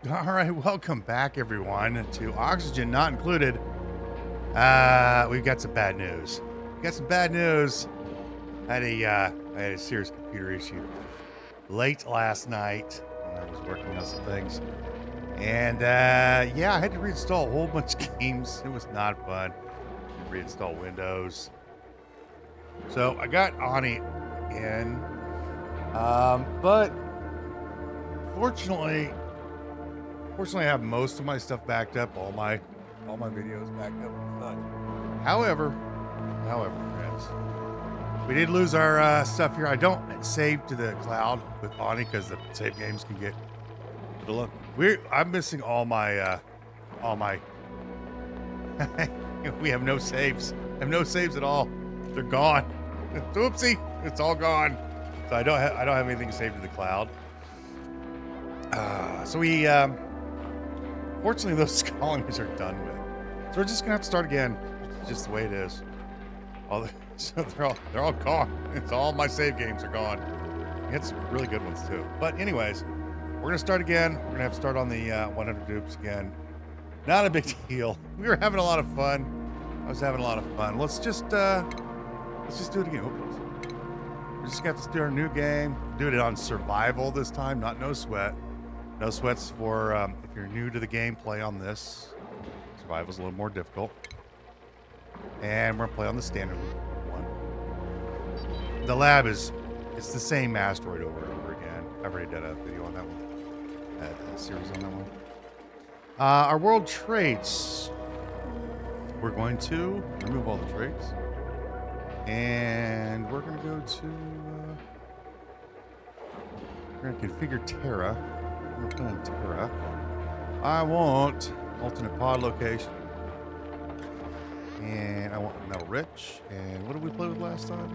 All right, welcome back, everyone, to Oxygen Not Included. We've got some bad news. I had a serious computer issue late last night when I was working on some things. And yeah, I had to reinstall a whole bunch of games. It was not fun. Reinstall Windows. So I got Ani in. But fortunately, I have most of my stuff backed up, all my videos backed up and such. However, friends, we did lose our stuff here. I don't save to the cloud with Ani because the save games can get I'm missing all my we have no saves. I have no saves at all. They're gone. Oopsie, it's all gone. So I don't have anything saved to the cloud. So we fortunately those colonies are done with. So we're just gonna have to start again. It's just the way it is. So they're all gone. It's all my save games are gone. We had some really good ones too. But anyways, we're gonna start again. We're gonna have to start on the 100 dupes again. Not a big deal. We were having a lot of fun. I was having a lot of fun. Let's just do it again. We're just gonna have to do our new game. Do it on survival this time, not no sweat. No sweats for if you're new to the gameplay on this. Survival's a little more difficult. And we're gonna play on the standard one. The lab it's the same asteroid over and over again. I've already done a video on that one. A series on that one. Our world traits. We're going to remove all the traits. And we're gonna go to we're gonna configure Terra. We're playing Terra. I want alternate pod location. And I want metal rich. And what did we play with last time?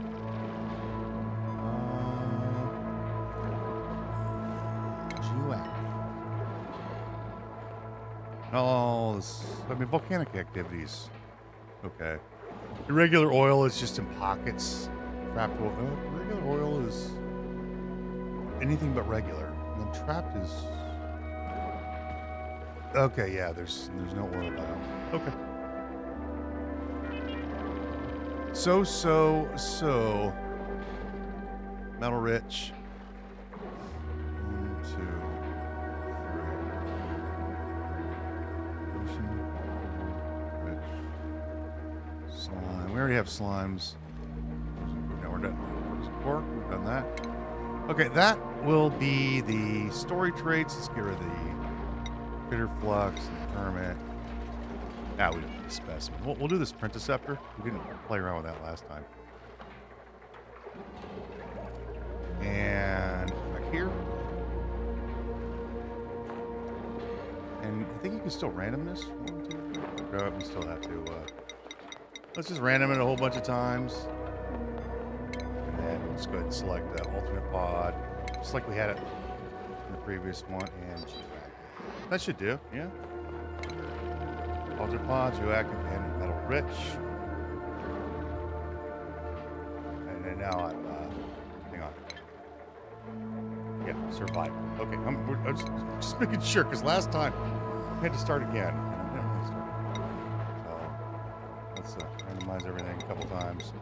Geoactive. Oh, volcanic activities. Okay. Irregular oil is just in pockets. Trapped oil. Regular oil is anything but regular. And then trapped is. Okay, yeah. There's no oil now. Okay. So. Metal rich. 1, 2, 3. Ocean rich. Slime. We already have slimes. No, we're done. Pork. We've done that. Okay, that will be the story traits. Let's get rid of the bitter flux and hermit. We don't need the specimen. We'll do this Printiceptor. We didn't play around with that last time. And back here. And I think you can still random this. 1, 2, 3. We still have to. Let's just random it a whole bunch of times. And then let's go ahead and select alternate pod, just like we had it in the previous one. And that should do, yeah. Alternate pod, geoactive, and metal rich. And then now I'm, hang on. Yeah, survival. Okay, I'm just making sure, because last time I had to start again. And I didn't really start. So let's randomize everything a couple times.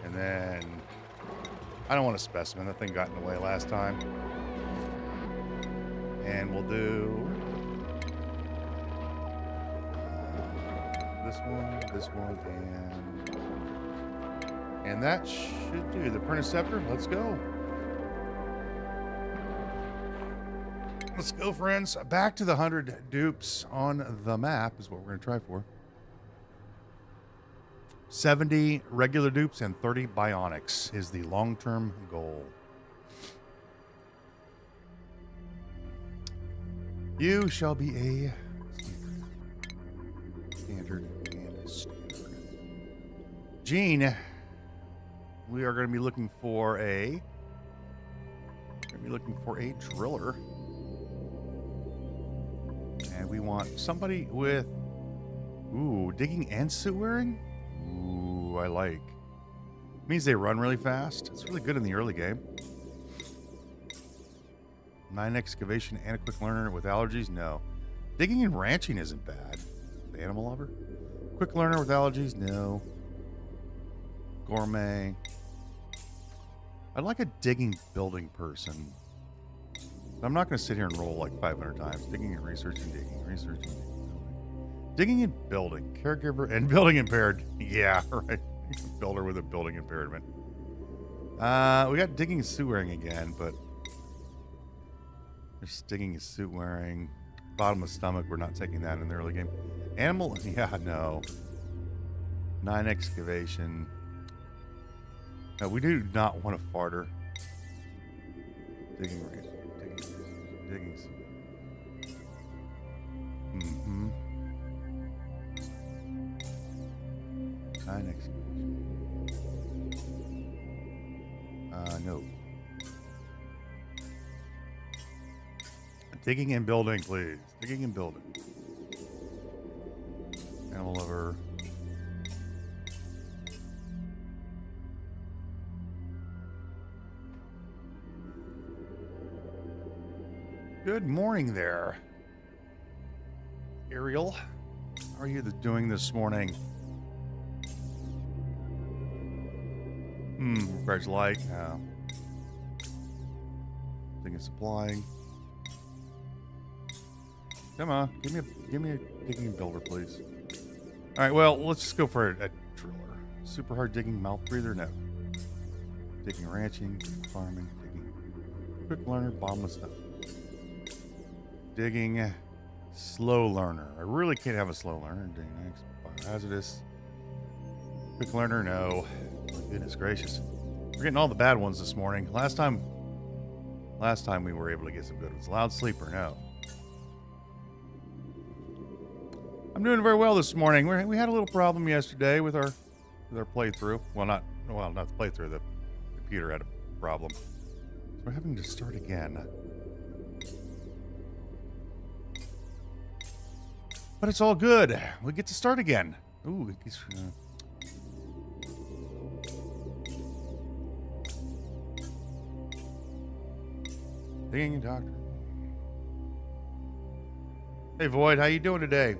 And then I don't want a specimen. That thing got in the way last time. And we'll do this one, and that should do the Printiceptor. Let's go. Let's go, friends. Back to the 100 dupes on the map is what we're going to try for. 70 regular dupes and 30 bionics is the long-term goal. You shall be a standard and standard. Gene, we are going to be looking for a driller. And we want somebody with digging and suit wearing. I like. Means they run really fast. It's really good in the early game. 9 excavation and a quick learner with allergies? No. Digging and ranching isn't bad. The animal lover? Quick learner with allergies? No. Gourmet. I'd like a digging building person. I'm not going to sit here and roll like 500 times. Digging and researching, digging, researching, digging, building. Digging and building. Caregiver and building impaired. Yeah, right. Builder with a building impairment. We got digging and suit wearing again, but there's digging and suit wearing. Bottom of stomach, we're not taking that in the early game. Animal, yeah, no. 9 excavation. No, we do not want a farter. Digging range. Digging. Mm-hmm. 9 excavation. No. Digging and building, please. Digging and building. Animal lover. Good morning there, Ariel. How are you doing this morning? Fresh light. Thing is supplying. Come on, give me a digging builder, please. All right, well, let's just go for a driller. Super hard digging mouth breather, no. Digging ranching, farming, digging. Quick learner, bottomless stuff. Digging slow learner. I really can't have a slow learner. Digging next, biohazardous. Quick learner, no. My goodness gracious. We're getting all the bad ones this morning. Last time we were able to get some good ones. Loud sleeper, no. I'm doing very well this morning. We had a little problem yesterday with our playthrough. Well, not the playthrough. The computer had a problem, so we're having to start again. But it's all good. We get to start again. Ooh, digging doctor. Hey Void, how you doing today?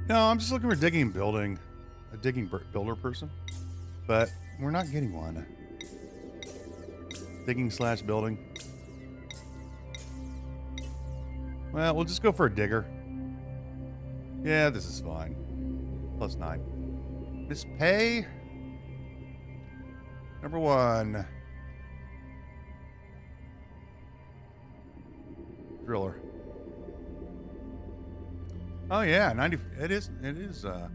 No, I'm just looking for digging and building. A digging builder person. But we're not getting one. Digging / building. Well, we'll just go for a digger. Yeah, this is fine. +9. Miss Pay. Number 1. Driller. Oh yeah, 90. It is. It's a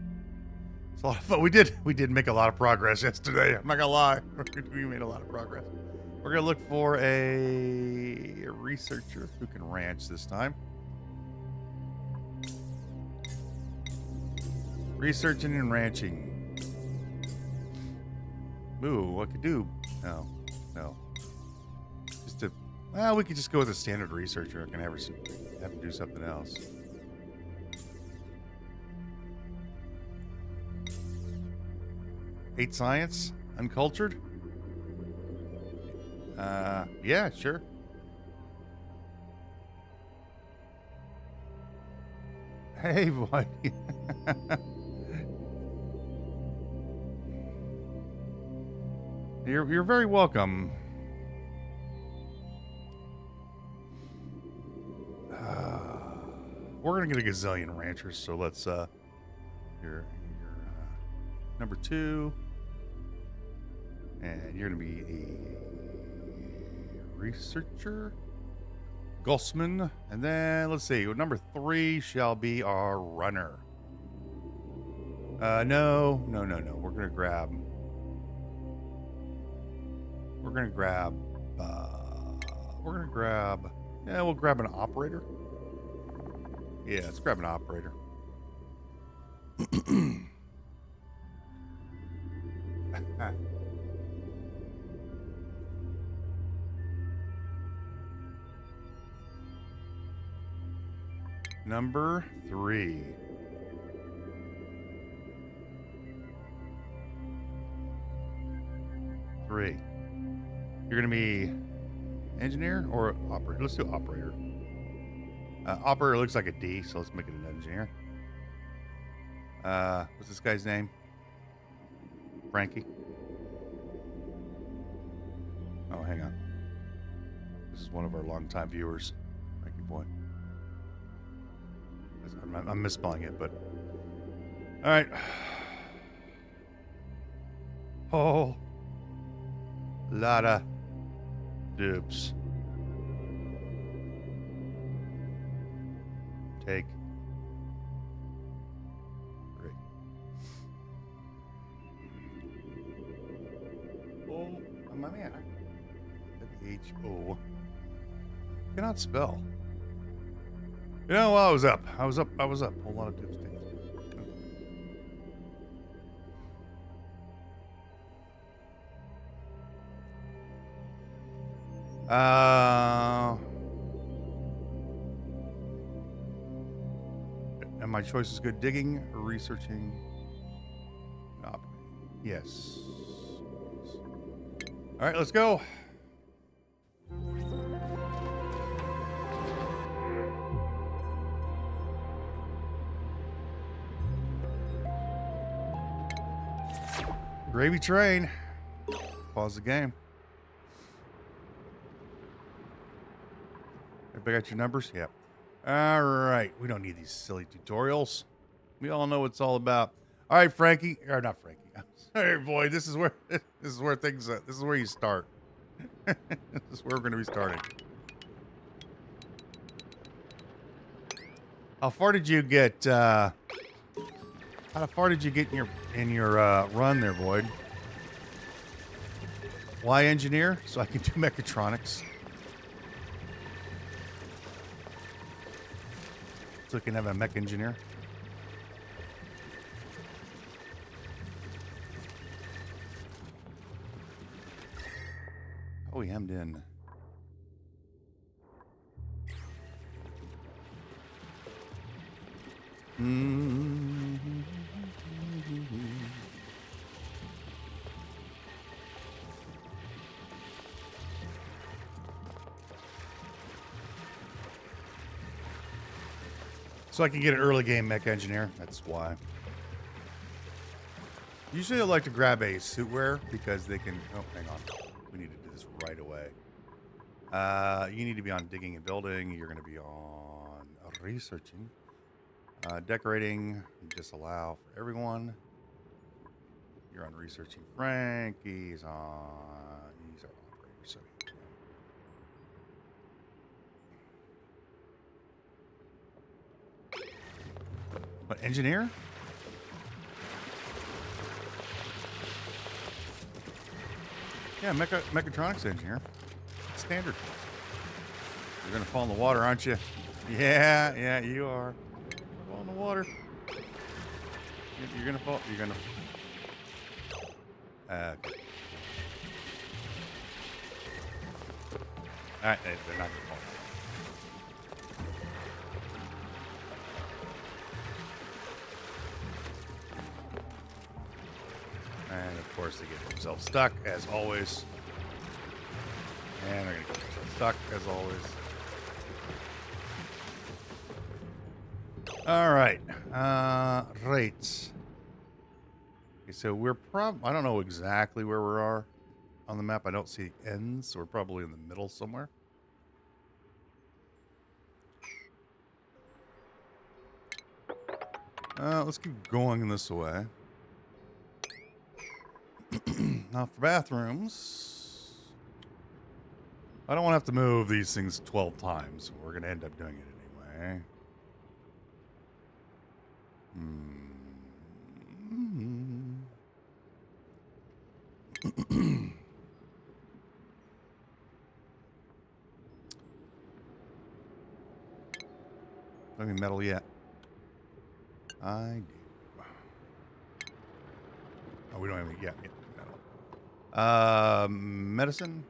lot of fun. We did make a lot of progress yesterday. I'm not gonna lie. We made a lot of progress. We're gonna look for a researcher who can ranch this time. Researching and ranching. Ooh, what could do? No. Just we could just go with a standard researcher. I can have to do something else. Hate science? Uncultured? Yeah, sure. Hey, boy. You're very welcome. We're gonna get a gazillion ranchers, so let's you're number 2. And you're going to be a researcher, Gussman, and then let's see. Number 3 shall be our runner. No. We're going to grab. Yeah, we'll grab an operator. Yeah, let's grab an operator. Number 3. You're gonna be engineer or operator? Let's do operator. Operator looks like a D, so let's make it an engineer. What's this guy's name? Frankie. Oh, hang on. This is one of our longtime viewers, Frankie boy. I'm misspelling it, but all right. Oh, Lotta, Dupes. Take 3. Oh, my man. W-H-O. Cannot spell. You know, while I was up. A whole lot of Dupes things. And my choice is good. Digging, researching, operating. Yes. All right, let's go. Gravy train. Pause the game. Everybody got your numbers? Yep. All right. We don't need these silly tutorials. We all know what it's all about. All right, Frankie. Or not Frankie. I'm sorry, boy. This is where things. This is where you start. This is where we're going to be starting. How far did you get? How far did you get in your run there, Void? Why engineer? So I can do mechatronics. So I can have a mech engineer. Oh, he hemmed in. So I can get an early game mech engineer. That's why. Usually I like to grab a suit wear because they can... Oh, hang on. We need to do this right away. You need to be on digging and building. You're going to be on researching. Decorating. Disallow for everyone. You're on researching. Frankie's on... He's our operator, so... What, engineer? Yeah, mechatronics engineer. Standard. You're gonna fall in the water, aren't you? Yeah, you are. Fall in the water. You're gonna fall. You're gonna. Okay. All right, they're not gonna fall. And of course, they get themselves stuck, as always. And they're going to get themselves stuck, as always. All right. Rates. Okay, so we're I don't know exactly where we are on the map. I don't see ends, so we're probably in the middle somewhere. Let's keep going this way. Now for bathrooms, I don't want to have to move these things 12 times. We're going to end up doing it anyway. Don't need metal yet. I do. Oh, we don't have any yet. Metal. Medicine,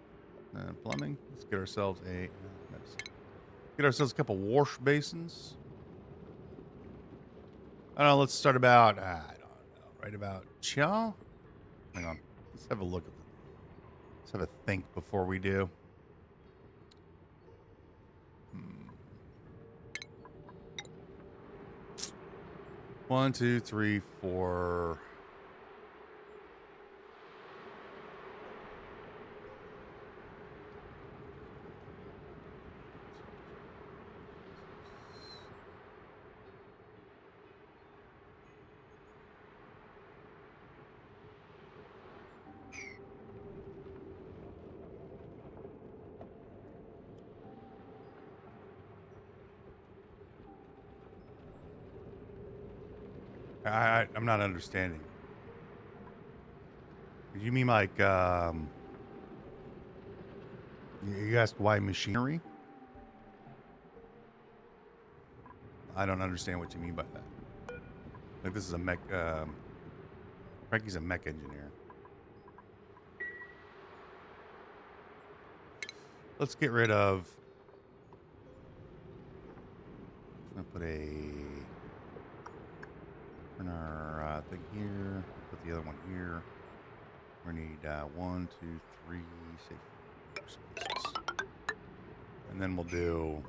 plumbing. Let's get ourselves a medicine. Get ourselves a couple wash basins. I don't know. Let's start about, I don't know, right about Cha? Hang on. Let's have a look at let's have a think before we do. 1, 2, 3, 4. I'm not understanding. You mean like, you asked why machinery? I don't understand what you mean by that. Like, this is a mech, Frankie's a mech engineer. Let's get rid of, I'm gonna put turn our thing here, put the other one here. We need 1, 2, 3, say 4 spaces. And then we'll do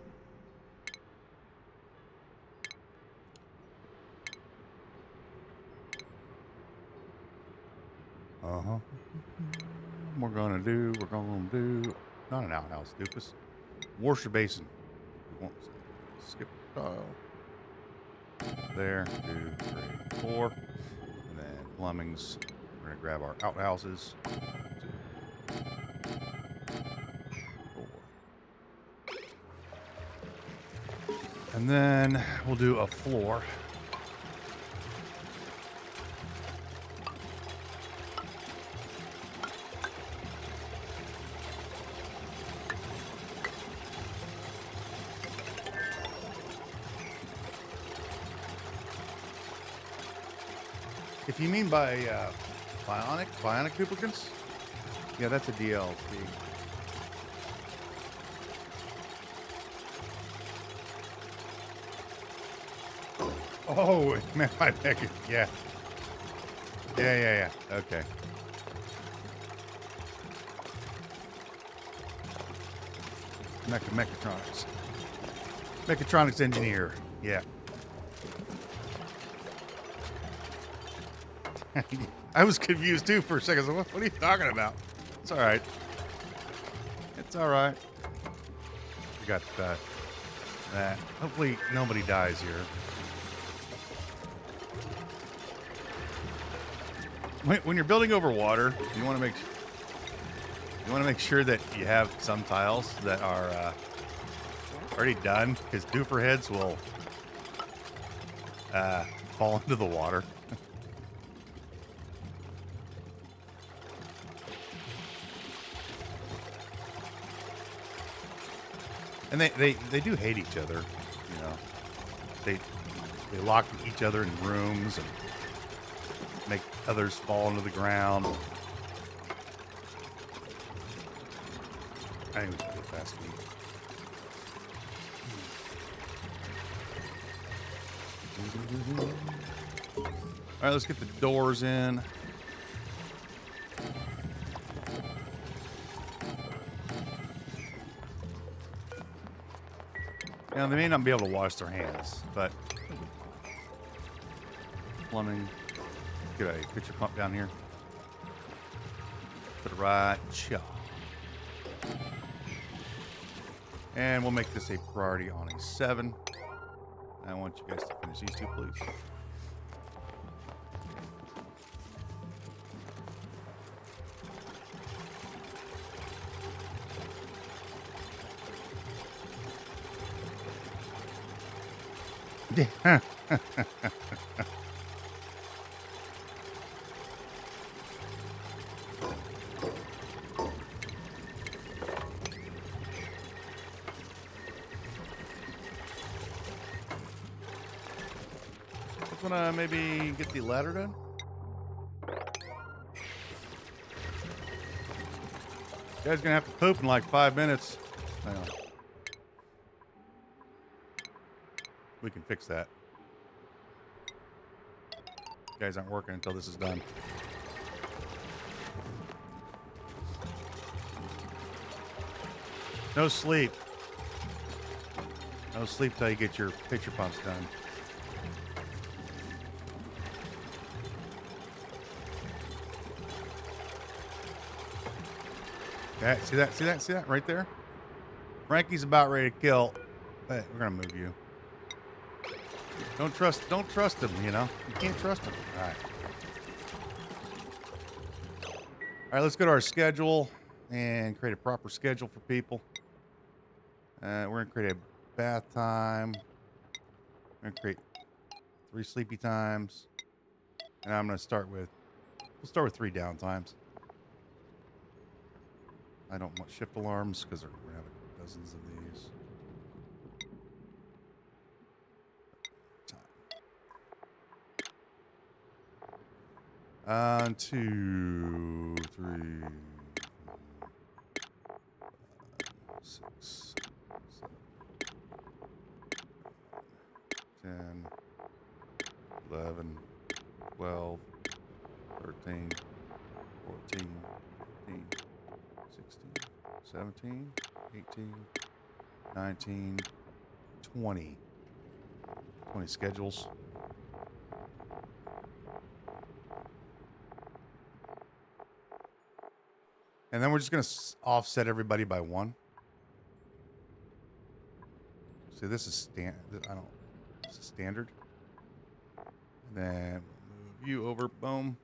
we're gonna do not an outhouse, Dupes. Washer basin. We won't skip tile. There, 2, 3, 4. And then plumbing's, we're gonna grab our outhouses. 2, 4. And then we'll do a floor. If you mean by bionic duplicants, yeah, that's a DLC. Oh, it meant by mecha. Yeah. Yeah. Okay. Mechatronics. Mechatronics engineer. Yeah. I was confused too for a second. So what are you talking about? It's all right. It's all right. We got that. Hopefully nobody dies here. When you're building over water, you want to make sure that you have some tiles that are already done, because doofer heads will fall into the water. And they do hate each other, you know. They lock each other in rooms and make others fall into the ground. I think we should go fast speed. All right, let's get the doors in. Now, they may not be able to wash their hands, but plumbing. Get a pitcher pump down here. Put it right, chop. And we'll make this a priority on a 7. I want you guys to finish these two, please. Yeah. Let's wanna maybe get the ladder done. You guys gonna have to poop in like 5 minutes. Hang on. We can fix that. You guys aren't working until this is done. No sleep. No sleep till you get your picture pumps done. Okay, see that? See that? See that right there? Frankie's about ready to kill. Hey, we're gonna move you. Don't trust him, you know? You can't trust him. Alright. Alright, let's go to our schedule and create a proper schedule for people. We're gonna create a bath time. We're gonna create 3 sleepy times. And I'm gonna start with we'll start with 3 down times. I don't want shift alarms because we're gonna have dozens of these. 2, 3, 6, 7, 10, 11, 12, 13, 14, 15, 16, 17, 18, 19, 20. 20 schedules. And then we're just going to offset everybody by 1. See, this is this is standard. And then move you over, boom.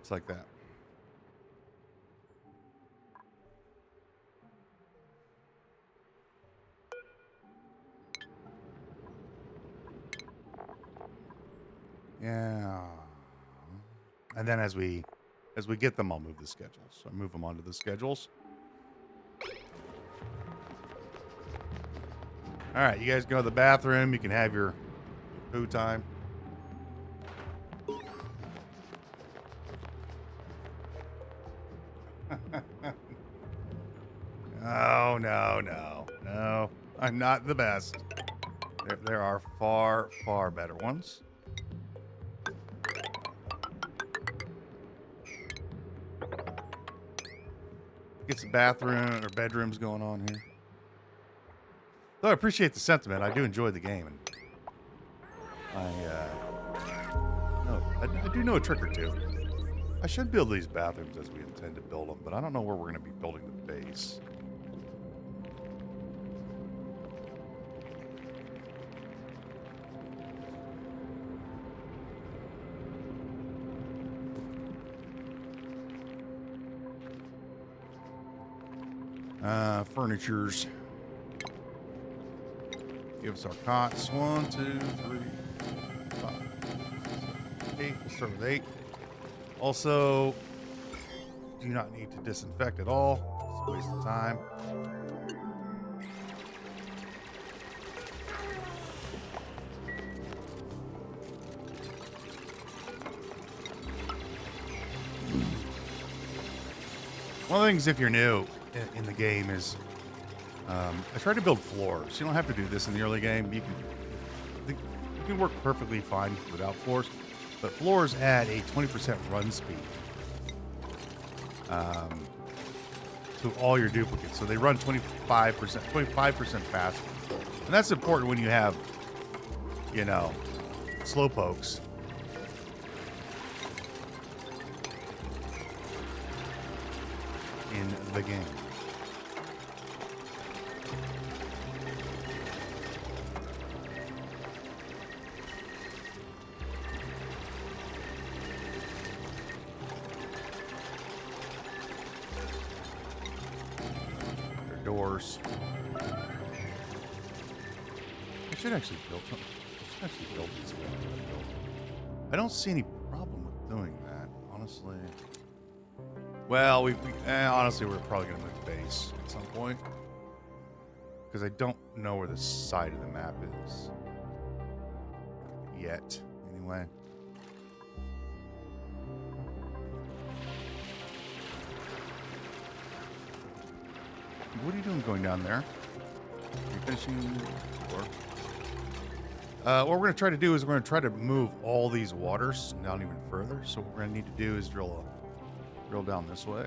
It's like that. Yeah. And then as we get them, I'll move the schedules. So I move them onto the schedules. All right, you guys go to the bathroom. You can have your poo time. Oh, no. I'm not the best. There are far, far better ones. Get some bathroom or bedrooms going on here. Though I appreciate the sentiment. I do enjoy the game. And I do know a trick or two. I should build these bathrooms as we intend to build them, but I don't know where we're going to be building the base. Furnitures. Give us our cots. 1, 2, 3, 5, 6, 7, 8. Let's start with 8. Also, do not need to disinfect at all. It's a waste of time. One of the things, if you're new in the game, is I try to build floors. You don't have to do this in the early game. You can work perfectly fine without floors, but floors add a 20% run speed to all your duplicates. So they run 25% faster, and that's important when you have, you know, slowpokes. In the game. Their doors. I should actually build something. I should actually build these guys. I don't see any problem with doing that, honestly. Well, honestly, we're probably going to move the base at some point. Because I don't know where the side of the map is. Yet, anyway. what are you doing going down there? Are you finishing the floor? What we're going to try to do is we're going to try to move all these waters down even further. So what we're going to need to do is drill down this way.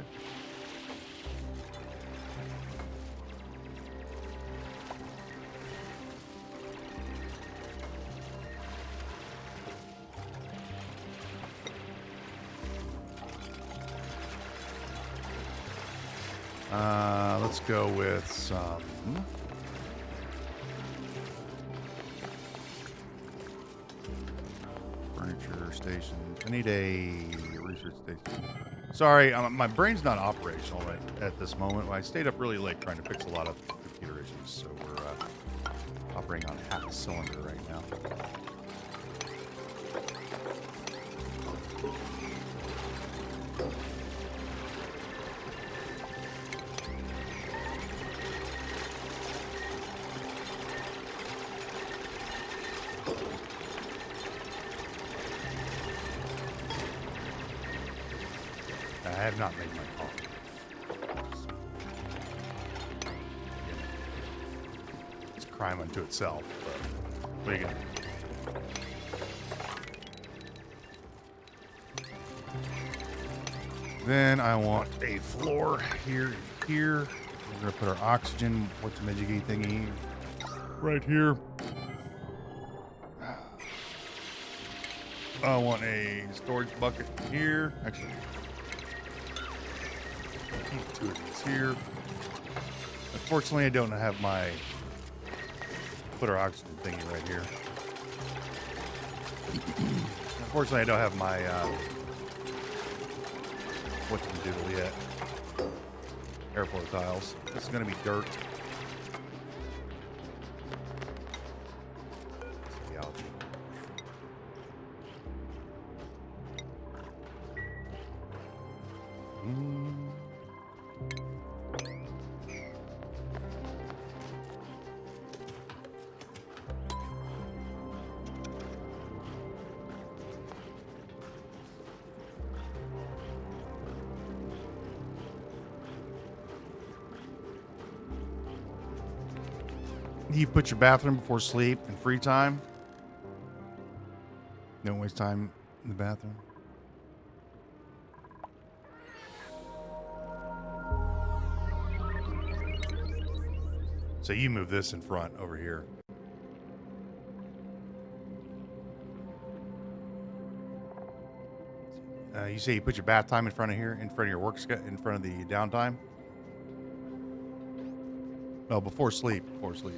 Let's go with some furniture stations. I need a research station. Sorry, my brain's not operational right at this moment. I stayed up really late trying to fix a lot of computer issues, so we're operating on half a cylinder right now. I have not made my call. It's a crime unto itself, but what are you gonna do? Then I want a floor here and here. We're gonna put our oxygen, whatchamajiggy thingy, right here. I want a storage bucket here. Actually, two of these here. Unfortunately, I don't have my put our oxygen thingy right here. Unfortunately, I don't have my whatchamajiggle yet. Airflow tiles. This is going to be dirt. You put your bathroom before sleep and free time. Don't waste time in the bathroom. So you move this in front over here. You say you put your bath time in front of here, in front of your work, in front of the downtime. No, before sleep. Before sleep.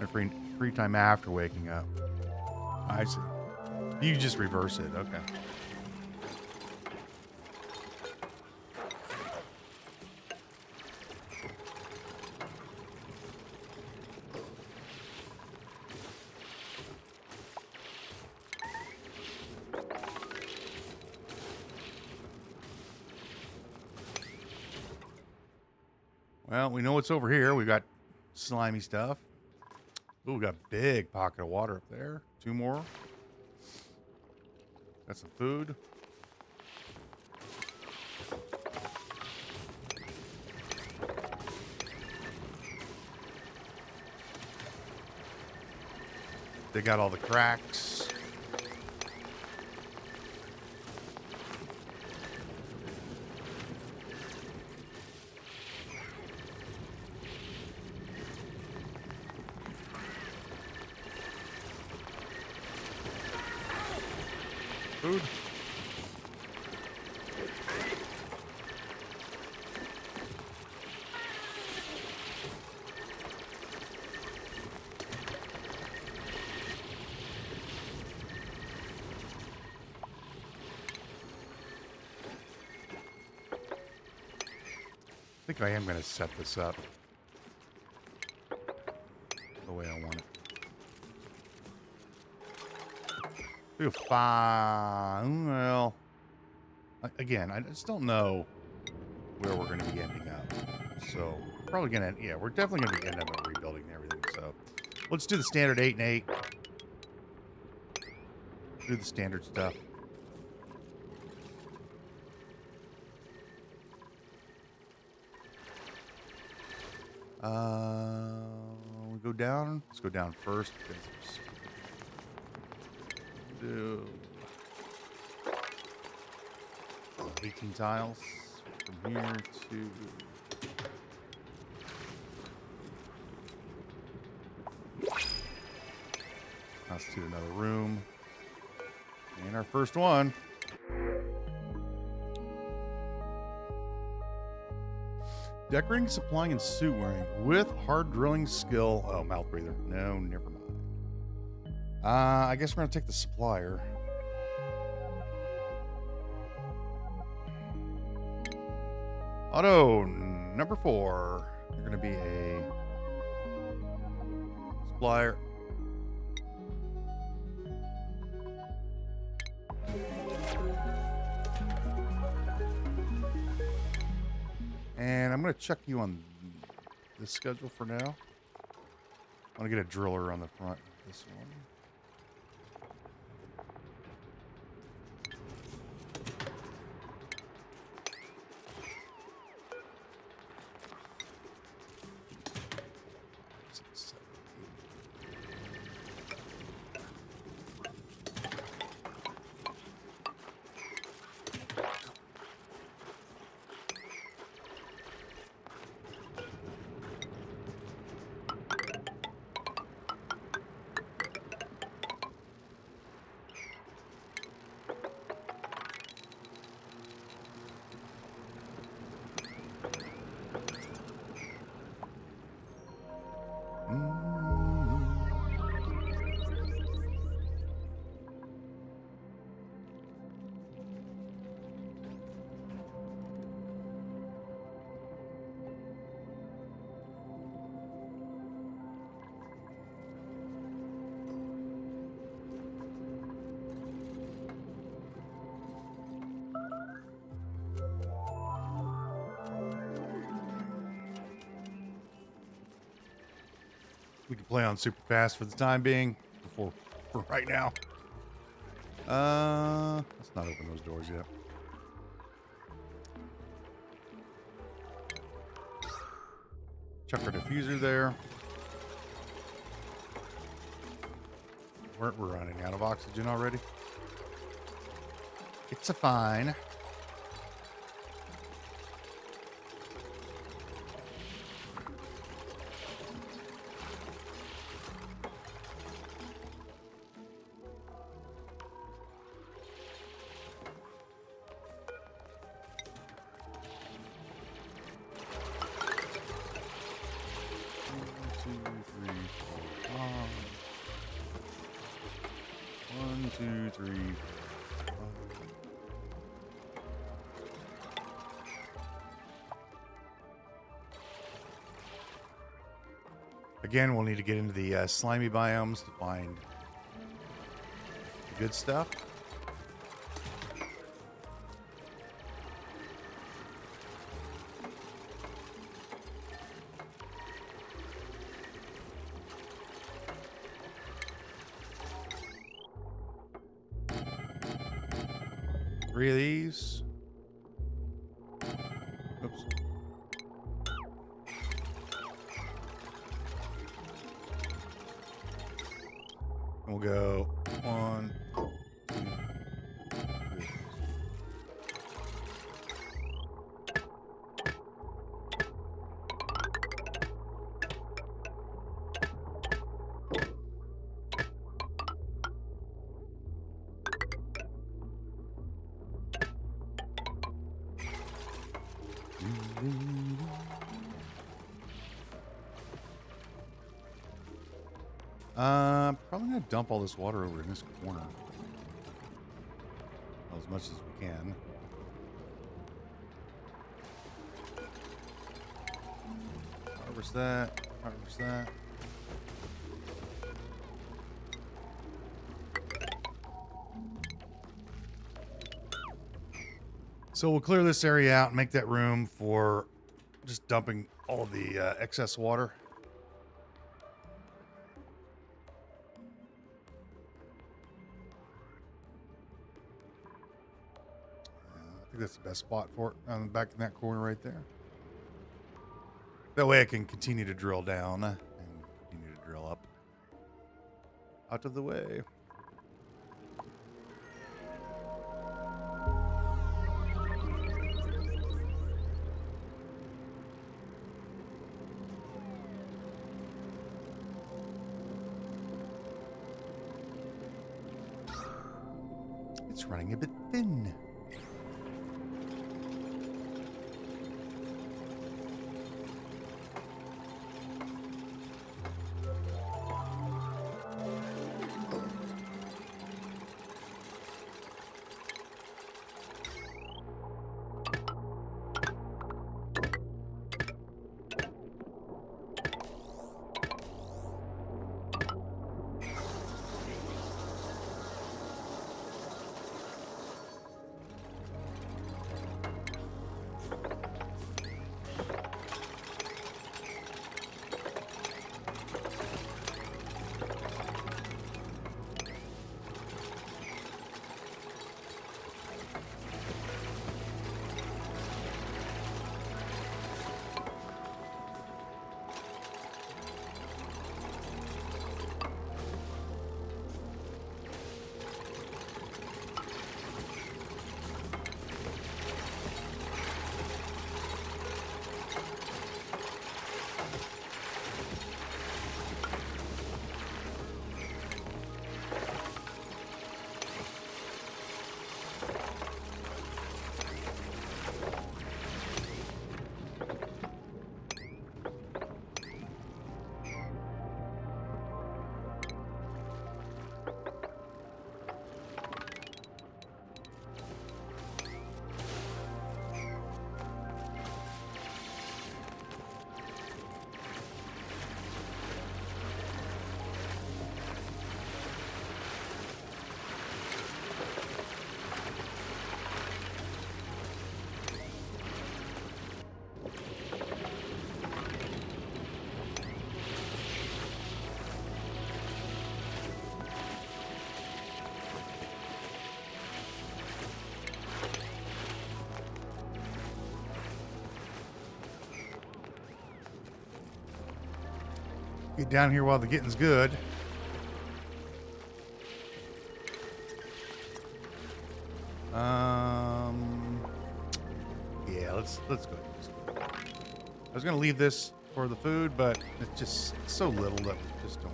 And free time after waking up. I see. You just reverse it. Okay. Well, we know what's over here. We got slimy stuff. Ooh, we got a big pocket of water up there. Two more. Got some food. They got all the cracks. Food. I think I am going to set this up the way I want it. We'll find, well, again, I just don't know where we're going to be ending up. So, probably going to, yeah, we're definitely going to be ending up rebuilding everything. So, let's do the standard 8 and 8. Do the standard stuff. We go down. Let's go down first. Do 18 tiles from here to constitute another room. And our first one. Decorating, supplying, and suit wearing with hard drilling skill. Oh, mouth breather. No, never mind. I guess we're going to take the supplier. Auto number 4. You're going to be a supplier. And I'm going to check you on this schedule for now. I want to get a driller on the front of this one. We can play on super fast for the time being, for right now. Let's not open those doors yet. Chuck our diffuser there. We're running out of oxygen already. It's a fine. One, two, three, four, five. Again, we'll need to get into the slimy biomes to find the good stuff. Three of these. Oops. And we'll go 1, 2, 3. Probably gonna dump all this water over in this corner. Well, as much as we can. Harvest that. Harvest that. So we'll clear this area out and make that room for just dumping all of the excess water. I think that's the best spot for it, back in that corner right there. That way I can continue to drill down and continue to drill up. Out of the way. It's running a bit thin. Get down here while the getting's good. Yeah, let's go. I was gonna leave this for the food, but it's just so little that we just don't.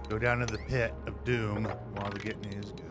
Go down to the pit of doom while the getting is good.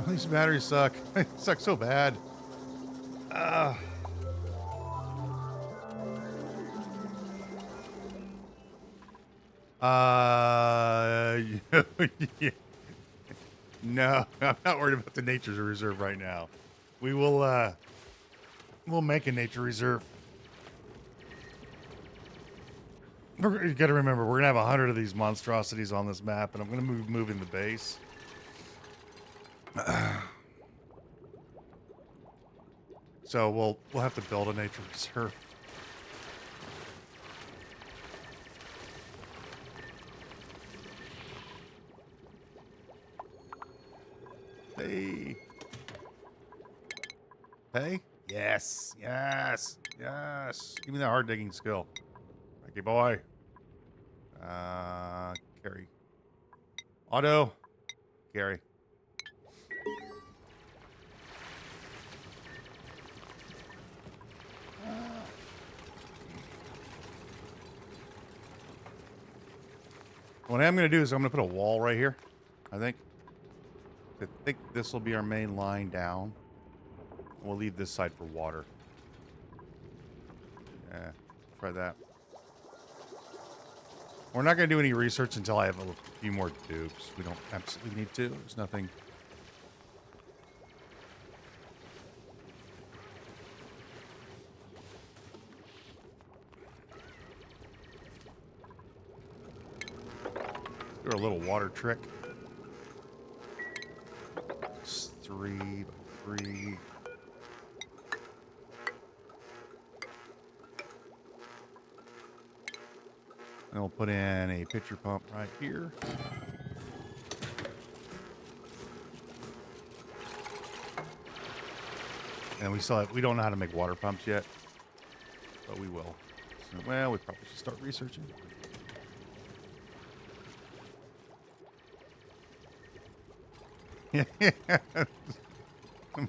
These batteries suck. They suck so bad. Yeah. No, I'm not worried about the nature reserve right now. We will, we'll make a nature reserve. You got to remember, we're gonna have 100 of these monstrosities on this map, and I'm gonna moving the base. So we'll have to build a nature reserve. Hey. Hey? Yes. Yes. Yes. Give me that hard digging skill. Okay, boy. Carry. Auto. Carry. What I'm going to do is I'm going to put a wall right here, I think. I think this will be our main line down. We'll leave this side for water. Yeah, try that. We're not going to do any research until I have a few more dupes. We don't absolutely need to. There's nothing. Do a little water trick. It's 3 by 3. And we'll put in a pitcher pump right here. And we don't know how to make water pumps yet, but we will. So, well, we probably should start researching.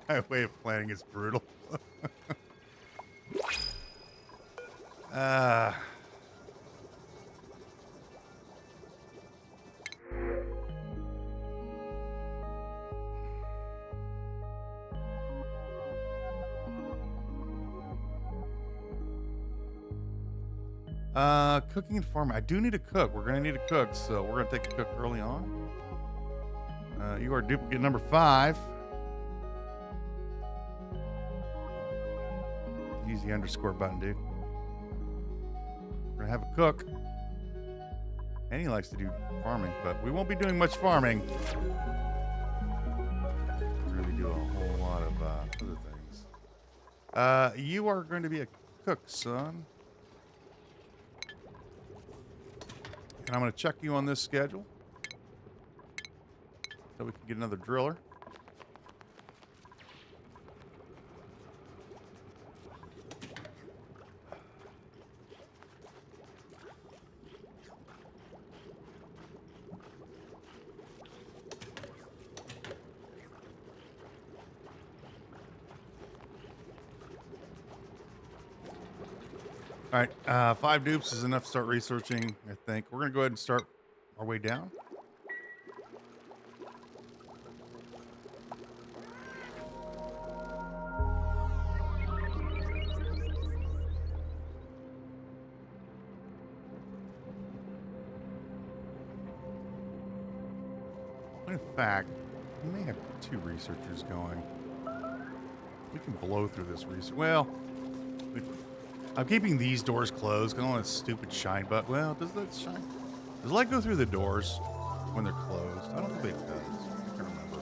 My way of planning is brutal. Cooking and farming. I do need a cook. We're going to need a cook, so we're going to take a cook early on. You are duplicate number 5. Use the underscore button, dude. We're going to have a cook. And he likes to do farming, but we won't be doing much farming. We're going to be doing a whole lot of other things. You are going to be a cook, son. And I'm going to check you on this schedule. So we can get another driller. All right, 5 dupes is enough to start researching, I think. We're going to go ahead and start our way down. In fact, we may have 2 researchers going. We can blow through this research. Well, I'm keeping these doors closed because I don't want a stupid shine button. Well, does that shine? Does light go through the doors when they're closed? I don't think it does. I can't remember.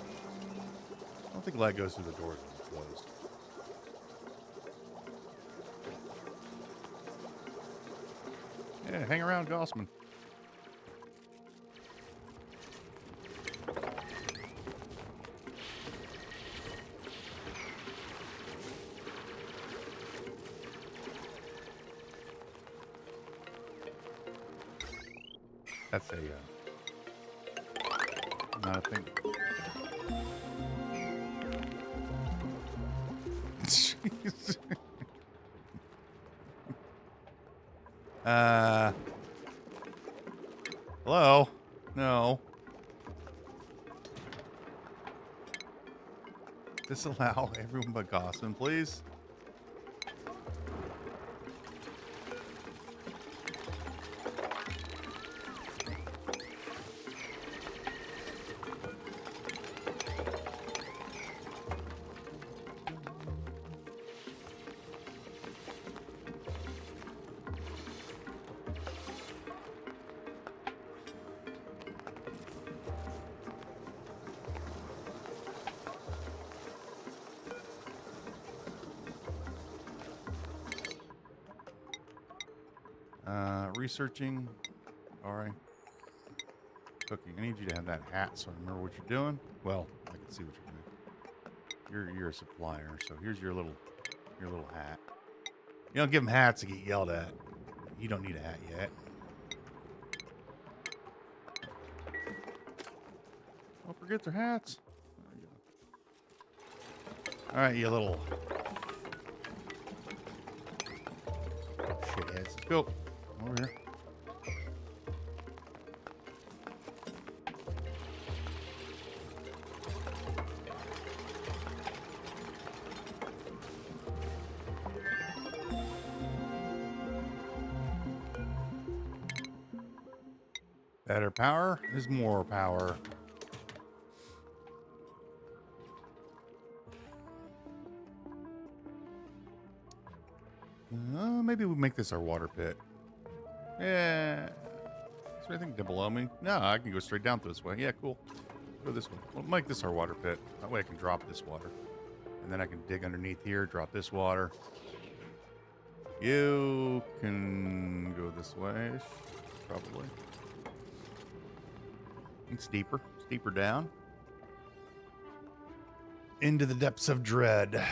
I don't think light goes through the doors when they're closed. Yeah, hang around, Gossman. That's a, not a thing. Jeez. Hello? No. Disallow everyone but Gossman, please. Researching. All right. Cooking. I need you to have that hat so I remember what you're doing. Well, I can see what you're doing. You're a supplier, so here's your little hat. You don't give them hats to get yelled at. You don't need a hat yet. Don't forget their hats. There you go. All right, you little shitheads. Let's go. Over here. Better power is more power. Maybe we make this our water pit. Yeah. Is there anything below me? No, I can go straight down this way. Yeah, cool. Go this way. We'll make this our water pit. That way I can drop this water. And then I can dig underneath here, drop this water. You can go this way, probably. It's deeper. It's deeper down. Into the depths of dread.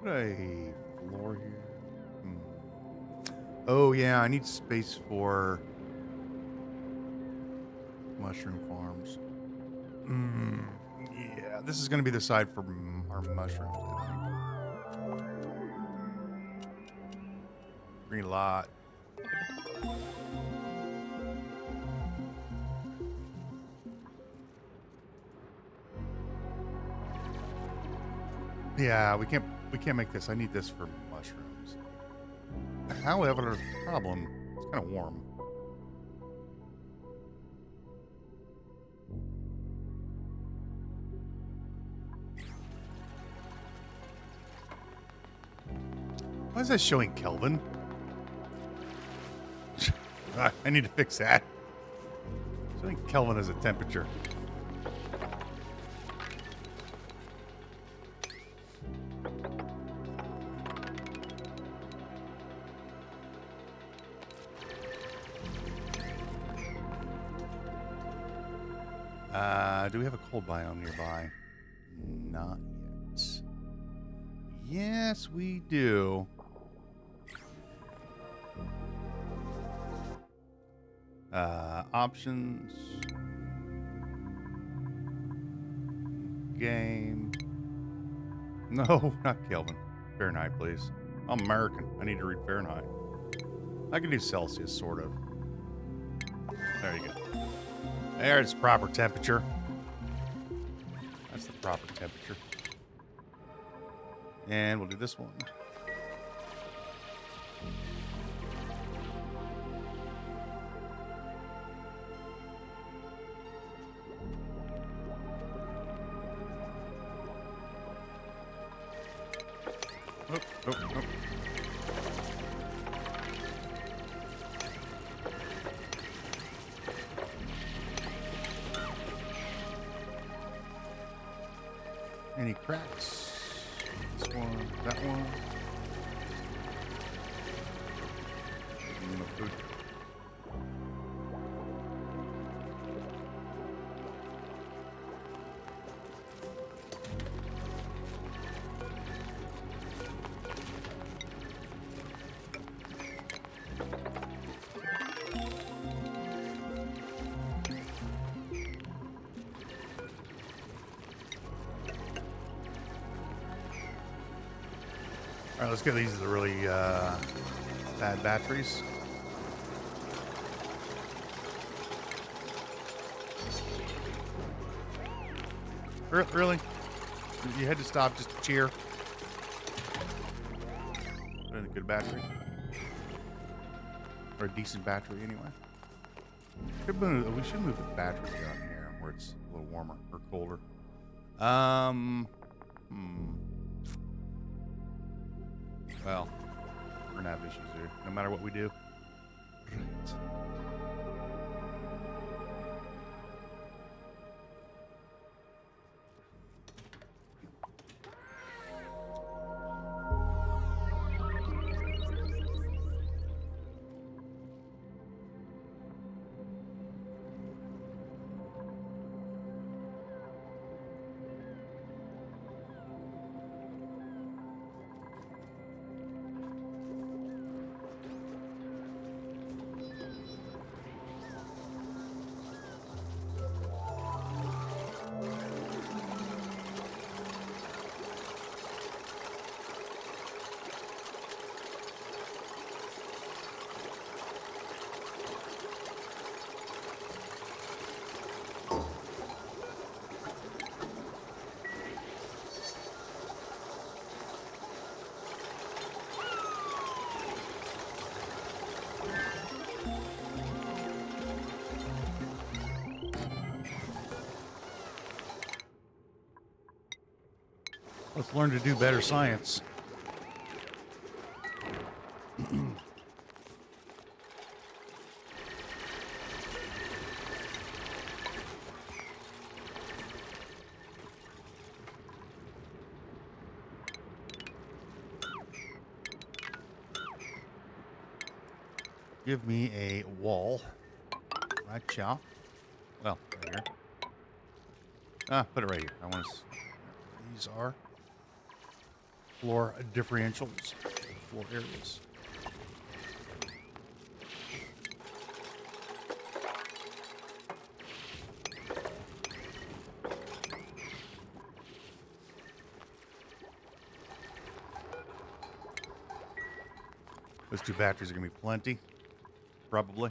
Put a floor here. Oh, yeah, I need space for mushroom farms. Yeah, this is going to be the side for our mushrooms, I think. Green lot. Yeah, we can't make this. I need this for mushrooms. However, the problem, it's kind of warm. Why is that showing Kelvin? I need to fix that. Showing Kelvin as a temperature. Do we have a cold biome nearby? Not yet. Yes, we do. Options. Game. No, not Kelvin. Fahrenheit, please. I'm American. I need to read Fahrenheit. I can do Celsius, sort of. There you go. There's proper temperature. That's the proper temperature. And we'll do this one. Oh. Any cracks? This one, that one. No food. All right, let's get these are the really bad batteries. Really? You had to stop just to cheer? A good battery? Or a decent battery, anyway. We should move the battery down here where it's a little warmer or colder. Well, we're gonna have issues here, no matter what we do. Right. Let's learn to do better science. Give me a wall. Right, chow. Well, right here. Put it right here. I want to. These are floor differentials, floor areas. Those two batteries are going to be plenty, probably.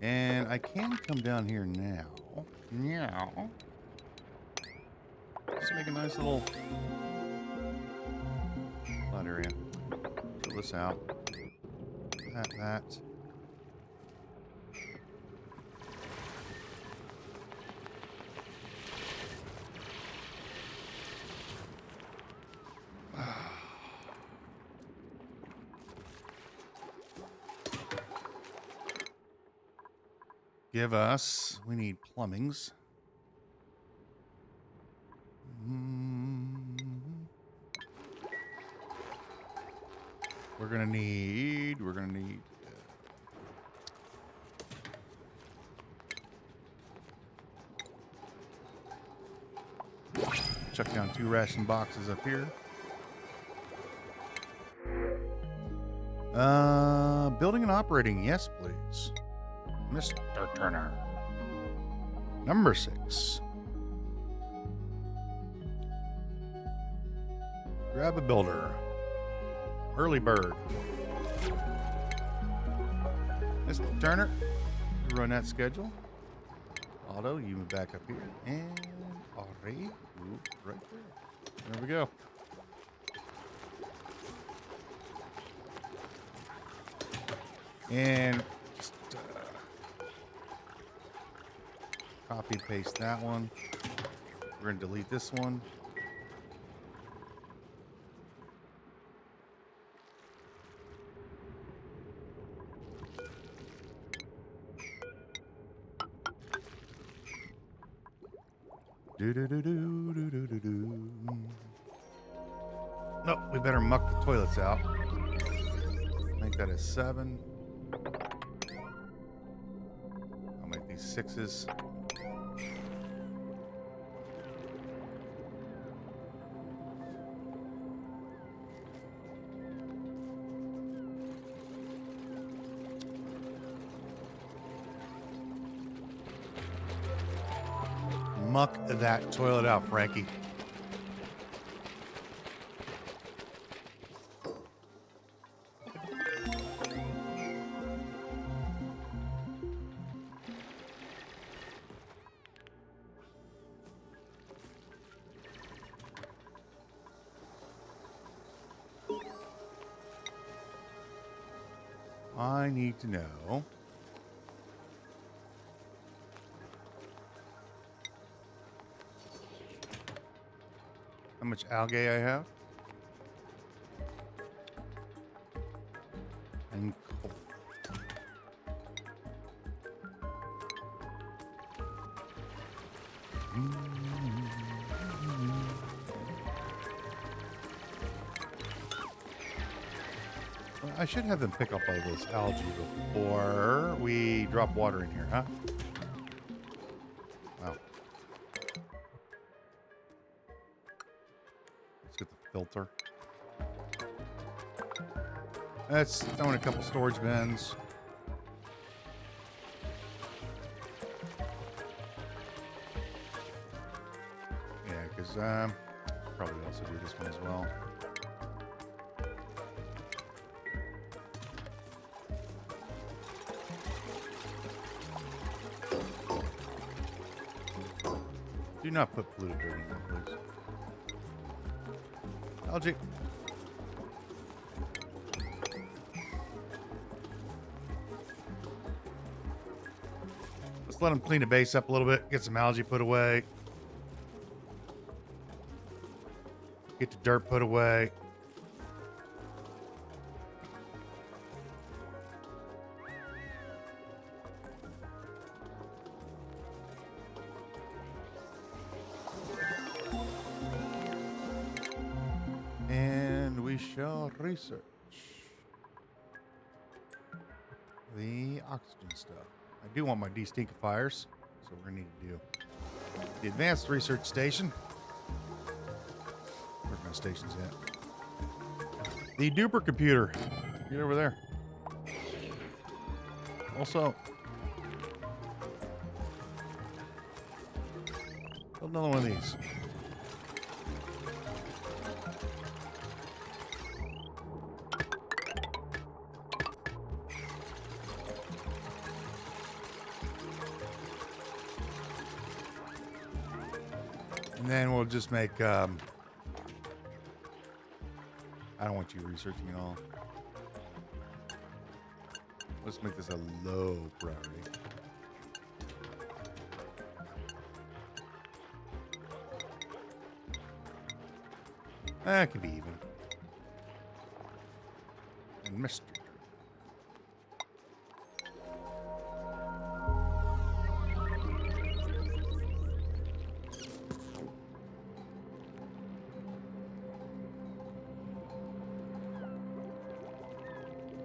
And I can come down here now. Now. Just make a nice little plot area. Fill this out. That. Give us, we need plumbings. We're gonna need chuck down 2 ration boxes up here. Building and operating, yes, please. Mr. Turner. Number 6. Grab a builder. Early bird. Mr. Turner, run that schedule. Otto, you move back up here. And Ari, move right there. There we go. And just copy and paste that one. We're going to delete this one. Nope, we better muck the toilets out. Make that a 7. I'll make these 6s. Muck that toilet out, Frankie. I need to know how much algae I have and coal. Well, I should have them pick up all this algae before we drop water in here, huh? Wow. Let's get the filter. Let's throw in a couple storage bins. Yeah, because probably also do this one as well. Do not put polluted dirt in there, please. Algae. Let's let them clean the base up a little bit, get some algae put away. Get the dirt put away. And we shall research the oxygen stuff. I do want my destinkifiers, so we're gonna need to do the advanced research station. Where my station's at? The Duper computer. Get over there. Also, build another one of these. And then we'll just make, I don't want you researching at all. Let's make this a low priority. That could be even. And Mr.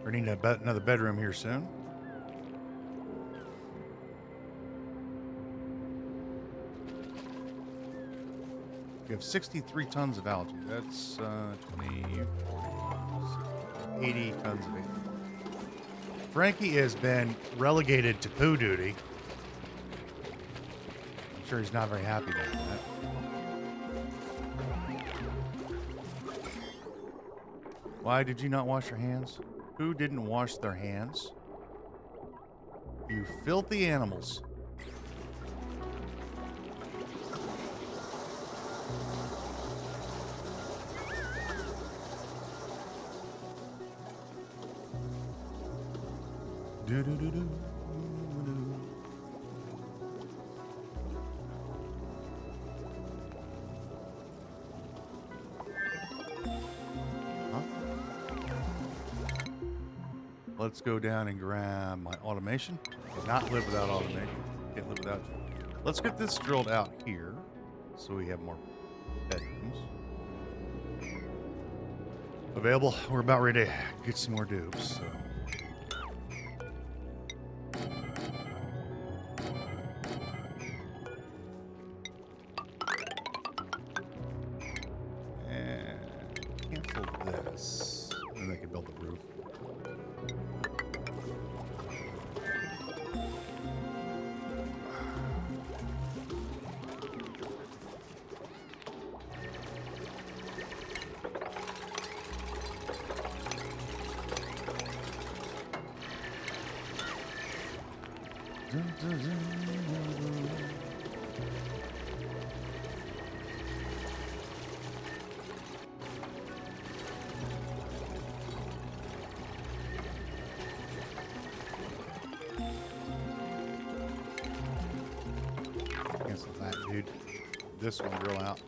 We're needing another bedroom here soon. We have 63 tons of algae. That's 20, 80 tons of it. Frankie has been relegated to poo duty. I'm sure he's not very happy about that. Why did you not wash your hands? Who didn't wash their hands? You filthy animals. Do-do-do-do. Let's go down and grab my automation. Cannot live without automation. Can't live without you. Let's get this drilled out here so we have more bedrooms available. We're about ready to get some more dupes. So. And cancel this. And they can build the roof. Cancel that, dude. This one drill out.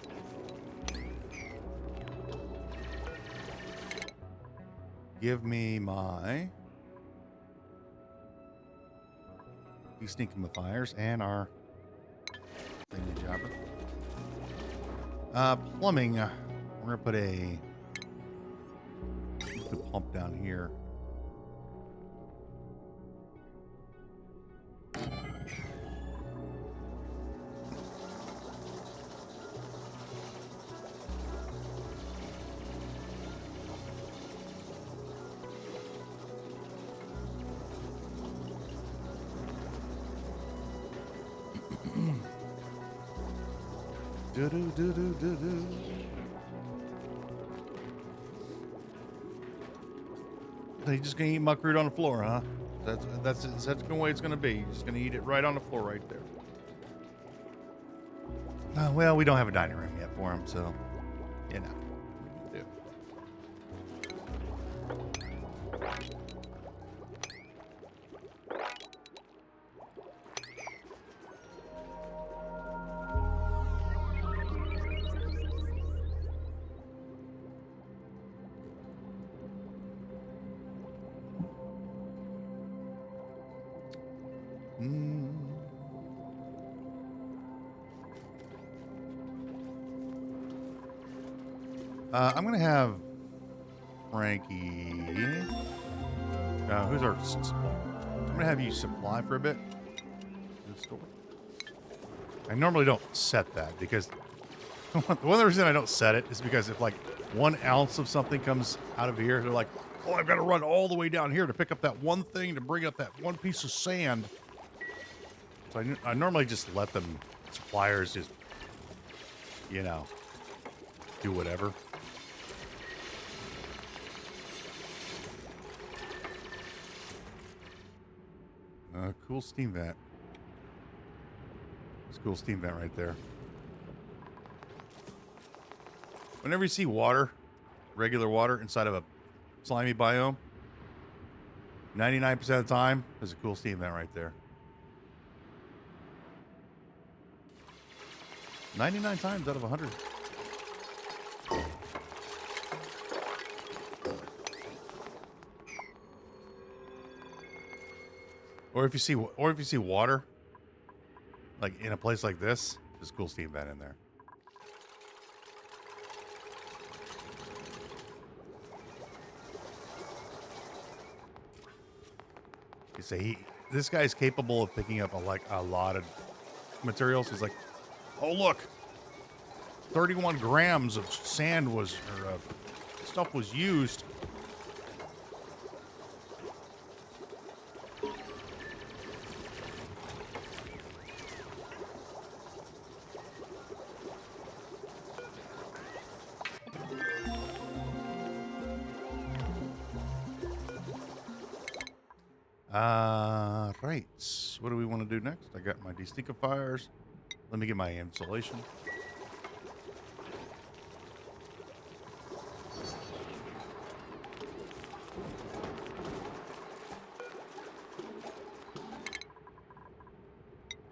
Give me my destinkifiers and our thingy jobber. Plumbing. We're gonna put a pump down here. Do-do-do-do-do-do. So you're just gonna eat muckroot on the floor, huh? That's the way it's gonna be. You're just gonna eat it right on the floor, right there. Well, we don't have a dining room yet for him, so you know. We do. Mm. I'm gonna have Frankie. Who's our? I'm gonna have you supply for a bit. The store. I normally don't set that because one of the reasons I don't set it is because if like 1 ounce of something comes out of here, they're like, "Oh, I've got to run all the way down here to pick up that one thing to bring up that one piece of sand." So I normally just let them suppliers just, you know, do whatever. Cool steam vent. It's a cool steam vent right there. Whenever you see water, regular water inside of a slimy biome, 99% of the time, there's a cool steam vent right there. 99 times out of 100. Or if you see water, like in a place like this, there's a cool steam vent in there. You say this guy's capable of picking up a lot of materials. He's like, oh look, 31 grams of sand stuff was used. Right. What do we want to do next? I got my destinkifiers. Let me get my insulation.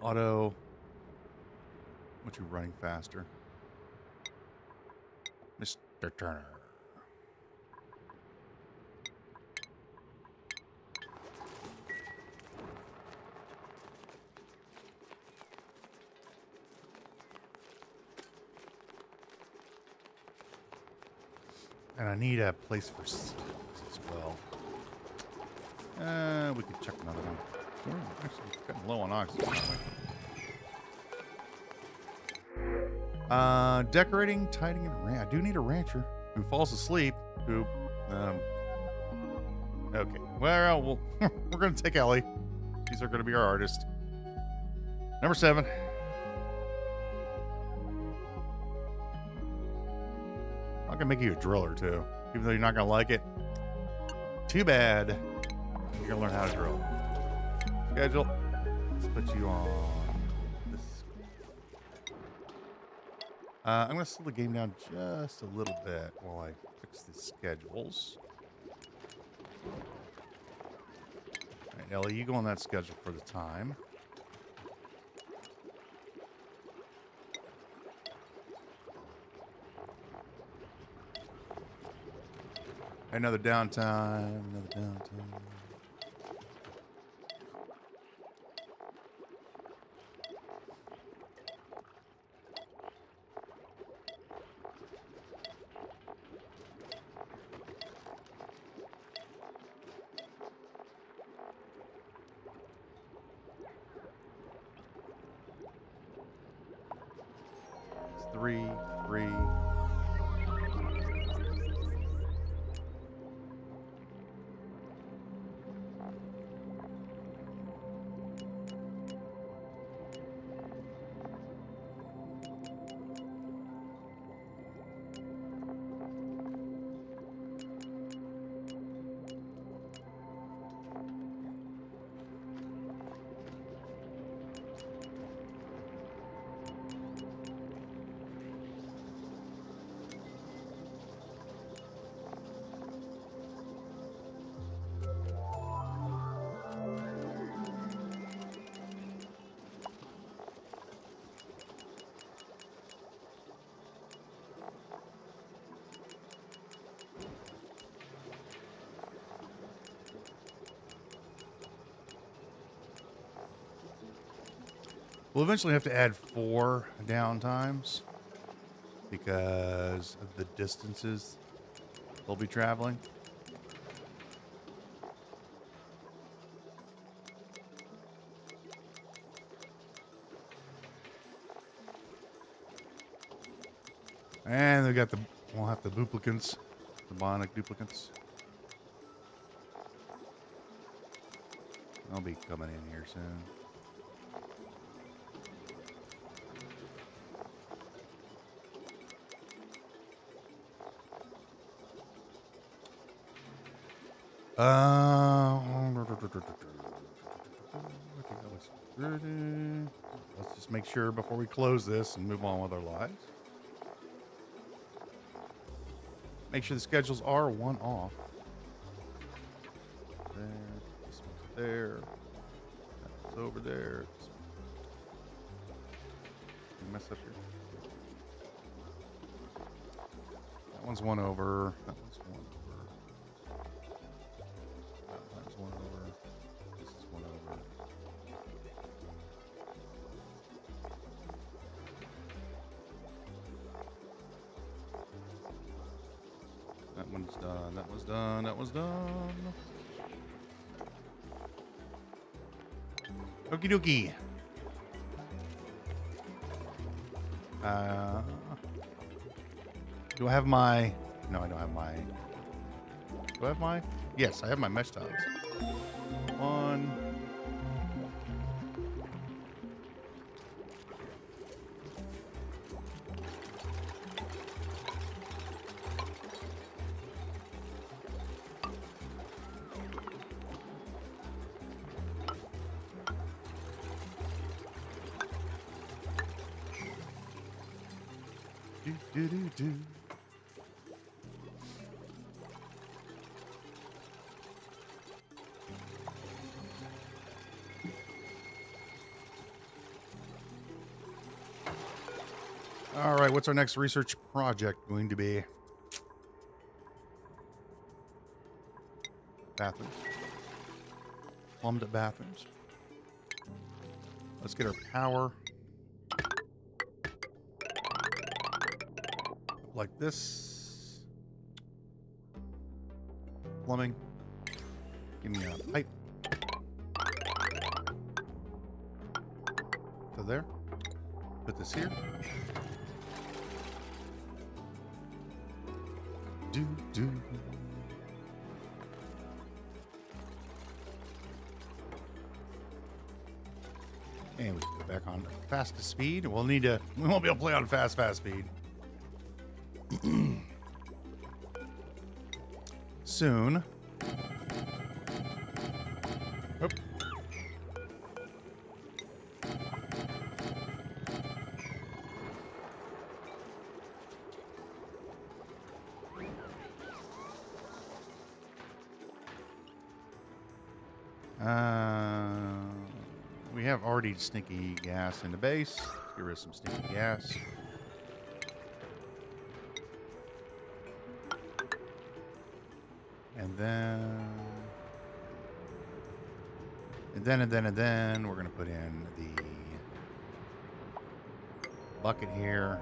Auto. What you running faster? Mr. Turner. And I need a place for seeds as well. We could check another one. We're actually getting low on oxygen. Decorating, tidying, and ranch. I do need a rancher who falls asleep. Who, okay. Well, we're going to take Ellie. These are going to be our artist. Number 7. I'm gonna make you a driller too, even though you're not gonna like it. Too bad. You're gonna learn how to drill. Schedule. Let's put you on this. I'm gonna slow the game down just a little bit while I fix the schedules. All right, Ellie, you go on that schedule for the time. Another downtime, another downtime. It's 3, 3. We'll eventually have to add 4 down times because of the distances they'll be traveling. And we'll have the duplicants, the bionic duplicants. They'll be coming in here soon. Let's just make sure before we close this and move on with our lives. Make sure the schedules are 1 off. There, this one's there. That's over there. Mess up here. That one's 1 over. That one's 1 over. That one's 1 over. This is 1 over. That one's done. That was done. That was done. Okie dokie. Do I have my... No, I don't have my... Do I have my... Yes, I have my mesh tiles. 1. Do. All right, what's our next research project going to be? Bathrooms. Plumbed bathrooms. Let's get our power. Like this. Plumbing. Give me a pipe. So there. Put this here. Do. And we can go back on fastest speed. We won't be able to play on fast speed. Soon. Oop. We have already sneaky gas in the base. Get rid of some sneaky gas. And then we're going to put in the bucket here.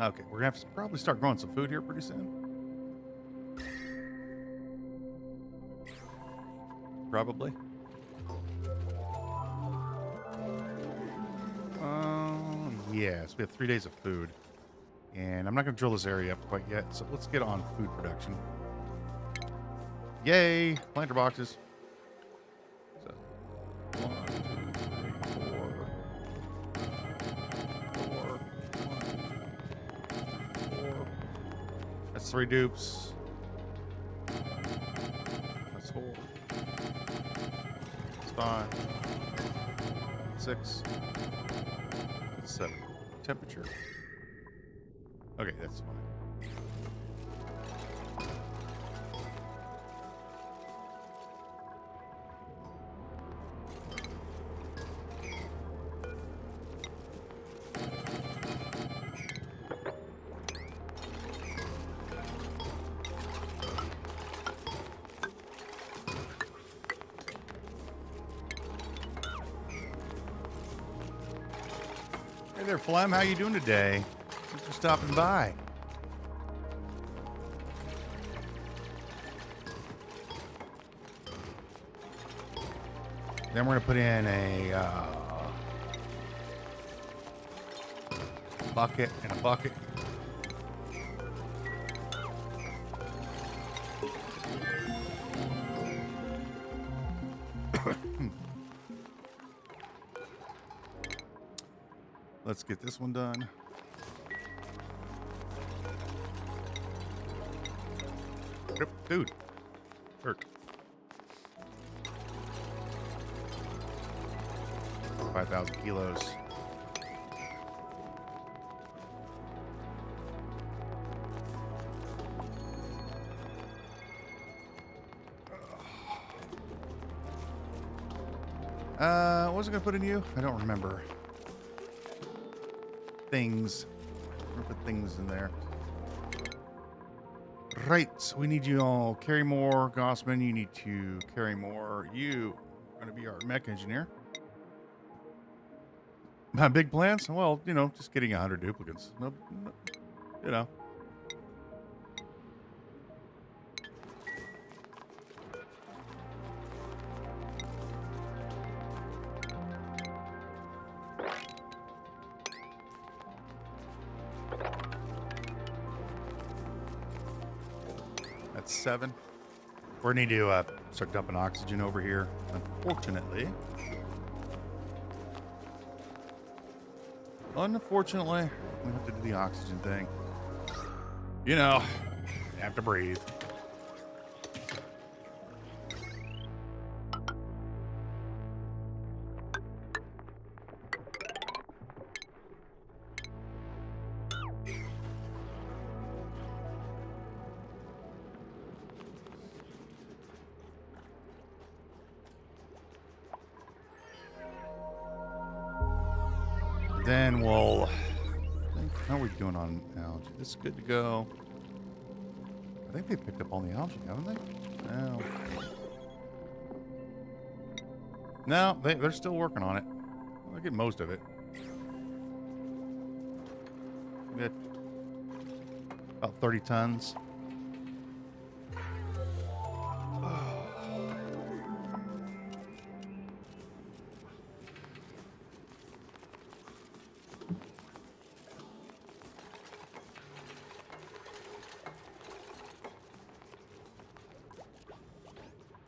Okay, we're going to have to probably start growing some food here pretty soon. Probably. Yes, we have 3 days of food. And I'm not going to drill this area up quite yet, so let's get on food production. Yay! Planter boxes. So, 1, 2, 3, 4. 4. That's 3 dupes. That's 4. 5, 6, 7. Temperature. Okay, that's fine. Hey there, Flem. How you doing today? Thanks for stopping by. Then we're going to put in a bucket and a bucket. Let's get this one done. Dude. Hurt. 5,000 kilos. What was I going to put in you? I don't remember. Things. I'm going to put things in there. Right. We need you all. Carry more. Gossman, you need to carry more. You are going to be our mech engineer. My big plans? Well, you know, just getting 100 duplicants. No, you know. That's 7. We're going to need to start dumping oxygen over here, unfortunately. Unfortunately, we have to do the oxygen thing. You know, you have to breathe. Then we'll think, how are we doing on algae? This is good to go. I think they picked up all the algae, haven't they? No, they're still working on it. I'll get most of it. We got about 30 tons.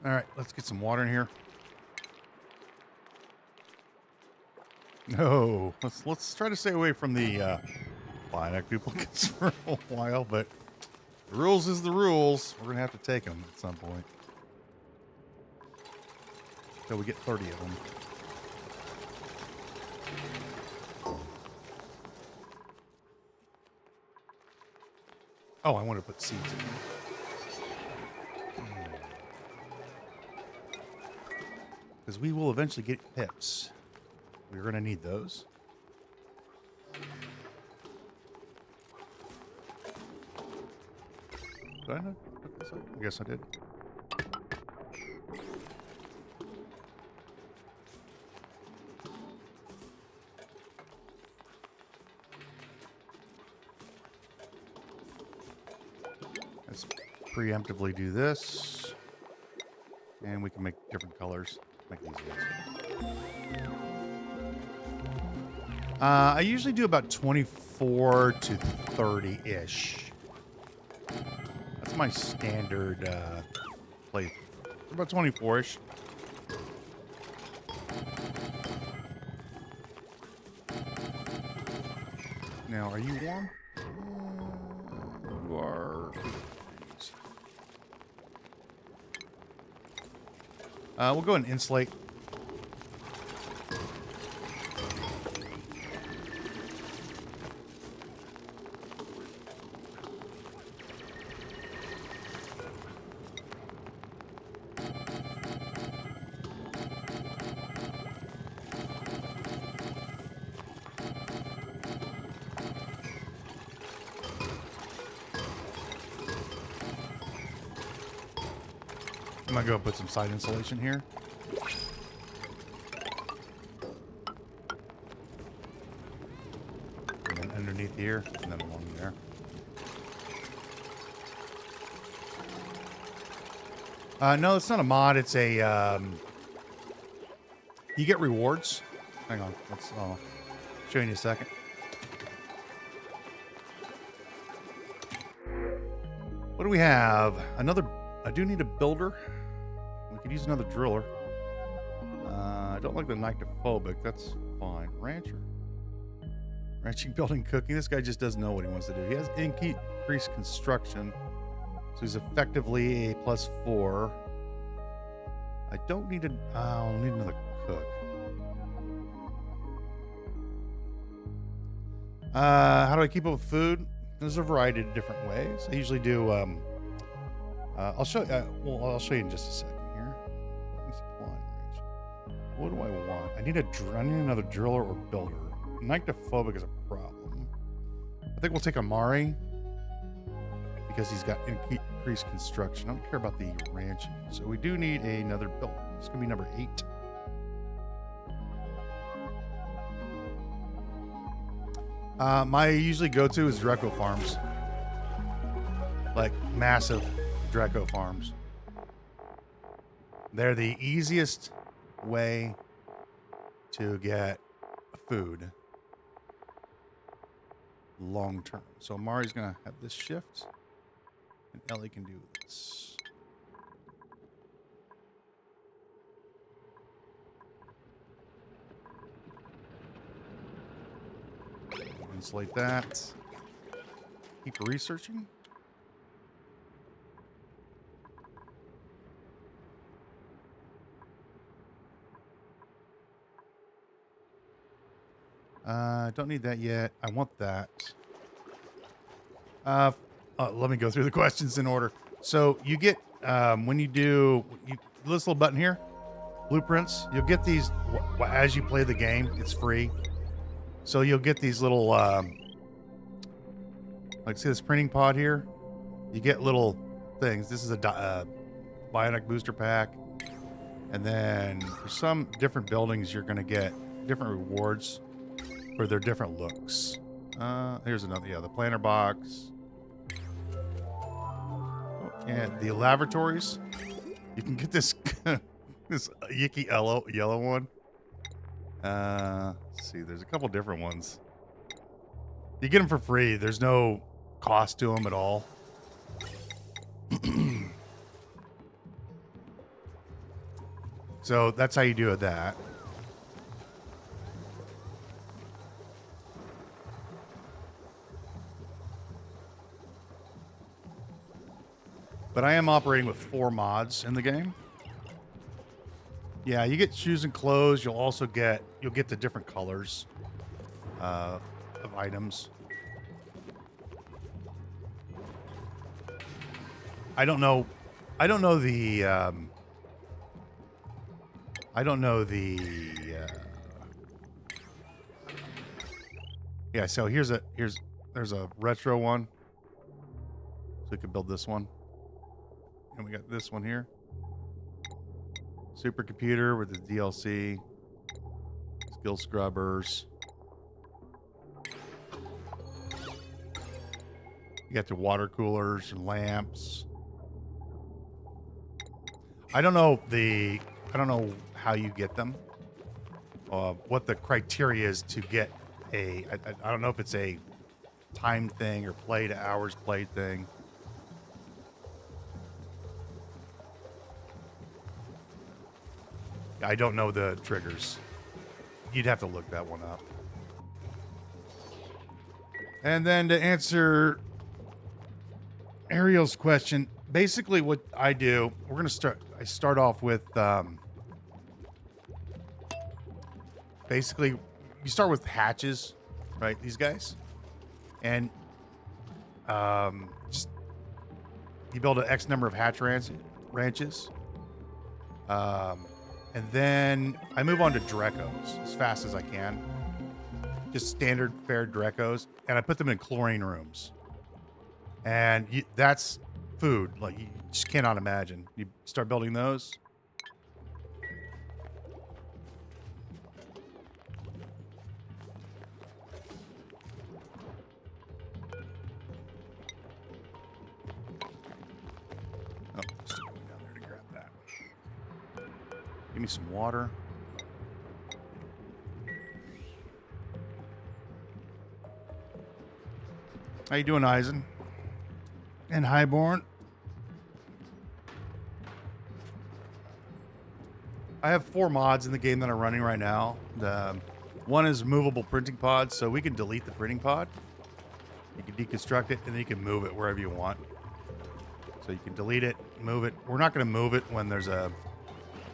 All right, let's get some water in here. No, let's try to stay away from the bionic duplicants for a while, but the rules is the rules. We're gonna have to take them at some point. So we get 30 of them. Oh, I want to put seeds in here. Because we will eventually get pips. We're going to need those. Did I not put this up? I guess I did. Let's preemptively do this. And we can make different colors. Make these guys. I usually do about 24 to 30-ish. That's my standard play. About 24-ish. Now, are you warm? You are. We'll go and insulate. I'm gonna go put some side insulation here. here and then along there. No, it's not a mod. It's a, you get rewards. Hang on. I'll show you in a second. What do we have? I do need a builder. We could use another driller. I don't like the nyctophobic. That's fine. Rancher. Ranching, building, cooking. This guy just doesn't know what he wants to do. He has increased construction. So he's effectively a +4. I don't need I'll need another cook. How do I keep up with food? There's a variety of different ways. I usually do, I'll show you in just a second here. Supply range. What do I want? I need another driller or builder. Nyctophobic is a problem. I think we'll take Amari because he's got increased construction. I don't care about the ranching. So we do need another builder. It's going to be number 8. My usually go-to is Draco farms. Like massive Draco farms. They're the easiest way to get food long term. So Amari's going to have this shift. And Ellie can do this. Insulate that. Keep researching. Don't need that yet. I want that. Let me go through the questions in order. So you get, when you do, this little button here, blueprints, you'll get these as you play the game. It's free. So you'll get these little, like see this printing pod here? You get little things. This is a bionic booster pack. And then for some different buildings, you're going to get different rewards for their different looks. Here's another, yeah, the planter box. And the laboratories, you can get this this yicky yellow one. Let's see, there's a couple different ones. You get them for free. There's no cost to them at all. So that's how you do that. But I am operating with 4 mods in the game. Yeah, you get shoes and clothes. You'll also get the different colors of items. I don't know the yeah, so there's a retro one. So we could build this one. And we got this one here. Supercomputer with the DLC. Skill scrubbers. You got the water coolers and lamps. I don't know how you get them. What the criteria is to get I don't know if it's a time thing or hours played thing. I don't know the triggers. You'd have to look that one up. And then to answer Ariel's question, basically what I do, I start off with, basically you start with hatches, right? These guys. And, just, you build an X number of hatch ranches. And then I move on to Drecos as fast as I can. Just standard fair Drecos. And I put them in chlorine rooms. And that's food. Like, you just cannot imagine. You start building those. Give me some water. How you doing, Eisen? And Highborn? I have 4 mods in the game that are running right now. The one is movable printing pods, so we can delete the printing pod. You can deconstruct it, and then you can move it wherever you want. So you can delete it, move it. We're not going to move it when there's a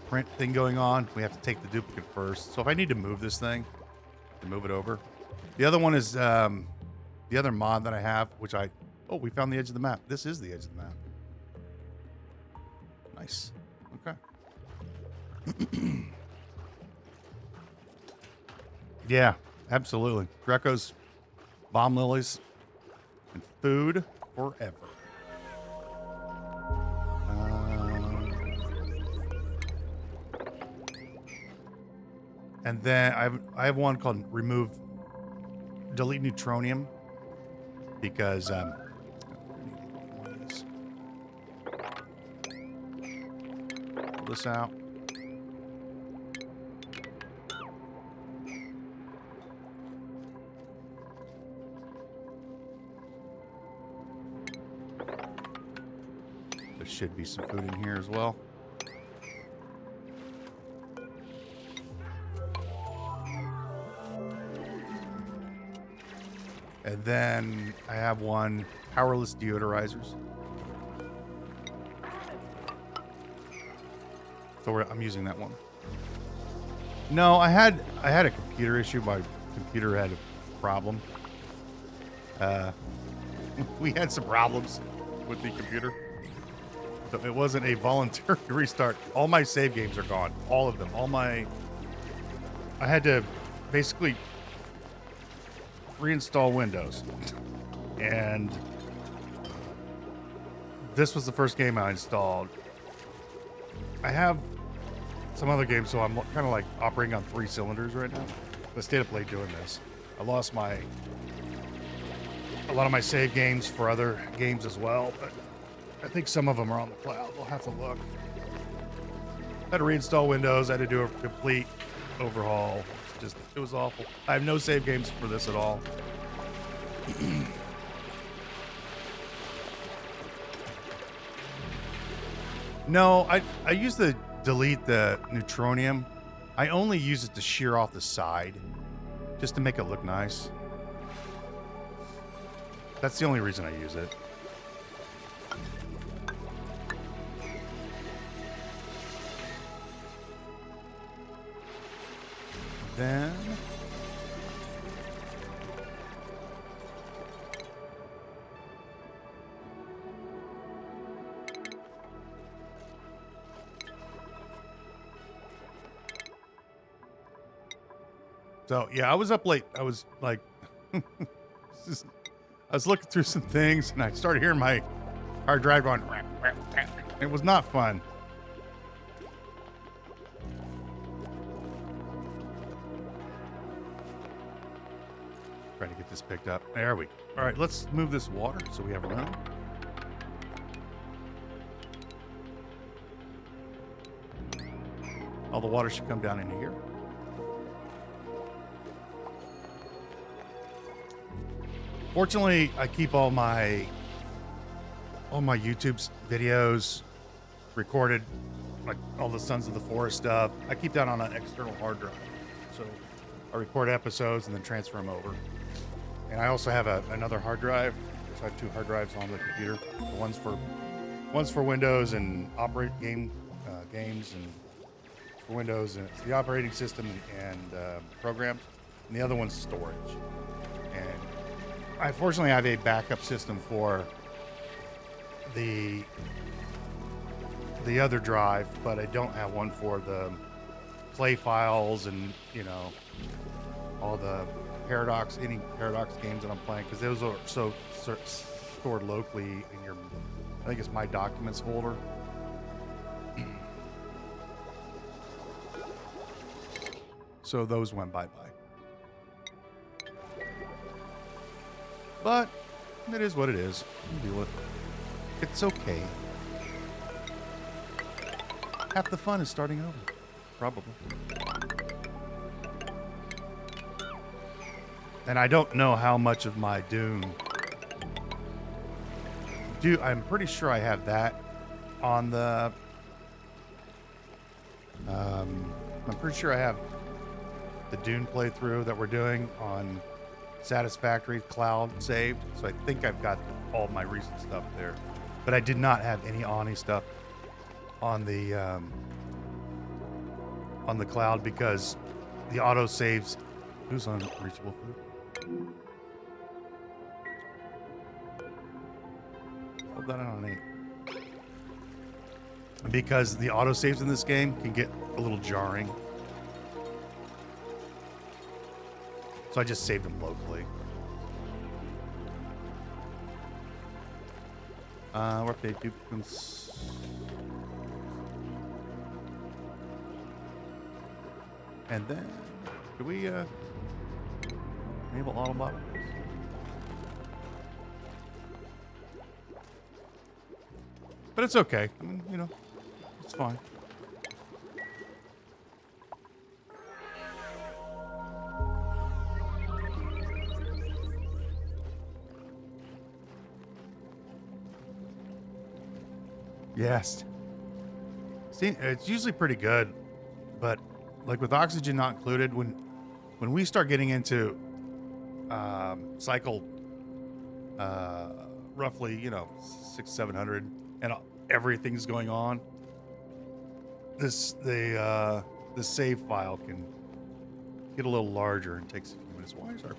print thing going on. We have to take the duplicant first. So if I need to move this thing, I can move it over. The other one is the other mod that I have, which oh, we found the edge of the map. This is the edge of the map. Nice. Okay. Yeah, absolutely. Greco's, bomb lilies, and food forever. And then I have one called delete neutronium, because pull this out. There should be some food in here as well. And then I have one powerless deodorizers. So I'm using that one. No, I had a computer issue. My computer had a problem. We had some problems with the computer. So it wasn't a voluntary restart. All my save games are gone. All of them. I had to basically reinstall Windows. And this was the first game I installed. I have some other games, so I'm kind of like operating on 3 cylinders right now. I stayed up late doing this. I lost a lot of my save games for other games as well, but I think some of them are on the cloud. We'll have to look. I had to reinstall Windows. I had to do a complete overhaul. It was awful. I have no save games for this at all. No, I use the delete the neutronium. I only use it to shear off the side, just to make it look nice. That's the only reason I use it. Then so yeah, I was up late. I was like, I was looking through some things, and I started hearing my hard drive going. It was not fun. Trying to get this picked up. There we go. All right, let's move this water so we have room. All the water should come down into here. Fortunately, I keep all my YouTube videos recorded, like all the Sons of the Forest stuff. I keep that on an external hard drive. So I record episodes and then transfer them over. And I also have another hard drive. So I have 2 hard drives on the computer. One's for Windows and games, and for Windows, and it's the operating system and programs. And the other one's storage. And I fortunately have a backup system for the other drive, but I don't have one for the play files and, you know, all the any Paradox games that I'm playing, because those are so stored locally in your, I think it's my documents folder. So those went bye-bye. But it is what it is. We'll deal with it. It's okay. Half the fun is starting over. probably. And I don't know how much of my Dune. I'm pretty sure I have that on the. I'm pretty sure I have the Dune playthrough that we're doing on Satisfactory Cloud saved. So I think I've got all my recent stuff there. But I did not have any Ani stuff on the cloud because the auto saves. Who's on reachable food? Hold that on 8. Because the auto saves in this game can get a little jarring. So I just saved them locally. We're update duplicants. And then, do we enable Autobot? But it's okay. I mean, you know, it's fine. Yes. See, it's usually pretty good, but like with oxygen not included, when we start getting into cycle roughly, you know, 600-700 and everything's going on, the save file can get a little larger and takes a few minutes. Why is our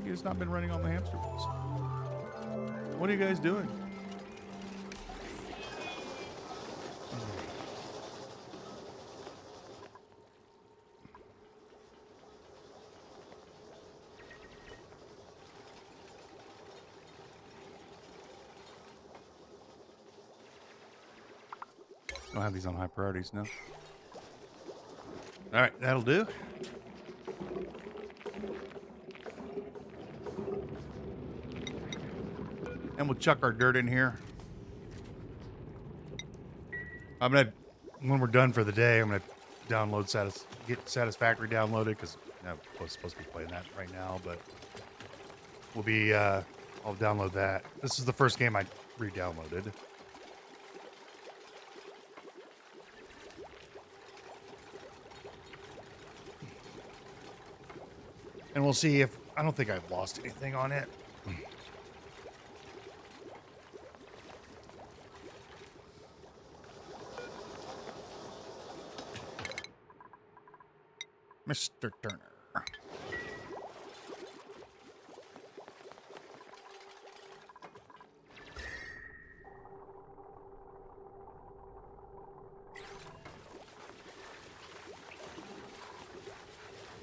it's not been running on the hamster wheels? What are you guys doing? I don't have these on high priorities now. All right, that'll do. And we'll chuck our dirt in here. I'm gonna, when we're done for the day, I'm gonna download get Satisfactory downloaded because I was supposed to be playing that right now, but we'll be. I'll download that. This is the first game I re-downloaded. And we'll see if I don't think I've lost anything on it. Mr. Turner.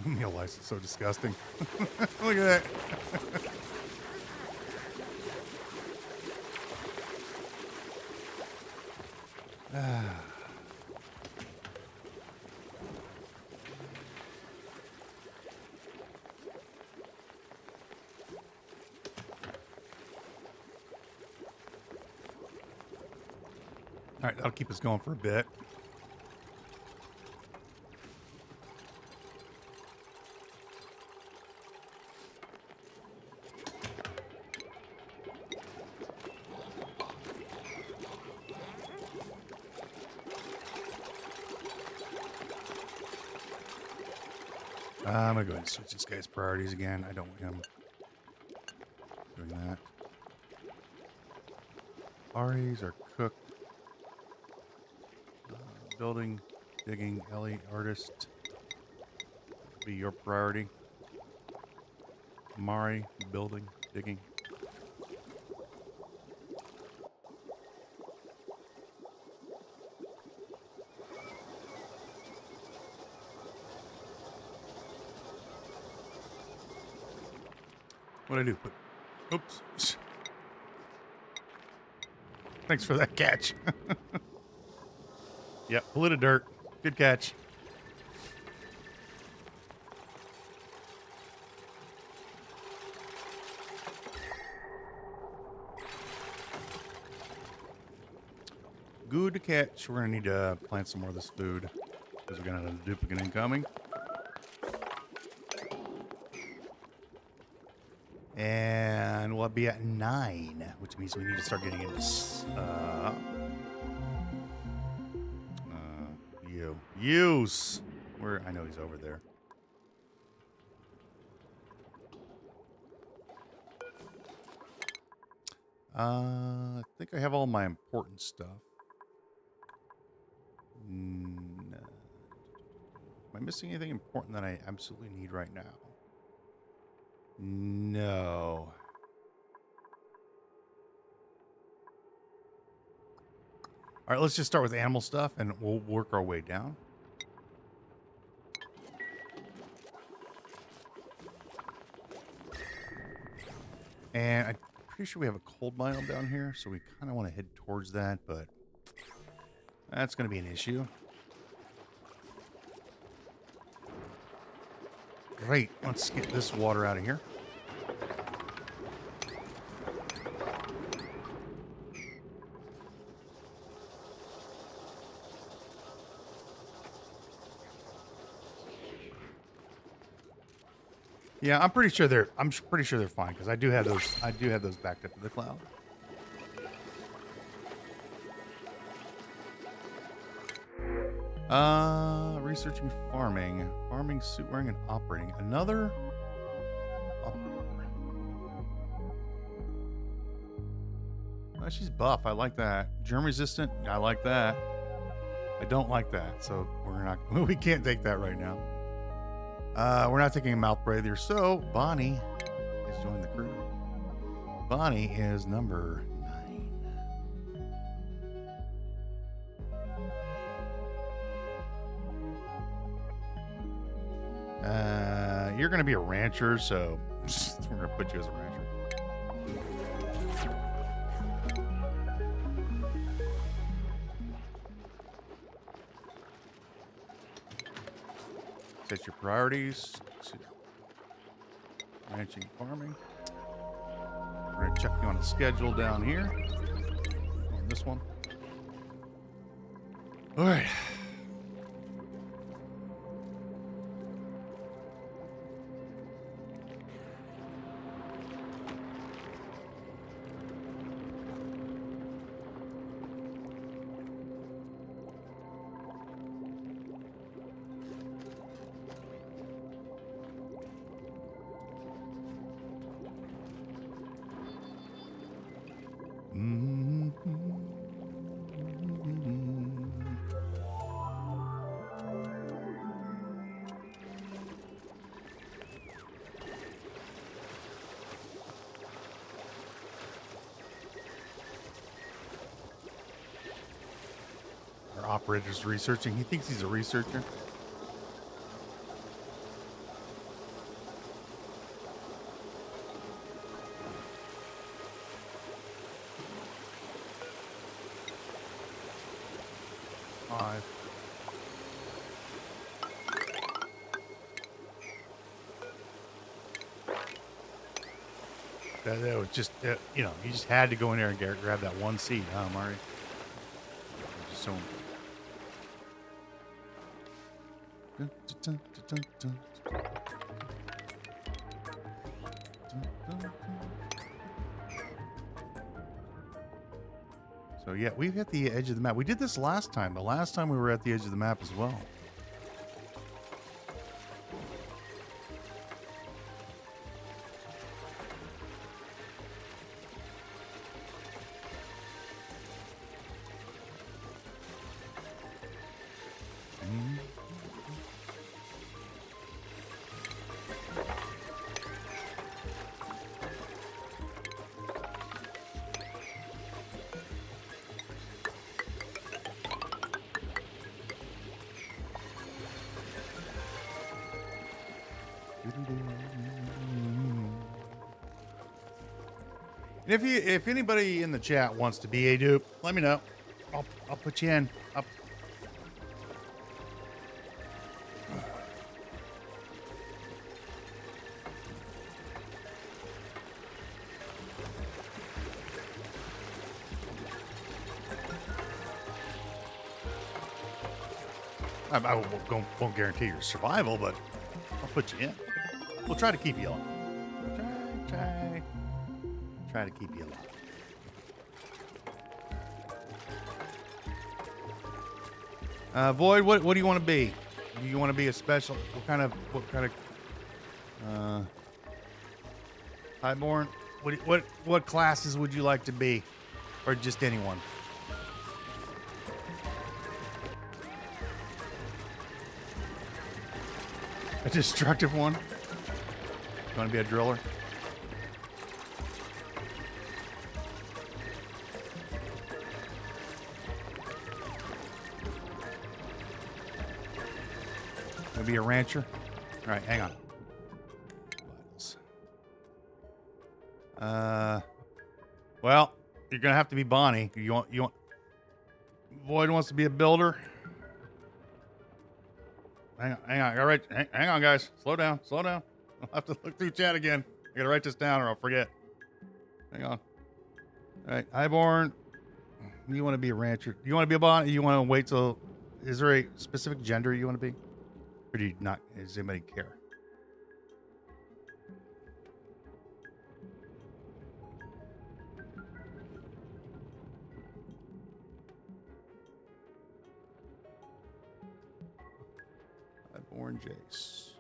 Meal lice is so disgusting. Look at that. All right, that'll keep us going for a bit. I'm going to go ahead and switch this guy's priorities again. I don't want him doing that. Aries are cooked. Building, digging, Ellie, artist. Be your priority. Mari, building, digging. What'd I do? Oops. Thanks for that catch. Yep, polluted dirt. Good catch. Good catch. We're gonna need to plant some more of this food because we're gonna have a duplicant incoming. And we'll be at 9, which means we need to start getting into use. Where I know he's over there. I think I have all my important stuff. No. Am I missing anything important that I absolutely need right now? No. All right, let's just start with animal stuff, and we'll work our way down. And I'm pretty sure we have a cold biome down here, so we kind of want to head towards that, but that's going to be an issue. Great. Let's get this water out of here. Yeah, I'm pretty sure they're fine because I do have those backed up to the cloud. Researching farming, suit wearing, and operating. Another operator. Oh, she's buff. I like that. Germ resistant. I like that. I don't like that. So we're not. We can't take that right now. We're not taking a mouth breather. So Bonnie has joined the crew. Bonnie is number 9. You're going to be a rancher, so we're going to put you as a rancher. Set your priorities to ranching and farming. We're going to check you on a schedule down here. On this one. All right. Our operator's researching. He thinks he's a researcher. That was just, you know, you just had to go in there and grab that one seed, huh, Mari? Just so. So yeah, we've hit the edge of the map. We did this last time. The last time we were at the edge of the map as well. And if anybody in the chat wants to be a dupe, let me know. I'll put you in. I won't guarantee your survival, but I'll put you in. We'll try to keep you alive. Try to keep you alive. Void, what do you want to be? Do you want to be a special? What kind of highborn? What classes would you like to be, or just anyone? A destructive one. You want to be a driller? Be a rancher. All right, hang on. Well, you're gonna have to be Bonnie. You want? Void wants to be a builder. Hang on. All right, hang on, guys. Slow down. I'll have to look through chat again. I gotta write this down, or I'll forget. Hang on. All right, Highborn. You want to be a rancher? You want to be a Bonnie? You want to wait till? Is there a specific gender you want to be? Or do you not? Does anybody care? Born Jace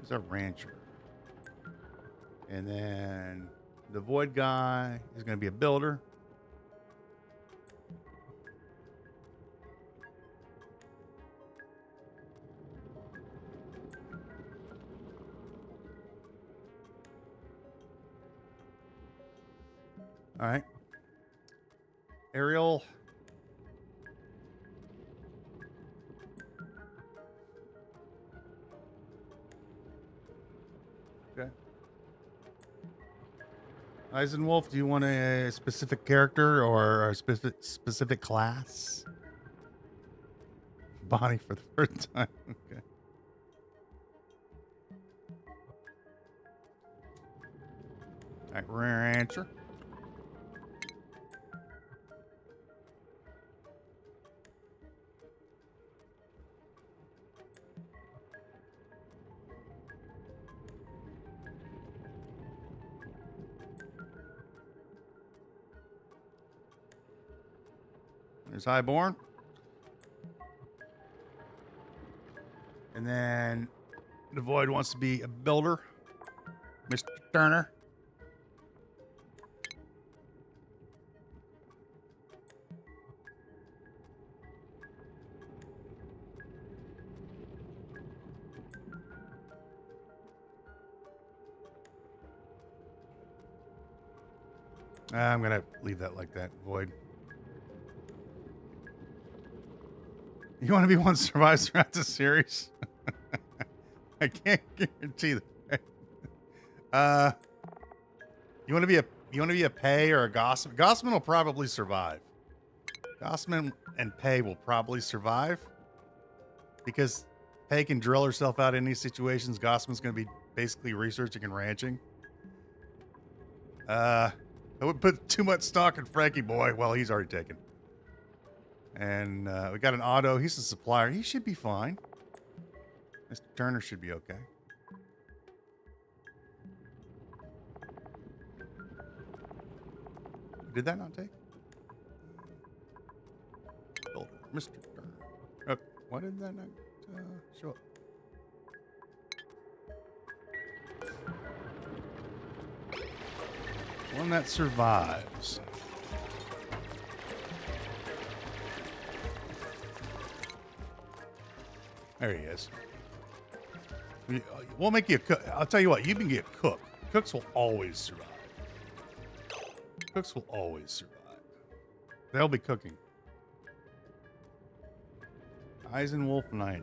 is a rancher, and then the Void guy is going to be a builder. All right. Ariel. Okay. Eisenwolf, do you want a specific character or a specific class? Bonnie for the first time. Okay. All right, rancher. There's Highborn. And then the Void wants to be a builder. Mr. Turner. I'm going to leave that like that, Void. You want to be one that survives throughout the series? I can't guarantee that. You want to be a Pay or a Gossman? Gossman will probably survive. Gossman and Pay will probably survive because Pay can drill herself out in these situations. Gossman's going to be basically researching and ranching. I would put too much stock in Frankie Boy. Well, he's already taken. And we got an Otto. He's a supplier. He should be fine. Mr. Turner should be okay. Did that not take? Builder, Mr. Turner. Okay. Why did that not show up? One that survives. There he is. We'll make you a cook. I'll tell you what, you can get cook. Cooks will always survive. Cooks will always survive. They'll be cooking. Eisenwolf 90.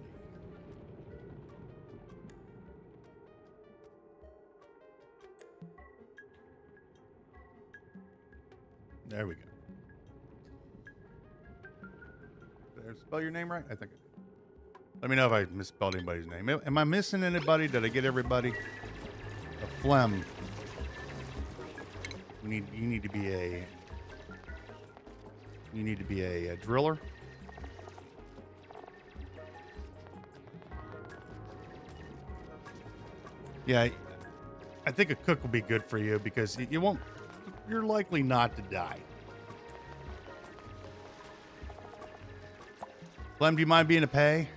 There we go. Did I spell your name right? I think I did. Let me know if I misspelled anybody's name. Am I missing anybody? Did I get everybody? A phlegm. You need to be a driller. Yeah, I think a cook will be good for you because you won't. You're likely not to die. Clem, do you mind being a pay?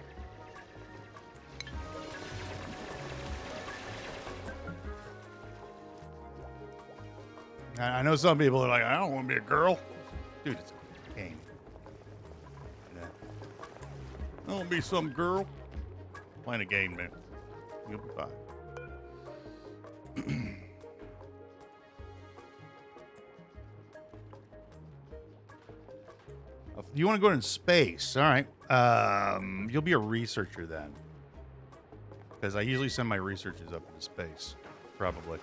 I know some people are like, I don't want to be a girl. Dude, it's a game. Yeah. I don't want to be some girl. Playing a game, man. You'll be fine. You want to go in space? All right. You'll be a researcher then, because I usually send my researchers up into space. Probably.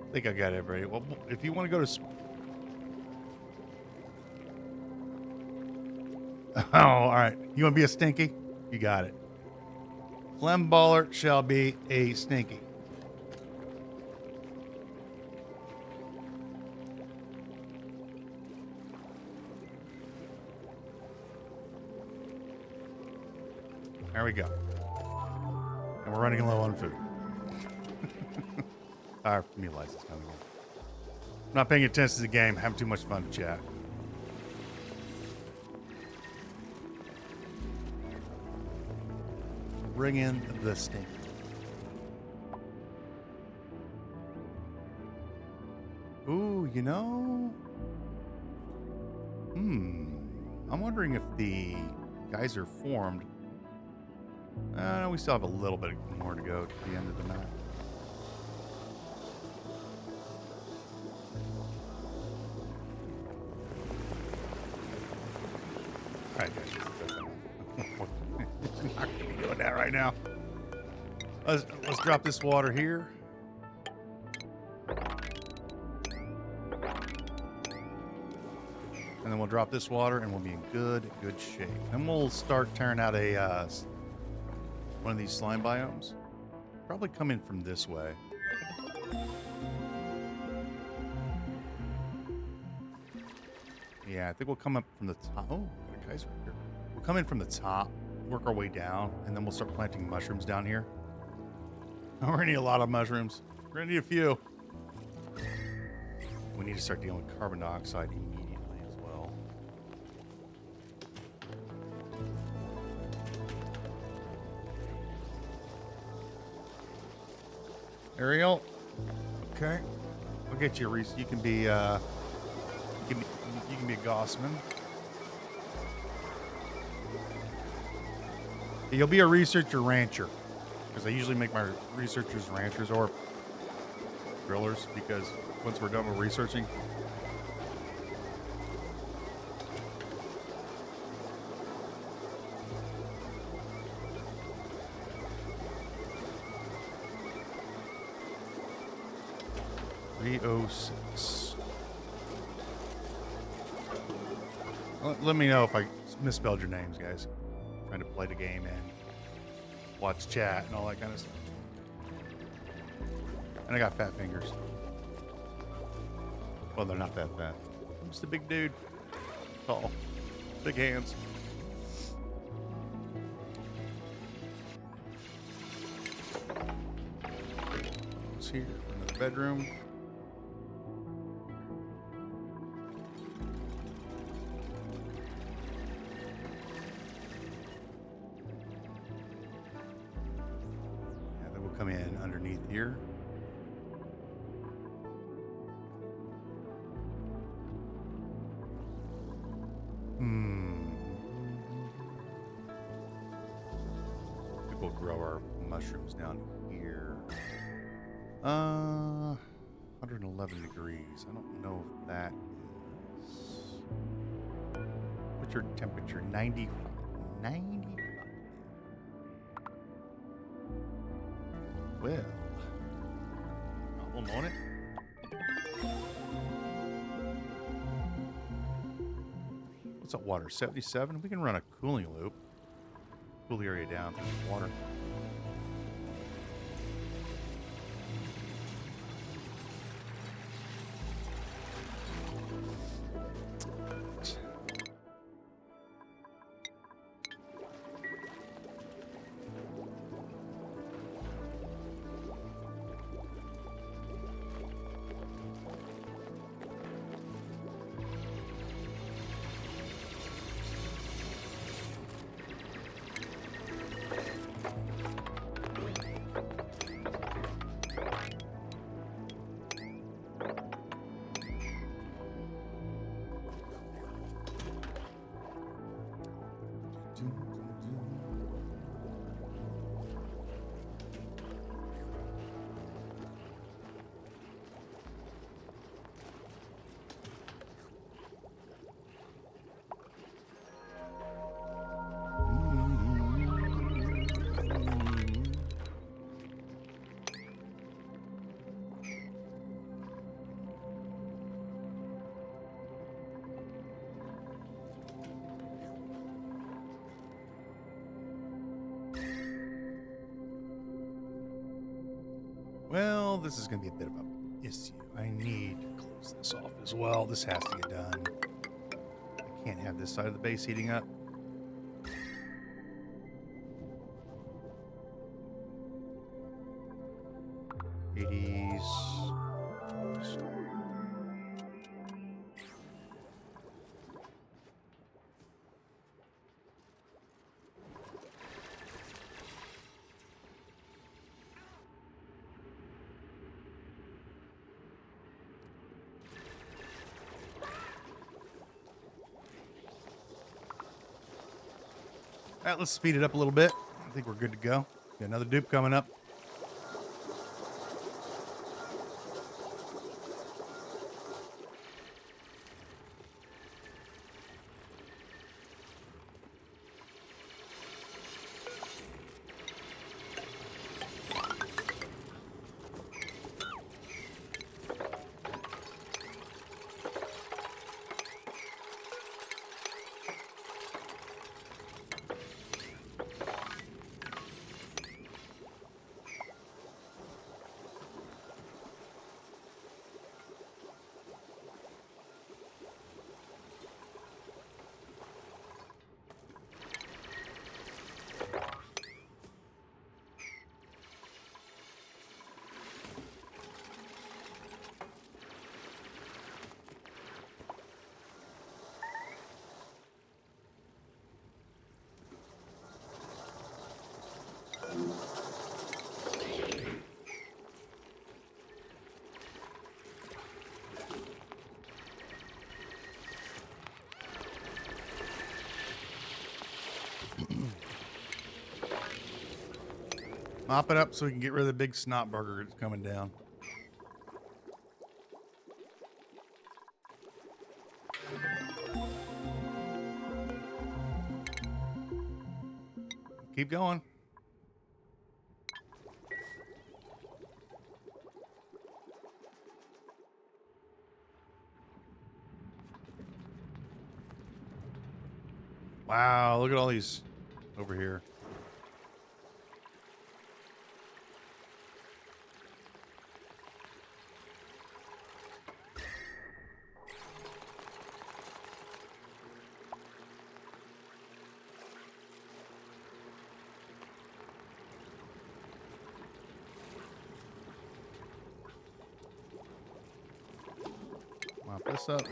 I think I got everybody. Well, if you want to go to... Oh, all right. You want to be a stinky? You got it. Flemballer shall be a stinky. There we go. And we're running low on food. Our meal license coming in. I'm not paying attention to the game. Having too much fun to chat. Bring in the stink. Ooh, you know? I'm wondering if the guys are formed. We still have a little bit more to go to the end of the map. All right, guys. I'm not gonna be doing that right now. Let's drop this water here. And then we'll drop this water and we'll be in good shape. Then we'll start tearing out a one of these slime biomes. Probably come in from this way. Yeah, I think we'll come up from the top. Oh, got a geyser right here. We'll come in from the top, work our way down, and then we'll start planting mushrooms down here. We're gonna need a lot of mushrooms. We're gonna need a few. We need to start dealing with carbon dioxide immediately as well. Ariel, okay, we'll get you a Reese. You can be you can be a Gossman. You'll be a researcher rancher, because I usually make my researchers ranchers or drillers, because once we're done with researching, .306. Let me know if I misspelled your names, guys. I'm trying to play the game and watch chat and all that kind of stuff. And I got fat fingers. Well, they're not that fat. I'm just a big dude. Tall. Big hands. It's here. Another bedroom. Yeah, then we'll come in underneath here. I think we'll grow our mushrooms down here. 111 degrees. I don't know if that is... What's your temperature? 95. 95. Well, problem on it. What's that water? 77? We can run a cooling loop. Cool the area down through the water. Well, this is going to be a bit of an issue. I need to close this off as well. This has to get done. I can't have this side of the base heating up. All right, let's speed it up a little bit. I think we're good to go. Got another dupe coming up. Mop it up so we can get rid of the big snot burger that's coming down. Keep going. Wow, look at all these over here. Mop this up.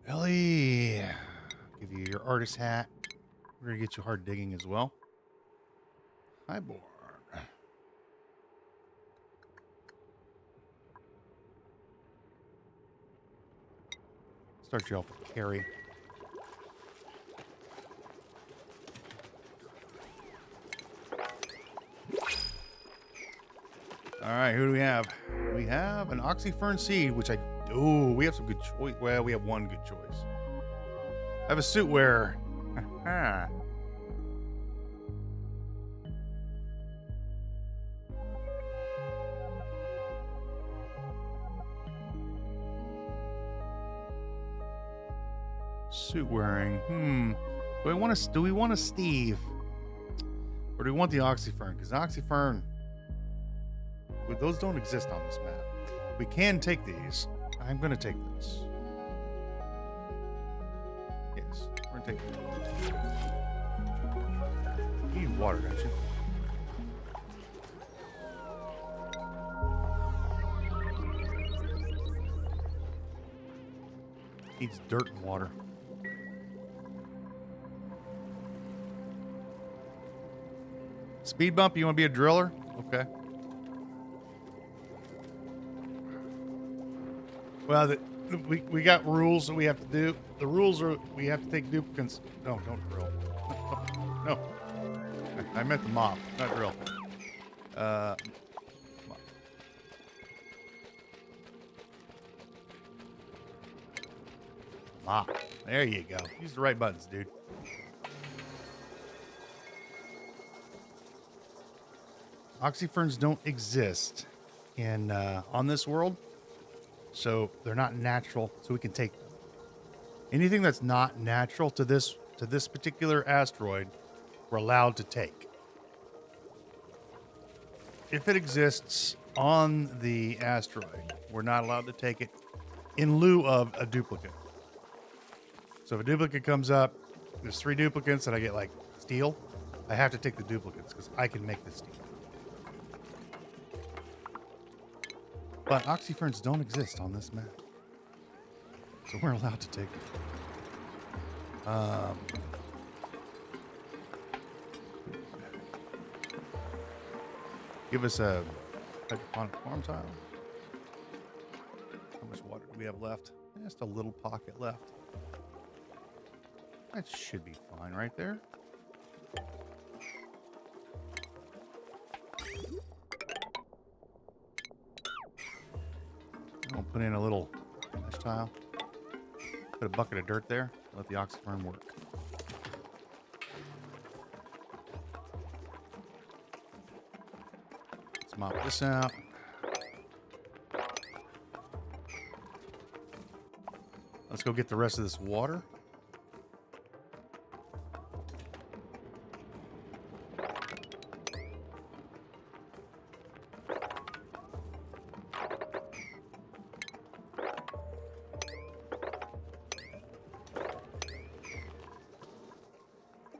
Ellie, give you your artist hat. We're gonna get you hard digging as well. Hi, Born. Start you off with carry. All right, who do we have? We have an oxyfern seed, which I Ooh, we have some good choice. Well, we have one good choice. I have a suit wearer. Suit wearing. Do we want a Steve? Or do we want the Oxyfern? Because Oxyfern, well, those don't exist on this map. We can take these. I'm going to take this. Yes, we're going to take this. You need water, don't you? Needs dirt and water. Speed bump, you want to be a driller? Okay. Well, we got rules that we have to do. The rules are we have to take duplicants. No, don't drill. No. I meant the mop, not drill. Mop. There you go. Use the right buttons, dude. Oxyferns don't exist in on this world, so they're not natural. So we can take them. Anything that's not natural to this particular asteroid, we're allowed to take. If it exists on the asteroid, we're not allowed to take it in lieu of a duplicate. So if a duplicate comes up, there's 3 duplicates, and I get like steel. I have to take the duplicates because I can make the steel. But oxyferns don't exist on this map. So we're allowed to take them. Give us a hydroponic farm tile. How much water do we have left? Just a little pocket left. That should be fine right there. I'll put in a little mesh tile. Put a bucket of dirt there. Let the oxyfern work. Let's mop this out. Let's go get the rest of this water.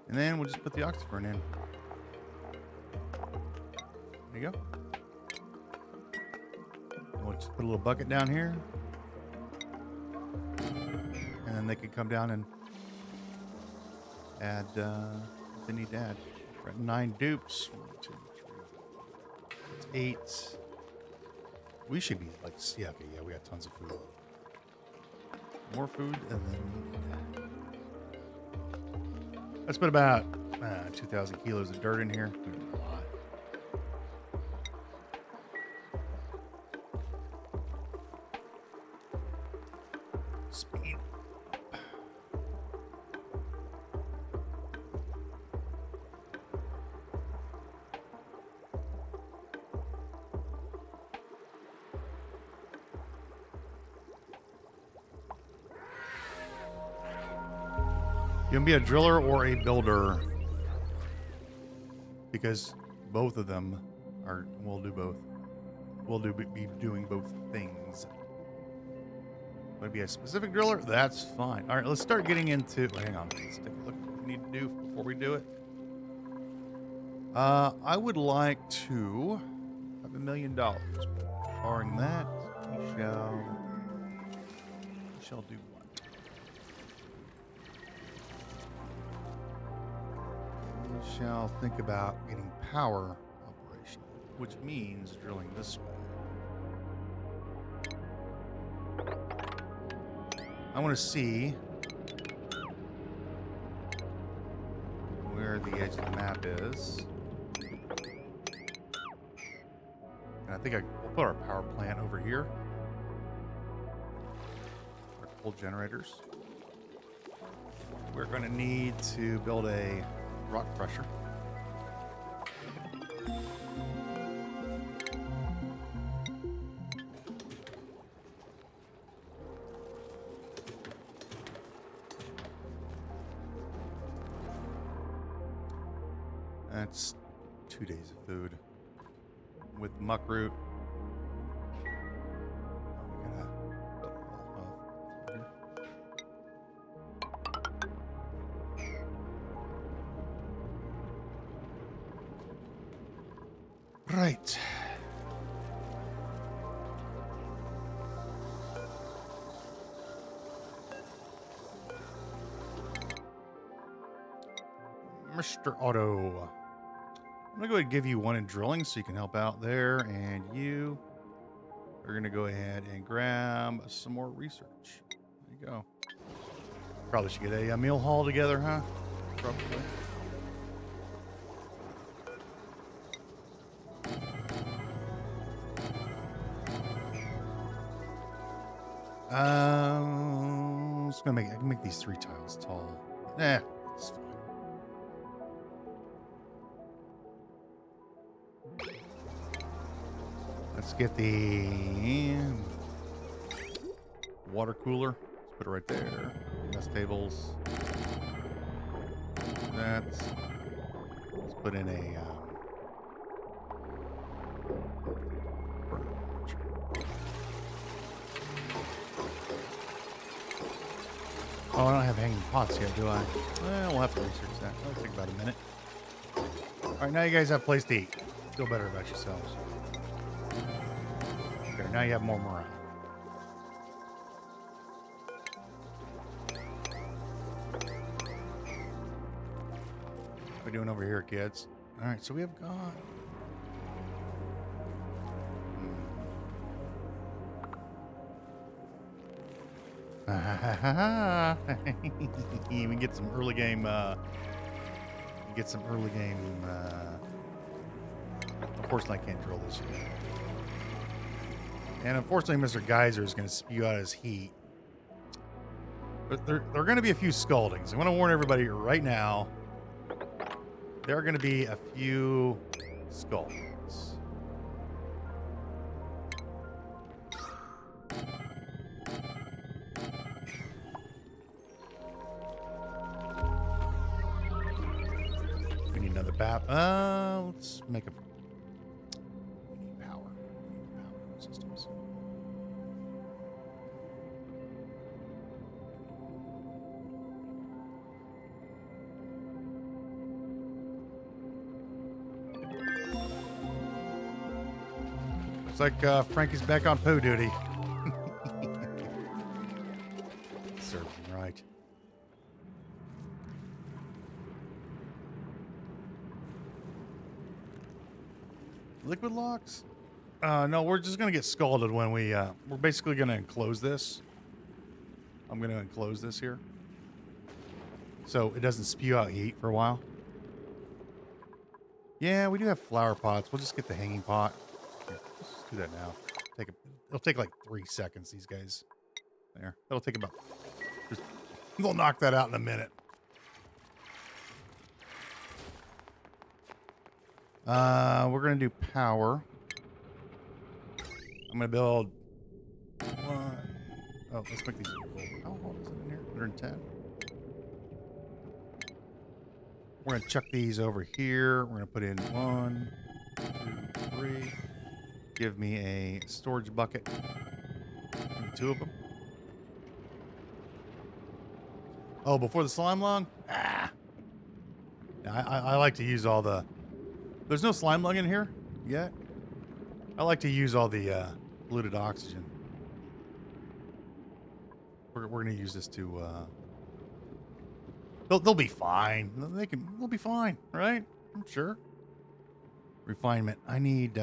And then we'll just put the oxyfern in. There you go. And we'll just put a little bucket down here. And then they can come down and add what they need to add. We're at 9 dupes. 1, 2, 3, 4. That's 8. We should be like, yeah, okay, yeah, we got tons of food. More food, and then let's put about 2,000 kilos of dirt in here. A lot. Speed. You can be a driller or a builder, because both of them are. We'll do both. We'll be doing both things. Want to be a specific driller? That's fine. All right, let's start getting into. Hang on, let's take a look at what we need to do before we do it. I would like to have $1 million. Barring that, we shall do what? We shall think about getting power operational, which means drilling this way. I want to see where the edge of the map is. And I think we'll put our power plant over here. couple generators. We're going to need to build a rock crusher. That's 2 days of food with muck root. Right. Mr. Otto. I'm going to go ahead and give you one in drilling so you can help out there. And you are going to go ahead and grab some more research. There you go. Probably should get a meal haul together, huh? Probably. It's gonna I can make these 3 tiles tall. It's fine. Let's get the water cooler. Let's put it right there. Mess tables. Let's put in a oh, I don't have hanging pots yet, do I? Well, we'll have to research that. That'll take about a minute. All right, now you guys have a place to eat. Feel better about yourselves. Okay, now you have more morale. What are we doing over here, kids? All right, so we have gone. We get some early game. Unfortunately, I can't drill this yet. And unfortunately, Mr. Geyser is going to spew out his heat. But there are going to be a few scaldings. I want to warn everybody right now. There are going to be a few scaldings. We need another bath. Let's make a... We need power. We need power systems. Looks like Frankie's back on poo duty. Serves him right. Liquid locks? No, we're just gonna get scalded when we're basically gonna enclose this. I'm gonna enclose this here, so it doesn't spew out heat for a while. Yeah, we do have flower pots. We'll just get the hanging pot. Here, let's do that now. It'll take like 3 seconds. These guys, there. It'll take about. We'll knock that out in a minute. We're gonna do power. I'm gonna build one. Oh, let's make these full. How hot is it in here? 110. We're gonna chuck these over here. We're gonna put in 1, 2, 3. Give me a storage bucket. Maybe 2 of them. Oh, before the slime lung? Ah. I like to use all the. There's no slime lung in here yet. I like to use all the polluted oxygen. We're gonna use this to. They'll be fine. They'll be fine, right? I'm sure. Refinement. I need.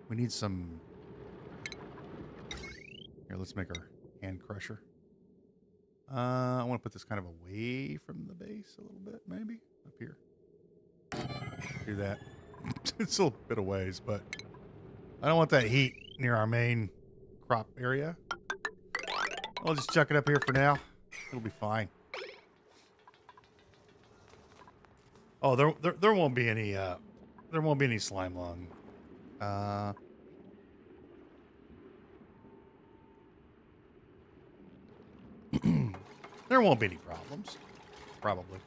We need some. Here, let's make our hand crusher. I want to put this kind of away from the base a little bit, maybe up here. Do that. It's a little bit of ways, but I don't want that heat near our main crop area. I'll just chuck it up here for now. It'll be fine. Oh, there won't be any slime lung. There won't be any problems. Probably.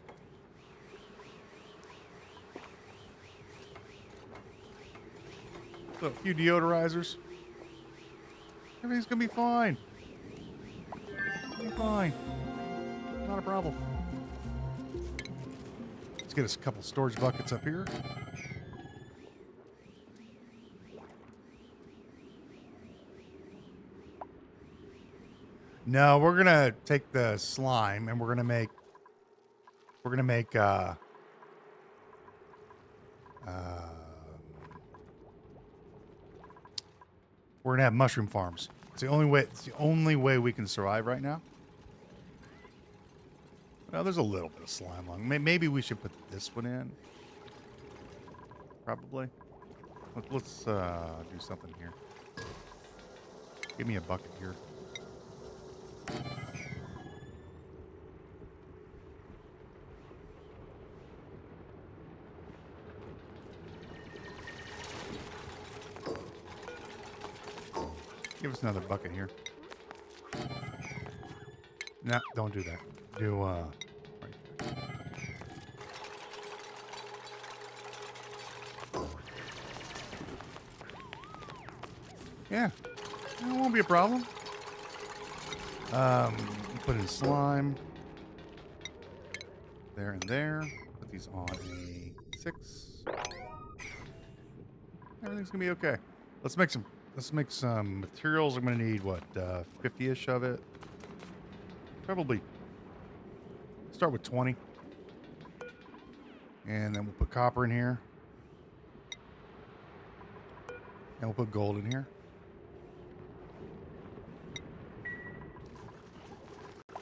So a few deodorizers. Everything's gonna be fine. It'll be fine. Not a problem. Let's get us a couple storage buckets up here. No, we're gonna take the slime and we're gonna make we're gonna have mushroom farms. It's the only way we can survive right now. Well, there's a little bit of slime lung. Maybe we should put this one in. Probably. Let's do something here. Give me a bucket here. Give us another bucket here. No, don't do that. Do right there. Yeah, it won't be a problem. Put in slime. There and there. Put these on a 6. Everything's gonna be okay. Let's make some materials. I'm gonna need what 50-ish of it. Probably start with 20. And then we'll put copper in here. And we'll put gold in here.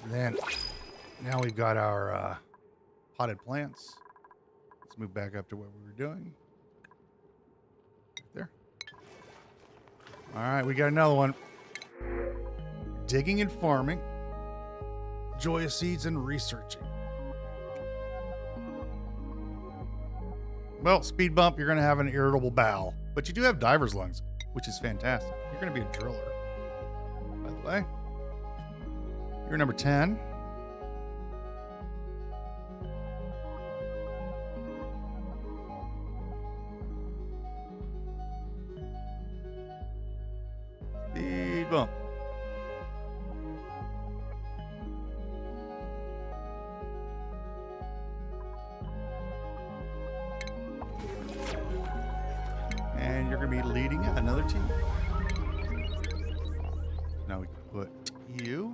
And then now we've got our potted plants. Let's move back up to what we were doing. There. All right, we got another one. Digging and farming. Joyous seeds and researching. Well, speed bump, you're going to have an irritable bowel. But you do have diver's lungs, which is fantastic. You're going to be a driller, by the way. You're number 10. Speed bump. And you're going to be leading another team. Now we can put you here.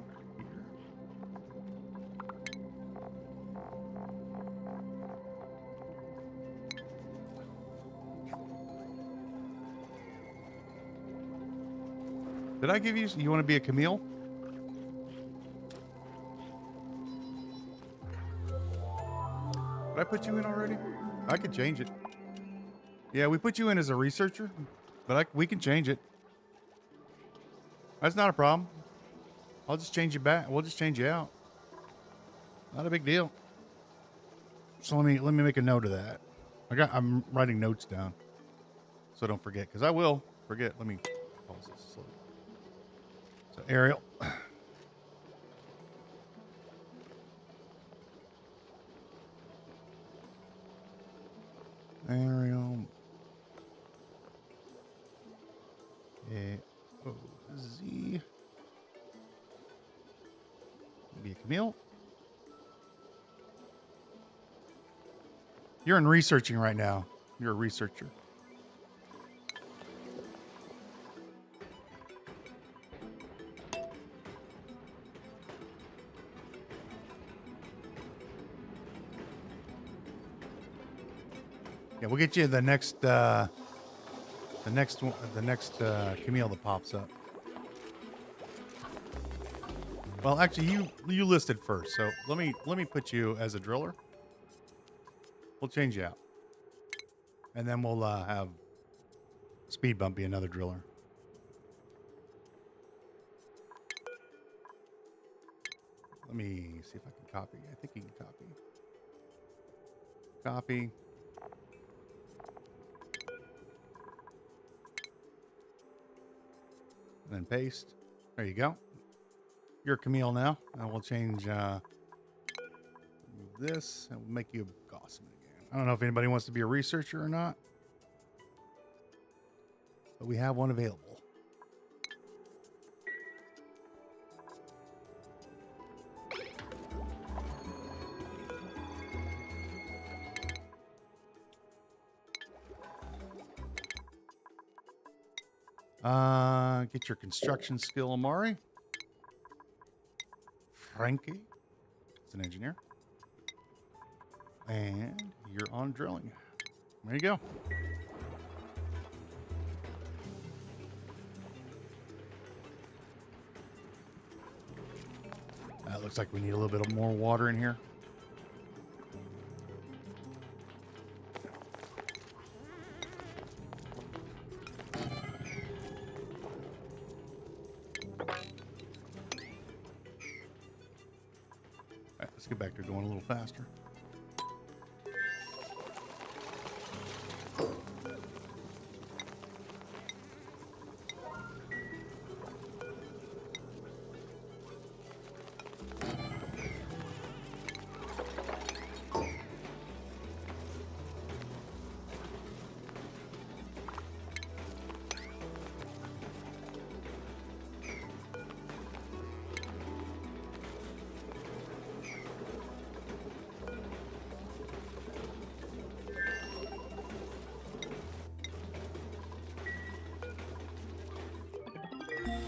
Did I give you want to be a Camille? Did I put you in already? I could change it. Yeah, we put you in as a researcher, but we can change it. That's not a problem. I'll just change you back. We'll just change you out. Not a big deal. So let me make a note of that. I'm writing notes down, so don't forget, because I will forget. Let me pause this slowly. So Ariel. Ariel. A-O-Z. Be a Camille. You're in researching right now. You're a researcher. Yeah, we'll get you the next Camille that pops up. Well, actually, you listed first, so let me put you as a driller. We'll change you out, and then we'll have Speed Bump be another driller. Let me see if I can copy. I think you can copy. Copy. And then paste. There you go. You're Camille now. And we'll change move this and we'll make you a Gossman again. I don't know if anybody wants to be a researcher or not, but we have one available. Get your construction skill, Amari. Frankie, it's an engineer. And you're on drilling. There you go. Looks like we need a little bit more water in here. Let's get back to going a little faster.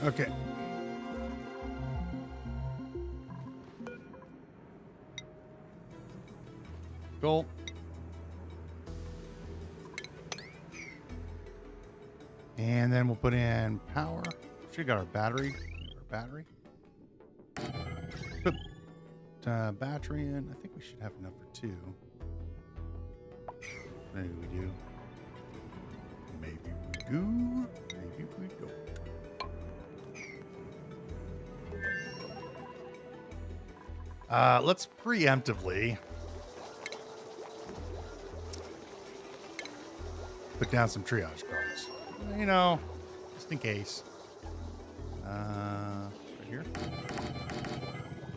Okay. Cool. And then we'll put in power. Should got our battery. Put battery in. I think we should have enough for 2. Maybe we do. Maybe we do. Maybe we don't. Let's preemptively put down some triage cards. You know, just in case. Right here.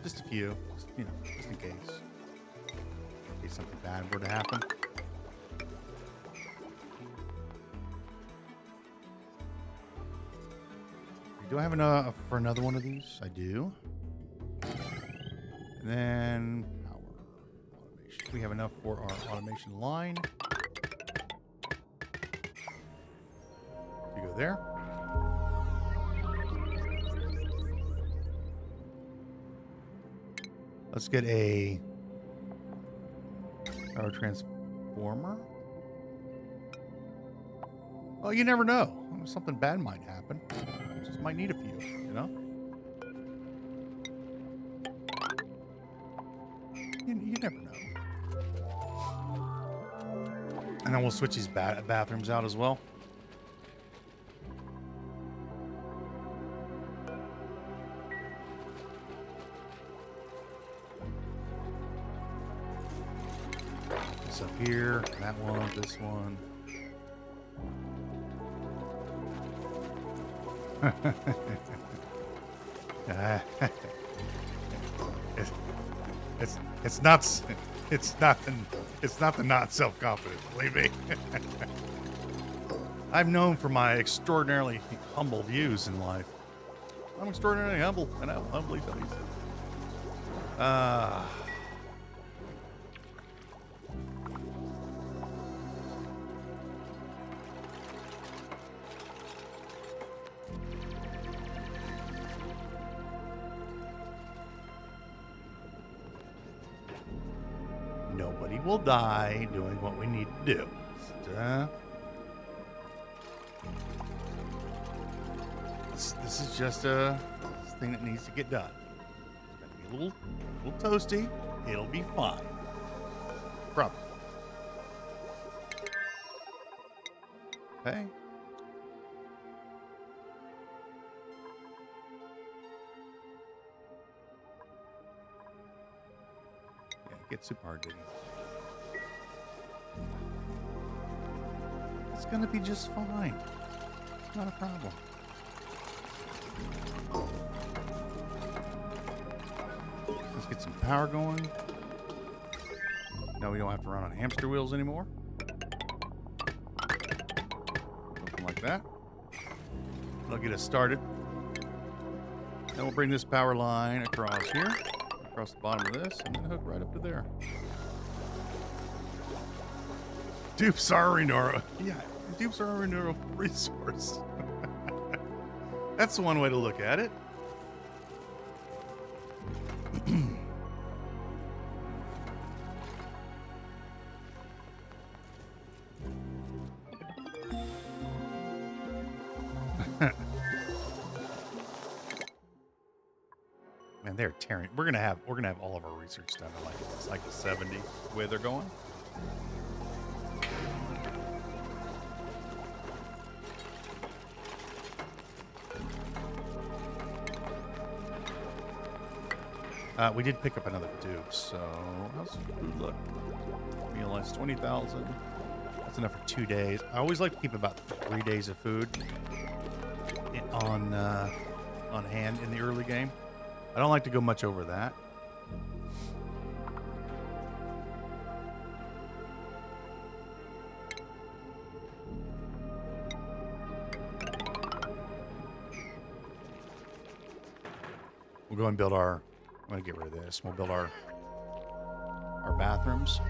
Just a few. Just, you know, just in case. In case something bad were to happen. Do I have enough for another one of these? I do. And then power automation. We have enough for our automation line. You go there. Let's get a power transformer. Oh, you never know. Something bad might happen. Just might need a few, you know? You never know. And then we'll switch these bathrooms out as well. This up here, that one, this one. It's not the not self-confidence, believe me. I'm known for my extraordinarily humble views in life. I'm extraordinarily humble, and I will humbly tell you so. Nobody will die doing what we need to do. This is just a thing that needs to get done. It's going to be a little toasty. It'll be fine. Probably. Okay. get super hard digging. It's gonna be just fine. Not a problem. Let's get some power going. Now we don't have to run on hamster wheels anymore. Something like that. That'll get us started. Then we'll bring this power line across here, across the bottom of this, and then hook right up to there. Dupes are a renewable. Yeah, dupes are a renewable resource. That's the one way to look at it. Man, they're tearing. We're gonna have all of our research done in like the 70s, the way they're going. We did pick up another Dupe, so how's food look? Realize 20,000. That's enough for 2 days. I always like to keep about 3 days of food on hand in the early game. I don't like to go much over that. We'll go and build our... I'm going to get rid of this. We'll build our bathrooms.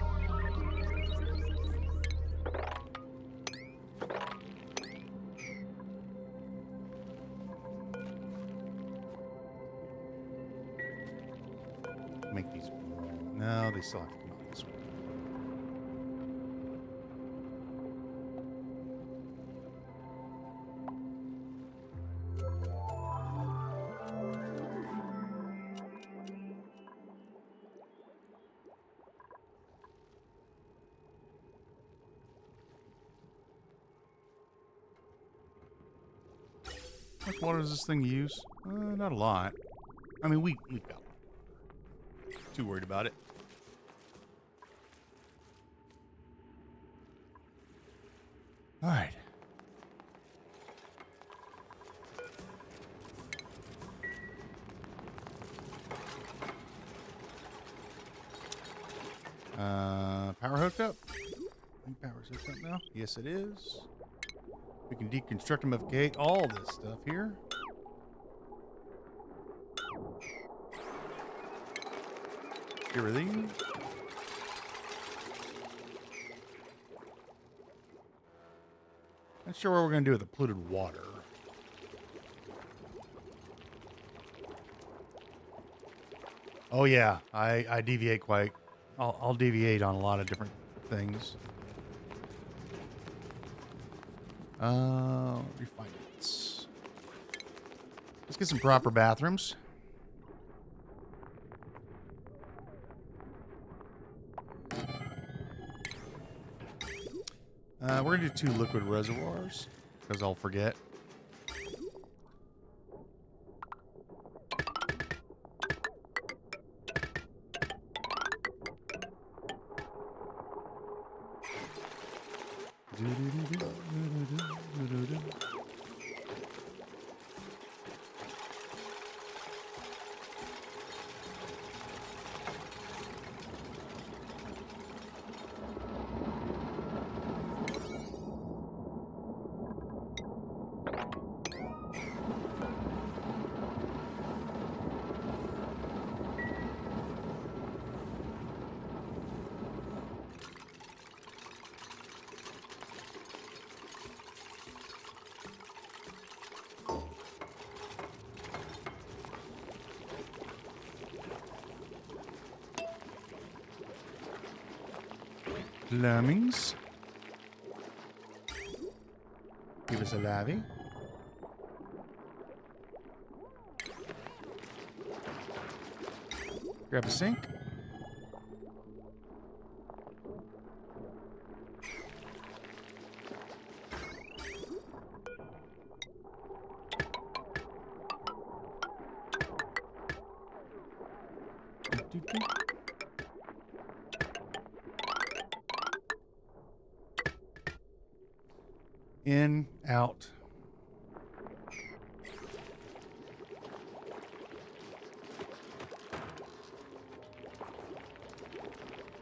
Make these... No, they still have to come out this way. How much water does this thing use? Not a lot. I mean, we've got too worried about it. All right. Power hooked up? I think power's hooked up now. Yes, it is. We can deconstruct and modificate all this stuff here. Get rid of these. Not sure what we're going to do with the polluted water. Oh yeah, I deviate quite. I'll deviate on a lot of different things. Refinements. Let's get some proper bathrooms. We're going to do 2 liquid reservoirs, because I'll forget. Lemmings. Give us a lavvy. Grab a sink. In, out.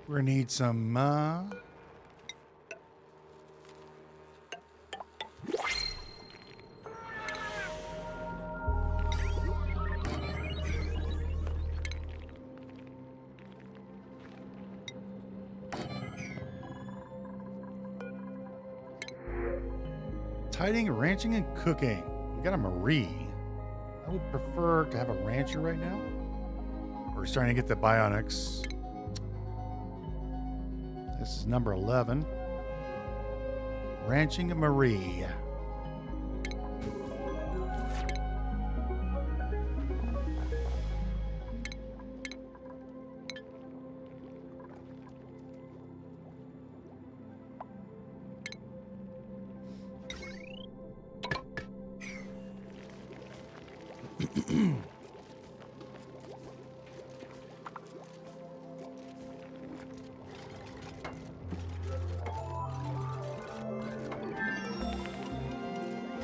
We're gonna need some, tiding, ranching, and cooking. We got a Marie. I would prefer to have a rancher right now. We're starting to get the bionics. This is number 11. Ranching a Marie.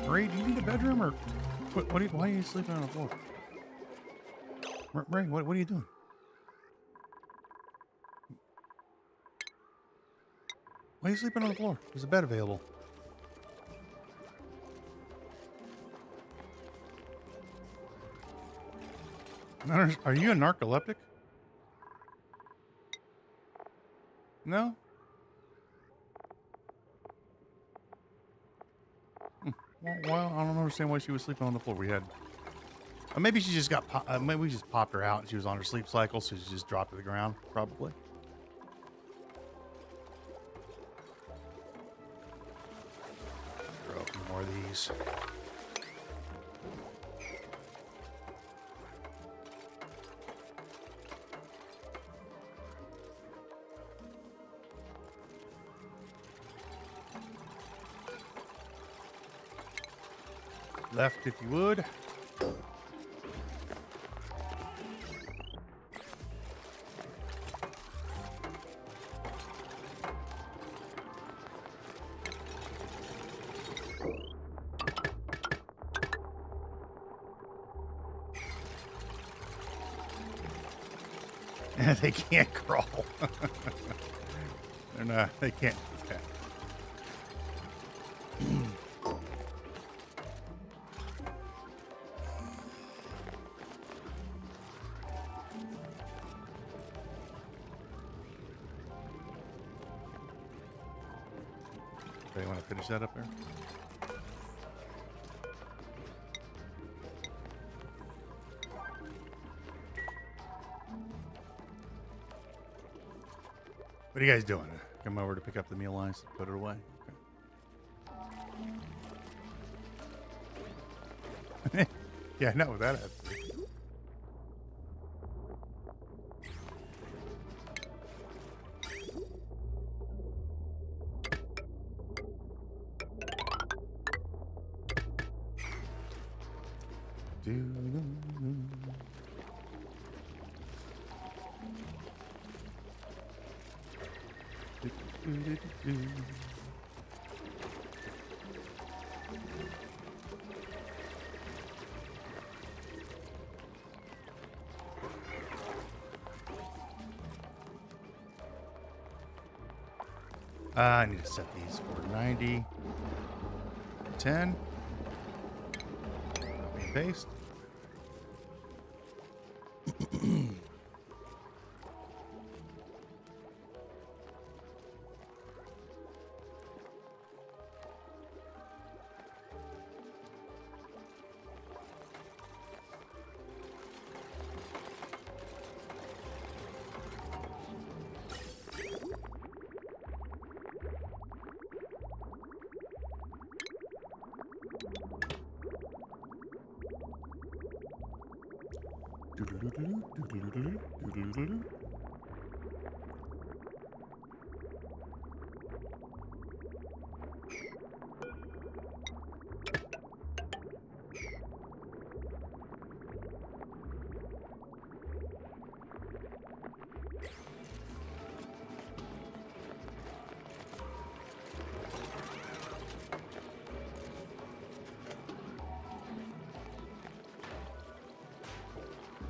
Marie, do you need a bedroom or why are you sleeping on the floor? Marie, what are you doing? Why are you sleeping on the floor? There's a bed available. Are you a narcoleptic? No? Well, I don't understand why she was sleeping on the floor. We had... maybe she just got... maybe we just popped her out and she was on her sleep cycle, so she just dropped to the ground, probably. Throw a few more of these. Left if you would. They can't crawl. They're not, they can't. Okay. You want to finish that up there? What are you guys doing? Come over to pick up the meal lines and put it away? Okay. Yeah, I know what that has to do. I need to set these for 90, 10, copy and paste.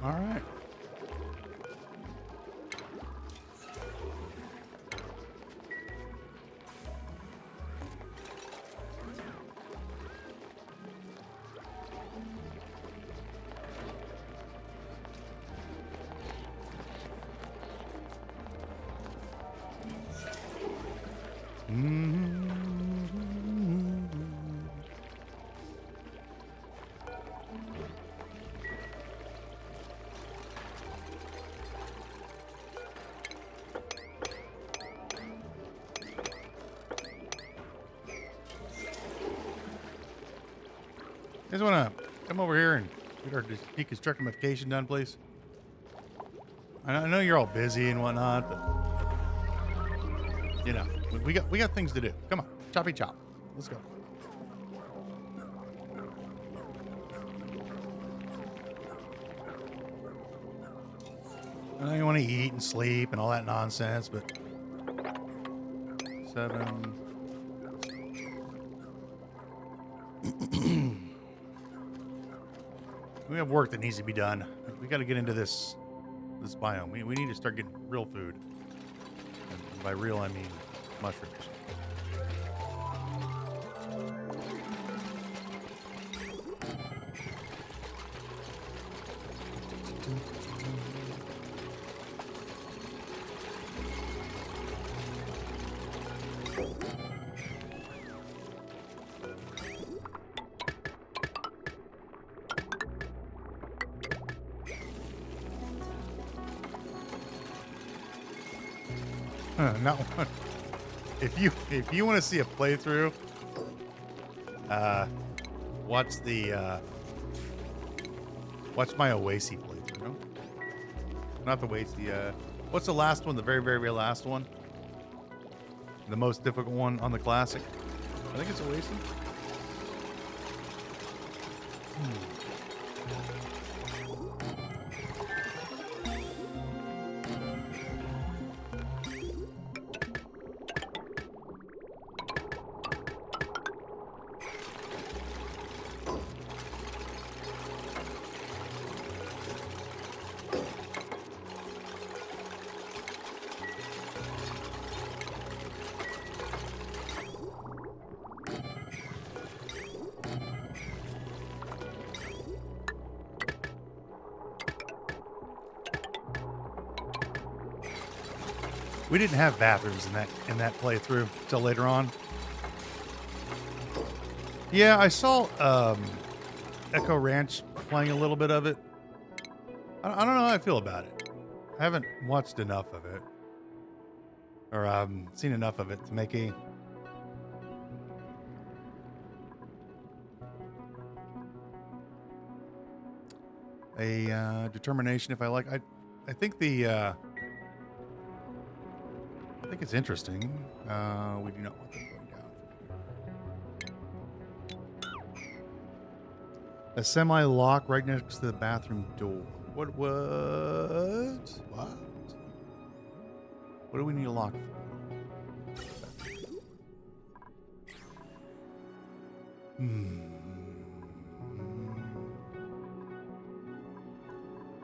All right. You guys want to come over here and get our deconstructification done, please? I know you're all busy and whatnot, but you know, we got things to do. Come on, choppy chop. Let's go. I know you want to eat and sleep and all that nonsense, but 7. We have work that needs to be done. We got to get into this biome. We need to start getting real food. And by real, I mean mushrooms. Not one. If you want to see a playthrough, watch my Oasis playthrough. Not the Oasis. What's the last one? The very, very, very last one. The most difficult one on the classic. I think it's Oasis. We didn't have bathrooms in that playthrough till later on. Yeah, I saw Echo Ranch playing a little bit of it. I don't know how I feel about it. I haven't watched enough of it, or seen enough of it to make a determination if I like. I think I think it's interesting. We do not want them going down. A semi-lock right next to the bathroom door. What? What do we need a lock for?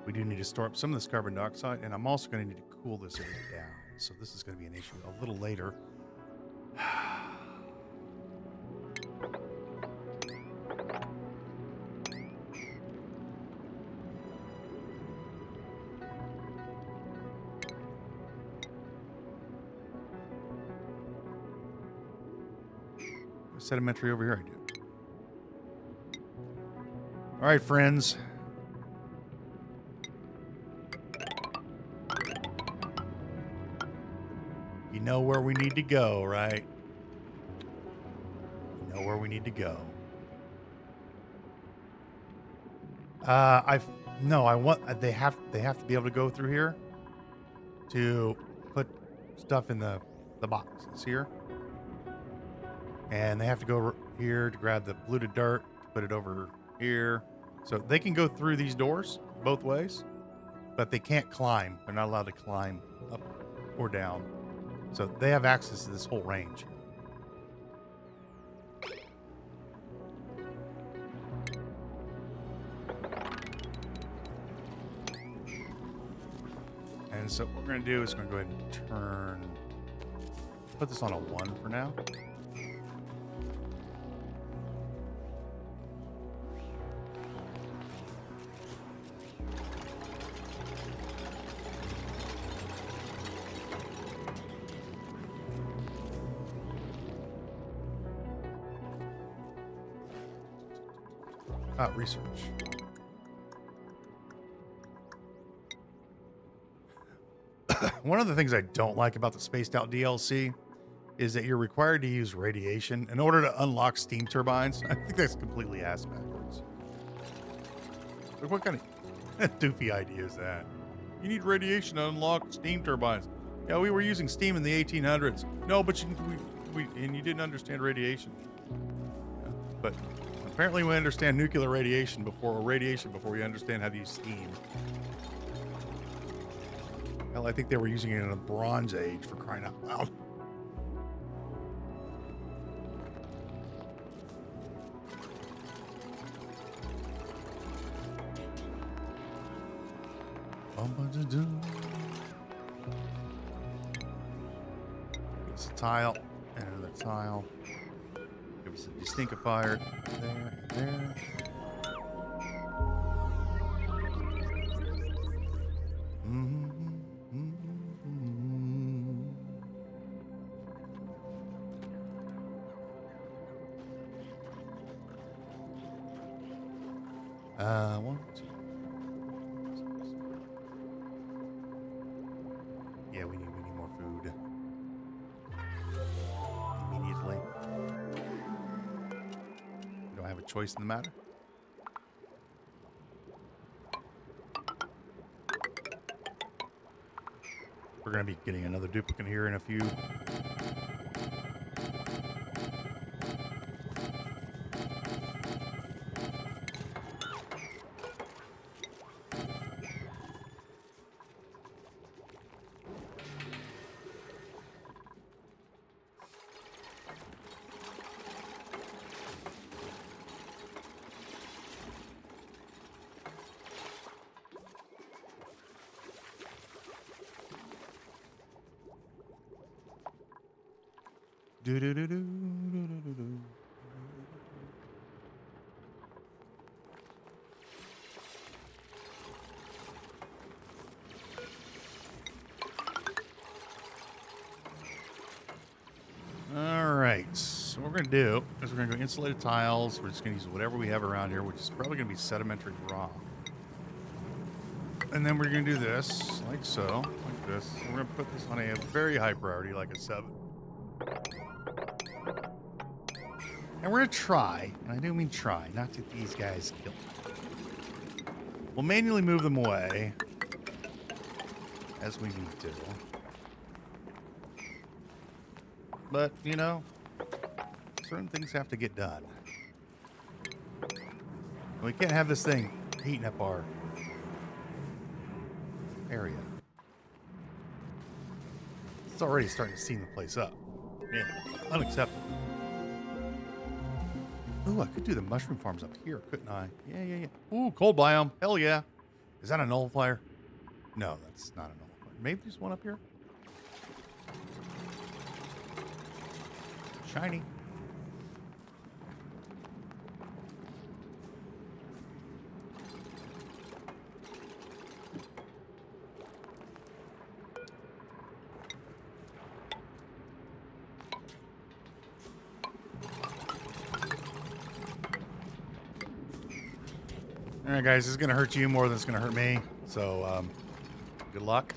We do need to store up some of this carbon dioxide, and I'm also going to need to cool this area down. So this is going to be an issue a little later. Sedimentary over here, I do. All right, friends. You know where we need to go, right? You know where we need to go. They have to be able to go through here to put stuff in the boxes here. And they have to go here to grab the polluted dirt, put it over here. So they can go through these doors both ways, but they can't climb. They're not allowed to climb up or down. So they have access to this whole range. And so what we're going to do is going to go ahead and put this on a 1 for now. Research. One of the things I don't like about the Spaced Out DLC is that you're required to use radiation in order to unlock steam turbines. I think that's completely ass backwards. Like, what kind of doofy idea is that? You need radiation to unlock steam turbines. Yeah, we were using steam in the 1800s. No, but and you didn't understand radiation. But apparently we understand nuclear radiation before we understand how to use steam. Hell, I think they were using it in the Bronze Age, for crying out loud. Give us a tile and another tile. Give us a distinkifier there and there. One, two. Yeah, we need more food. Immediately. We don't have a choice in the matter. We're going to be getting another duplicant here in a few. All right, so what we're going to do is we're going to go insulated tiles. We're just going to use whatever we have around here, which is probably going to be sedimentary rock. And then we're going to do this, like so, like this. We're going to put this on a very high priority, like a 7. And we're going to try, and I do mean try, not to get these guys killed. We'll manually move them away as we need to. But, you know, certain things have to get done. We can't have this thing heating up our area. It's already starting to steam the place up. Yeah, unacceptable. Ooh, I could do the mushroom farms up here, couldn't I? Yeah. Ooh, cold biome. Hell yeah. Is that a nullifier? No, that's not a nullifier. Maybe there's one up here. Shiny. All right, guys, this is going to hurt you more than it's going to hurt me. So, good luck.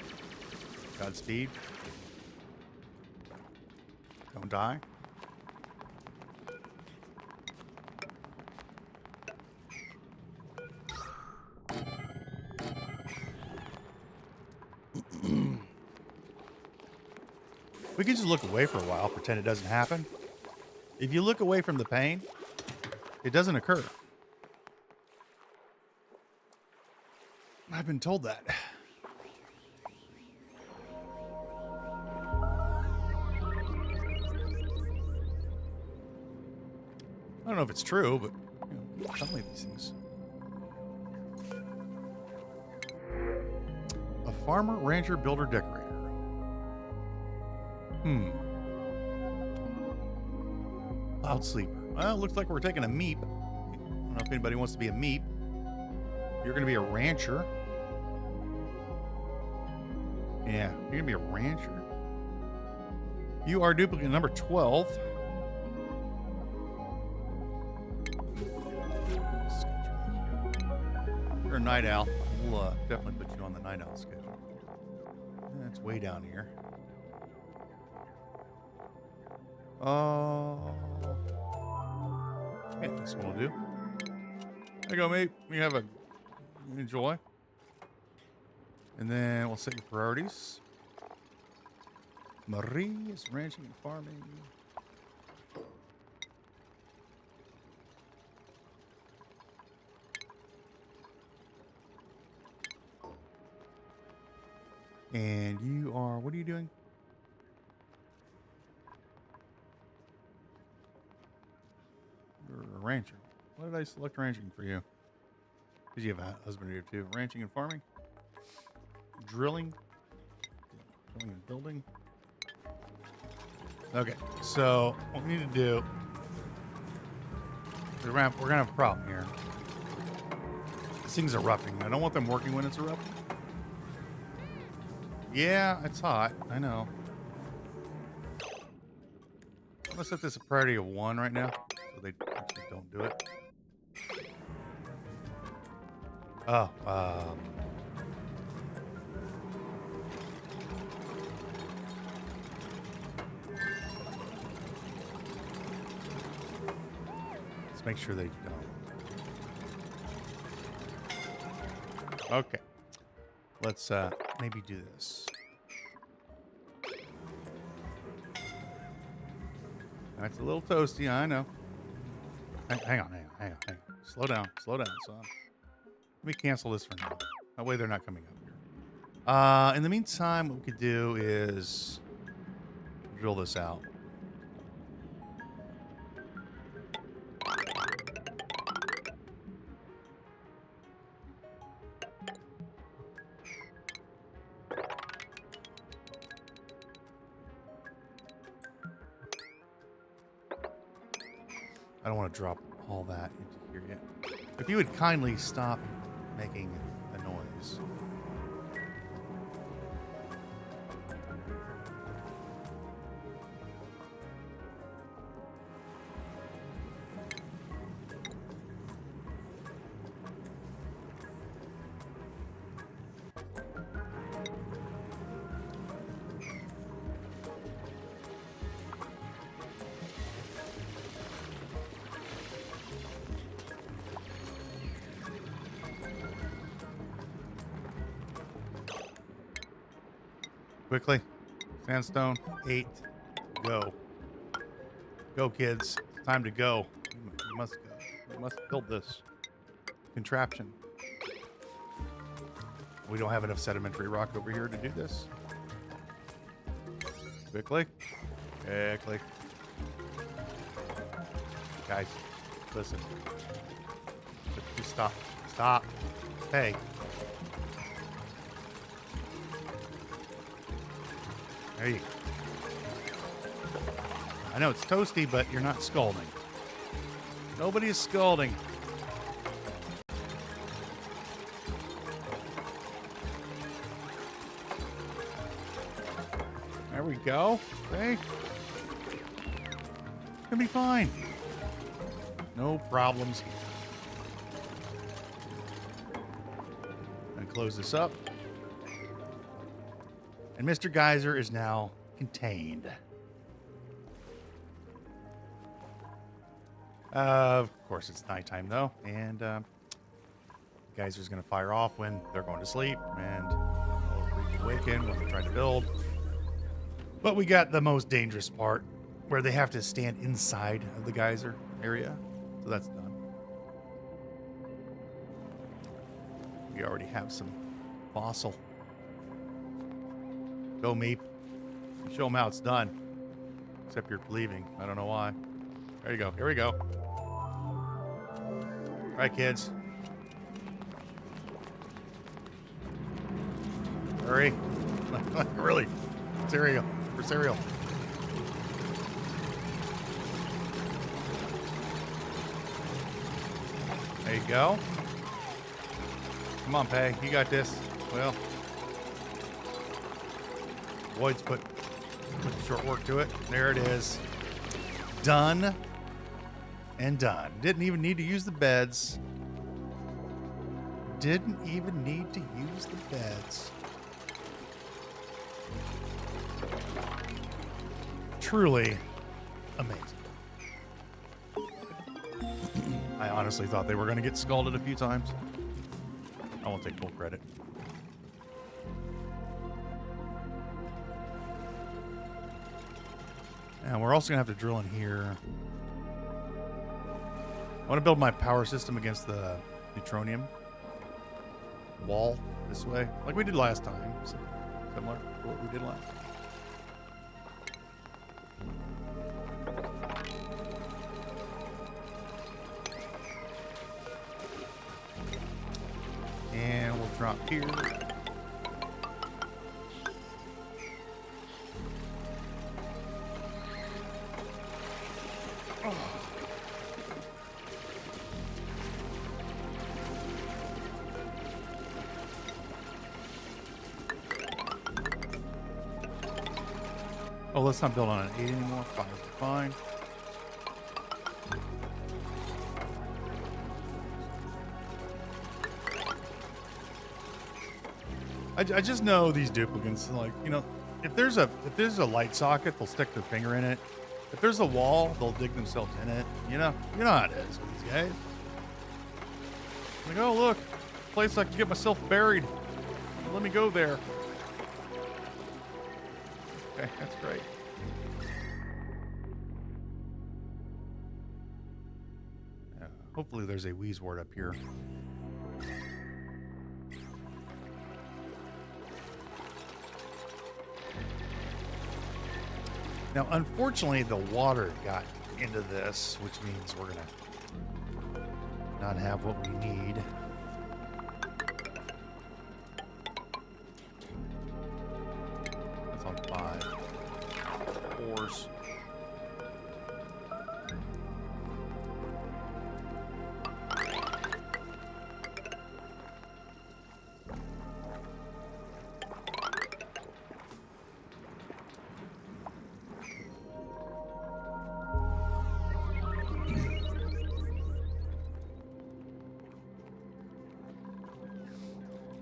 Godspeed. Don't die. We can just look away for a while, pretend it doesn't happen. If you look away from the pain, it doesn't occur. I've been told that. I don't know if it's true, but you know, tell me these things. A farmer, rancher, builder, decorator. Cloud sleeper. Well, it looks like we're taking a meep. I don't know if anybody wants to be a meep. You're going to be a rancher. Yeah, you're going to be a rancher. You are duplicant number 12. You're a night owl. We'll definitely put you on the night owl schedule. That's way down here. Yeah, this one will do. There you go, mate. You enjoy. And then we'll set your priorities. Marie is ranching and farming. And you are, what are you doing? You're a rancher. Why did I select ranching for you? Because you have a husband here too. Ranching and farming. Drilling. Drilling and building. Okay, so what we need to do, we're gonna have a problem here. These things are erupting. I don't want them working when it's erupting. Yeah, it's hot. I know. I'm gonna set this a priority of 1 right now, so they actually don't do it. Oh, let's make sure they don't. Okay. Let's maybe do this. That's a little toasty, I know. Hang on. Slow down, son. Let me cancel this for now. That way they're not coming up here. In the meantime, what we could do is drill this out. I don't want to drop all that into here yet. If you would kindly stop making a noise. Quickly. Sandstone. 8. Go. Go, kids. It's time to go. You must go. You must build this contraption. We don't have enough sedimentary rock over here to do this. Quickly. Quickly. Guys, listen. Just stop. Stop. Hey. There you go. I know it's toasty, but you're not scalding. Nobody is scalding. There we go. Okay. Gonna be fine. No problems. Gonna close this up. And Mr. Geyser is now contained. Of course, it's nighttime, though. And Geyser's going to fire off when they're going to sleep. And they'll reawaken when they try to build. But we got the most dangerous part, where they have to stand inside of the geyser area. So that's done. We already have some fossil. Go, Meep. Show them how it's done. Except you're leaving. I don't know why. There you go. Here we go. All right, kids. Hurry. Really. Cereal. For cereal. There you go. Come on, Pay. You got this. Well, Lloyd's put short work to it. There it is. Done and done. Didn't even need to use the beds. Didn't even need to use the beds. Truly amazing. I honestly thought they were going to get scalded a few times. I won't take full credit. And we're also going to have to drill in here. I want to build my power system against the neutronium wall this way, like we did last time. Similar to what we did last. And we'll drop here. Oh, let's not build on an 8 anymore. 5 is fine. I just know these duplicants, like, you know, if there's a light socket, they'll stick their finger in it. If there's a wall, they'll dig themselves in it. You know how it is with these guys. Like, oh look, place I can get myself buried. Let me go there. Okay, that's great. Hopefully there's a wheeze word up here. Now, unfortunately, the water got into this, which means we're going to not have what we need. That's on 5. Fours.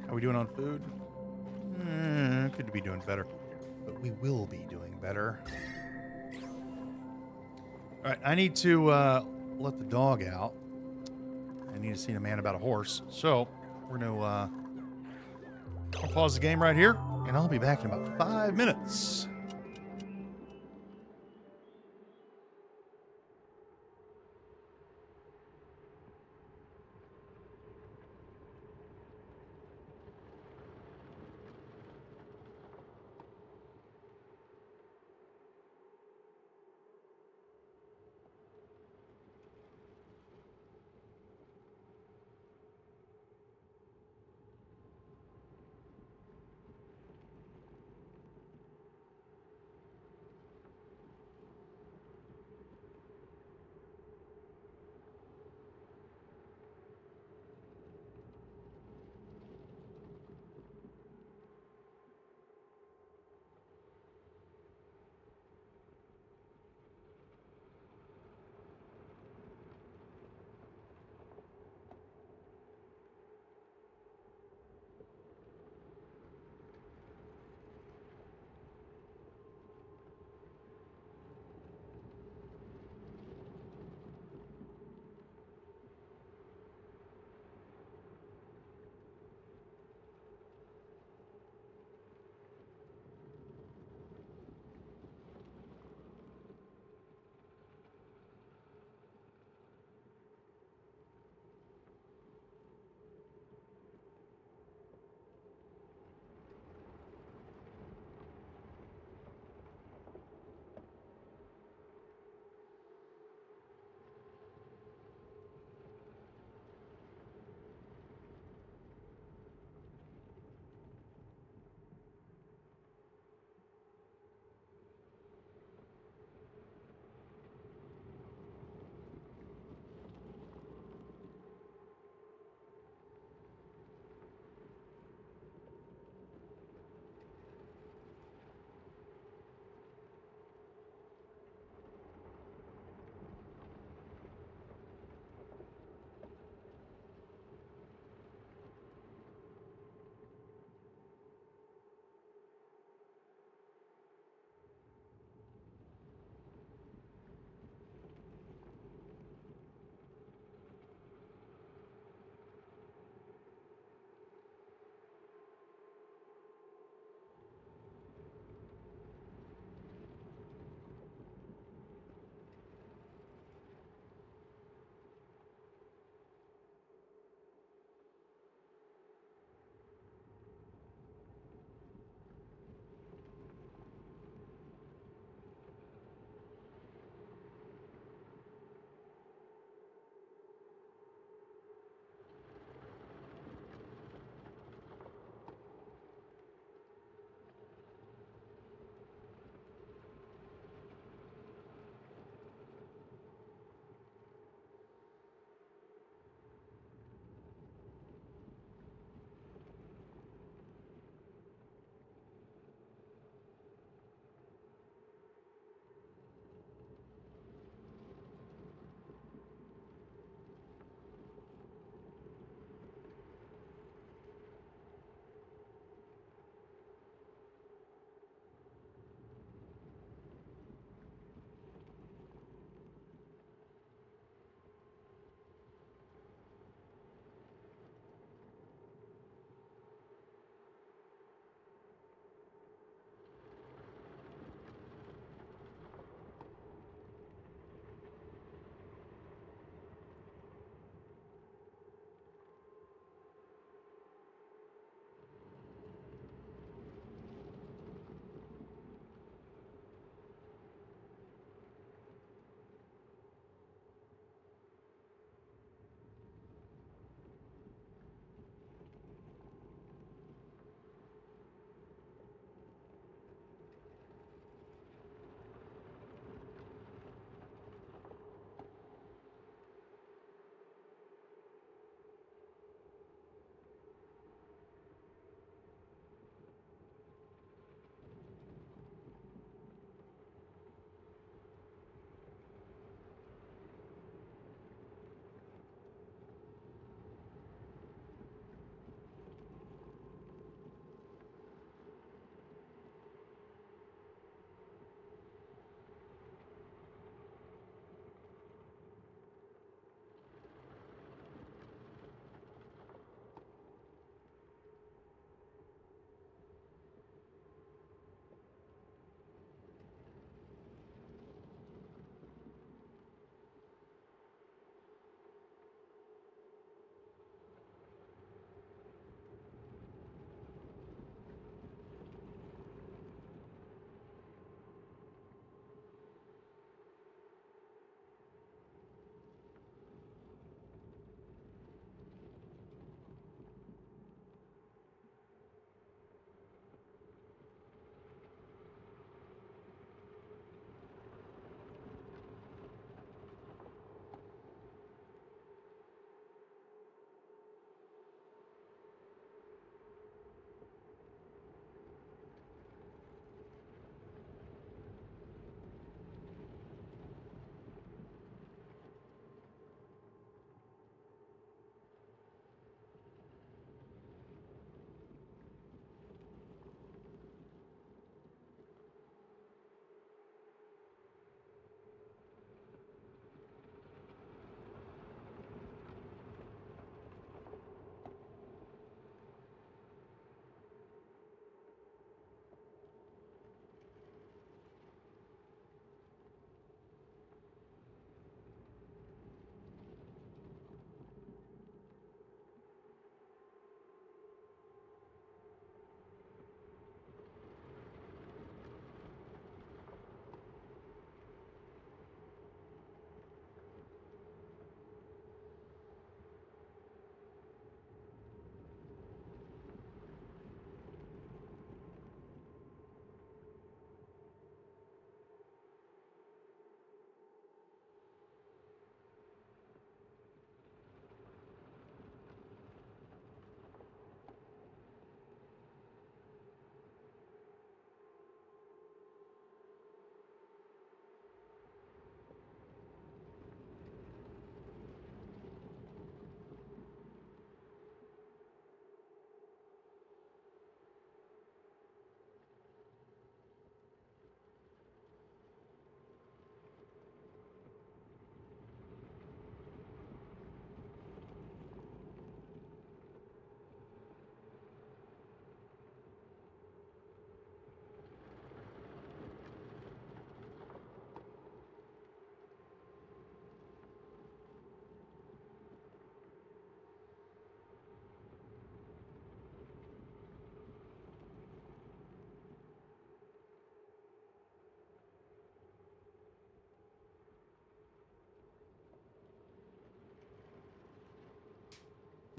How are we doing on food? Could be doing better, but we will be doing better. All right, I need to let the dog out. I need to see a man about a horse. So we're gonna I'll pause the game right here, and I'll be back in about 5 minutes.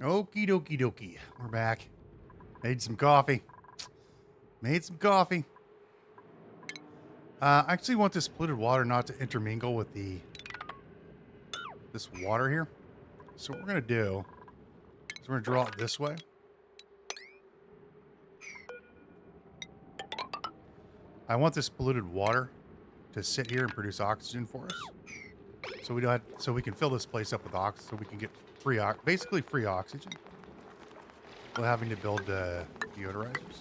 Okie dokie dokie. We're back. Made some coffee. Made some coffee. I actually want this polluted water not to intermingle with this water here. So what we're going to do is we're going to draw it this way. I want this polluted water to sit here and produce oxygen for us. So we can fill this place up with oxygen, so we can get basically free oxygen without having to build deodorizers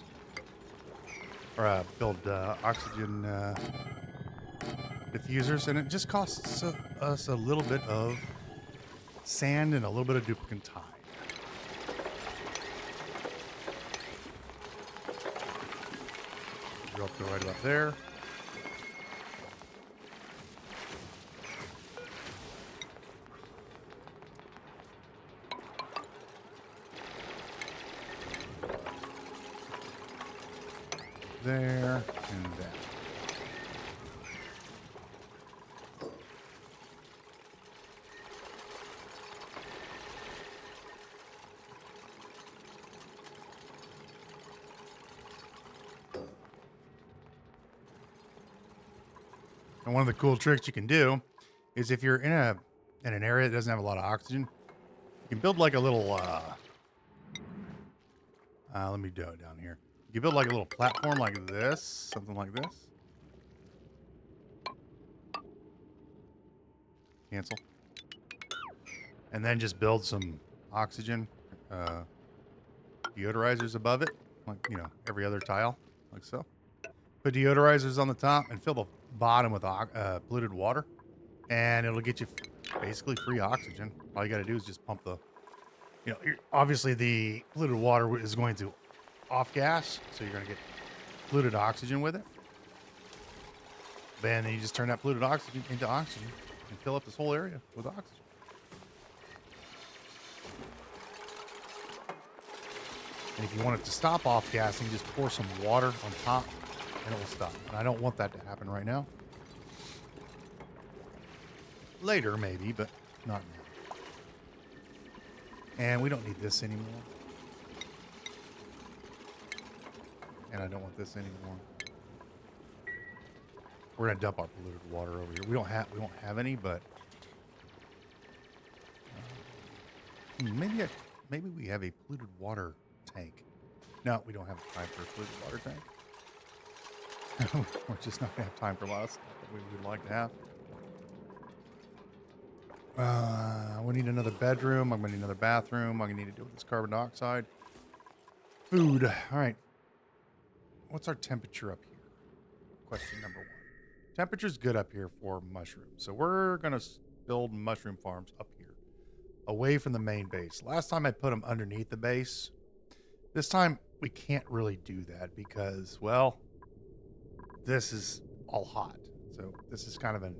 or build oxygen diffusers, and it just costs us a little bit of sand and a little bit of duplicant time. Go up to right about there. There and there. And one of the cool tricks you can do is if you're in an area that doesn't have a lot of oxygen, you can build like a little let me do it down here. You build like a little platform like this, something like this. Cancel. And then just build some oxygen deodorizers above it, like, you know, every other tile, like so. Put deodorizers on the top and fill the bottom with polluted water, and it'll get you basically free oxygen. All you got to do is just pump the, you know, obviously the polluted water is going to off gas, so you're going to get polluted oxygen with it. Then you just turn that polluted oxygen into oxygen and fill up this whole area with oxygen. And if you want it to stop off gassing, just pour some water on top and it will stop. And I don't want that to happen right now. Later, maybe, but not now. And we don't need this anymore. And I don't want this anymore. We're gonna dump our polluted water over here. We won't have any, but maybe we have a polluted water tank. No, we don't have time for a polluted water tank. We're just not gonna have time for a lot of stuff that we would like to have. We need another bedroom. I'm gonna need another bathroom. I'm gonna need to deal with this carbon dioxide. Food. All right. What's our temperature up here? Question number one. Temperature's good up here for mushrooms. So we're going to build mushroom farms up here, away from the main base. Last time I put them underneath the base. This time we can't really do that because, well, this is all hot. So this is kind of a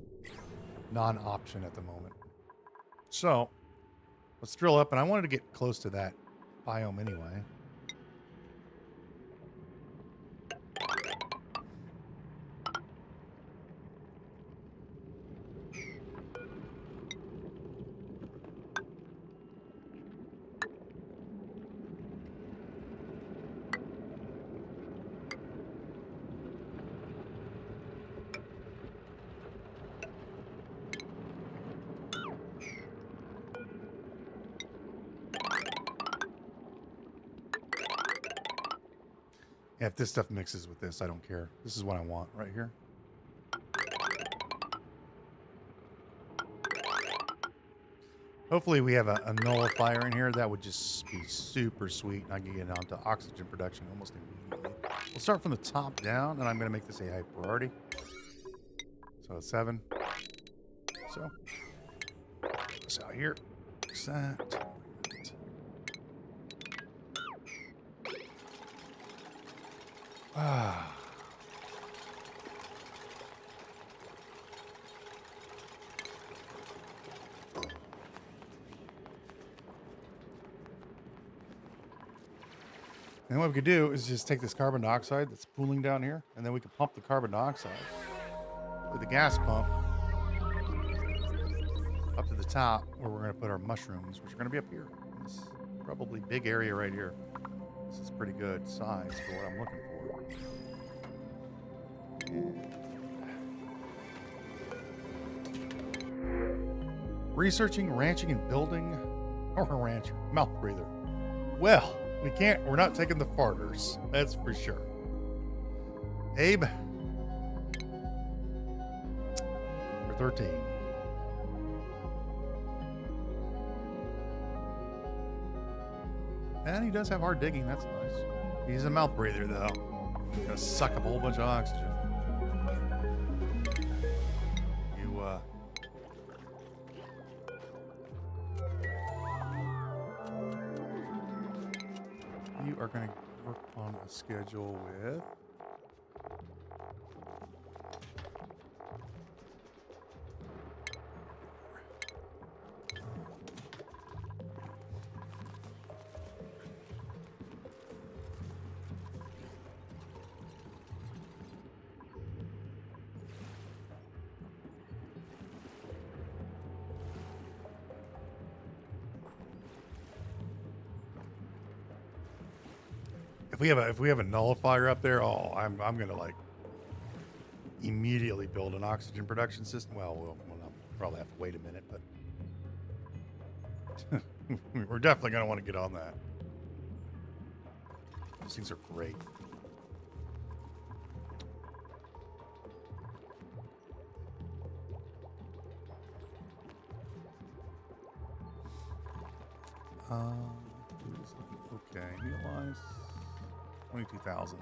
non-option at the moment. So let's drill up, and I wanted to get close to that biome anyway. If this stuff mixes with this, I don't care. This is what I want right here. Hopefully we have a nullifier in here. That would just be super sweet. And I can get onto oxygen production almost immediately. We'll start from the top down, and I'm going to make this a high priority. So 7. So this out here. Set. And what we could do is just take this carbon dioxide that's pooling down here, and then we could pump the carbon dioxide with the gas pump up to the top where we're going to put our mushrooms, which are going to be up here in this Probably big area right here. This is pretty good size for what I'm looking for. Researching, ranching, and building. Or a rancher. Mouth breather. Well, we're not taking the farters. That's for sure. Abe. Number 13. And he does have hard digging. That's nice. He's a mouth breather, though. Gonna suck up a whole bunch of oxygen. You are going to work on a schedule with... If we have a nullifier up there, oh, I'm gonna like immediately build an oxygen production system. Well, we'll probably have to wait a minute, but we're definitely gonna want to get on that. These things are great. Okay, utilize 22,000.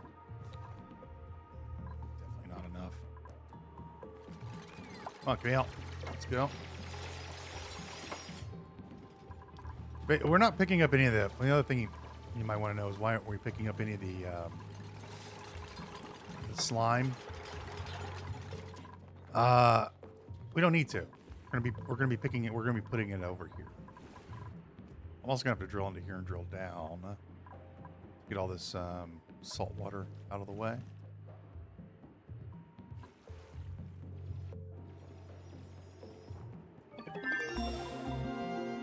Definitely not enough. Come on, Camille. Let's go. But we're not picking up any of the other thing you might want to know is why aren't we picking up any of the slime? We don't need to. We're gonna be picking it. We're gonna be putting it over here. I'm also gonna have to drill into here and drill down. Get all this salt water out of the way.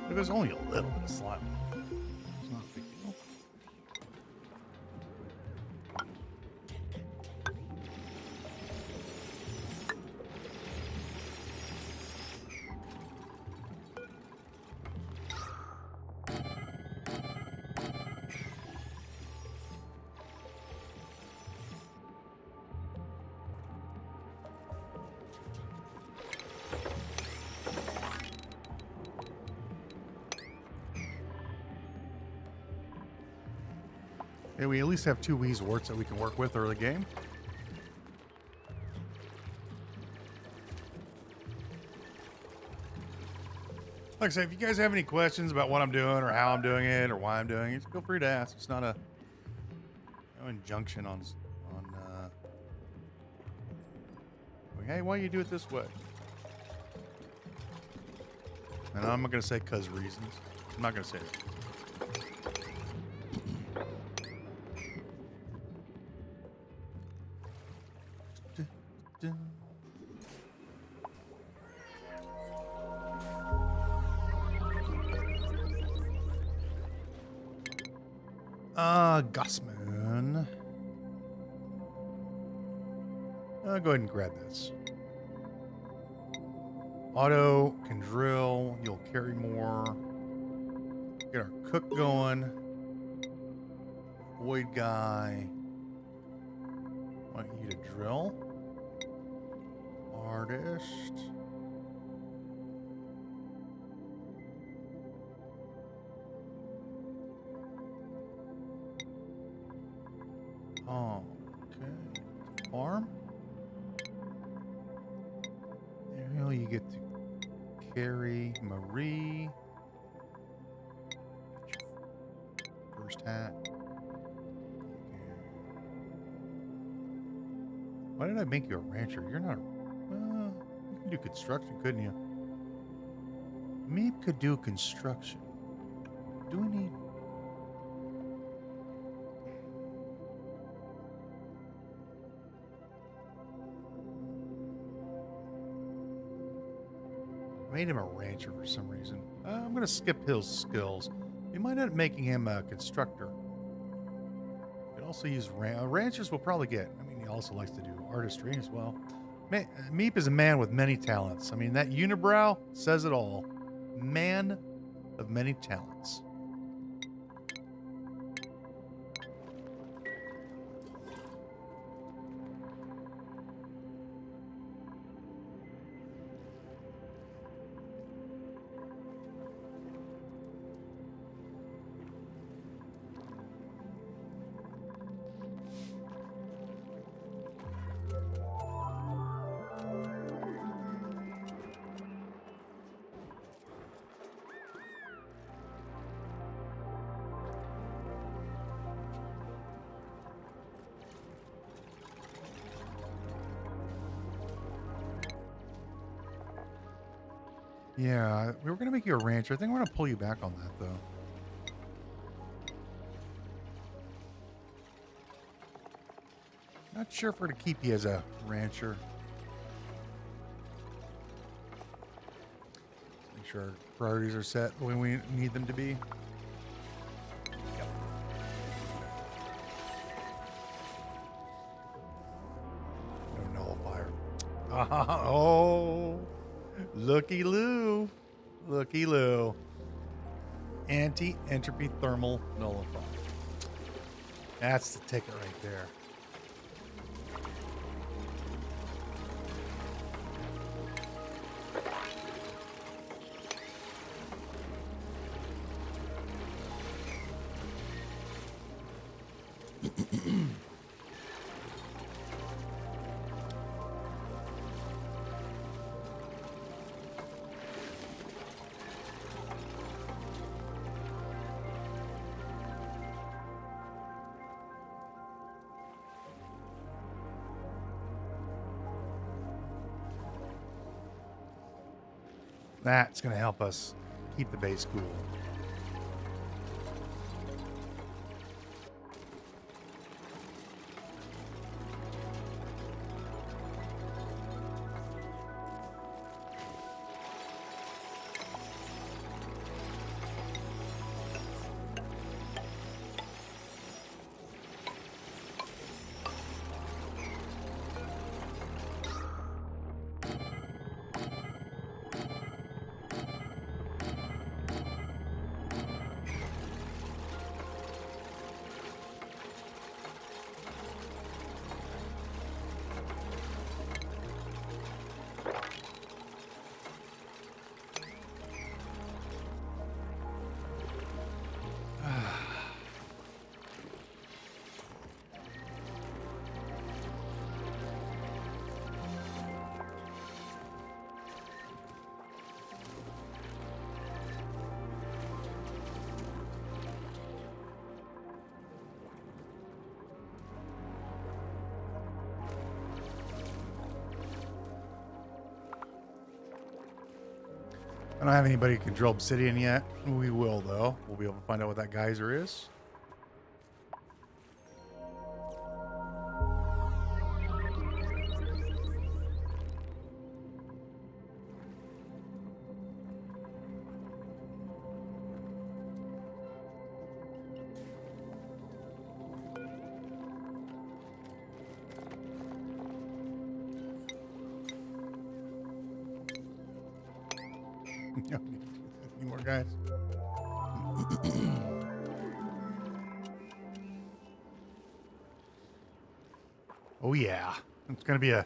But there's only a little bit of slime. It's not a big deal. Okay, we at least have 2 Weezeworts that we can work with early game. Like I said, if you guys have any questions about what I'm doing or how I'm doing it or why I'm doing it, feel free to ask. It's not a no injunction on hey, why you do it this way? And I'm not going to say 'cause reasons. I'm not going to say it. Gossman. Go ahead and grab this. Auto can drill. You'll carry more. Get our cook going. Void guy. Want you to drill. Artist. Oh, okay. Farm. There you get to carry Marie. First hat. Why did I make you a rancher? You're not. You can do construction, couldn't you? Meep could do construction. Do we need? Made him a rancher for some reason. I'm going to skip his skills. We might end up making him a constructor. Could also use ranchers. Will probably get. I mean, he also likes to do artistry as well. Meep is a man with many talents. I mean, that unibrow says it all. Man of many talents. Yeah, we were going to make you a rancher. I think we're going to pull you back on that, though. Not sure if we're going to keep you as a rancher. Let's make sure our priorities are set the way we need them to be. Yep. No nullifier. Oh. Looky Loo. Looky Loo. Anti-entropy thermal nullifier. That's the ticket right there. That's going to help us keep the base cool. I don't have anybody who can drill obsidian yet. We will, though. We'll be able to find out what that geyser is. Any more guys? Oh yeah, it's gonna be a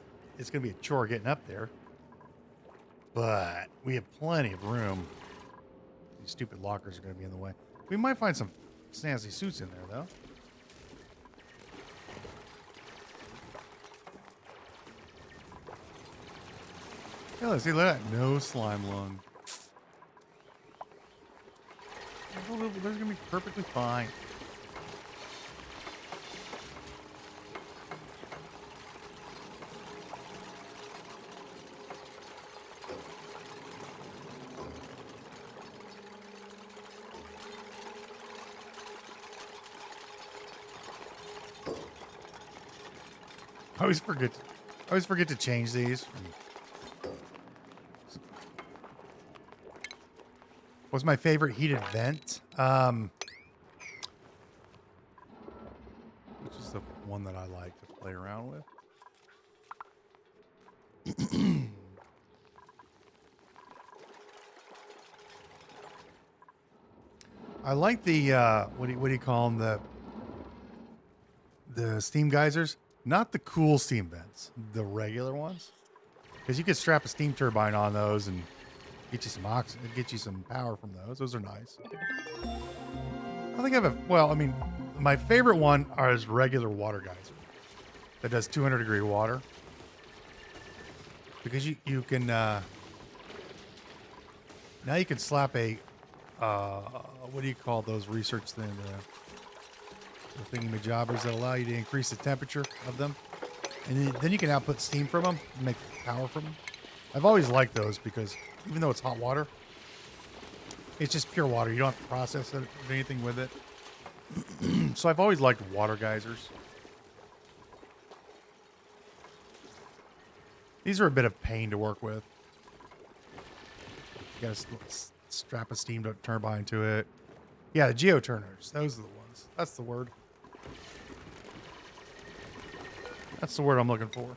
chore getting up there, but we have plenty of room. These stupid lockers are gonna be in the way. We might find some snazzy suits in there though. Yeah, let's see, look at that. No slime lung. There's gonna be perfectly fine. I always forget to change these. What's my favorite heated vent? Which is the one that I like to play around with? I like the what do you call them, the steam geysers, not the cool steam vents, the regular ones, because you could strap a steam turbine on those and get you some oxygen, get you some power from those. Those are nice. I think I have a my favorite one is regular water geyser that does 200-degree water, because you can now you can slap a what do you call those research thing? The thingy-majobbers that allow you to increase the temperature of them. And then you can output steam from them and make power from them. I've always liked those because even though it's hot water, it's just pure water. You don't have to process it or anything with it. So I've always liked water geysers. These are a bit of pain to work with. You gotta strap a steam turbine to it. Yeah, the geoturners. Those are the ones. That's the word. That's the word I'm looking for.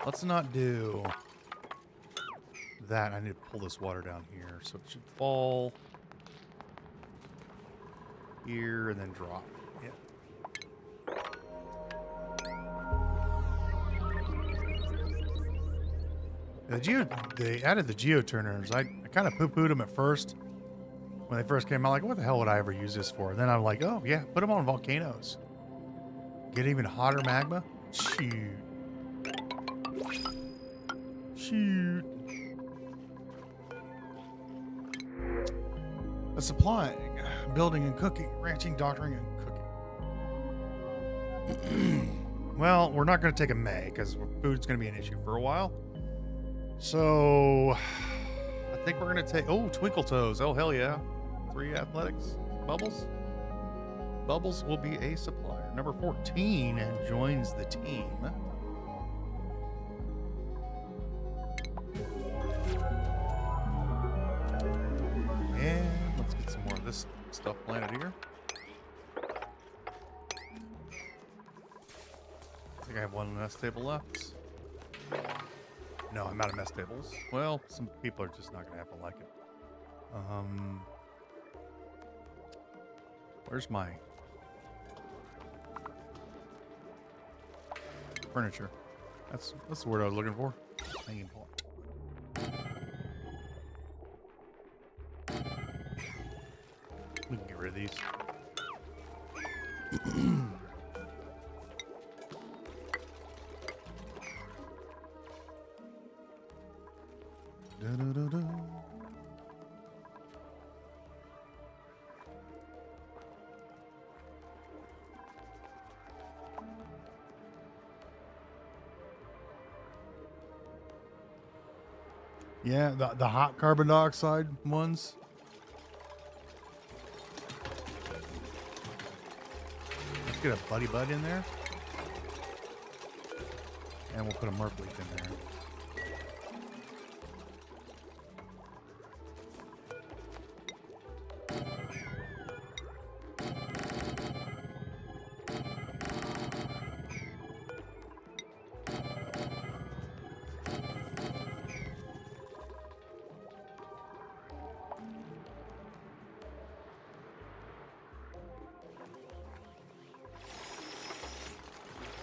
Let's not do that. I need to pull this water down here, so it should fall here and then drop. Yeah. They added the geoturners. I kind of poo-pooed them at first when they first came out. Like, what the hell would I ever use this for? And then I'm like, oh yeah, put them on volcanoes. Get even hotter magma. Shoot. Shoot. A supplying, building and cooking, ranching, doctoring, and cooking. Well, we're not going to take a May because food's going to be an issue for a while. So I think we're going to take, Twinkle Toes. Oh, hell yeah. 3 athletics. Bubbles. Bubbles will be a supplier. Number 14 and joins the team. And let's get some more of this stuff planted here. I think I have one mess table left. No, I'm out of mess tables. Well, some people are just not going to have to like it. Where's my furniture? That's the word I was looking for. Hanging point. We can get rid of these. Yeah, the hot carbon dioxide ones. Let's get a buddy bud in there. And we'll put a merc leaf in there.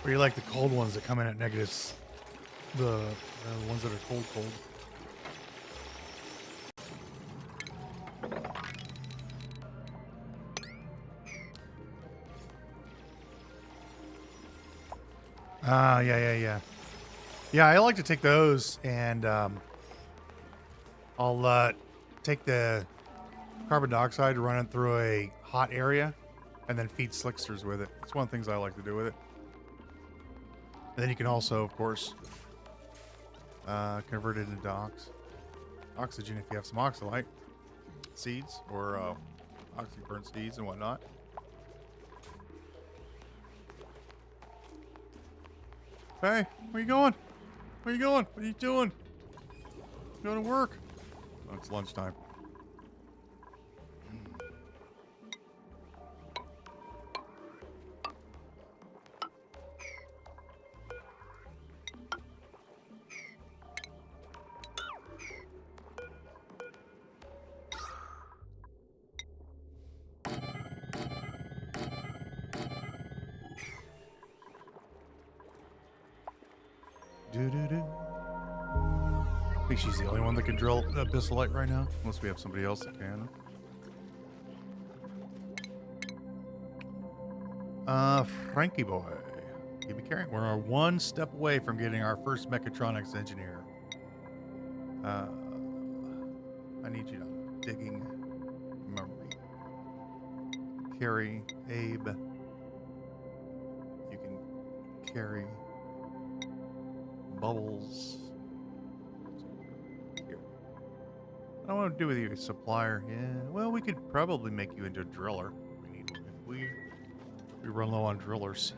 Or you like the cold ones that come in at negatives? The ones that are cold. Yeah. Yeah, I like to take those and I'll take the carbon dioxide, run it through a hot area, and then feed slicksters with it. It's one of the things I like to do with it. And then you can also, of course, convert it into oxygen if you have some oxalite seeds or oxyburn seeds and whatnot. Hey, where you going? Where you going? What are you doing? Going to work. Oh, it's lunchtime. Do-do-do. I think she's the only one that can drill abyssalite right now, unless we have somebody else that can. Frankie boy, keep me carrying. We're one step away from getting our first mechatronics engineer. I need you to digging memory. Carry Abe. You can carry Bubbles. Here. I don't want to do with you, supplier. Yeah, well, we could probably make you into a driller. We run low on drillers.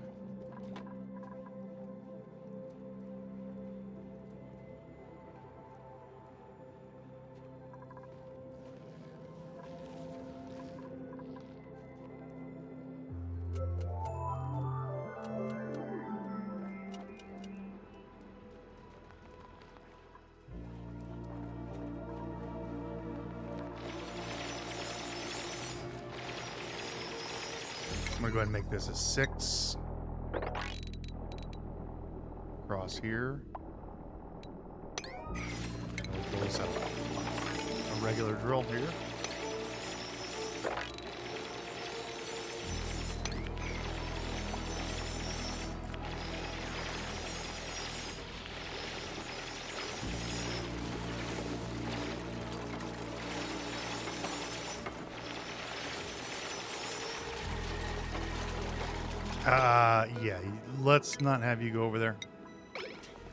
I'm gonna go ahead and make this a 6. Across here. And we'll pull this up. A regular drill here. Yeah, let's not have you go over there.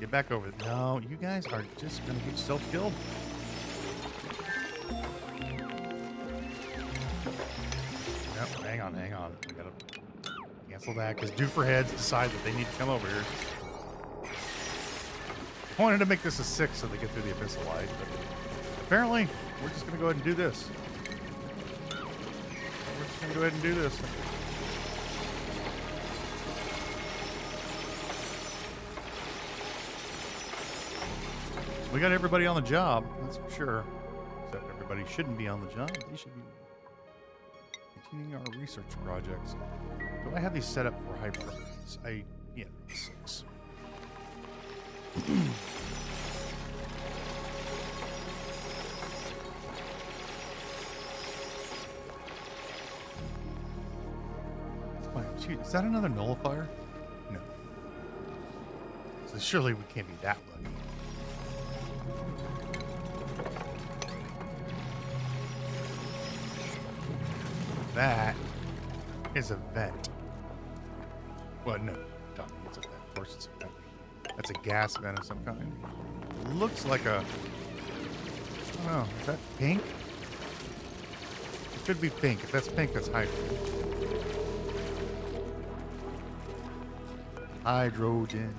Get back over there. No, you guys are just going to get yourself killed. Yep, hang on. I got to cancel that because Doofer heads decide that they need to come over here. I wanted to make this a 6 so they get through the abyssal light, but apparently we're just going to go ahead and do this. We're just going to go ahead and do this. We got everybody on the job, that's for sure. Except everybody shouldn't be on the job. They should be continuing our research projects. Do I have these set up for hybrids? Yeah, 6. Is that another nullifier? No. So surely we can't be that lucky. That is a vent. Well, no, dummy, it's a vent. Of course it's a vent. That's a gas vent of some kind. Looks like a... I don't know, is that pink? It could be pink. If that's pink, that's hydrogen. Hydrogen.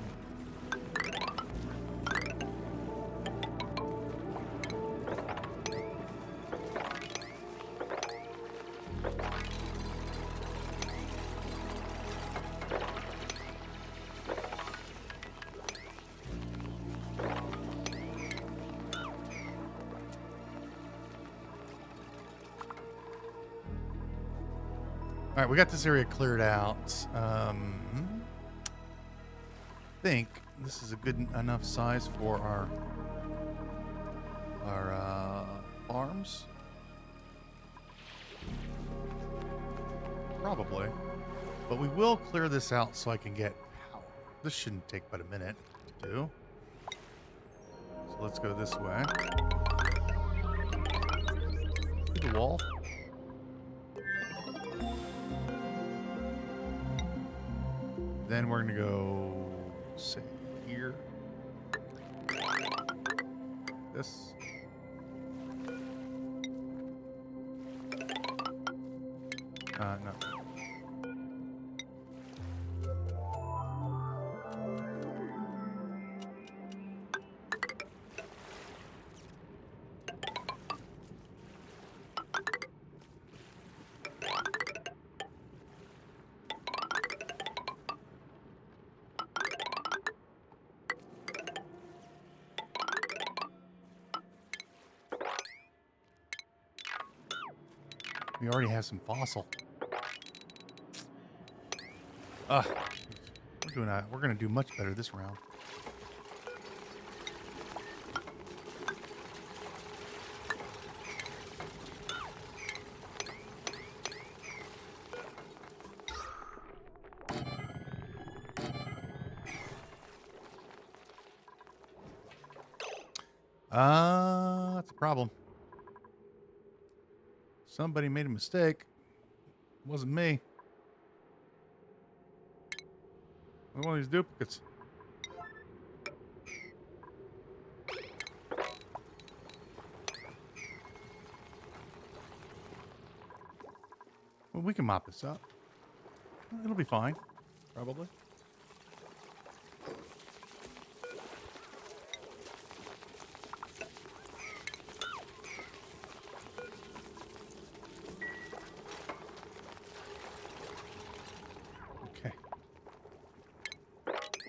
All right, we got this area cleared out. I think this is a good enough size for our farms. Probably, but we will clear this out so I can get power. This shouldn't take but a minute to do. So let's go this way. See the wall? Then we're gonna go say here. This. No. We already have some fossil. We're gonna do much better this round. That's a problem. Somebody made a mistake. It wasn't me. One of these duplicates. Well, we can mop this up. It'll be fine, probably.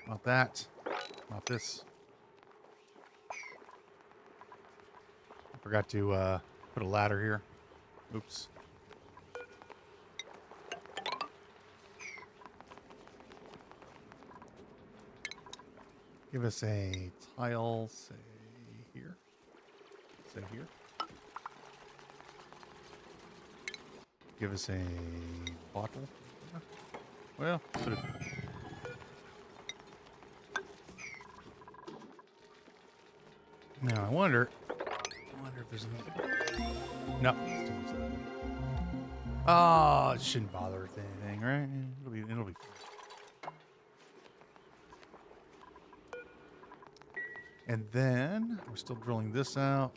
Not that. Not this. I forgot to put a ladder here. Oops. Give us a tile, say here. Say here. Give us a bottle. Well, put it. Now I wonder if there's another. No. Oh, it shouldn't bother with anything, right? It'll be fine. And then we're still drilling this out.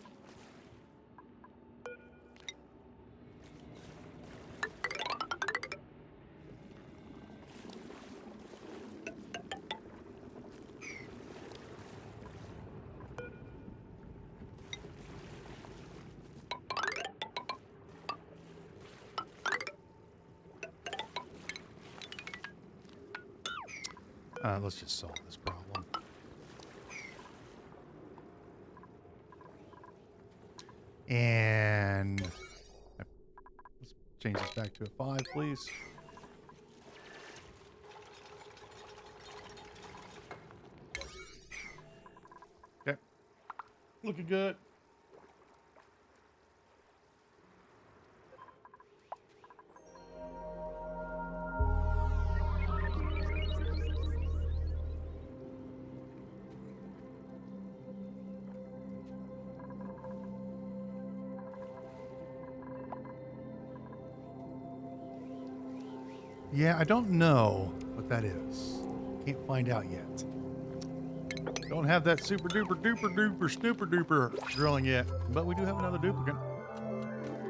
Let's just solve this problem. And let's change this back to a 5, please. Okay. Looking good. Yeah, I don't know what that is. Can't find out yet. Don't have that super duper duper duper super duper drilling yet, but we do have another duplicant.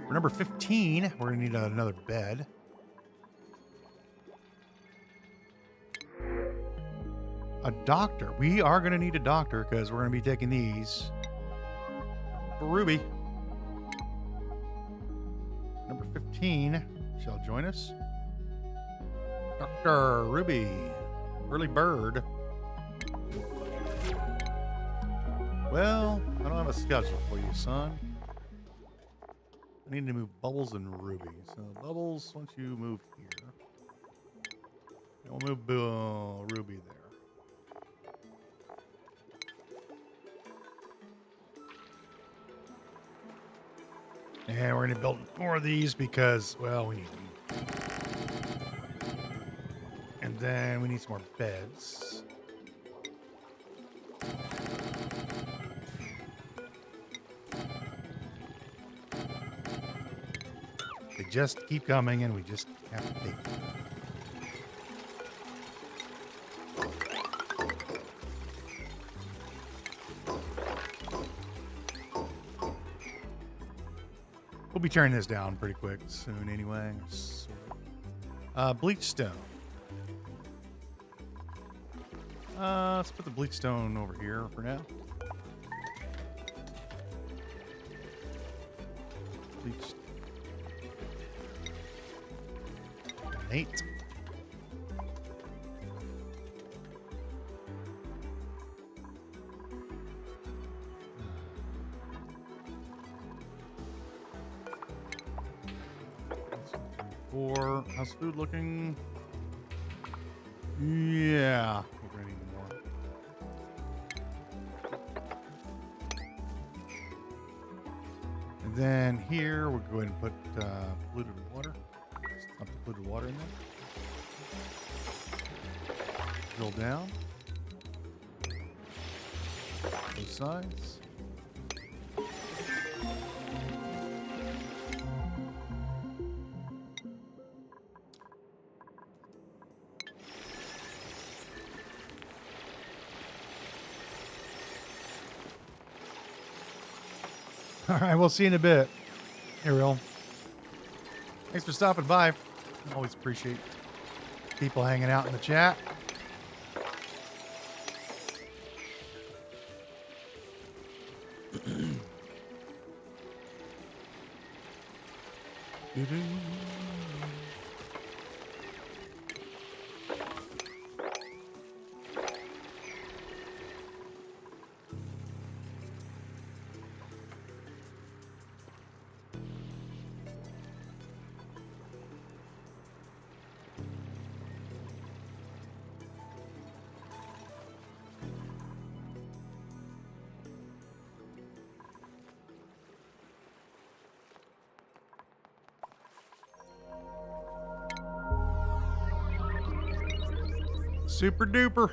For number 15, we're gonna need another bed. A doctor. We are gonna need a doctor because we're gonna be taking these for Ruby. Number 15 shall join us. Dr. Ruby, early bird. Well, I don't have a schedule for you, son. I need to move Bubbles and Ruby. So, Bubbles, once you move here, and we'll move Ruby there. And we're going to build more of these because, well, we need them. And then we need some more beds. They just keep coming and we just have to take them. We'll be tearing this down pretty quick soon anyway. Bleach stone. Let's put the bleach stone over here for now. Bleach. 8. How's food looking? Yeah, we're gonna need more. And then here we're going to put polluted water. Dump the polluted water in there. Drill down. Both sides. All right, we'll see you in a bit, Ariel. Thanks for stopping by. Always appreciate people hanging out in the chat. Super duper.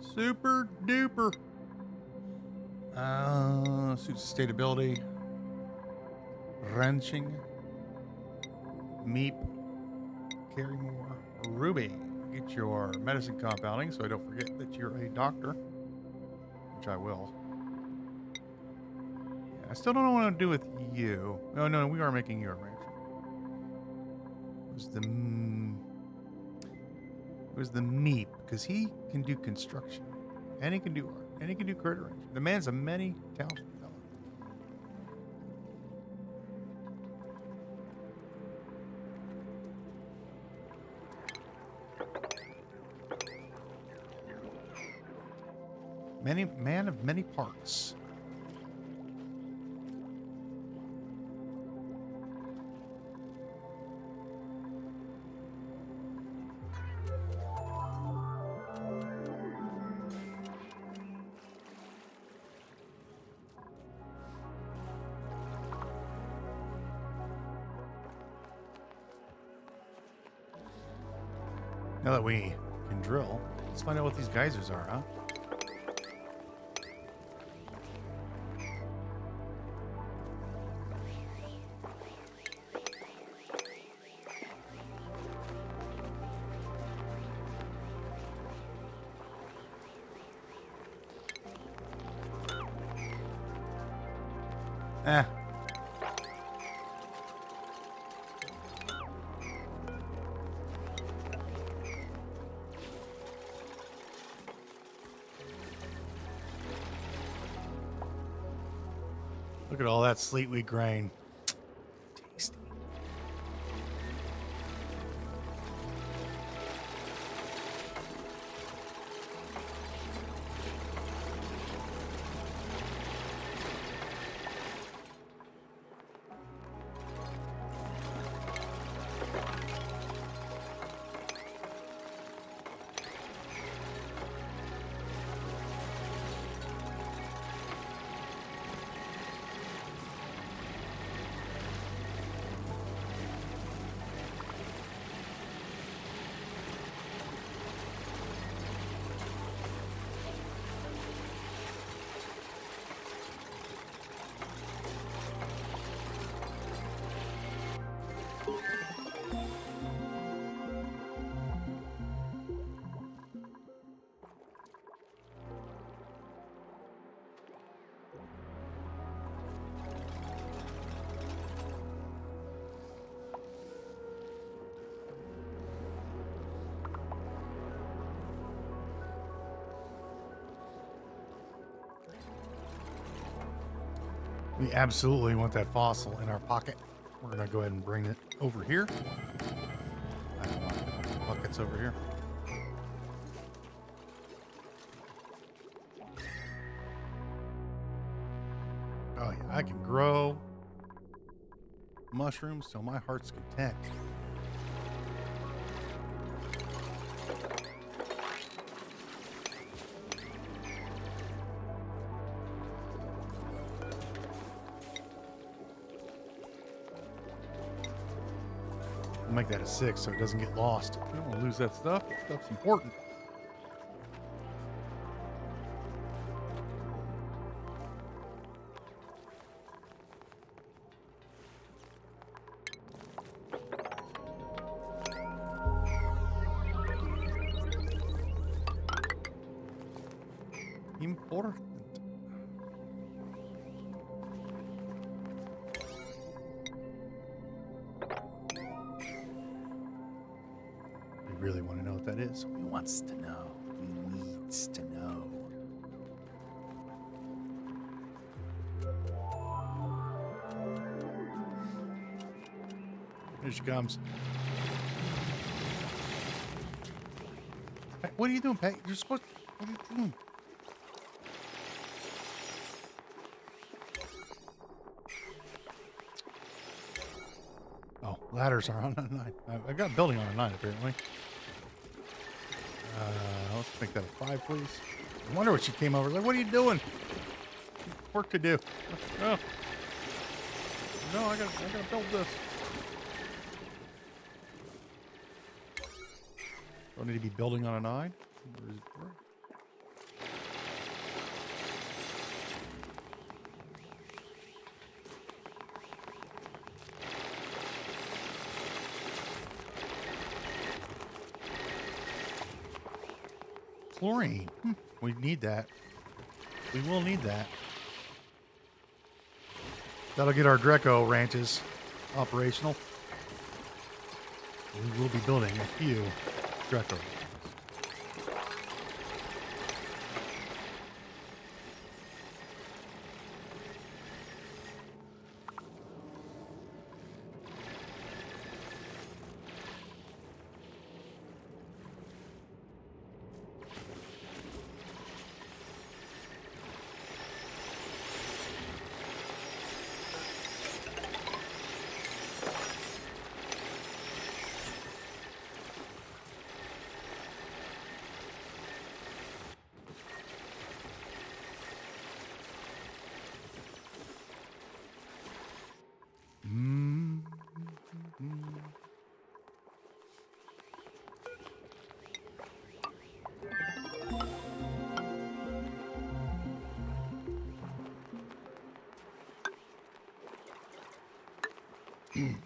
Super duper. Suit sustainability. Wrenching. Meep. Carry more. Ruby. Get your medicine compounding so I don't forget that you're a doctor. Which I will. Yeah, I still don't know what to do with you. Oh, no, we are making you a rancher. It was the Meep, because he can do construction, and he can do art, and he can do critter range. The man's a many talented fellow. Man of many parts. Now that we can drill, let's find out what these geysers are, huh? Look at all that sleet wheat grain. Tasty. We absolutely want that fossil in our pocket. We're gonna go ahead and bring it over here. I don't know, buckets over here. Oh yeah, I can grow mushrooms till my heart's content. Make that a 6 so it doesn't get lost. We don't want to lose that stuff. That stuff's important. Important. Really want to know what that is. He wants to know. He needs to know. Here she comes. Hey, what are you doing, Pat? You're supposed to... What are you doing? Oh, ladders are on a 9. I got building on a 9, apparently. Let's make that a 5, please. I wonder what she came over. Like, what are you doing? Work to do. No. No, I gotta build this. Don't need to be building on a 9. Where is it? Chlorine. We need that. We will need that. That'll get our Greco ranches operational. We will be building a few Greco ranches.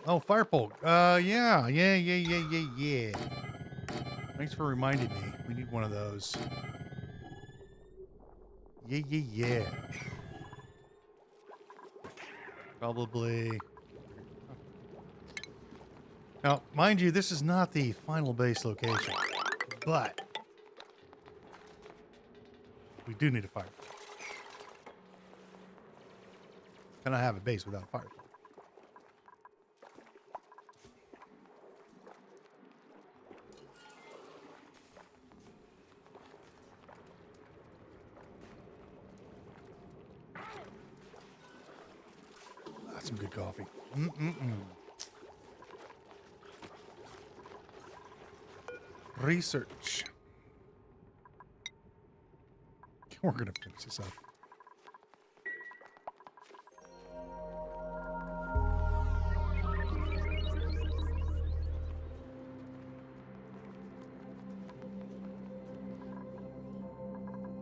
Oh, fire pole. Yeah. Thanks for reminding me. We need one of those. Yeah. Probably. Now, mind you, this is not the final base location, but we do need a fire pole. Cannot have a base without a fire pole. Some good coffee. Research. We're gonna finish this up.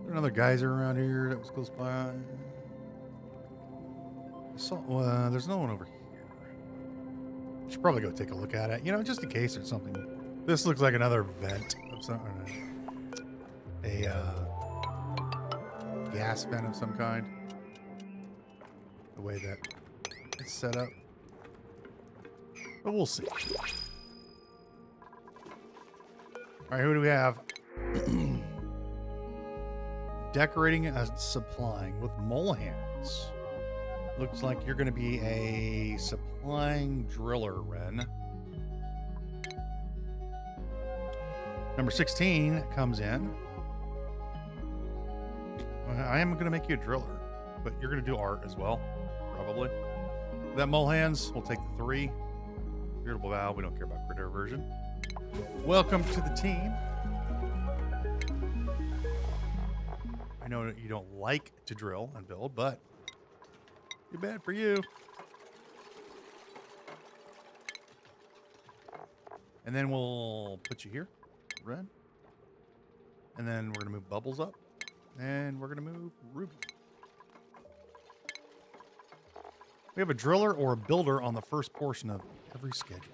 There another geyser around here that was close by. There's no one over here. Should probably go take a look at it. You know, just in case there's something. This looks like another vent of some a gas vent of some kind. The way that it's set up. But we'll see. Alright, who do we have? Decorating and supplying with mole hands. Looks like you're going to be a supplying driller, Ren. Number 16 comes in. I am going to make you a driller, but you're going to do art as well, probably. That mole hands, we'll take the 3. Irritable valve, we don't care about critter aversion. Welcome to the team. I know that you don't like to drill and build, but too bad for you. And then we'll put you here, Red. And then we're going to move Bubbles up. And we're going to move Ruby. We have a driller or a builder on the first portion of every schedule.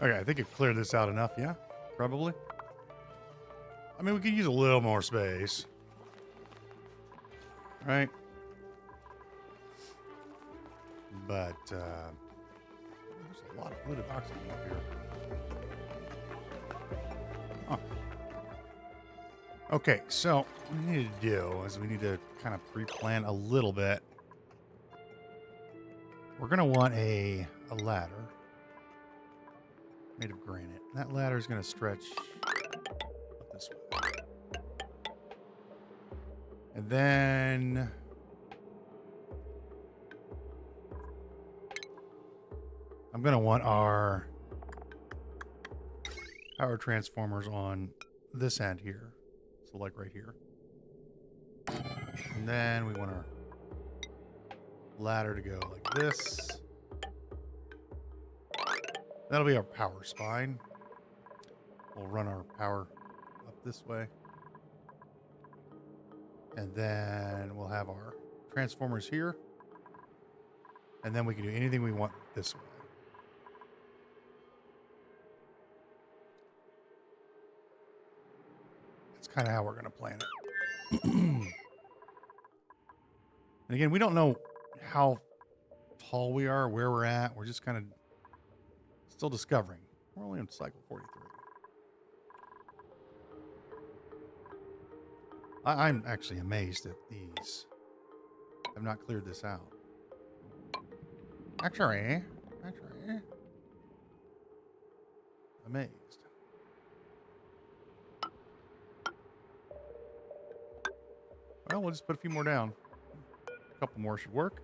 Okay, I think it cleared this out enough, yeah? Probably. I mean, we could use a little more space. Right? But, there's a lot of fluid oxygen up here. Huh. Okay, so what we need to do is we need to kind of pre-plan a little bit. We're going to want a ladder. Made of granite. That ladder is going to stretch up this way. And then I'm going to want our power transformers on this end here. So like right here. And then we want our ladder to go like this. That'll be our power spine. We'll run our power up this way. And then we'll have our transformers here. And then we can do anything we want this way. That's kind of how we're going to plan it. And again, we don't know how tall we are, where we're at. We're just kind of still discovering. We're only on cycle 43. I'm actually amazed that these have not cleared this out. Actually, amazed. Well, we'll just put a few more down. A couple more should work.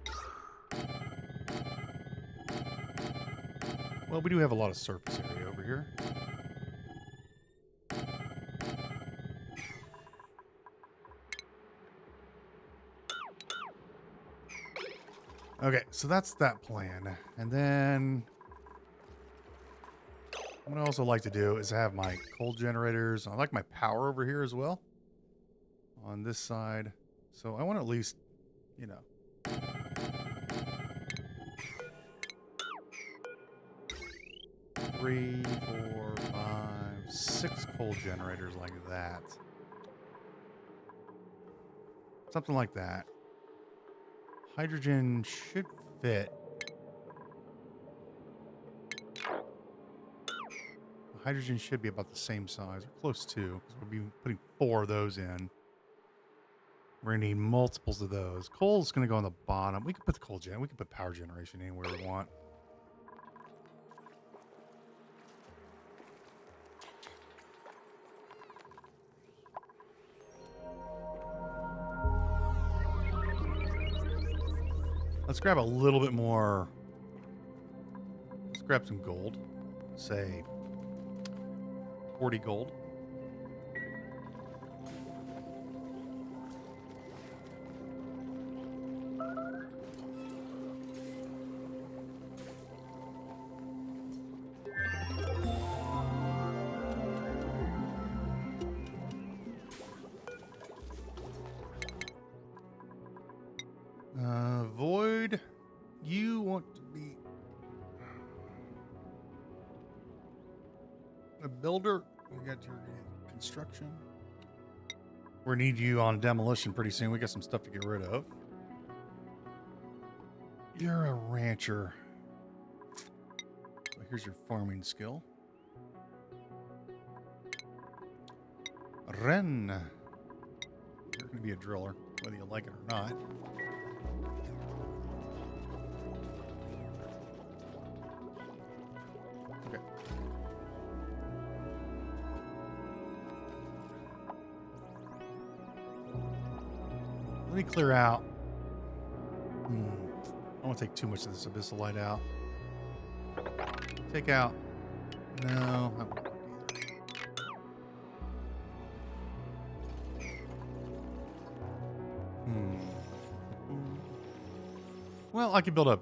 Well, we do have a lot of surface area over here. Okay, so that's that plan. And then what I also like to do is have my coal generators. I like my power over here as well on this side. So I want to at least, you know, 3, 4, 5, 6 coal generators like that. Something like that. Hydrogen should fit. Hydrogen should be about the same size, or close to, because we'll be putting 4 of those in. We're going to need multiples of those. Coal's going to go on the bottom. We can put the coal gen. We can put power generation anywhere we want. Let's grab a little bit more. Let's grab some gold. Say 40 gold. Void, you want to be a builder. You got your construction. We're gonna need you on demolition pretty soon. We got some stuff to get rid of. You're a rancher. So here's your farming skill. Ren. You're gonna be a driller, whether you like it or not. Let me clear out. I don't want to take too much of this abyssal light out. Take out. No, that won't work either. Well, I could build a.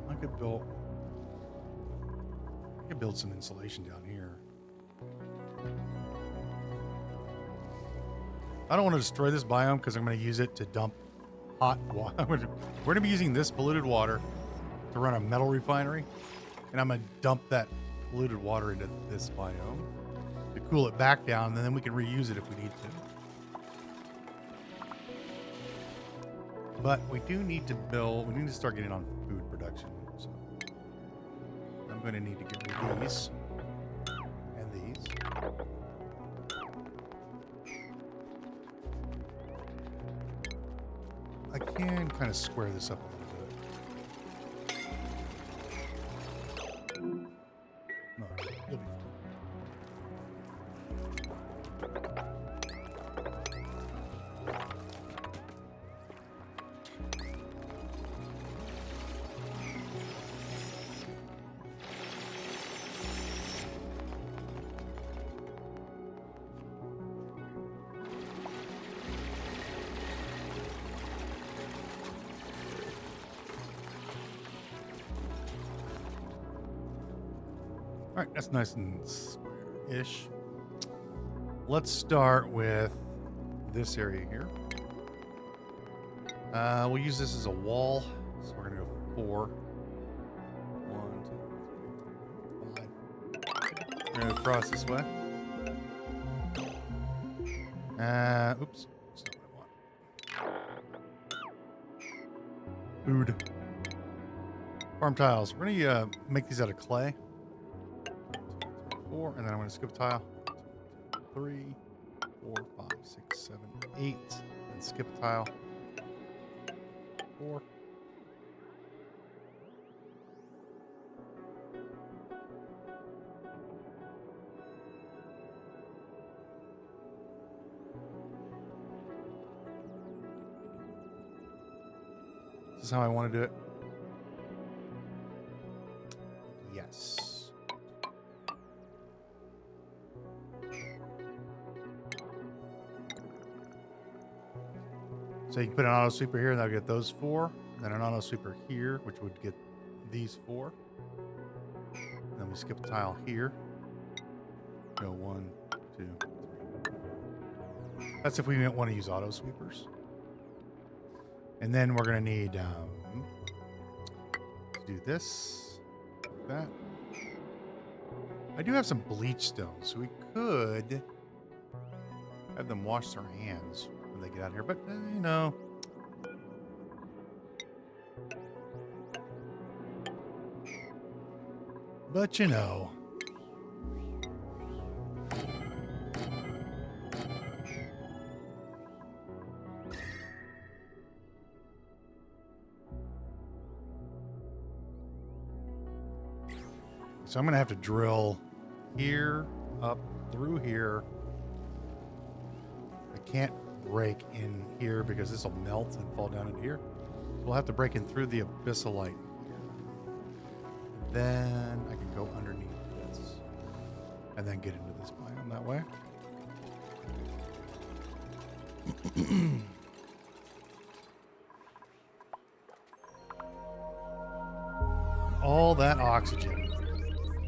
I could build some insulation down here. I don't want to destroy this biome because I'm going to use it to dump hot water. We're going to be using this polluted water to run a metal refinery. And I'm going to dump that polluted water into this biome to cool it back down. And then we can reuse it if we need to. But we do need to we need to start getting on food production. So I'm going to need to get rid of these and these. I can kind of square this up a little bit. No, you'll be fine. All right, that's nice and square-ish. Let's start with this area here. We'll use this as a wall, so we're gonna go 4. 1, 2, 3, 5. We're gonna go across this way. Oops, that's not what I want. Food. Farm tiles. We're gonna make these out of clay. 4, and then I'm going to skip a tile. 1, 2, 3, 4, 5, 6, 7, 8, and skip a tile. 4. This is how I want to do it. Yes. So you can put an auto sweeper here, and that'll get those 4. And then an auto sweeper here, which would get these 4. And then we skip a tile here. Go 1, 2, 3. That's if we want to use auto sweepers. And then we're going to need to do this, like that. I do have some bleach stones, so we could have them wash their hands when they get out of here. But, you know. But, you know. So I'm going to have to drill here, up through here. I can't break in here because this will melt and fall down into here. We'll have to break in through the abyssalite here. Then I can go underneath this and then get into this biome that way. All that oxygen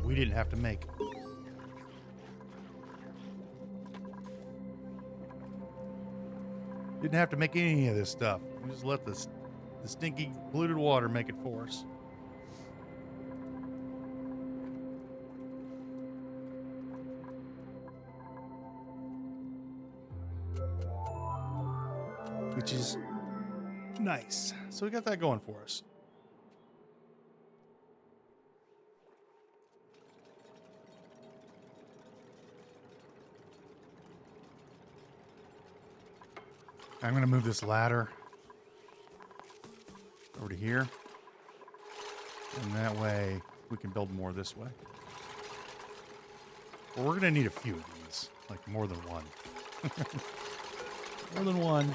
we didn't have to make. Didn't have to make any of this stuff. We just let the stinky polluted water make it for us. Which is nice. So we got that going for us. I'm going to move this ladder over to here. And that way we can build more this way. Well, we're going to need a few of these, like more than one. More than one.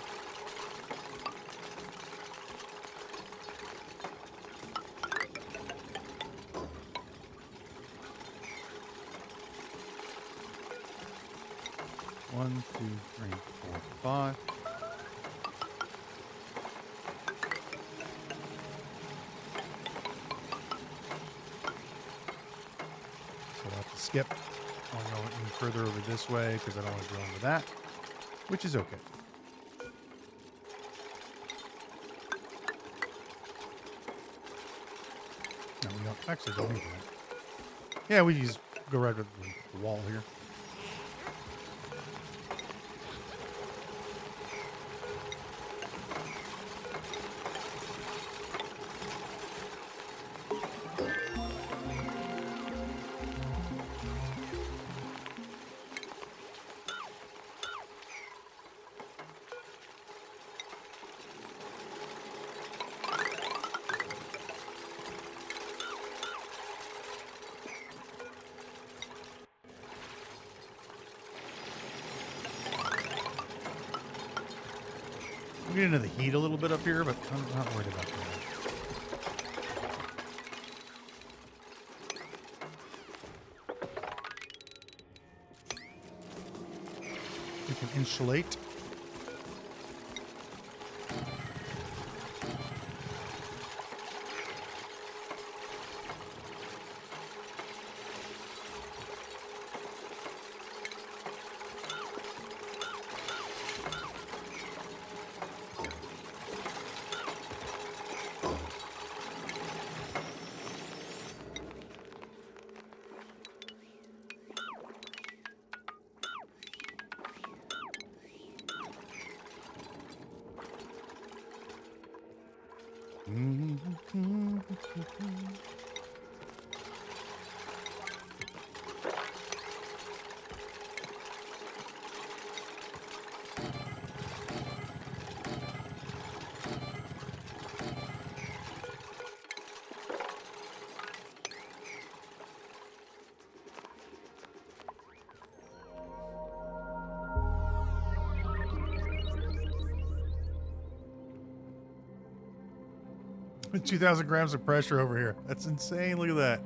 One, two, three, four, five. Skip. I'll go any further over this way because I don't want to go into that, which is okay. No, we don't actually don't need that. Yeah, we just go right to the wall here. I'm getting into the heat a little bit up here, but I'm not worried about that. We can insulate. With 2,000 grams of pressure over here. That's insane. Look at that.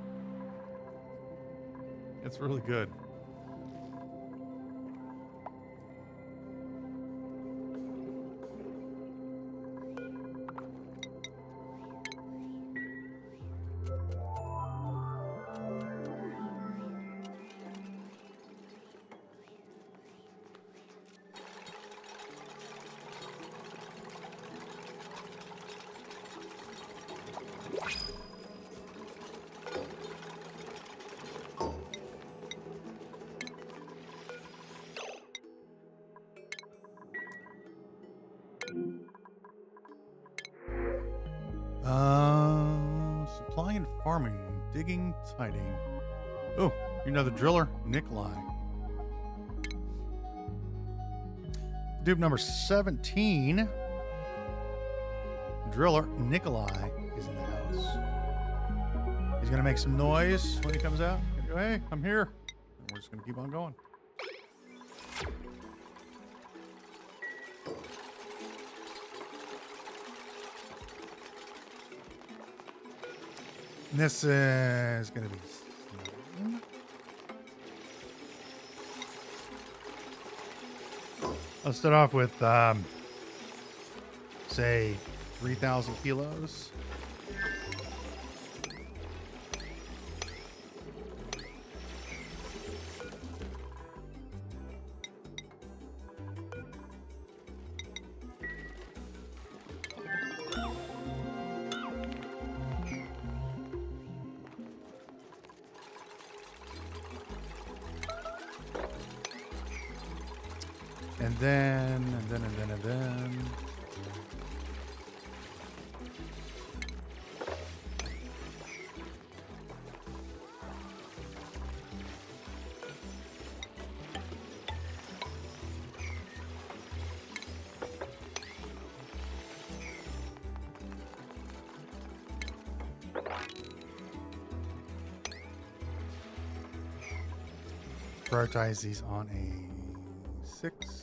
It's really good. Supplying and farming, digging, tidying. Oh, you're another driller, Nikolai. Dupe number 17. Driller Nikolai is in the house. He's gonna make some noise when he comes out. He's gonna go, hey, I'm here. And we're just gonna keep on going. And this is gonna be 7. I'll start off with say 3,000 kilos. And then. Prioritize these on a 6.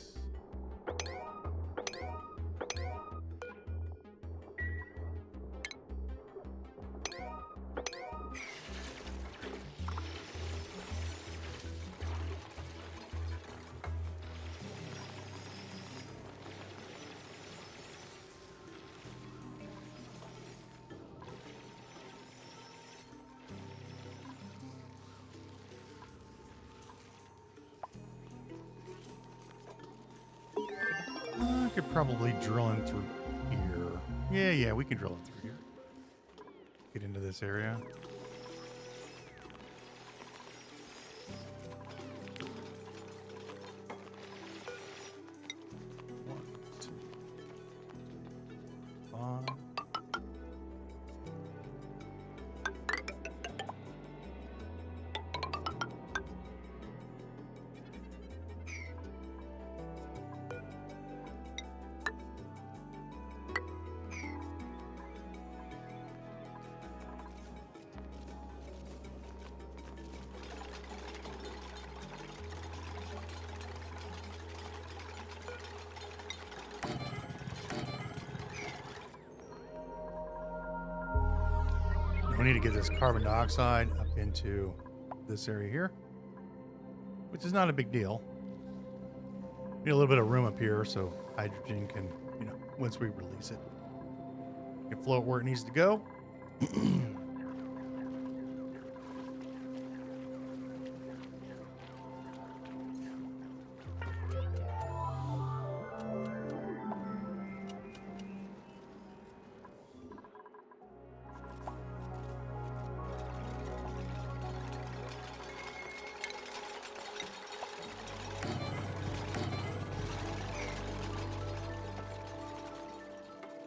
I could probably drill in through here. Yeah, we can drill in through here. Get into this area. One, 2, 5. We need to get this carbon dioxide up into this area here, which is not a big deal. Need a little bit of room up here so hydrogen can, once we release it, can float where it needs to go.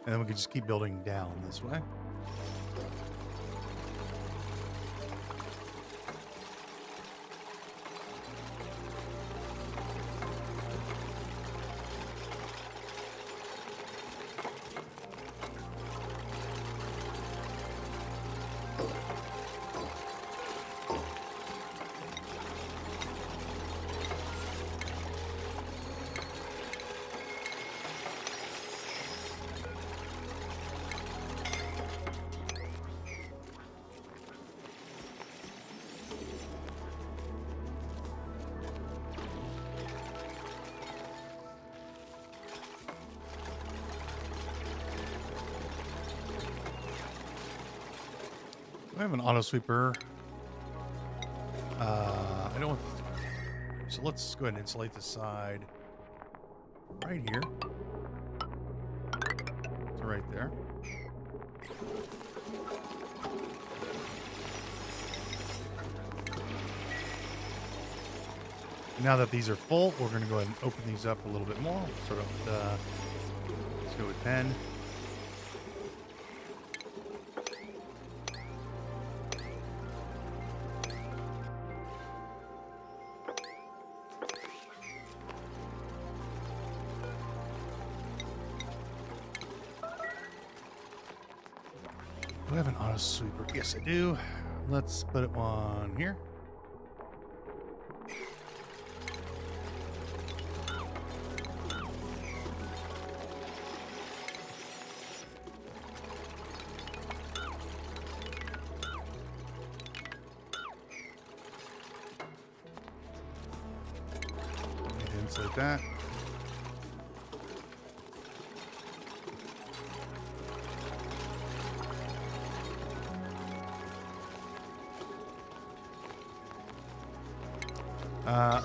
And then we can just keep building down this way. I have an auto sweeper. I don't. So let's go ahead and insulate the side right here. So right there. Now that these are full, we're going to go ahead and open these up a little bit more. Let's go with 10. Do I have an auto sweeper? Yes, I do. Let's put it on here. Insert that.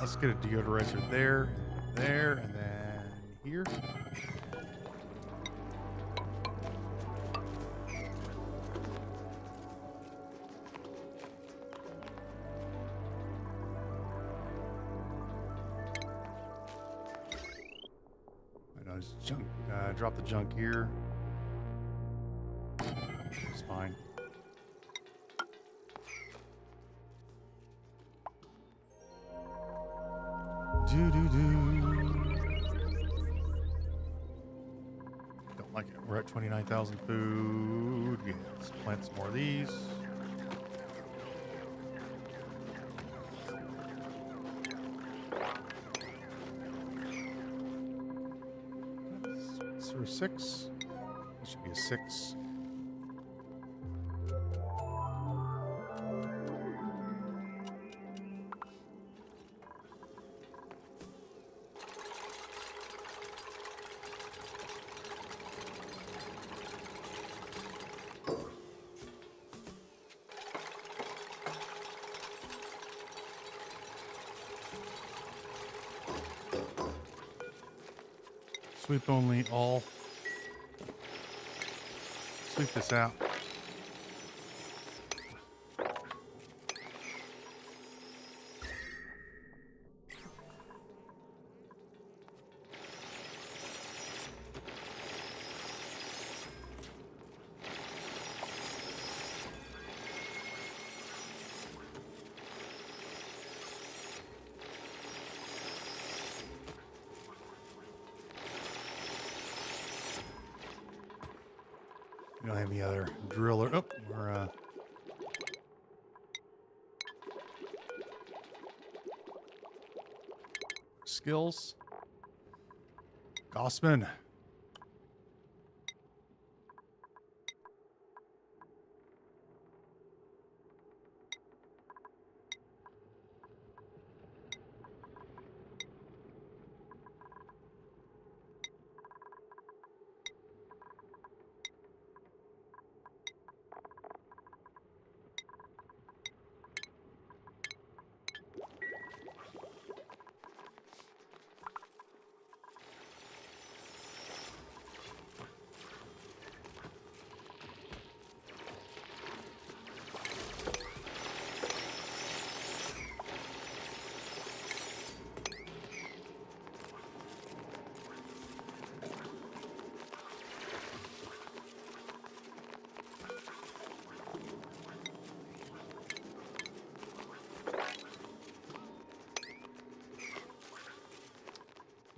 Let's get a deodorizer there, and then here. I know it's junk. Drop the junk here. It's fine. Don't like it. We're at 29,000 food. Yeah, let's plant some more of these. Is there a 6? It should be a 6. Sweep only all. Sweep this out. We don't have any other driller. Oh, we're skills. Gossman.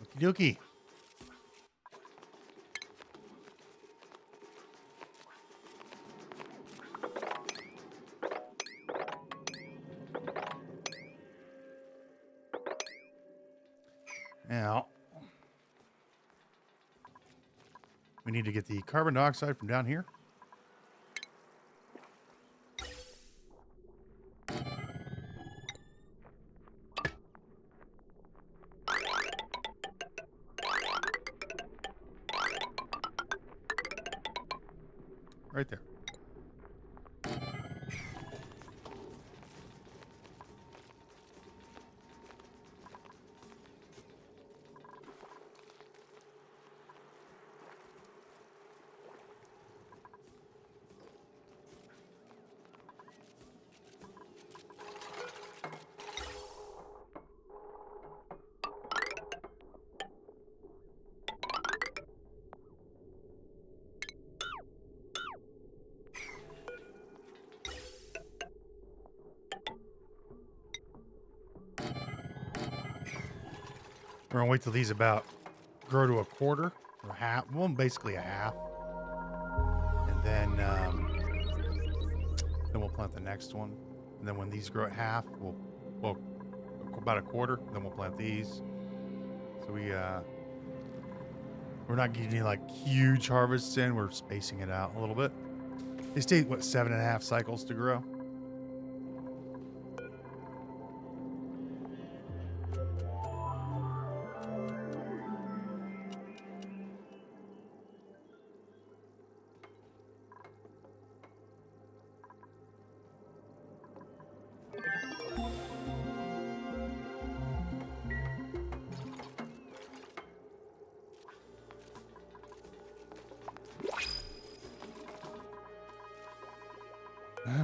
Okie dokie. Now, we need to get the carbon dioxide from down here. Right there. We're gonna wait till these about grow to a quarter or half. Well, basically a half, and then then we'll plant the next one. And then when these grow at half, well, about a quarter, then we'll plant these. So we're not getting any like huge harvests in. We're spacing it out a little bit. These take, what, 7.5 cycles to grow?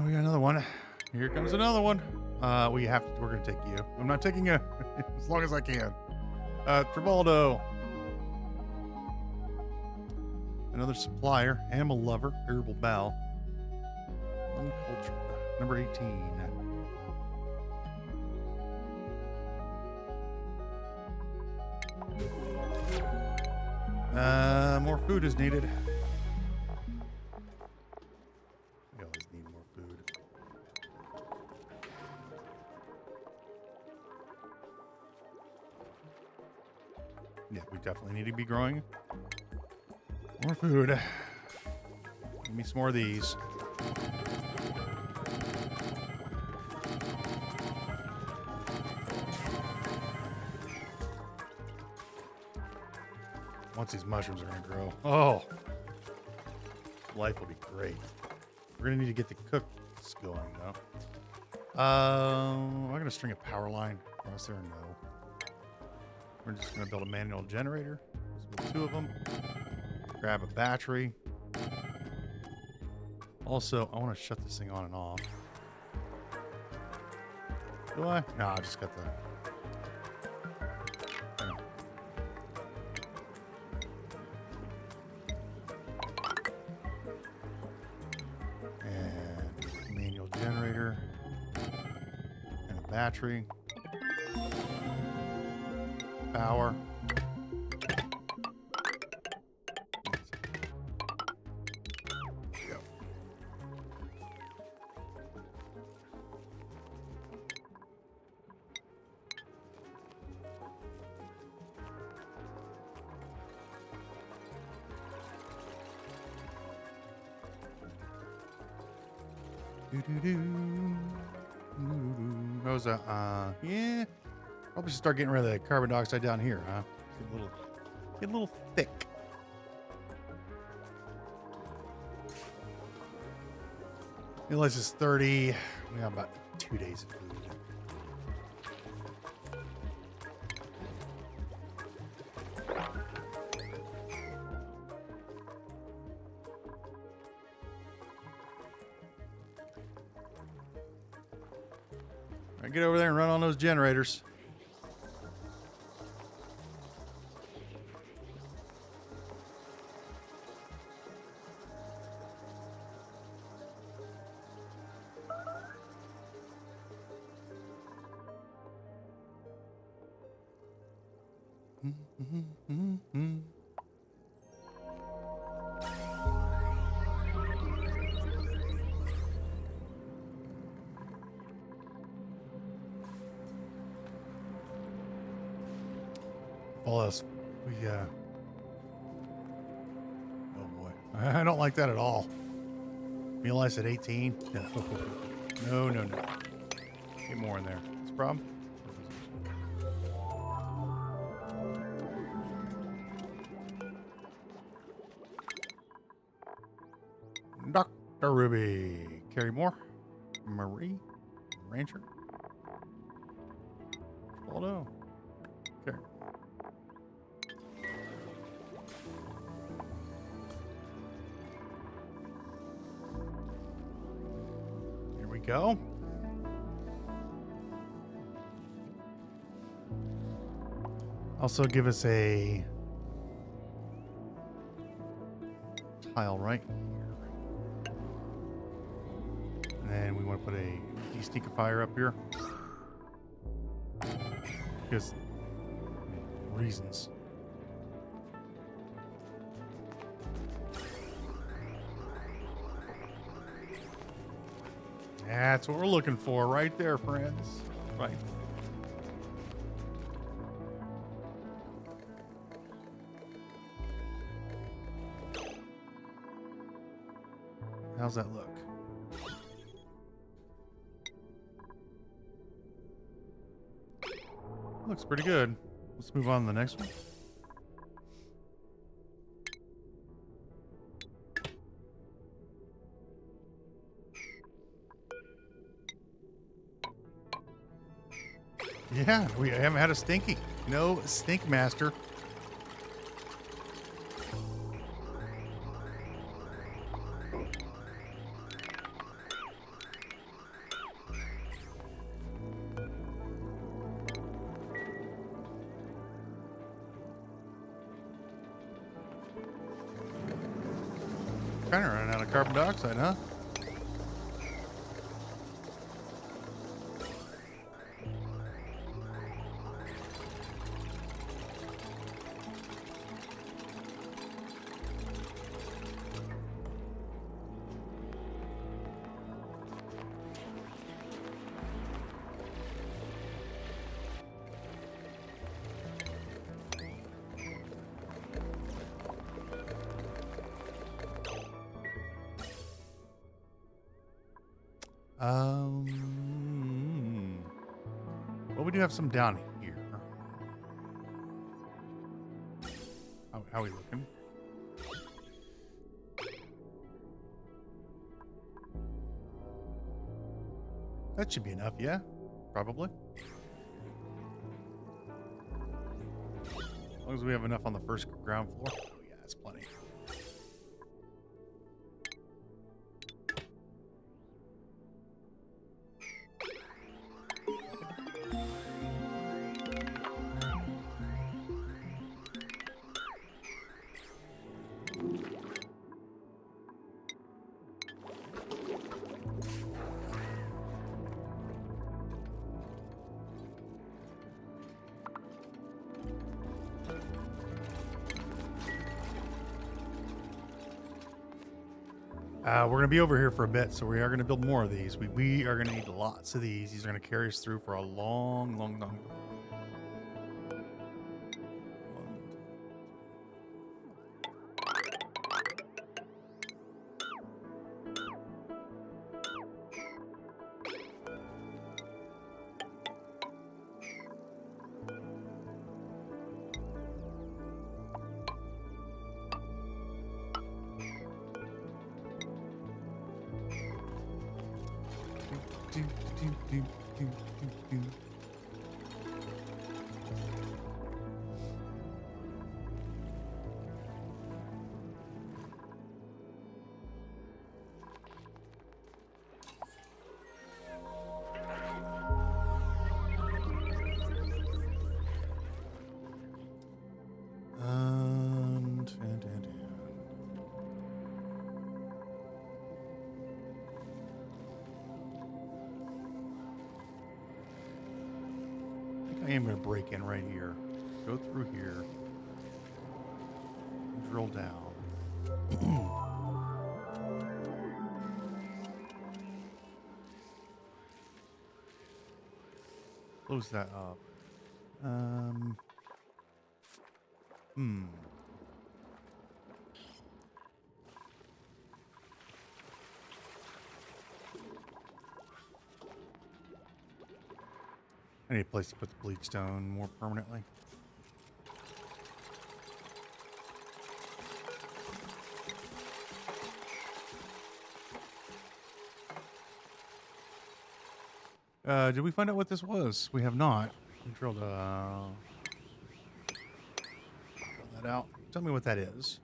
We got another one. Here comes another one. We're gonna take you. I'm not taking you as long as I can. Tribaldo. Another supplier, animal lover, herbal bow. Uncultured. Number 18. More food is needed. We always need more food. Yeah, we definitely need to be growing more food. Give me some more of these. Once these mushrooms are going to grow. Oh, life will be great. We're going to need to get the cooks going, though. Am I going to string a power line across there? No. We're just going to build a manual generator. There's 2 of them. Grab a battery. Also, I want to shut this thing on and off. Do I? No, I just got the... And manual generator. And a battery. Power. Yep. How's that? Yeah. Probably should start getting rid of the carbon dioxide down here, huh? Get a little thick. Realize it's 30. We got about 2 days of food. All right, get over there and run on those generators. All else, oh boy, I don't like that at all. Meal ice at 18? No. Get more in there. What's the problem? Dr. Ruby. Carry more. Marie. Ranger. Although. Okay. Here we go. Also give us a tile right here. And then we want to put a destinkifier up here. Because reasons. That's what we're looking for right there, friends. Right. How's that look? Looks pretty good. Let's move on to the next one. Yeah, we haven't had a stinky. No stink master. Kind of running out of carbon dioxide, huh? Well, we do have some down here. How are we looking? That should be enough, yeah? Probably. As long as we have enough on the first ground floor. Oh, yeah, that's plenty. We're going to be over here for a bit, so we are going to build more of these. We are going to need lots of these. These are going to carry us through for a long, long, long. I am going to break in right here. Go through here. Drill down. Close that up. I need a place to put the bleach stone more permanently. Did we find out what this was? We have not. We drilled that out. Tell me what that is.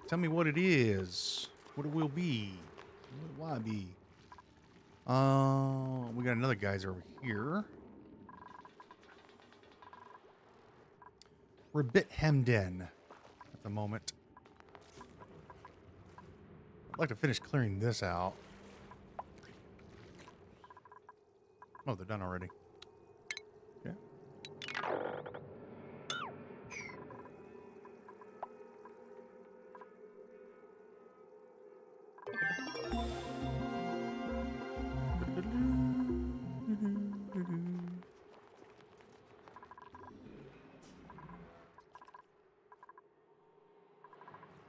Tell me what it is. What it will be. What will I be? We got another geyser over here. We're a bit hemmed in at the moment. I'd like to finish clearing this out. Oh, they're done already. Yeah.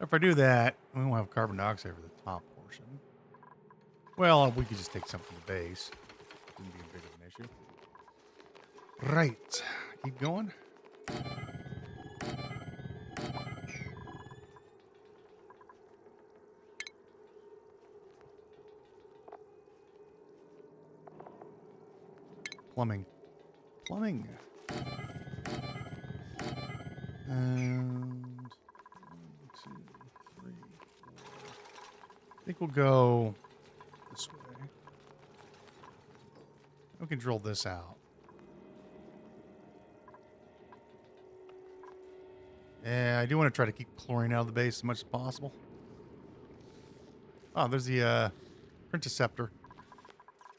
If I do that, we won't have carbon dioxide for the top portion. Well, we could just take some from the base. Wouldn't be a big of an issue. Right. Keep going. Plumbing. Plumbing. And 1, 2, 3, 4. I think we'll go this way. We can drill this out. Yeah, I do want to try to keep chlorine out of the base as much as possible. Oh, there's the Printiceptor,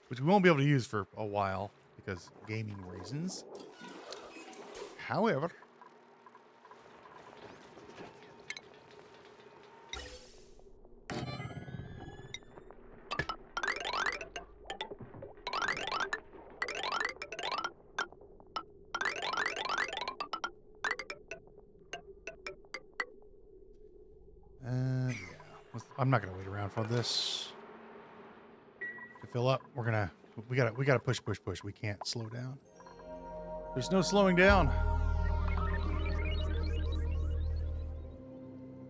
which we won't be able to use for a while because gaming reasons. However, yeah, I'm not gonna wait around for this to fill up. We gotta push. We can't slow down. There's no slowing down.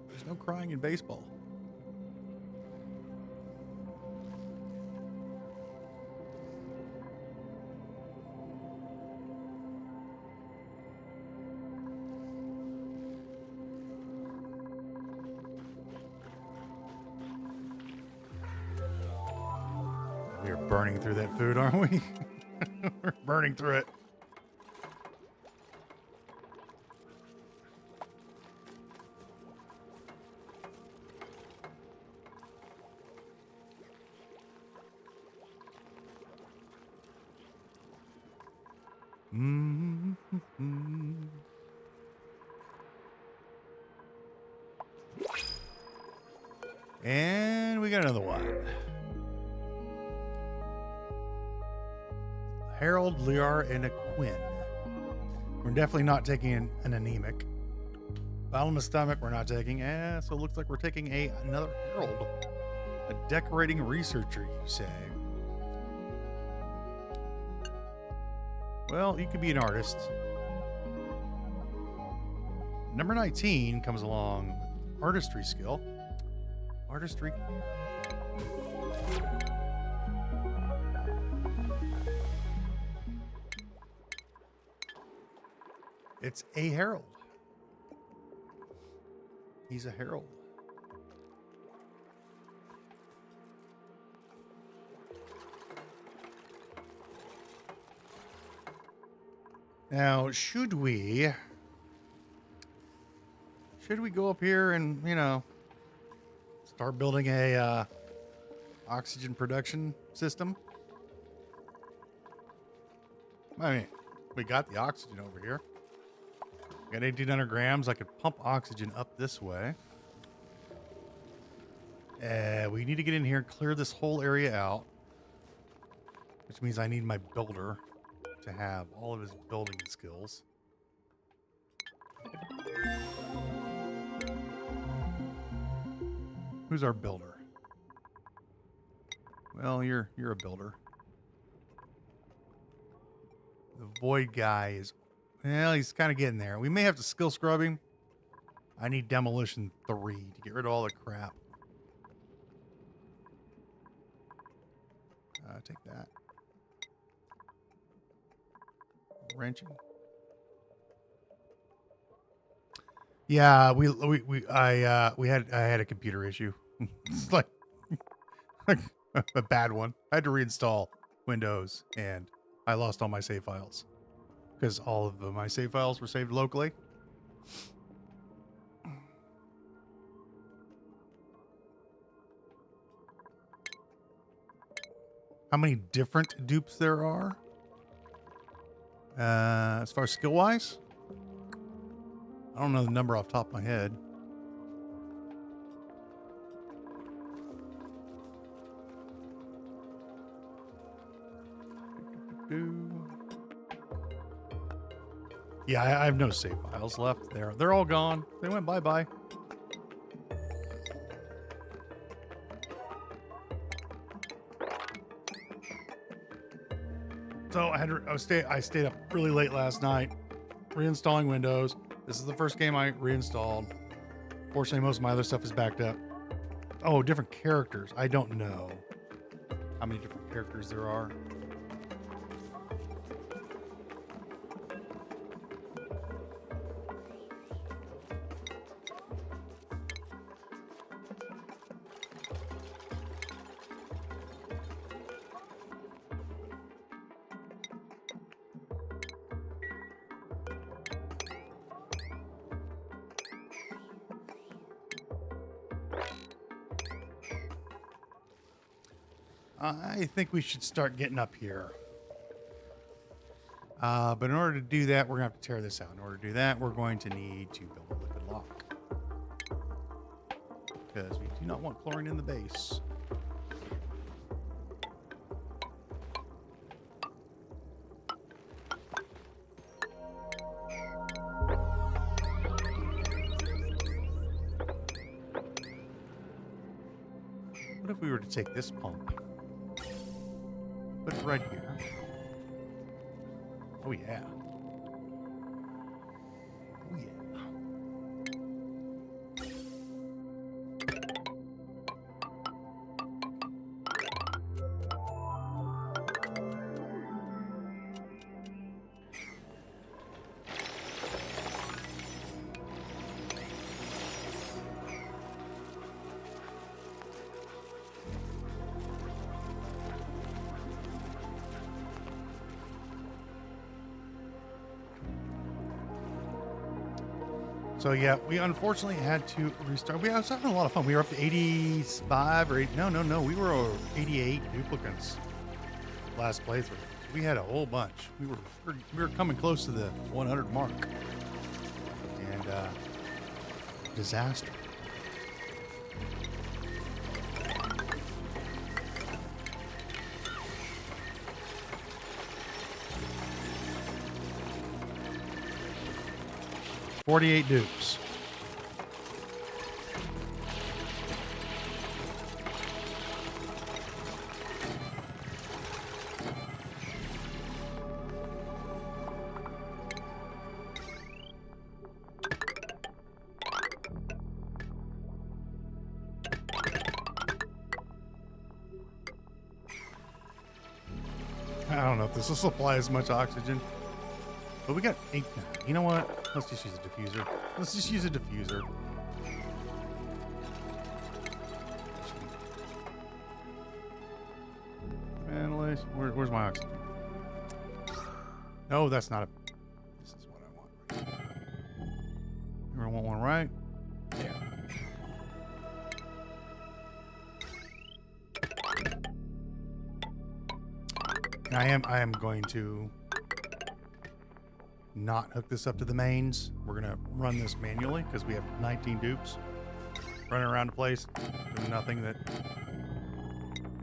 There's no crying in baseball. We are burning through that food, aren't we? We're burning through it. And we got another one. Harold, Liar, and a Quinn. We're definitely not taking an anemic. Bottom of stomach, we're not taking. So it looks like we're taking another Harold. A decorating researcher, you say? Well, you could be an artist. Number 19 comes along with artistry skill. Artistry. It's a herald. He's a herald. Now, should we go up here and, start building a oxygen production system? I mean, we got the oxygen over here. Got 1,800 grams. I could pump oxygen up this way. We need to get in here and clear this whole area out, which means I need my builder to have all of his building skills. Who's our builder? Well, you're a builder. The void guy is, well, he's kind of getting there. We may have to skill scrub him. I need demolition 3 to get rid of all the crap. Take that. Wrenching. Yeah, I had a computer issue. It's like a bad one. I had to reinstall Windows and I lost all my save files because all of my save files were saved locally. How many different dupes there are? As far as skill wise, I don't know the number off the top of my head. Yeah, I have no save files left. They're all gone. They went bye-bye. So I stayed up really late last night, reinstalling Windows. This is the first game I reinstalled. Fortunately, most of my other stuff is backed up. Oh, different characters. I don't know how many different characters there are. I think we should start getting up here. But in order to do that, we're going to have to tear this out. In order to do that, we're going to need to build a liquid lock. Because we do not want chlorine in the base. What if we were to take this pump? Put it right here. Oh yeah. Oh yeah. So yeah, we unfortunately had to restart. We was having a lot of fun. We were up to 85 or 8. No. We were over 88 duplicants last playthrough. So we had a whole bunch. We were coming close to the 100 mark. And disaster. $48 dupes. I don't know if this will supply as much oxygen. But we got 8 now. You know what? Let's just use a diffuser. Let's just use a diffuser. Ventilation. Where's my oxygen? No, that's not a... This is what I want. You want one right? Yeah. And I am going to not hook this up to the mains. We're gonna run this manually because we have 19 dupes running around the place doing nothing that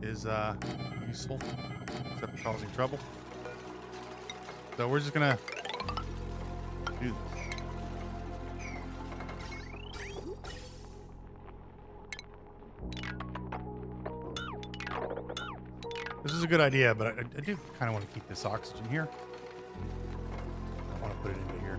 is useful except for causing trouble. So we're just gonna do this. This is a good idea, but I do kind of want to keep this oxygen here. I want to put it into here.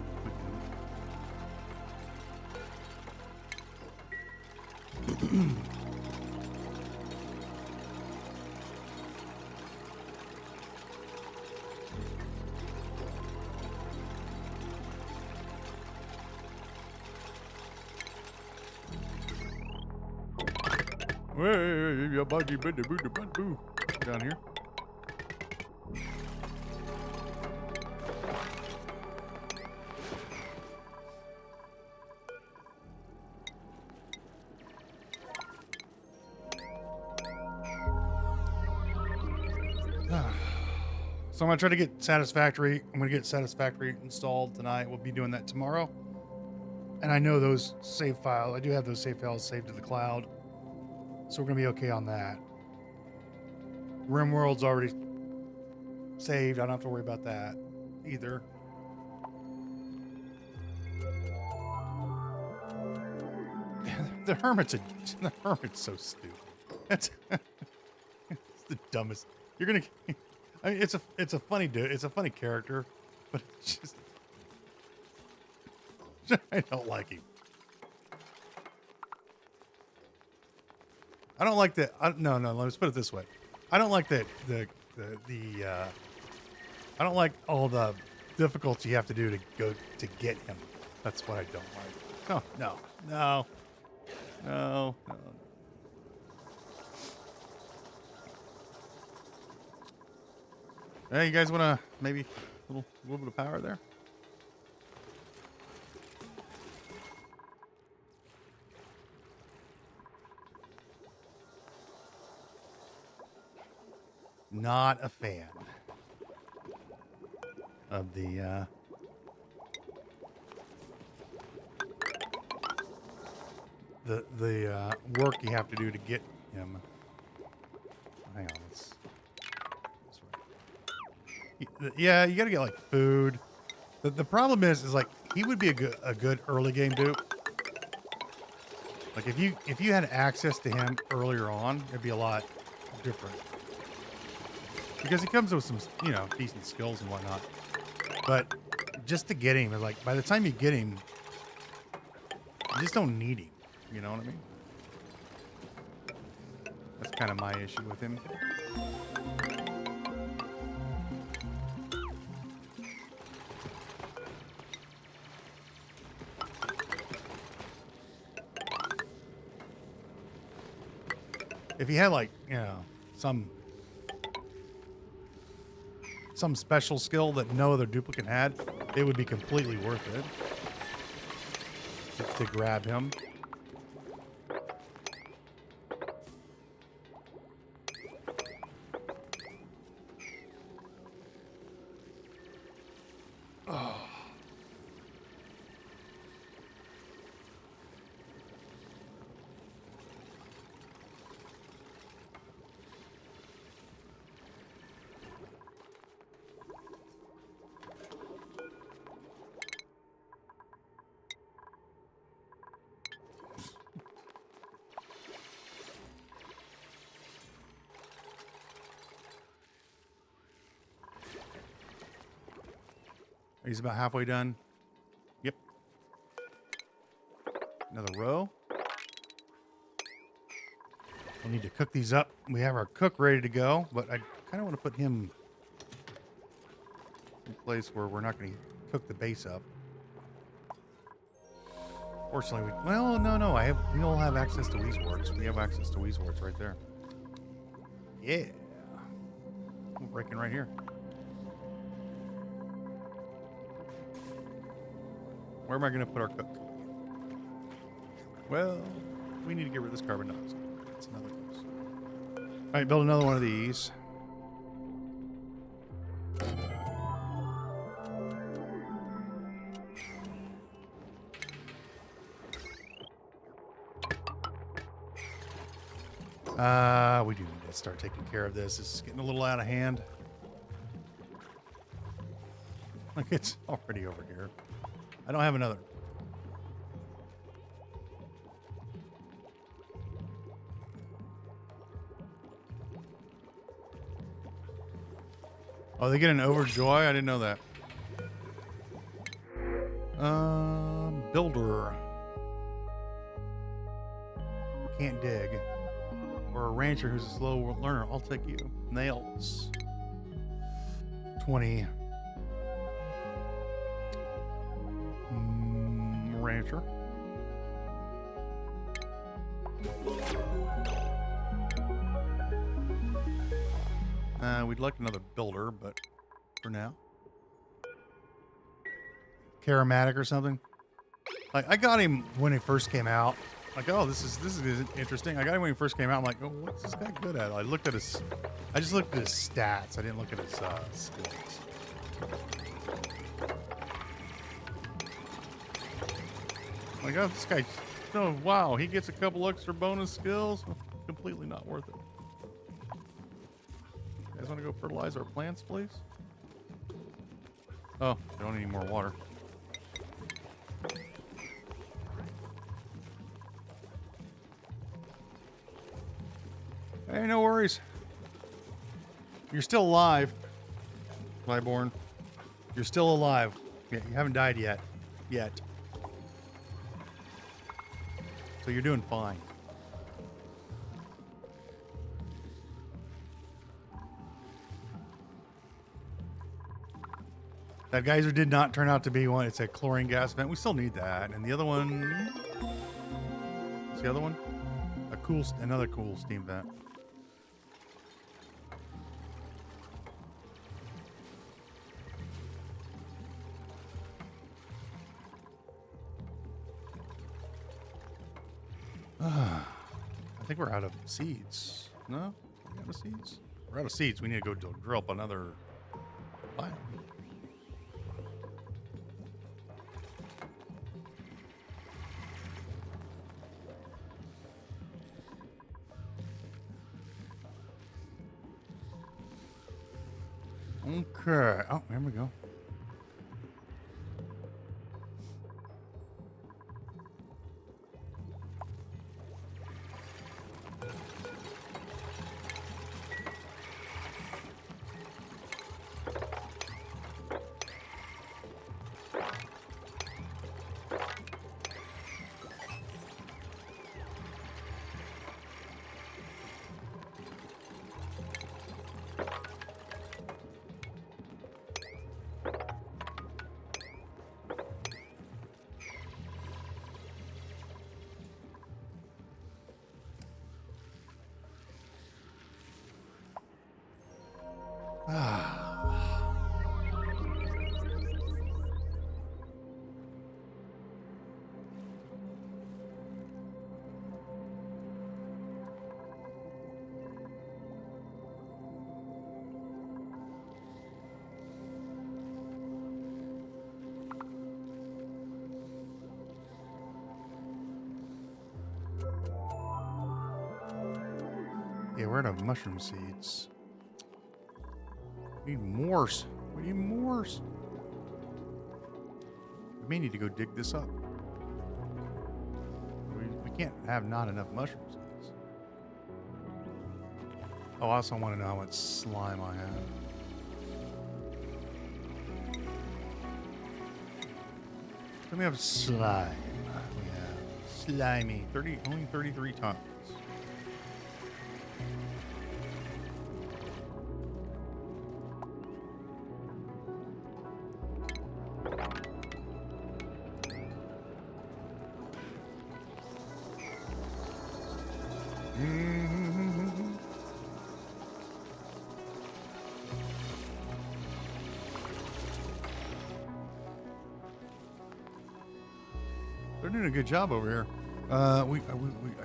Down here. So I'm going to try to get Satisfactory. I'm going to get Satisfactory installed tonight. We'll be doing that tomorrow. And I know those save files. I do have those save files saved to the cloud. So we're going to be okay on that. RimWorld's already saved. I don't have to worry about that either. The Hermit's so stupid. That's it's the dumbest. You're going to... I mean, it's a funny dude. It's a funny character, but it's just I don't like him. I don't like that. No. Let's put it this way. I don't like the I don't like all the difficulty you have to do to go to get him. That's what I don't like. Oh, no. Hey, you guys want to maybe a little bit of power there? Not a fan of the work you have to do to get him. Hang on, this way. Yeah, you got to get like food. The problem is like he would be a good early game dupe. Like if you had access to him earlier on, it'd be a lot different. Because he comes with some, decent skills and whatnot. But just to get him, like by the time you get him, you just don't need him. You know what I mean? That's kind of my issue with him. If he had like, some special skill that no other duplicant had, it would be completely worth it to grab him. Oh. He's about halfway done. Yep. Another row. We need to cook these up. We have our cook ready to go, but I kind of want to put him in a place where we're not going to cook the base up. Fortunately, no. We all have access to Weezeworks. We have access to Weezeworks right there. Yeah. We're breaking right here. Where am I going to put our cook? Well, we need to get rid of this carbon dioxide. That's another place. All right, build another one of these. We do need to start taking care of this. This is getting a little out of hand. Like it's already over here. I don't have another. Oh, they get an overjoy? I didn't know that. Builder. Can't dig. Or a rancher who's a slow learner. I'll take you. Nails. 20. Rancher. We'd like another builder, but for now. Charismatic or something. Like I got him when he first came out. Like, oh, this is interesting. I got him when he first came out. I'm like, oh, what's this guy good at? I just looked at his stats. I didn't look at his skills. Like, oh, this guy, oh, wow, he gets a couple extra bonus skills. Completely not worth it. You guys want to go fertilize our plants, please? Oh, I don't need any more water. Hey, no worries. You're still alive. Flyborn. You're still alive. You haven't died yet. So you're doing fine. That geyser did not turn out to be one. It's a chlorine gas vent. We still need that. And the other one... What's the other one? Another cool steam vent. I think we're out of seeds. No? We're out of seeds? We're out of seeds. We need to go drill up another biome. Okay. Oh, there we go. Yeah, we're out of mushroom seeds. We need mores. We need mores. We may need to go dig this up. We can't have not enough mushroom seeds. Oh, I also want to know how much slime I have. Let me have slime. We have slimy. Only 33 tons. They're doing a good job over here. I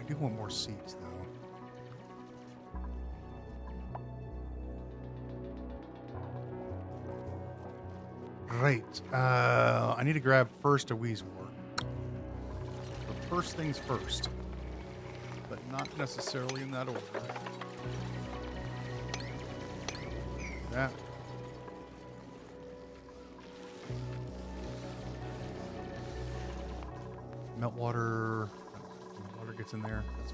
do want more seeds though. Right. I need to grab first a Weezwort. But first things first. But not necessarily in that order. That. Meltwater. Water gets in there. That's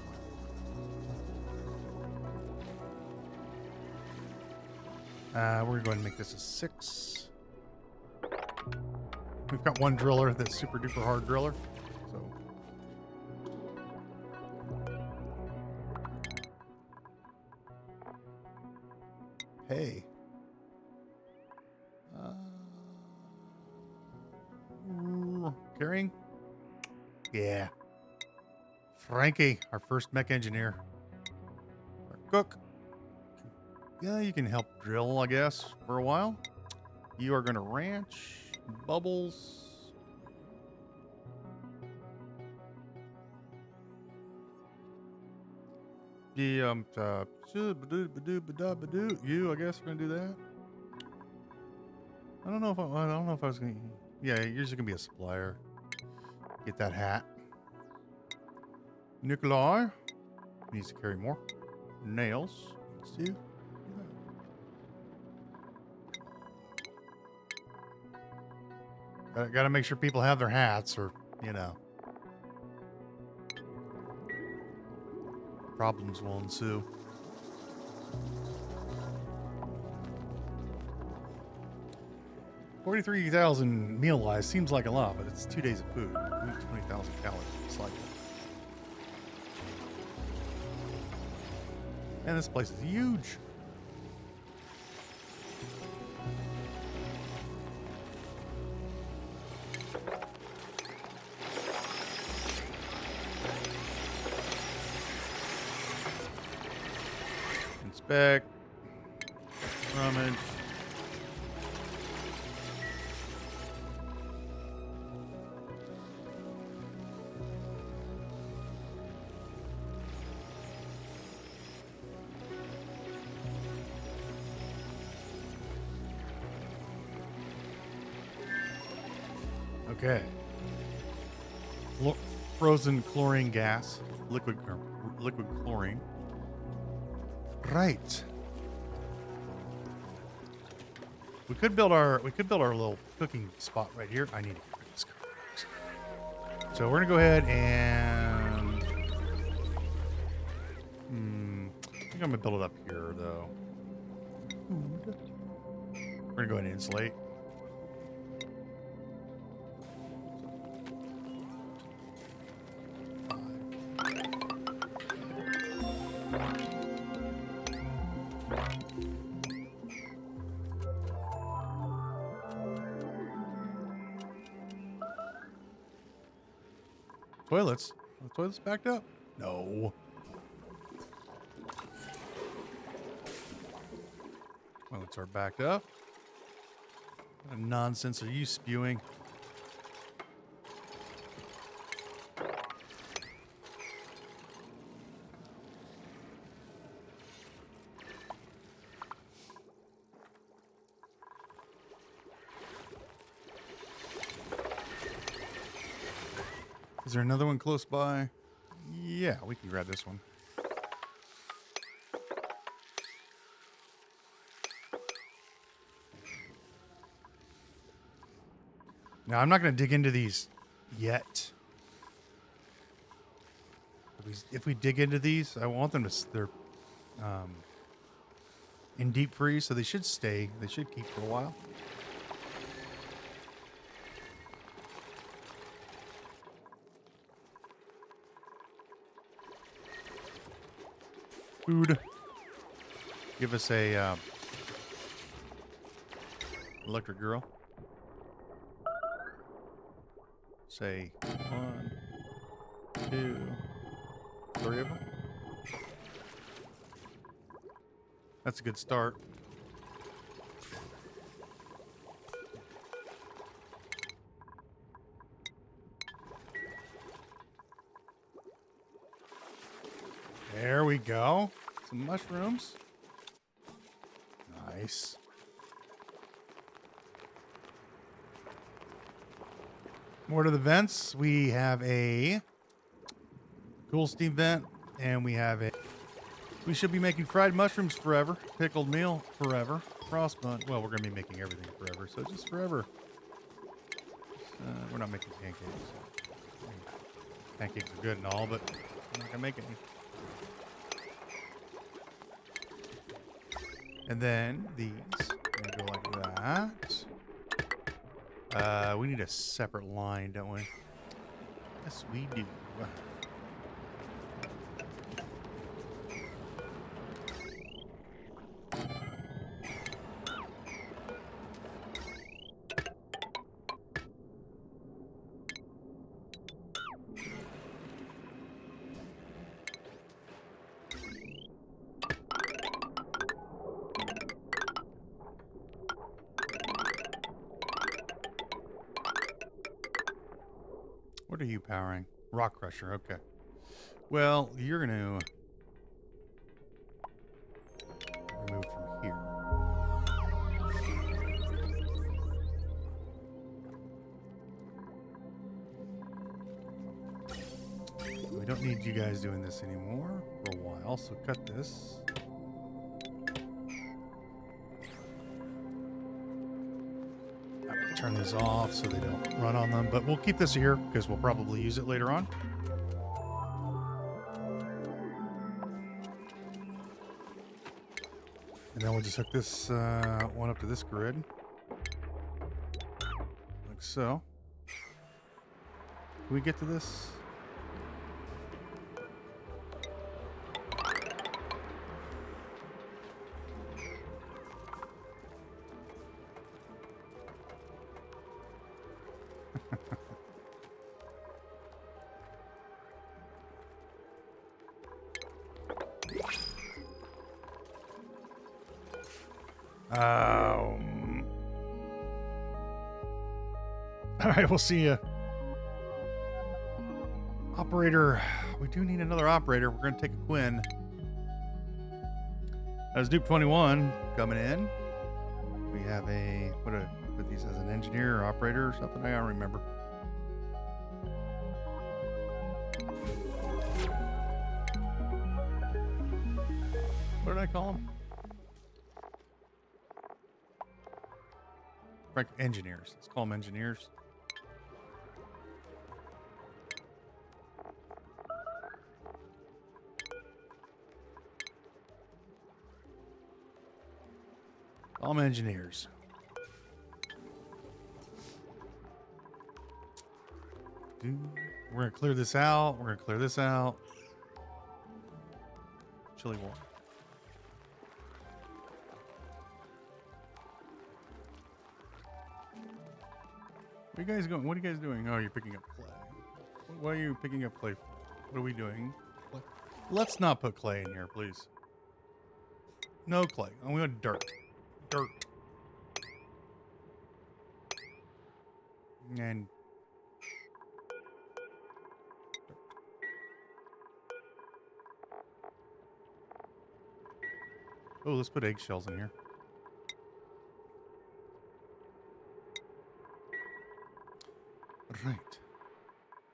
fine. We're going to make this a 6. We've got one driller that's super duper hard driller. So. Hey. Carrying? Yeah. Frankie, our first mech engineer. Our cook. Yeah, you can help drill, I guess, for a while. You are going to ranch. Bubbles. You, I guess, are going to do that. I don't know if I was going to. Yeah, you're just going to be a supplier. Get that hat. Nikolai needs to carry more. Nails. Let's see. Got to make sure people have their hats, or problems will ensue. 43,000 meal-wise seems like a lot, but it's 2 days of food. 20,000 calories. It's like that. And this place is huge. Inspect. Rummage. Okay. Frozen chlorine gas, liquid chlorine. Right. We could build our little cooking spot right here. I need to get rid of this car. So we're gonna go ahead and I think I'm gonna build it up here though. We're gonna go ahead and insulate. Toilets? Are the toilets backed up? No. Toilets are backed up. What kind of nonsense are you spewing? Is there another one close by? Yeah, we can grab this one. Now, I'm not going to dig into these yet. If we dig into these, I want them to... They're in deep freeze, so they should stay. They should keep for a while. Food. Give us a electric girl. Say 1, 2, 3 of them. That's a good start. There we go. Some mushrooms. Nice. More to the vents. We have a cool steam vent, and we have a... We should be making fried mushrooms forever. Pickled meal forever. Frost bun. Well, we're going to be making everything forever, so just forever. We're not making pancakes. Pancakes are good and all, but I'm not going to make any. And then these go like that. We need a separate line, don't we? Yes, we do. What are you powering? Rock crusher, okay. Well, you're going to remove from here. We don't need you guys doing this anymore for a while, so cut this. Turn these off so they don't run on them, but we'll keep this here because we'll probably use it later on. And then we'll just hook this one up to this grid. so can we get to this? All right, we'll see you. Operator. We do need another operator. We're going to take a Quinn. That's Dupe 21 coming in. We have a, put these as an engineer or operator or something. I don't remember. What did I call them? Right, engineers. Let's call them engineers. Call them engineers. We're going to clear this out. We're going to clear this out. Chili water. Where are you guys going? What are you guys doing? Oh, you're picking up clay. Why are you picking up clay for? What are we doing? Let's not put clay in here, please. No clay. Oh, we want dirt. Dirt. And oh, let's put eggshells in here. Right.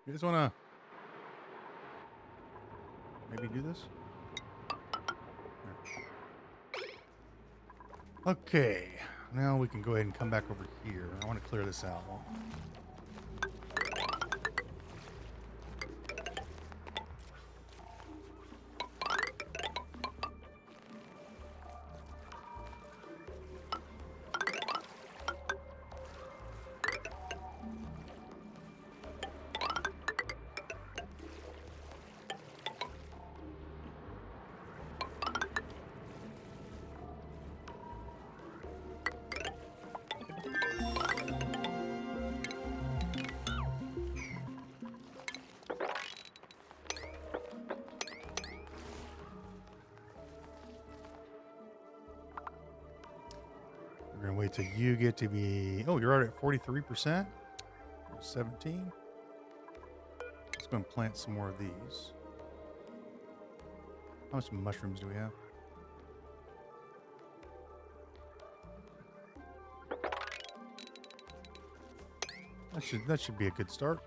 You guys want to maybe do this? Okay. Now we can go ahead and come back over here. I want to clear this out. We're going to wait till you get to be... Oh, you're already at 43%? 17? Let's go and plant some more of these. How much mushrooms do we have? That should be a good start.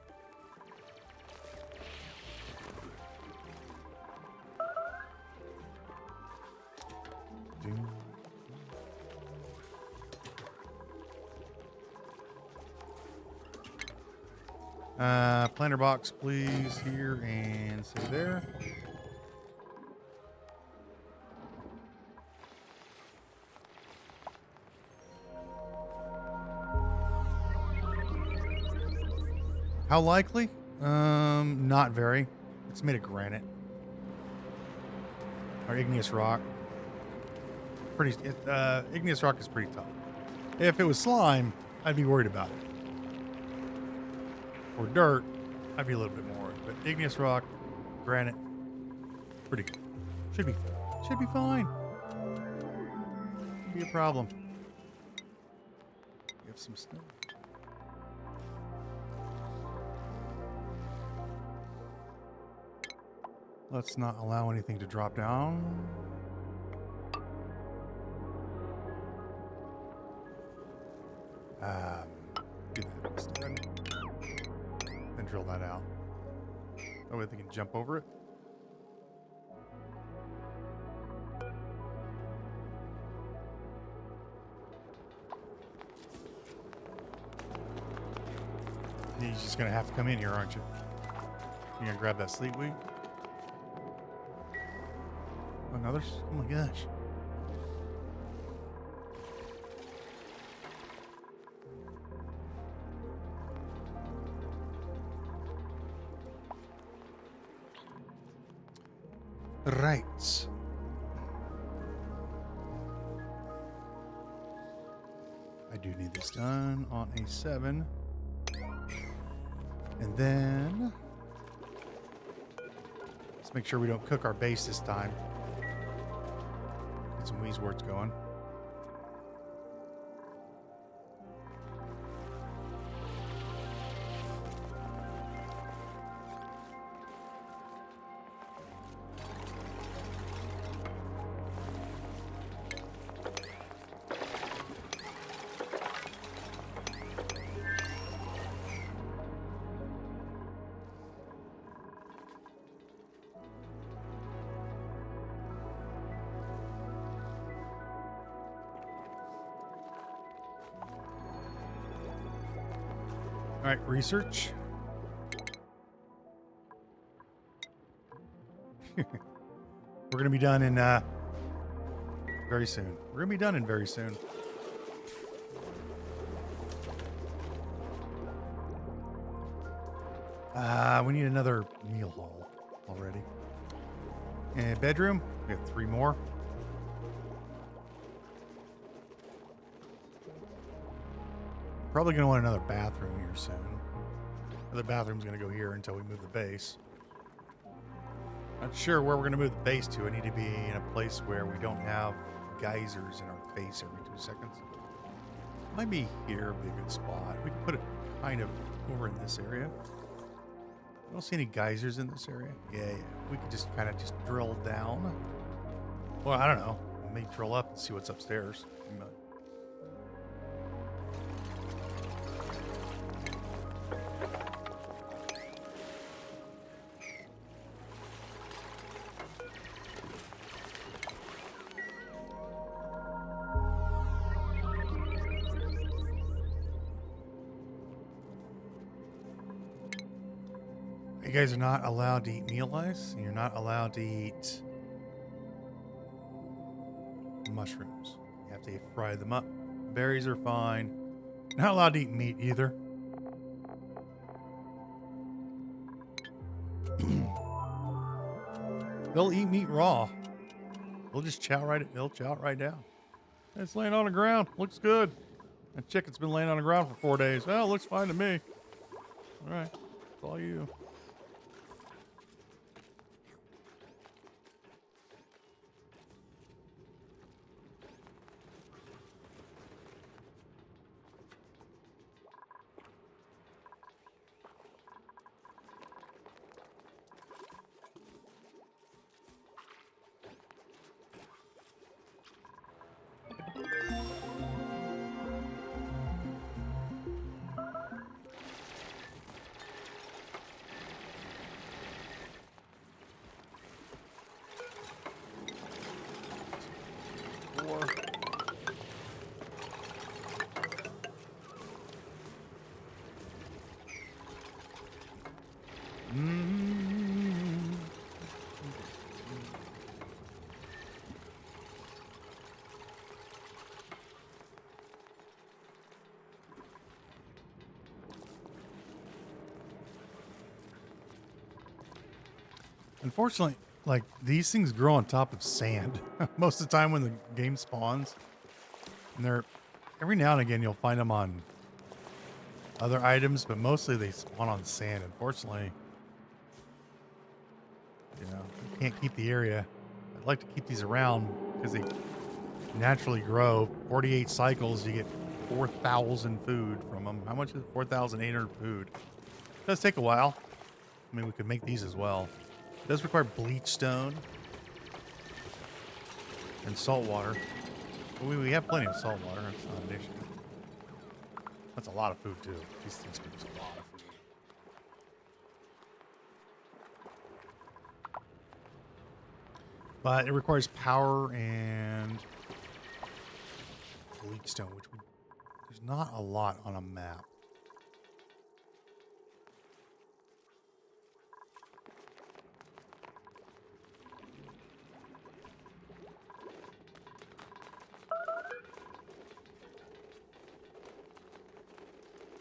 Planter box, please, here and say there. How likely? Not very. It's made of granite or igneous rock. Igneous rock is pretty tough. If it was slime, I'd be worried about it. Or dirt, I'd be a little bit more worried. But igneous rock, granite, pretty good. Should be fine. Should be fine. Shouldn't be a problem. We have some snow. Let's not allow anything to drop down. Do that instead. Then drill that out. That way they can jump over it. You're just gonna have to come in here, aren't you? You're gonna grab that sleep weed. Another? Oh my gosh. Right. I do need this done on a 7. And then let's make sure we don't cook our base this time. Get some Weezeworts going. All right, research. We're going to be done in very soon. We're going to be done in very soon. We need another meal hall already. And bedroom, we have 3 more. Probably going to want another bathroom here soon. The bathroom's going to go here until we move the base. Not sure where we're going to move the base to. I need to be in a place where we don't have geysers in our face every 2 seconds. Might be here, would be a good spot. We can put it kind of over in this area. I don't see any geysers in this area. Yeah. We could just kind of just drill down. Well, I don't know. We may drill up and see what's upstairs. You guys are not allowed to eat meal ice, and you're not allowed to eat mushrooms. You have to fry them up. Berries are fine. Not allowed to eat meat either. They'll eat meat raw. They'll just they'll chow it right down. It's laying on the ground. Looks good. That chicken's been laying on the ground for 4 days. Well, it looks fine to me. All right. It's all you. Unfortunately, like, these things grow on top of sand most of the time when the game spawns. And they're, every now and again, you'll find them on other items, but mostly they spawn on sand. Unfortunately, you know, you can't keep the area. I'd like to keep these around because they naturally grow. 48 cycles, you get 4,000 food from them. How much is 4,800 food? It does take a while. I mean, we could make these as well. It does require bleach stone and salt water. We have plenty of salt water. It's not an issue. That's a lot of food, too. These things produce a lot of food. But it requires power and bleach stone, which there's not a lot on a map.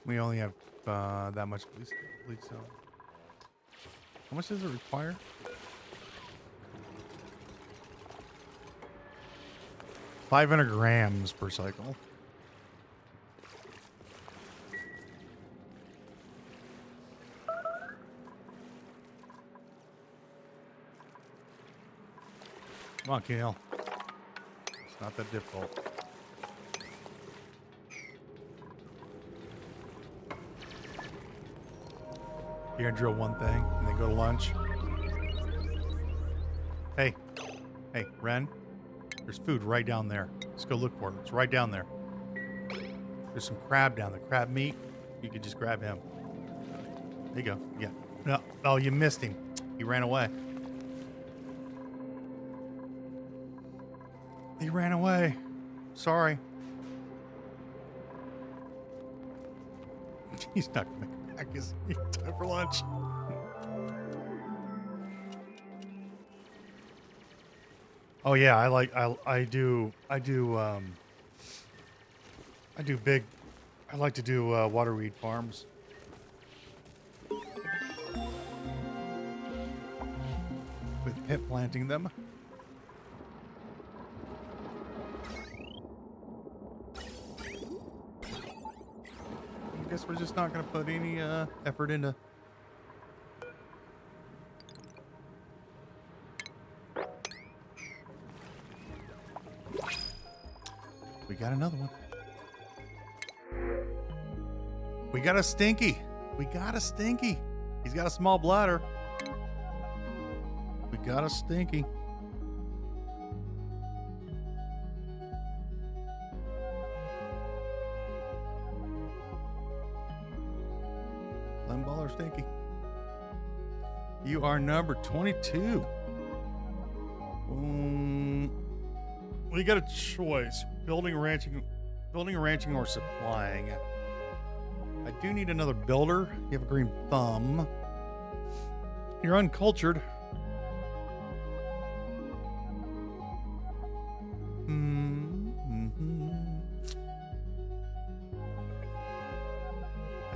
We only have that much bleach stone. How much does it require? 500 grams per cycle. Come on, Kale. It's not that difficult. You're gonna drill one thing and then go to lunch. Hey, Ren. There's food right down there. Let's go look for it. It's right down there. There's some crab down there. Crab meat. You could just grab him. There you go. Yeah. No. Oh, you missed him. He ran away. He ran away. Sorry. He's not gonna make it back. Is he? Time for lunch. Oh yeah, I do big. I like to do water weed farms. With pit planting them. I guess we're just not going to put any effort into. We got another one. We got a stinky. We got a stinky. He's got a small bladder. We got a stinky. Lemon stinky. You are number 22. We got a choice. Building, ranching, or supplying. I do need another builder. You have a green thumb. You're uncultured.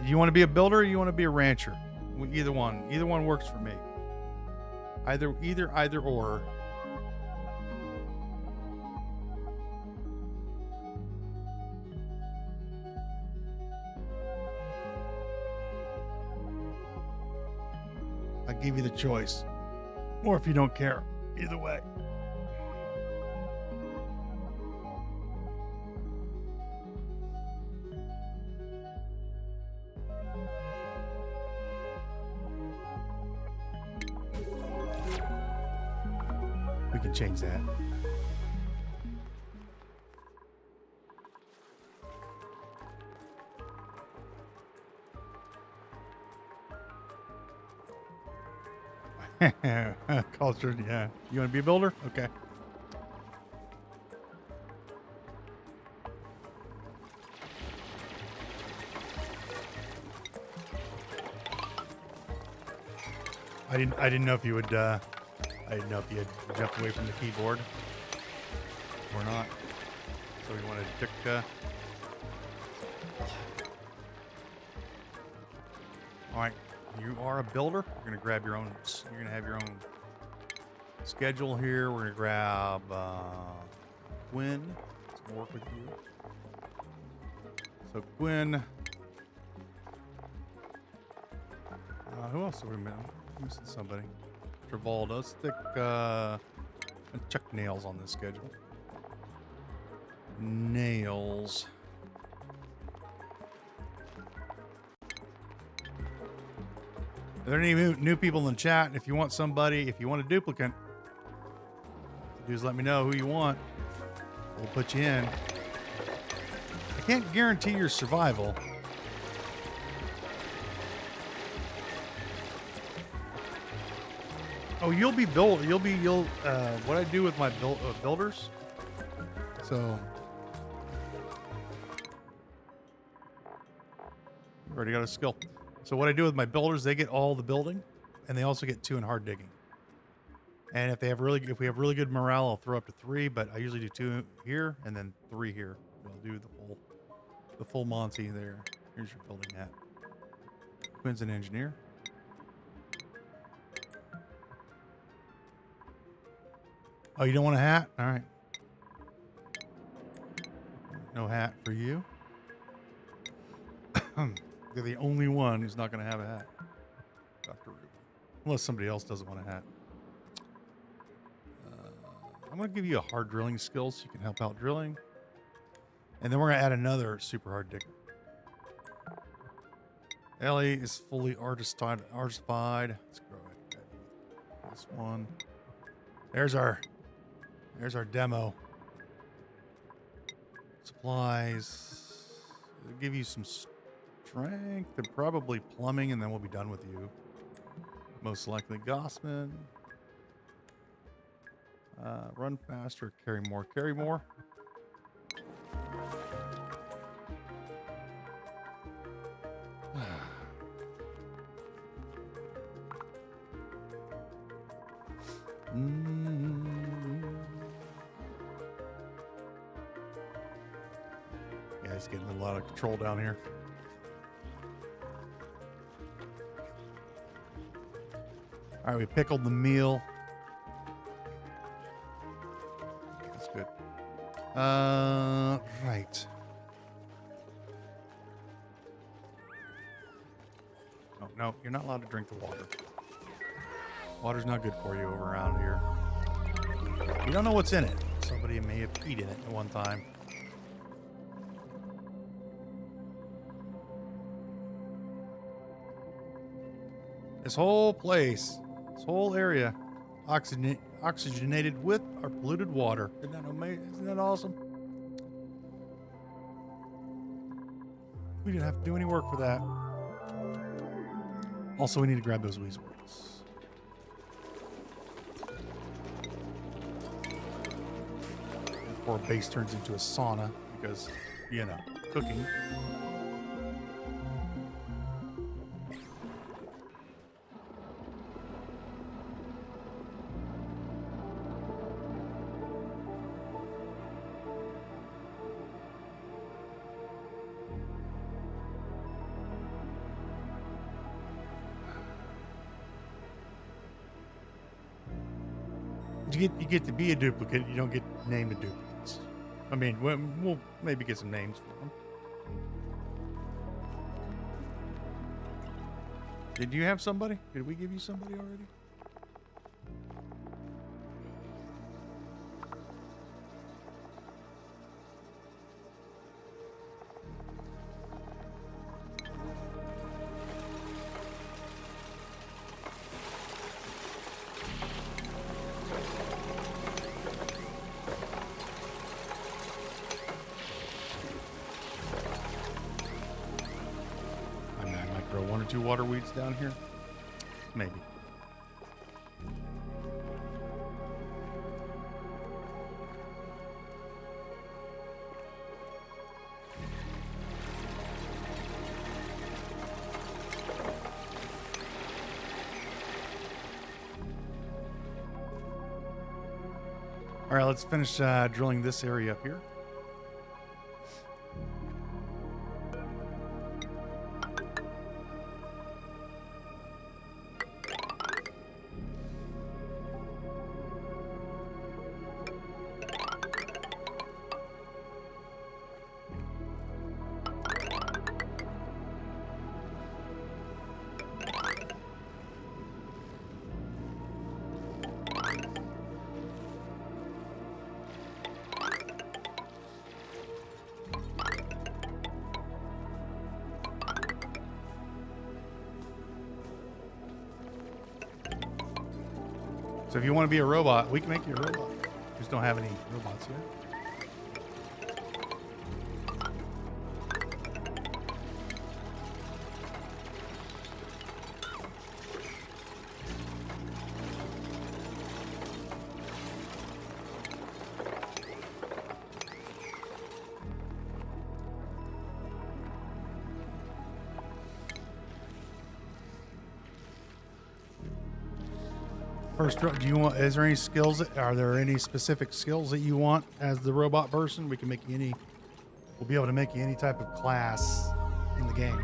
You want to be a builder or you want to be a rancher? Either one. Either one works for me. Either or. I give you the choice. Or if you don't care, either way. We can change that. Cultured, yeah. You want to be a builder? Okay. I didn't know if you would I didn't know if you had jumped away from the keyboard or not. So we wanted to tick all right. You are a builder. You're going to grab your own. You're going to have your own schedule here. We're going to grab Quinn to work with you. So Quinn. Who else have we met? I'm missing somebody. Travolta. Let's stick Chuck Nails on this schedule. Nails. Are there any new people in the chat? If you want somebody, if you want a duplicant, just let me know who you want. We'll put you in. I can't guarantee your survival. Oh, you'll be built. You'll what I do with my builders. So already got a skill. So what I do with my builders, they get all the building, and they also get 2 in hard digging. And if we have really good morale, I'll throw up to 3. But I usually do 2 here and then 3 here. We'll do the full Monty there. Here's your building hat. Quinn's an engineer. Oh, you don't want a hat? All right. No hat for you. You're the only one who's not going to have a hat, Dr. Ruben. Unless somebody else doesn't want a hat. I'm going to give you a hard drilling skill so you can help out drilling. And then we're going to add another super hard digger. Ellie is fully artistified. Let's go ahead. This one. There's our demo. Supplies. It'll give you some strength and probably plumbing, and then we'll be done with you. Most likely Gossman. Run faster, carry more. Carry more. Yeah, it's getting a little out of control down here. All right, we pickled the meal. That's good. Right. Oh, no, you're not allowed to drink the water. Water's not good for you over around here. You don't know what's in it. Somebody may have peed in it at one time. This whole place, this whole area, oxygenated with our polluted water. Isn't that amazing? Isn't that awesome? We didn't have to do any work for that. Also, we need to grab those weasel words. Before a base turns into a sauna, because, you know, cooking. You get to be a duplicate. You don't get named a duplicants. I mean, we'll maybe get some names for them. Did you have somebody? Did we give you somebody already? One or two water weeds down here? Maybe. All right, let's finish drilling this area up here. So if you want to be a robot, we can make you a robot. Just don't have any robots yet. First, do you want? Is there any skills? Are there any specific skills that you want as the robot person? We can make you any. We'll be able to make you any type of class in the game.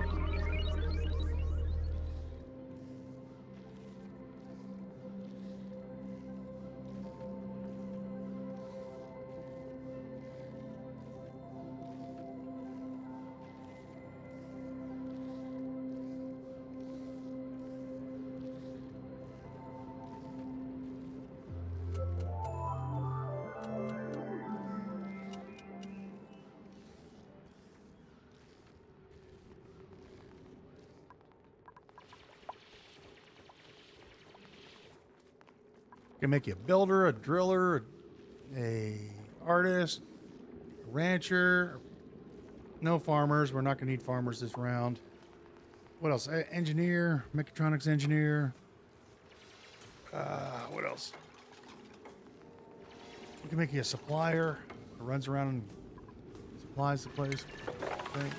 can make you a builder, a driller, a artist, a rancher. No farmers. We're not going to need farmers this round. What else? Engineer, mechatronics engineer. What else? We can make you a supplier who runs around and supplies the place. Things.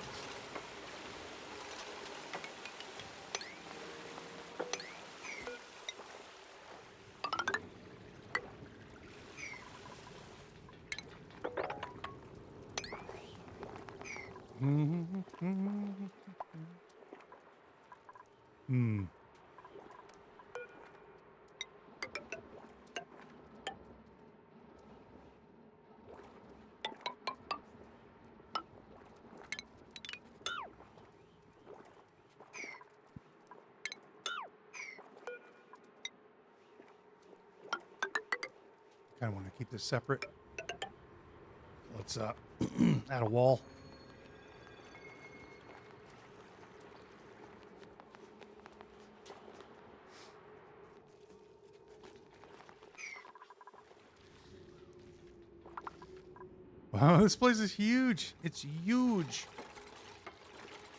Kind of want to keep this separate. Let's add a wall. Wow, this place is huge. It's huge.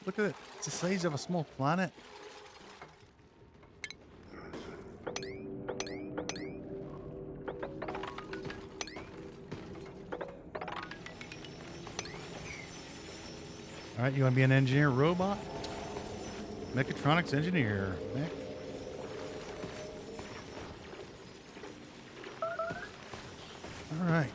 Look at it. It's the size of a small planet. All right, you want to be an engineer robot? Mechatronics engineer. Mech. All right.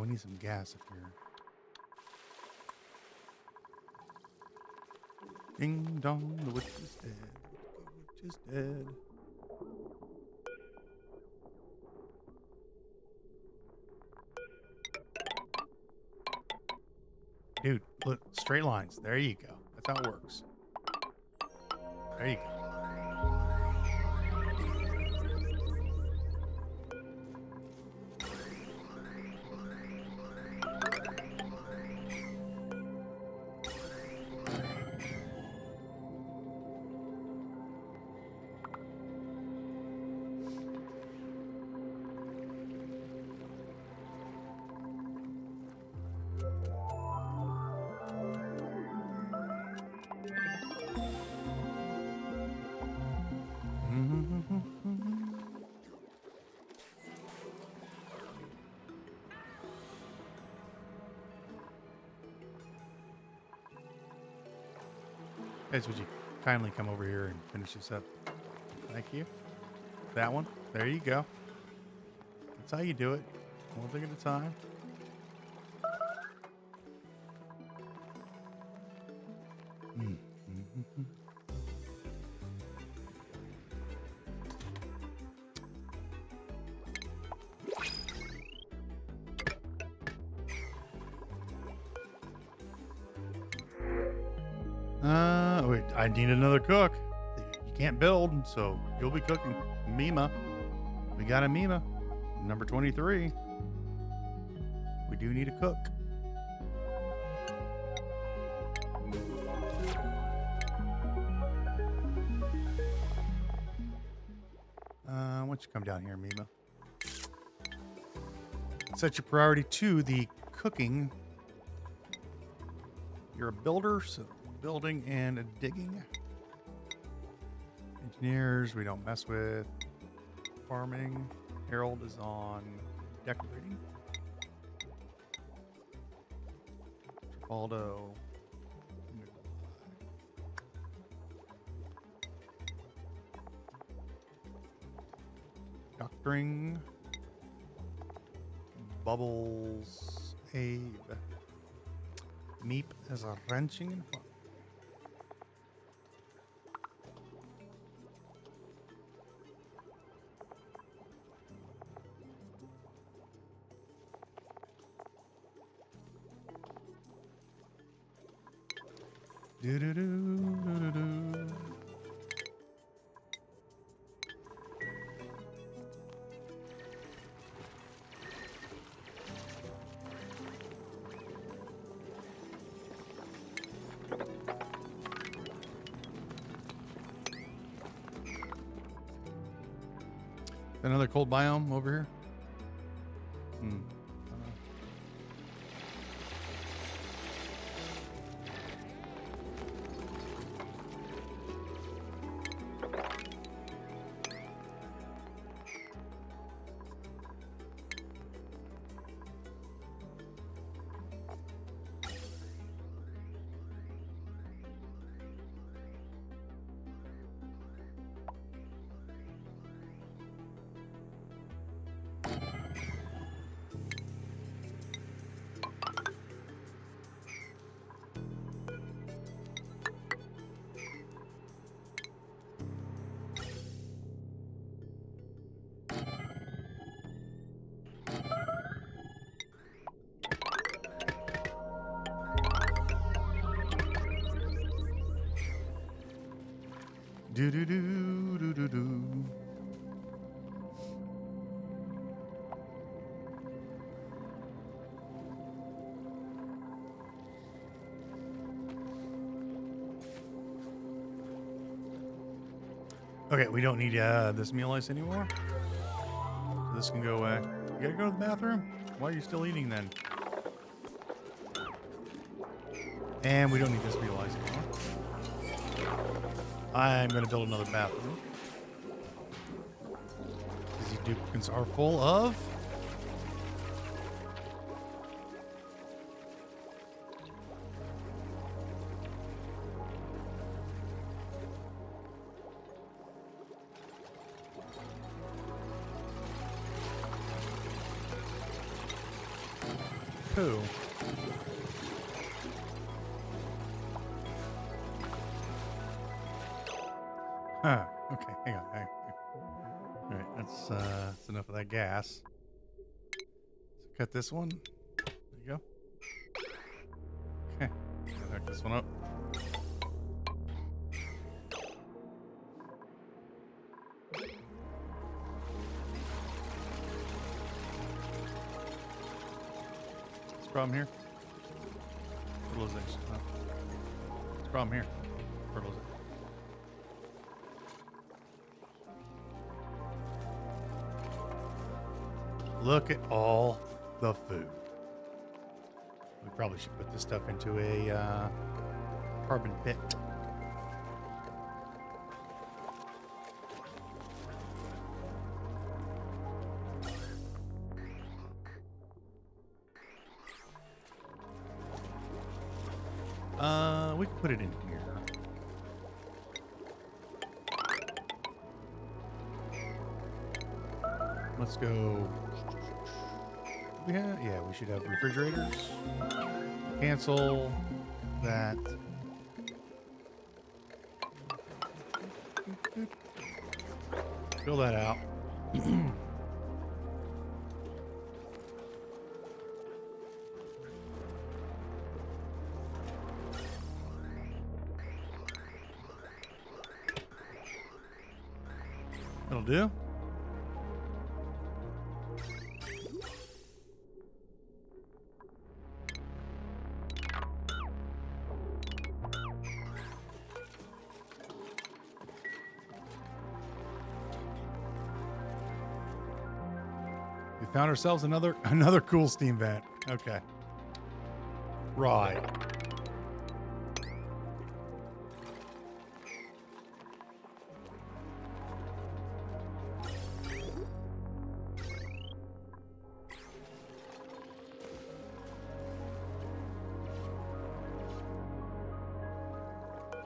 We need some gas up here. Ding dong, the witch is dead. The witch is dead. Dude, look, straight lines. There you go. That's how it works. There you go. Guys, would you kindly come over here and finish this up? Thank you. That one. There you go. That's how you do it. One thing at a time. Wait, I need another cook. You can't build, so you'll be cooking. Mima. We got a Mima. Number 23. We do need a cook. Why don't you come down here, Mima? Set your priority to the cooking. You're a builder, so building and digging. Engineers, we don't mess with. Farming. Harold is on decorating. Trifaldo. Doctoring. Bubbles. Abe. Meep as a wrenching and fun. Do-do-do-do-do-do. Another cold biome over here. Do do do do do do. Okay, we don't need this meal ice anymore. This can go away. You gotta go to the bathroom? Why are you still eating then? And we don't need this meal ice anymore. I'm going to build another bathroom. These duplicants are full of... poo. Huh. Okay, hang on. All right, that's enough of that gas. So cut this one. There you go. Okay, hook this one up. What's the problem here? Fertilization. Huh? What's the problem here? Fertilization. Look at all the food. We probably should put this stuff into a carbon pit. We can put it in here. Let's go. Yeah, we should have refrigerators. Cancel that. Fill that out. That'll do. We found ourselves another cool steam vent. Okay. Right.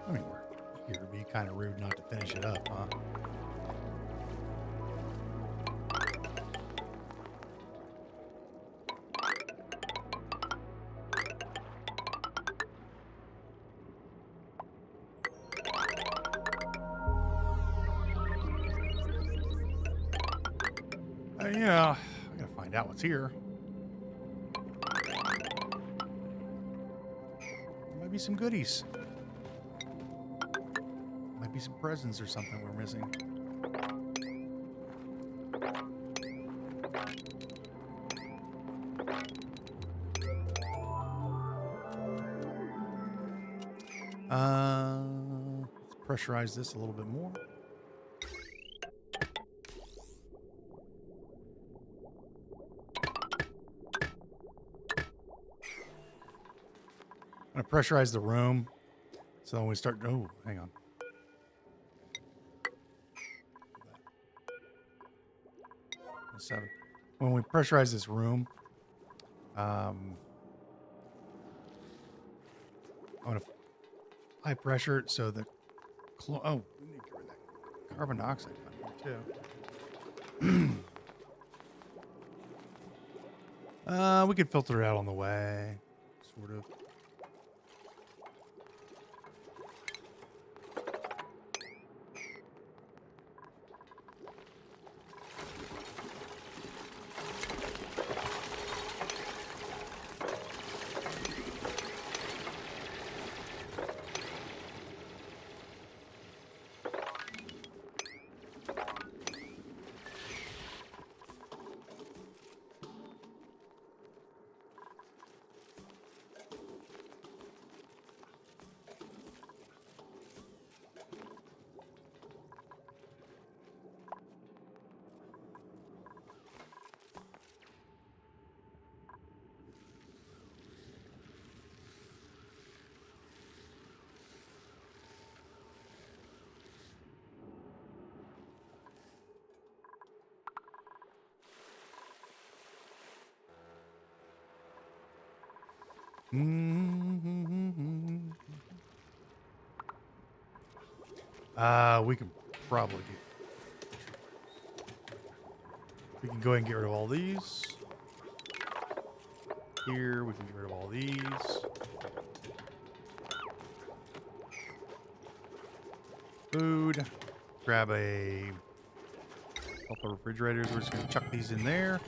I mean, it would be kind of rude not to finish it up, huh? Yeah, I gotta find out what's here. There might be some goodies. some presents or something we're missing. Let's pressurize this a little bit more. I'm going to pressurize the room. So when we start, oh, hang on. Seven. When we pressurize this room, I'm going to high pressure it so the oh, we need to get rid of that carbon dioxide down here too. We could filter it out on the way, sort of. We can probably we can go ahead and get rid of all these. Here, we can get rid of all these. Food. Grab a couple of refrigerators. We're just going to chuck these in there.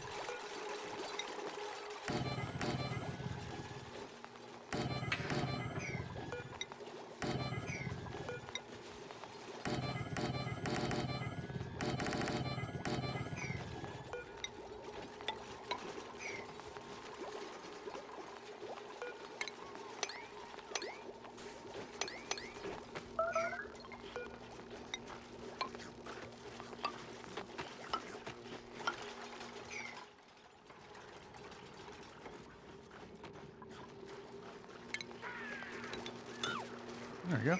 There you go.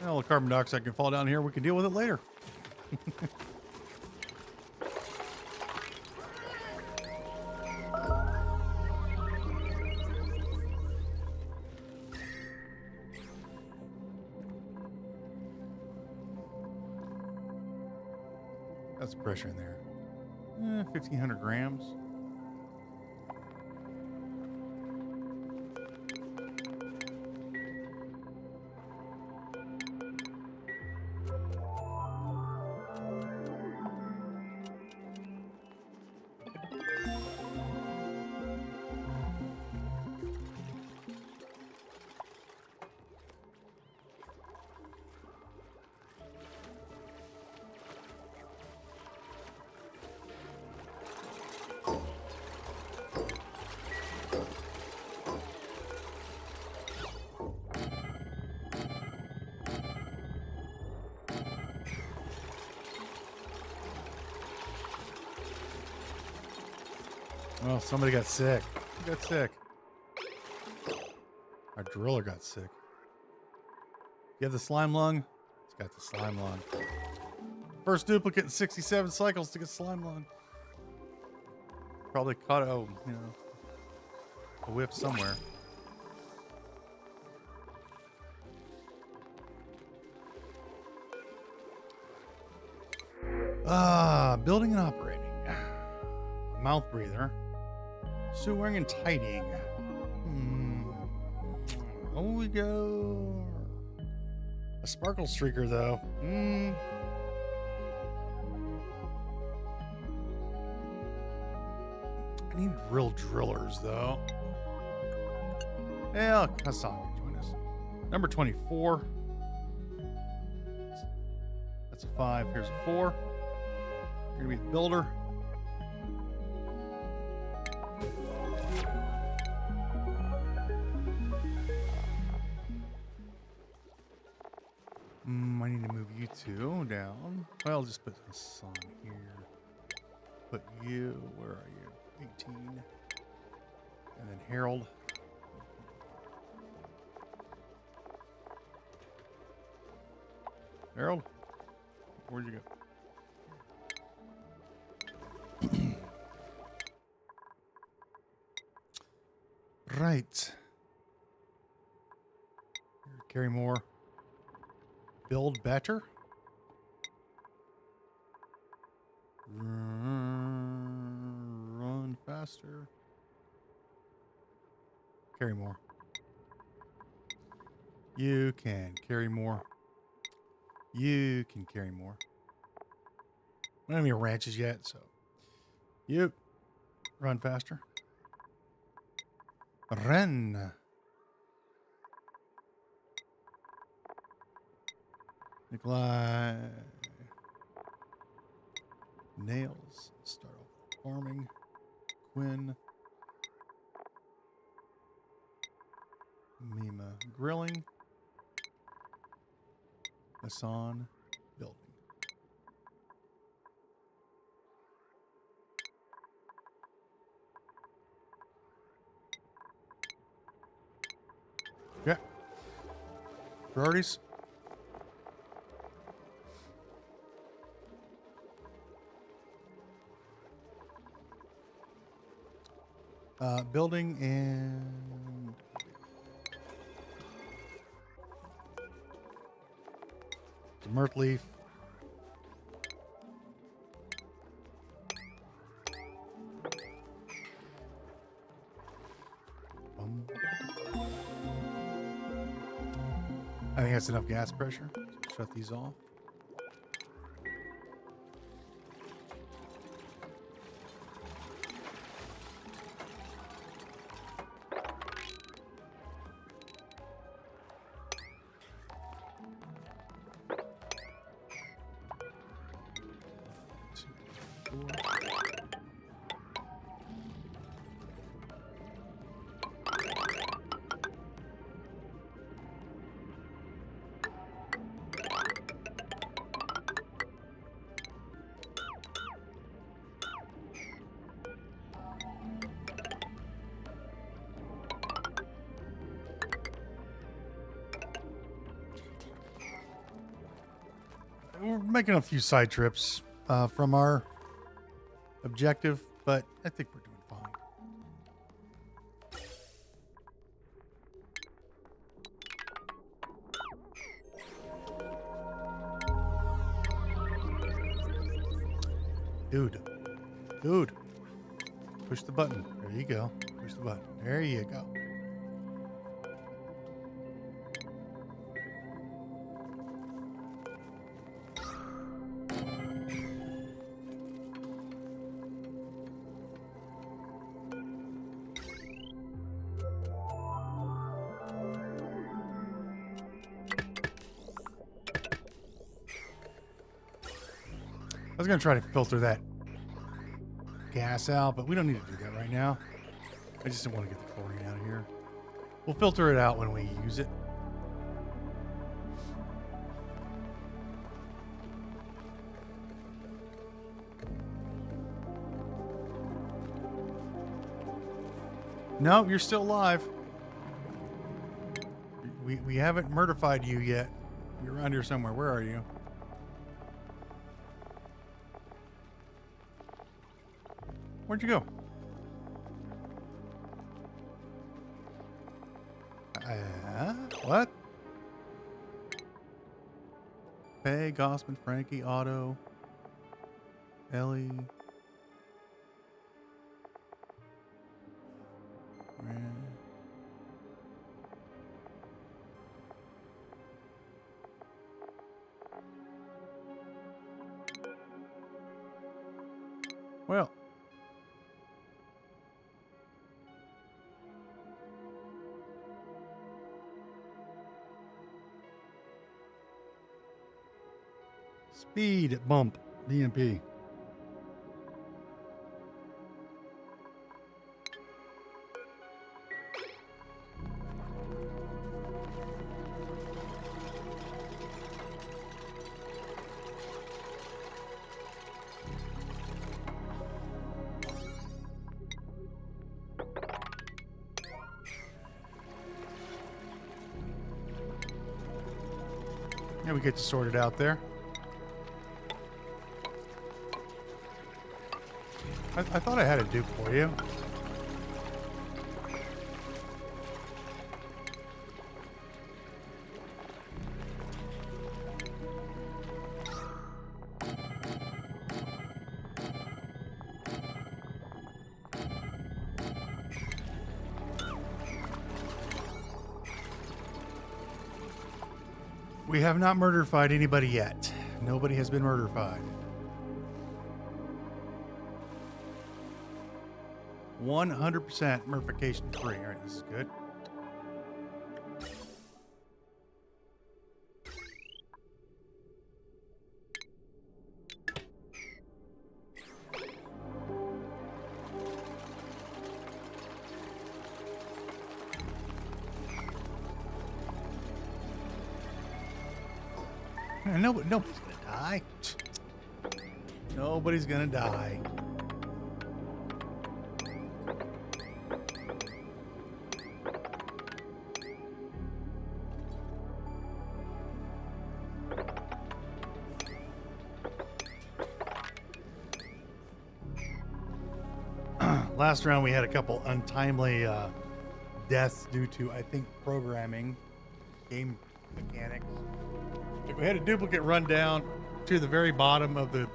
Well, the carbon dioxide can fall down here. We can deal with it later. That's pressure in there. 1,500 grams. Well, somebody got sick. Who got sick? Our driller got sick. You have the slime lung? It's got the slime lung. First duplicate in 67 cycles to get slime lung. Probably caught a whiff somewhere. Building and operating. Mouth breather. Sewering and tidying. Oh, we go. A sparkle streaker, though. I need real drillers, though. Yeah, Hassan can join us. Number 24. That's a 5. Here's a 4. You're gonna be a builder. I need to move you two down. Well, I'll just put this on here. Put you, where are you? 18. And then Harold. Harold, where'd you go? Right. Carry more. Build better. Run faster. Carry more. You can carry more. You can carry more. We don't have any ranches yet, so you run faster. Run. Nikolai. Nails. Start off farming. Quinn. Mima grilling. Hassan building. Okay. Priorities. Building and mirth leaf. I think that's enough gas pressure. Shut these off. We're making a few side trips from our objective, but I think we're doing fine. Dude, push the button. There you go. Push the button. There you go. I was going to try to filter that gas out, but we don't need to do that right now. I just don't want to get the chlorine out of here. We'll filter it out when we use it. No, you're still alive. We haven't murdified you yet. You're around here somewhere. Where are you? Where'd you go? What? Faye, Gossman, Frankie, Otto, Ellie. Well. Speed bump. BMP. Yeah, we get you sorted out there. I thought I had a dupe for you. We have not murder-fied anybody yet. Nobody has been murder-fied. 100% murfication free. All right, this is good. Nobody's gonna die. Nobody's gonna die. Last round we had a couple untimely deaths due to, I think, programming, game mechanics. Like we had a duplicate run down to the very bottom of the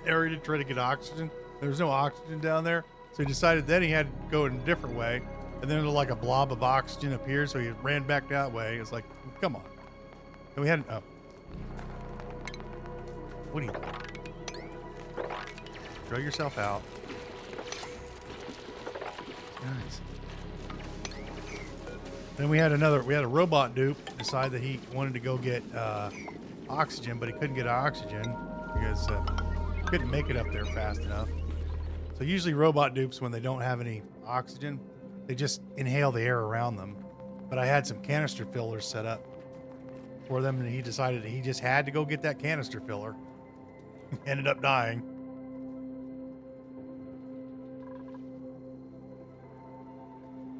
area to try to get oxygen. There was no oxygen down there, so he decided then he had to go in a different way, and then like a blob of oxygen appeared, so he ran back that way. It's like, come on. And we had what are you doing? Throw yourself out. Nice. Then we had a robot dupe decide that he wanted to go get oxygen, but he couldn't get oxygen because he couldn't make it up there fast enough. So usually robot dupes, when they don't have any oxygen, they just inhale the air around them. But I had some canister fillers set up for them, and he decided that he just had to go get that canister filler. Ended up dying.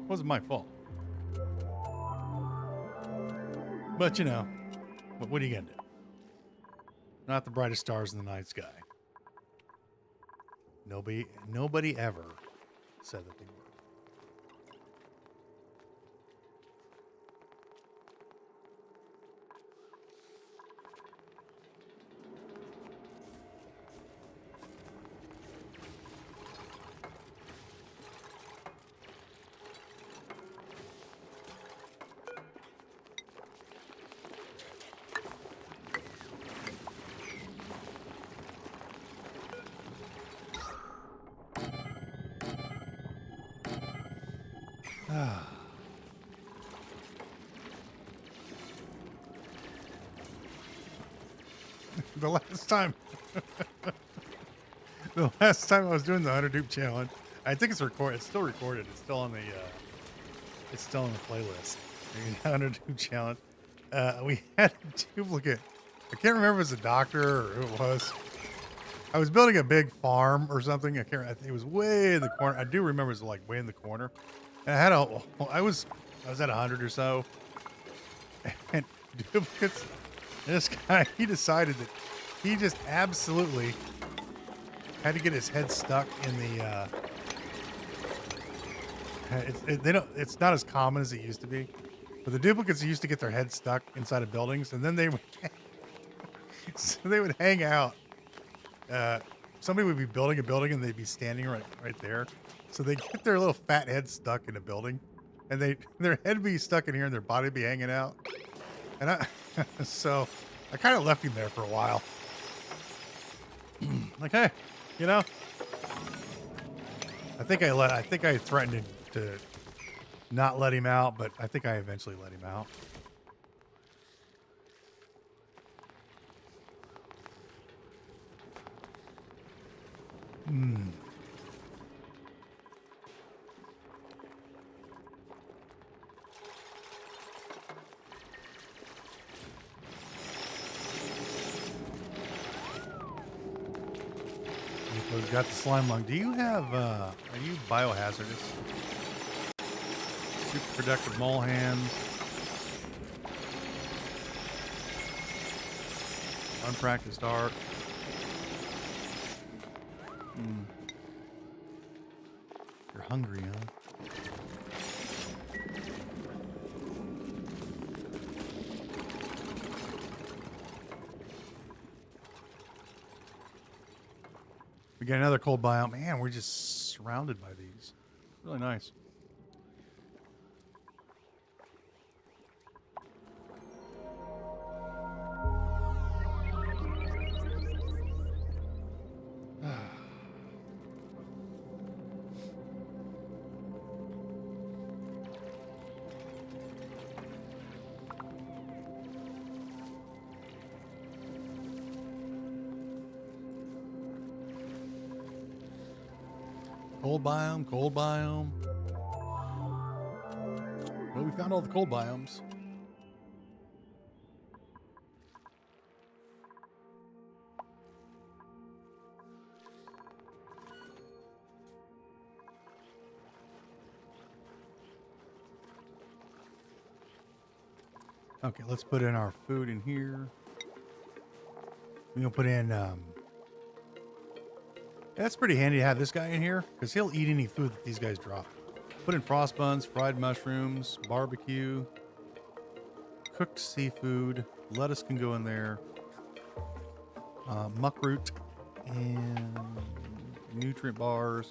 Wasn't my fault. But you know, what are you gonna do? Not the brightest stars in the night sky. Nobody ever said that they were. The last time I was doing the 100 dupe challenge, I think it's recorded. It's still recorded. It's still on the playlist. The 100 dupe challenge. We had a duplicate. I can't remember if it was a doctor or who it was. I was building a big farm or something. I can't. I think it was way in the corner. I do remember it was like way in the corner. And I was at 100 or so. And duplicates. This guy, he decided that he just absolutely had to get his head stuck in the. It's not as common as it used to be, but the duplicates used to get their heads stuck inside of buildings, and then they would hang out. Somebody would be building a building, and they'd be standing right there. So they get their little fat head stuck in a building, and their head be stuck in here, and their body be hanging out. And so I kind of left him there for a while. Like, hey, you know, I think I threatened to not let him out, but I think I eventually let him out. Hmm. We've got the slime lung. Do you have, are you biohazardous? Super productive mole hands. Unpracticed art. You're hungry, huh? We got another cold biome. Man, we're just surrounded by these. Really nice. Cold biome, cold biome. Well, we found all the cold biomes. Okay, let's put in our food in here. We're gonna put in, that's pretty handy to have this guy in here because he'll eat any food that these guys drop. Put in frost buns, fried mushrooms, barbecue, cooked seafood. Lettuce can go in there. Muckroot and nutrient bars.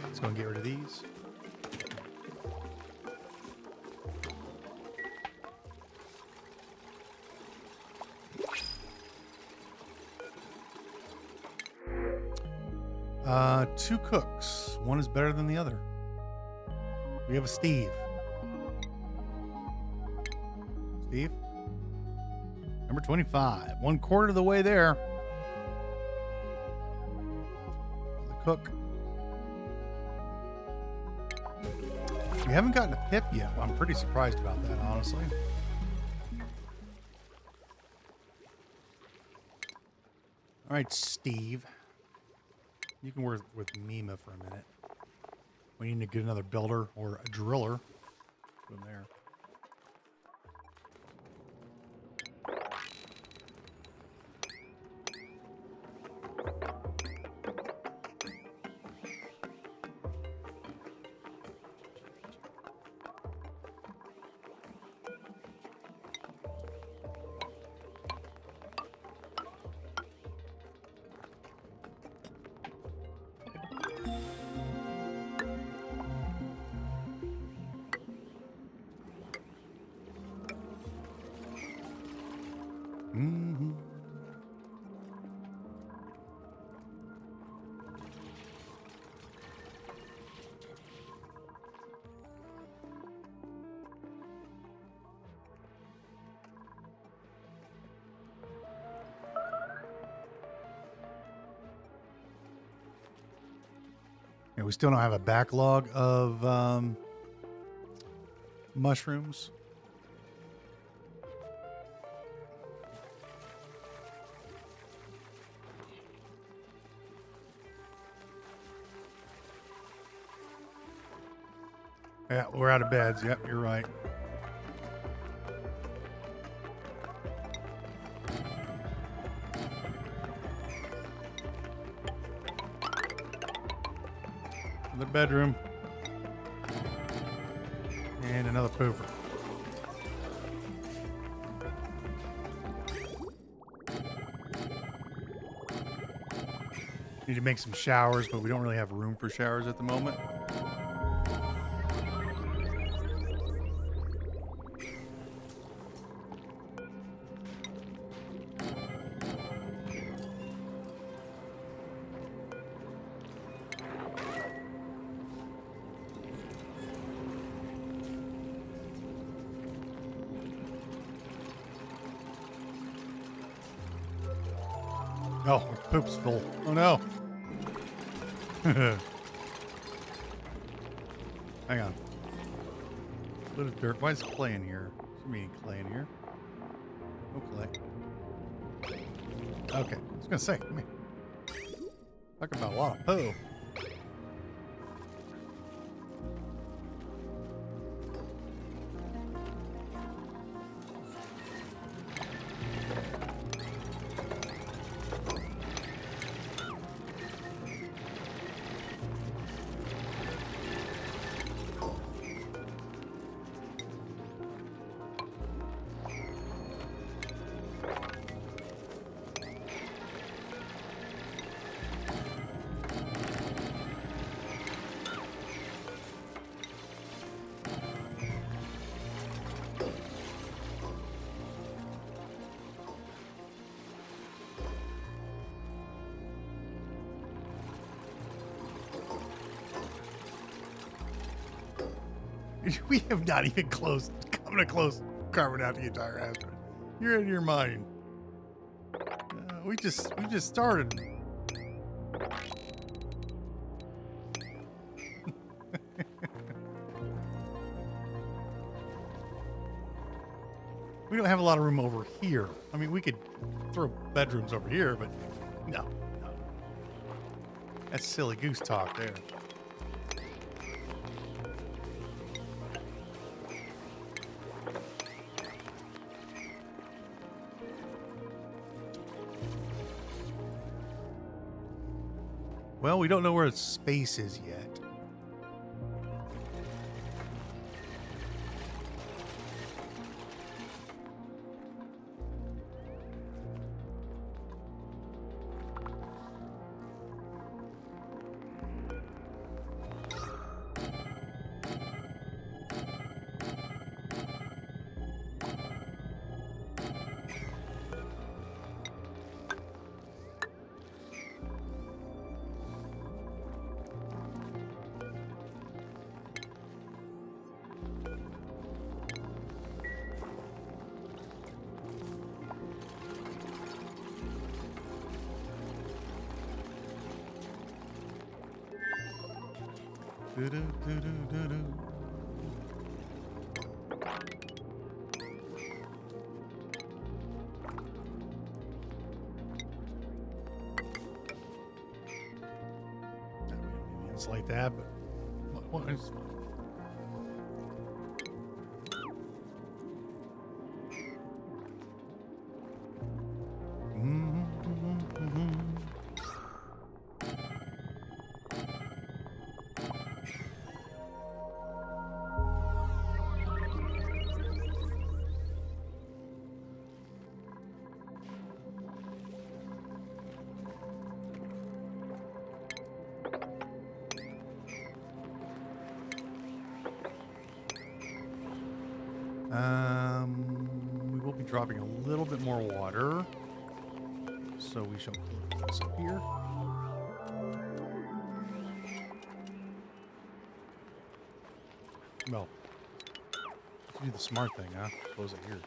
Let's go and get rid of these. Two cooks. One is better than the other. We have a Steve. Steve? Number 25. 1/4 of the way there. The cook. We haven't gotten a pip yet. I'm pretty surprised about that, honestly. All right, Steve. You can work with Mima for a minute. We need to get another builder or a driller from there. We still don't have a backlog of mushrooms. Yeah, we're out of beds. Yep, you're right. The bedroom. And another pooper. Need to make some showers, but we don't really have room for showers at the moment. Oh, poop's full. Oh no. Hang on. A bit of dirt. Why is clay in here? Should be clay in here. No clay. Okay. I was gonna say, come here. Talking about a lot of poo. We have not even come to close carving out the entire asteroid. You're out of your mind. We just started. We don't have a lot of room over here. I mean, we could throw bedrooms over here, but no. That's silly goose talk there. Well, we don't know where space is yet. It's like that, but what is? We will be dropping a little bit more water, so we shall put this up here. Well, let's do the smart thing, huh? Close it here.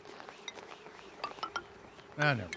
Ah, never.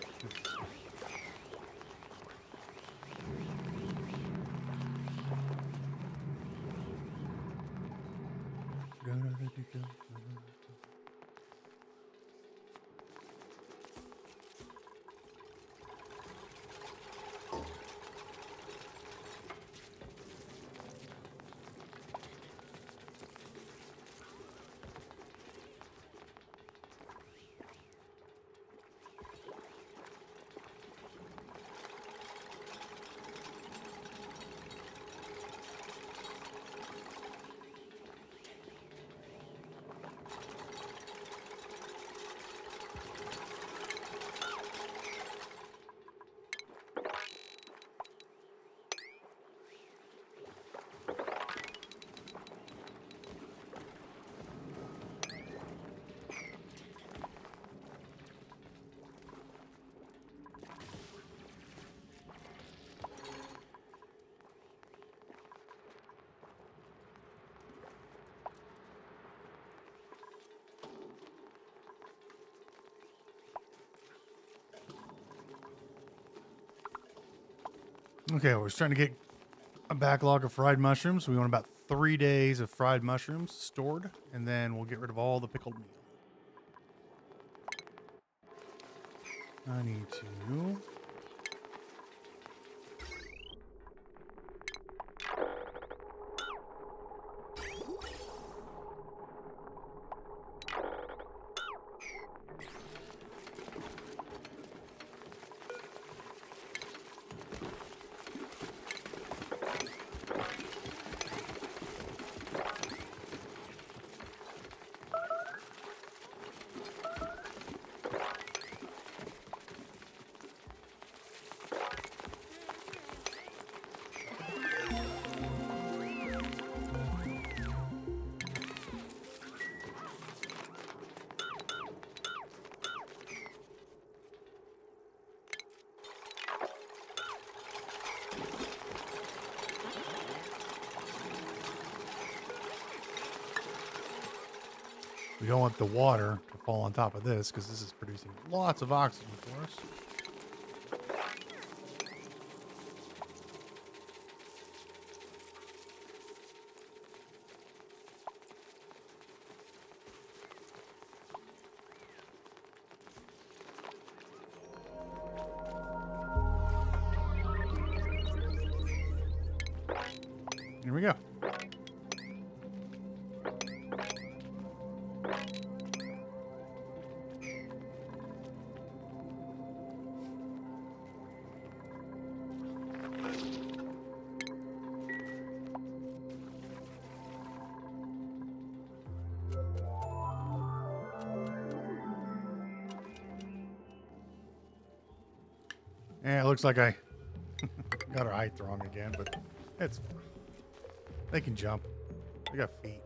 Okay, we're starting to get a backlog of fried mushrooms. We want about 3 days of fried mushrooms stored, and then we'll get rid of all the pickled meal. I need to... We don't want the water to fall on top of this because this is producing lots of oxygen for us. Here we go. Yeah, it looks like I got her height wrong again, but it's they can jump. They got feet.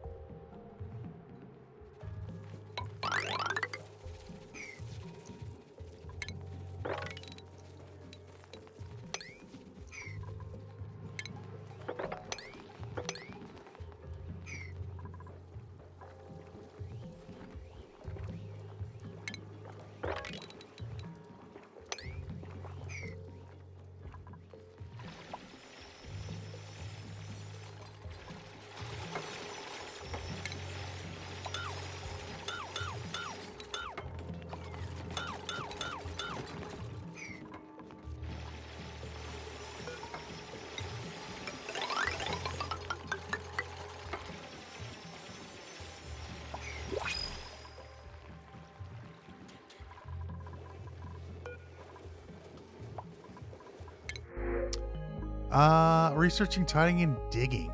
Researching, tidying, and digging.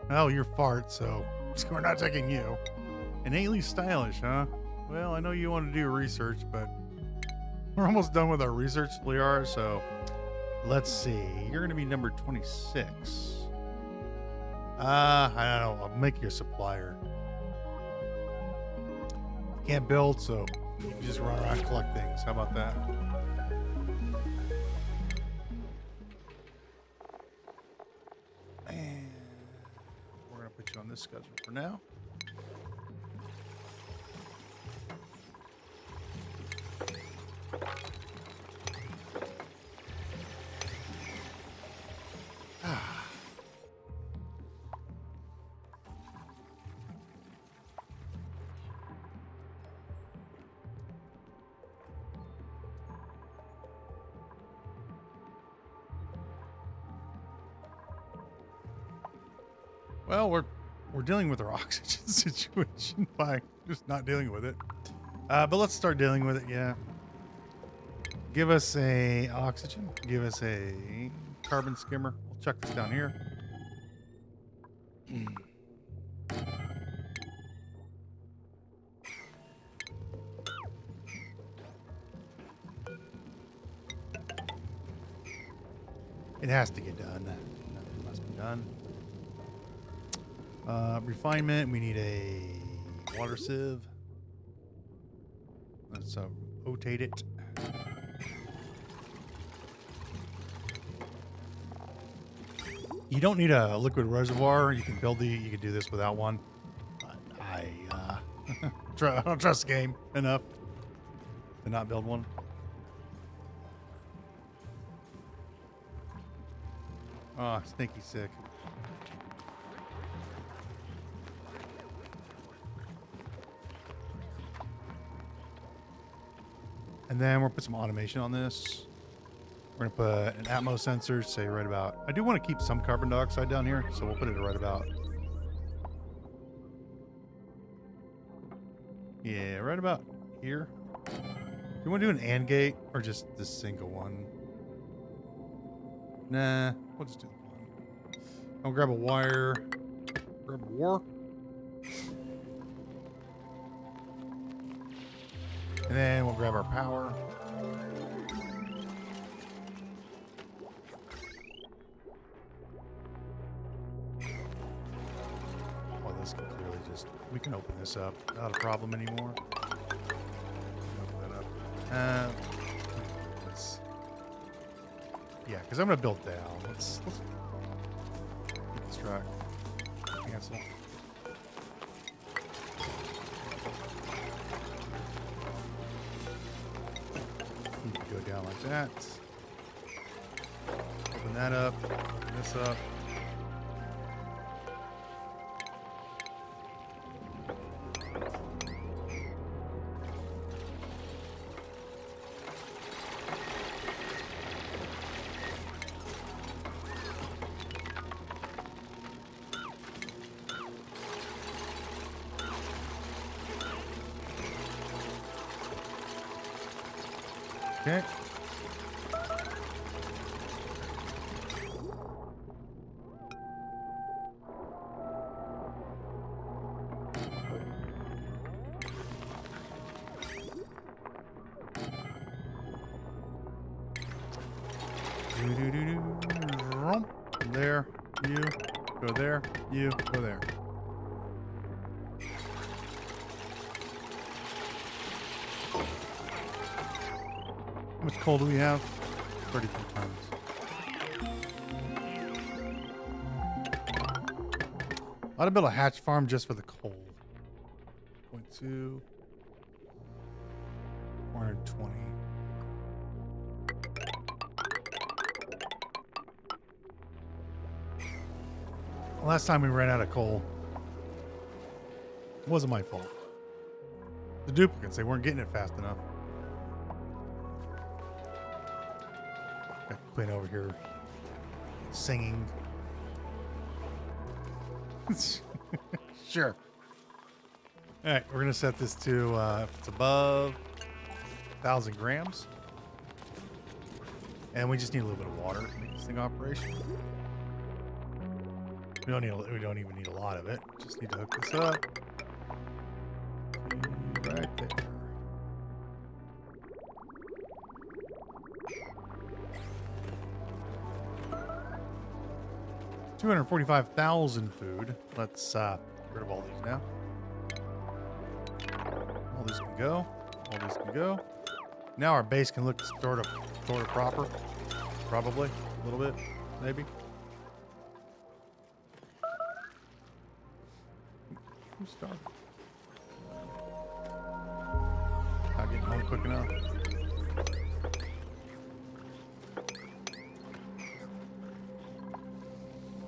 Oh, you're fart, so we're not taking you. Innately stylish, huh? Well, I know you want to do research, but we're almost done with our research, Liara, so let's see. You're going to be number 26. I don't know. I'll make you a supplier. You can't build, so you can just run around and collect things. How about that? Put you on this schedule for now. Well, we're dealing with our oxygen situation by just not dealing with it. But let's start dealing with it, yeah. Give us a oxygen. Give us a carbon skimmer. We'll chuck this down here. It has to get done. It must be done. Refinement, we need a water sieve. Let's rotate it. You don't need a liquid reservoir. You can do this without one. But I don't trust the game enough to not build one. Oh, stinky sick. And then we'll put some automation on this. We're going to put an atmos sensor, say right about... I do want to keep some carbon dioxide down here, so we'll put it right about... Yeah, right about here. Do you want to do an AND gate or just this single one? Nah, we'll just do the one. I'll grab a wire. Grab a war. And then we'll grab our power. Oh, this can clearly just... We can open this up. Not a problem anymore. Open that up. Let's... Yeah, because I'm going to build down. Let's deconstruct. Cancel. You can go down like that. Open that up. Open this up. Okay. There, you go there, you go there. How much coal do we have? 32 tons. I ought to build a hatch farm just for the coal. 0.2. 420. Last time we ran out of coal, it wasn't my fault. The duplicants, they weren't getting it fast enough. Got Quinn over here singing. Sure. All right, we're gonna set this to if it's above 1,000 grams, and we just need a little bit of water to make this thing operational. We don't even need a lot of it. Just need to hook this up. Right there. $245,000 food. Let's get rid of all these now. All these can go. All these can go. Now our base can look sort of proper. Probably a little bit, maybe. Who started? Not getting home quick enough.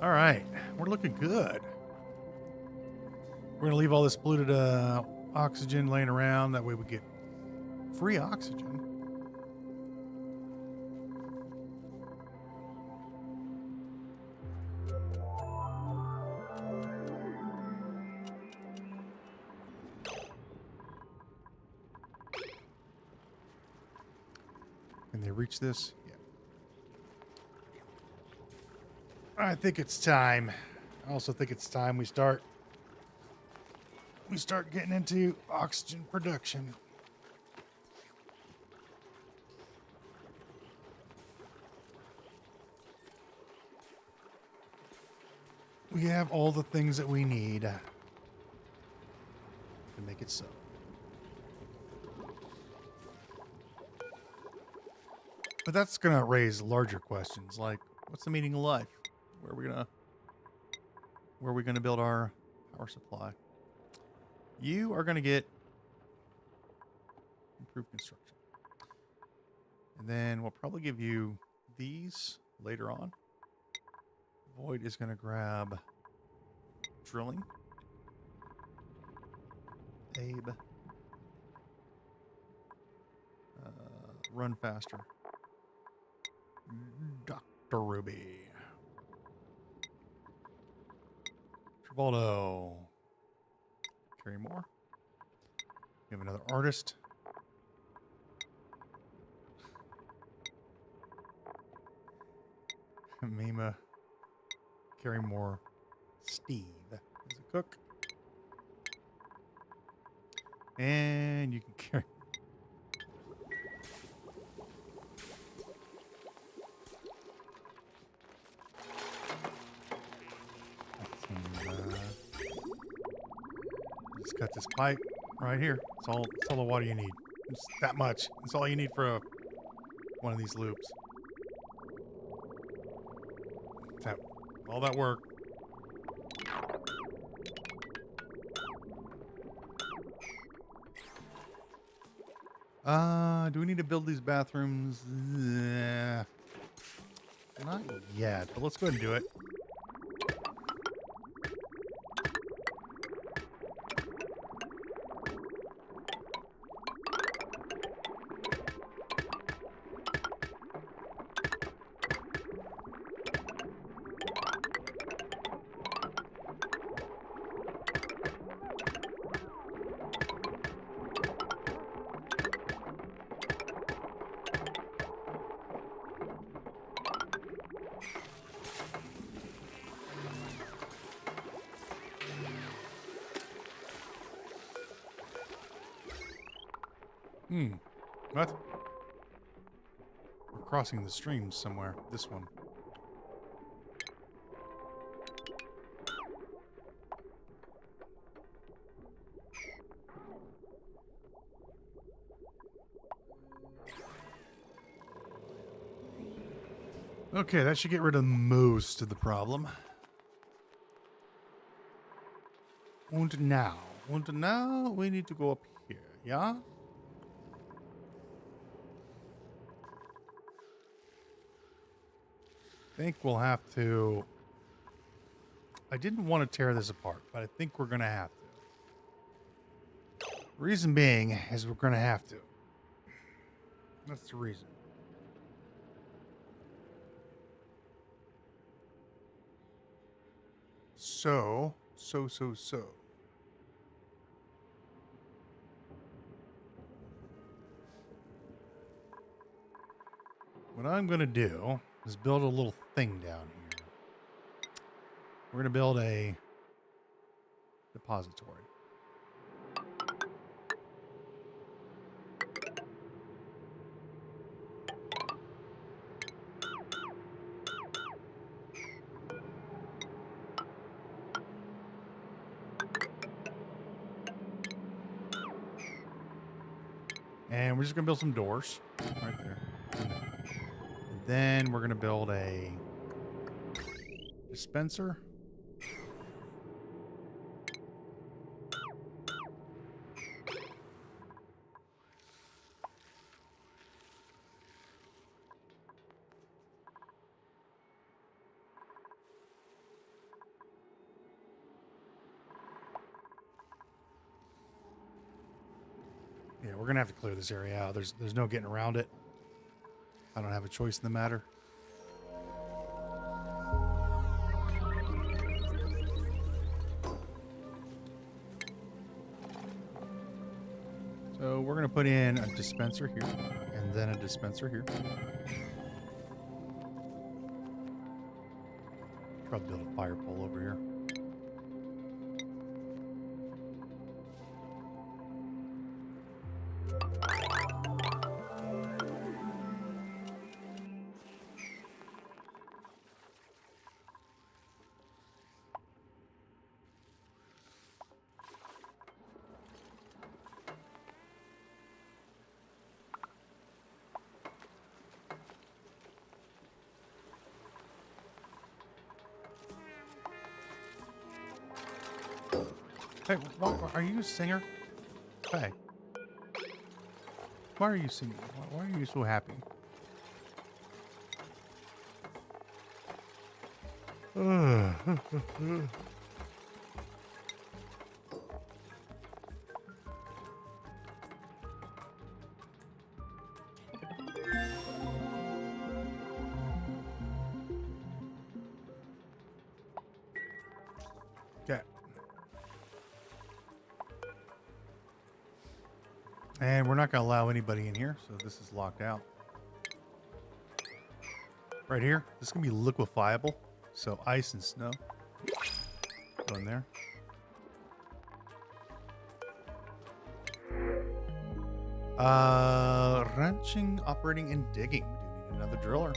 All right, we're looking good. We're gonna leave all this polluted oxygen laying around. That way we get free oxygen. Can they reach this? Yeah. I think it's time. I also think it's time we start getting into oxygen production. We have all the things that we need to make it so. But that's going to raise larger questions like, what's the meaning of life? Where are we gonna build our power supply? You are going to get improved construction. And then we'll probably give you these later on. Void is going to grab drilling. Abe. Run faster. Dr. Ruby. Travoldo. Carry more. We have another artist. Mima. Carry more. Steve is a cook. And you can carry. Just cut this pipe right here. It's all the water you need. It's that much. It's all you need for one of these loops. That, all that work. Do we need to build these bathrooms? Not yet, but let's go ahead and do it. What? We're crossing the streams somewhere. This one. Okay, that should get rid of most of the problem. And now we need to go up here, yeah? I think we'll have to... I didn't want to tear this apart, but I think we're going to have to. Reason being is we're going to have to. That's the reason. So. What I'm going to do is build a little thing down here. We're going to build a depository. And we're just going to build some doors right there. And then we're going to build a dispenser. Yeah, we're going to have to clear this area out. There's no getting around it. I don't have a choice in the matter. So we're going to put in a dispenser here and then a dispenser here. Probably build a fire pole over here. Hey, are you a singer? Hey. Why are you singing? Why are you so happy? Okay. And we're not going to allow anybody in here, so this is locked out. Right here, this is going to be liquefiable, so ice and snow. Go in there. Ranching, operating, and digging. We do need another driller.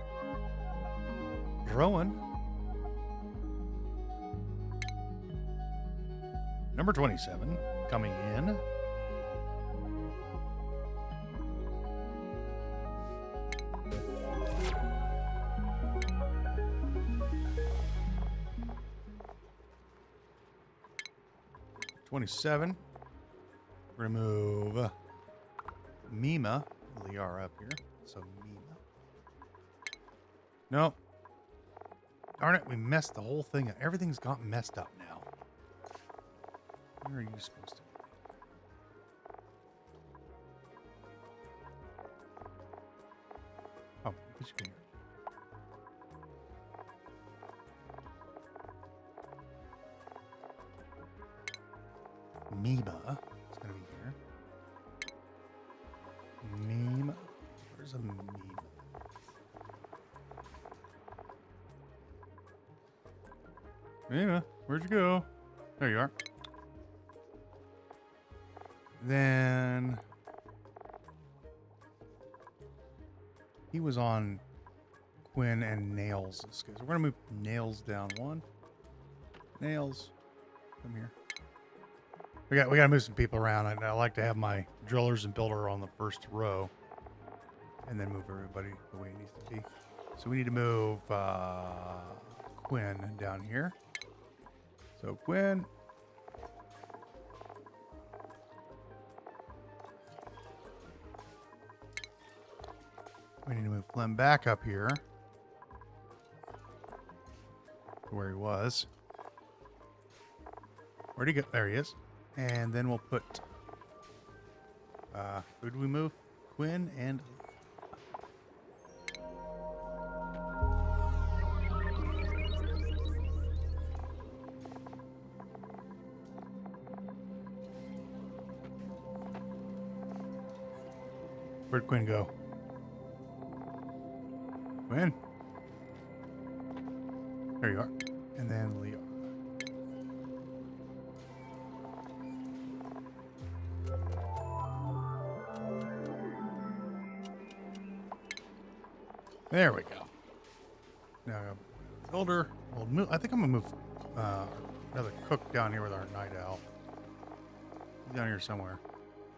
Rowan. Number 27, coming in. '27. We're gonna move Mima, Liara up here. So Mima. Nope. Darn it, we messed the whole thing up. Everything's got messed up now. Where are you supposed to be? Oh, put you in here. Mima is going to be here. Mima. Where's a Mima? Mima, where'd you go? There you are. Then he was on Quinn and Nails. So we're going to move Nails down one. Nails, come here. We got to move some people around. I like to have my drillers and builder on the first row, and then move everybody the way it needs to be. So we need to move Quinn down here. So Quinn. We need to move Flem back up here to where he was. Where'd he go? There he is. And then we'll put, who do we move? Quinn and... Where'd Quinn go? Quinn? There you are. And then Leo. There we go. Now, builder. We'll move, I think I'm gonna move another cook down here with our night owl. He's down here somewhere.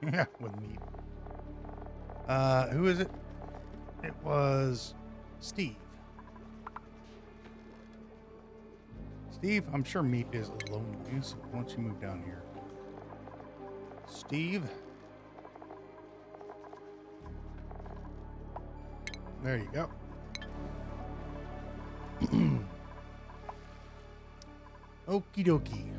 Yeah, with meat. Who is it? It was Steve. Steve, I'm sure Meat is lonely, so why don't you move down here? Steve. There you go. Okie dokie.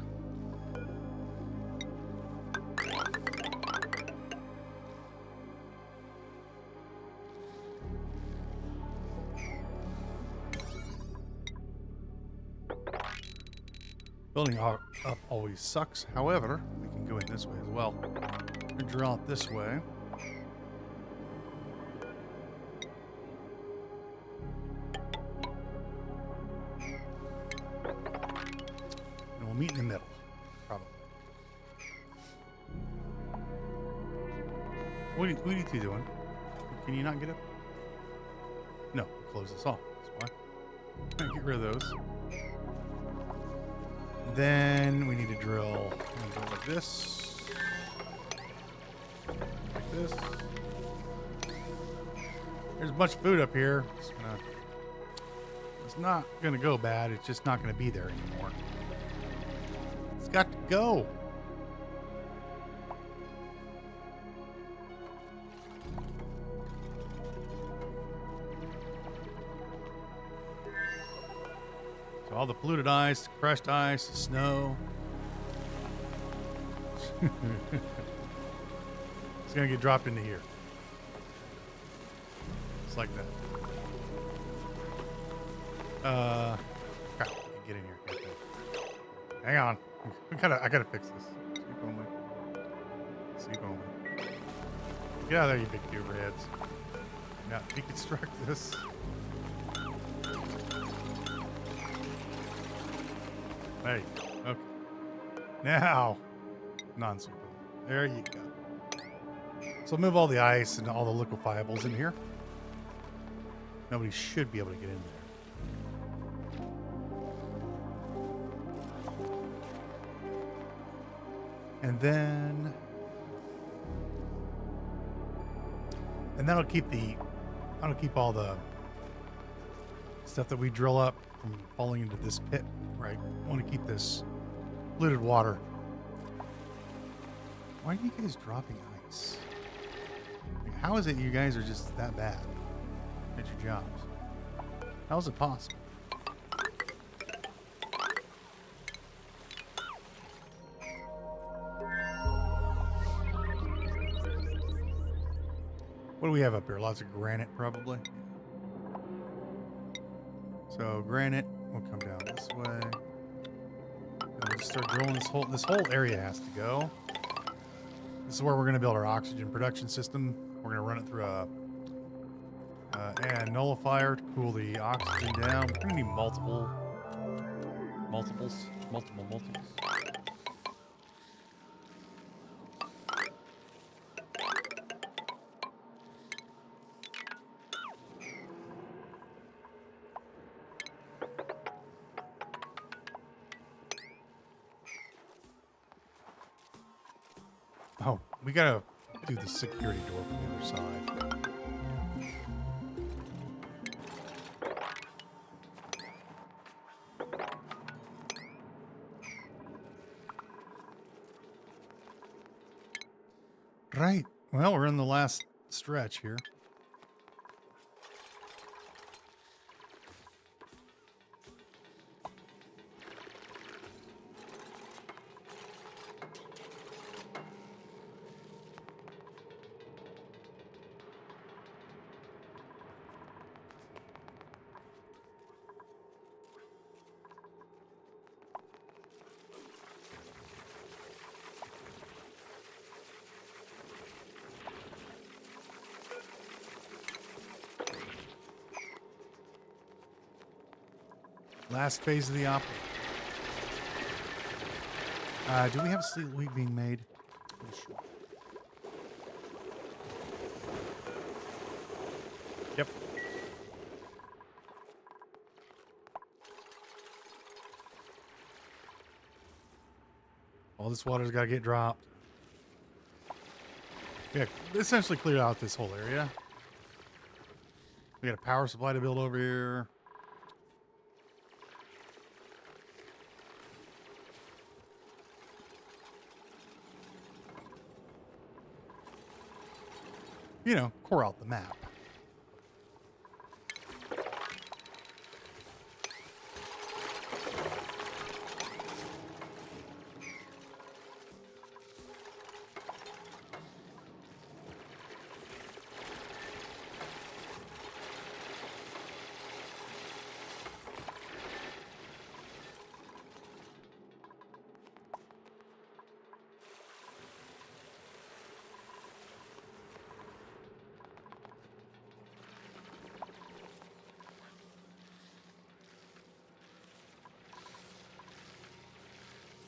Building up always sucks. However, we can go in this way as well. We drill it this way. And we'll meet in the middle, probably. What are you two doing? Can you not get up? No, close this off. That's why. Get rid of those. Then we need to drill like this. Like this. There's a bunch of food up here. It's not gonna go bad. It's just not gonna be there anymore. It's got to go. So all the polluted ice, crushed ice, snow. It's gonna get dropped into here. Just like that. Crap, get in here. Hang on. I gotta fix this. Sleep only. Sleep only. Get out of there, you big duper heads. Now deconstruct this. Hey, okay. Now, non-super. There you go. So move all the ice and all the liquefiables in here. Nobody should be able to get in there. And that'll keep all the stuff that we drill up from falling into this pit, right? I want to keep this polluted water. Why are you guys dropping ice? Like, how is it you guys are just that bad at your jobs? How is it possible? What do we have up here? Lots of granite, probably. So granite will come down this way. And we'll just start drilling this whole area has to go. This is where we're going to build our oxygen production system. We're going to run it through a nullifier to cool the oxygen down. We're going to need multiples. Oh, we gotta do the security door from the other side. Right. Well, we're in the last stretch here. Last phase of the op. Do we have a sleep leak being made? Sure. Yep. All this water's got to get dropped. Yeah, essentially cleared out this whole area. We got a power supply to build over here. You know, core out the map.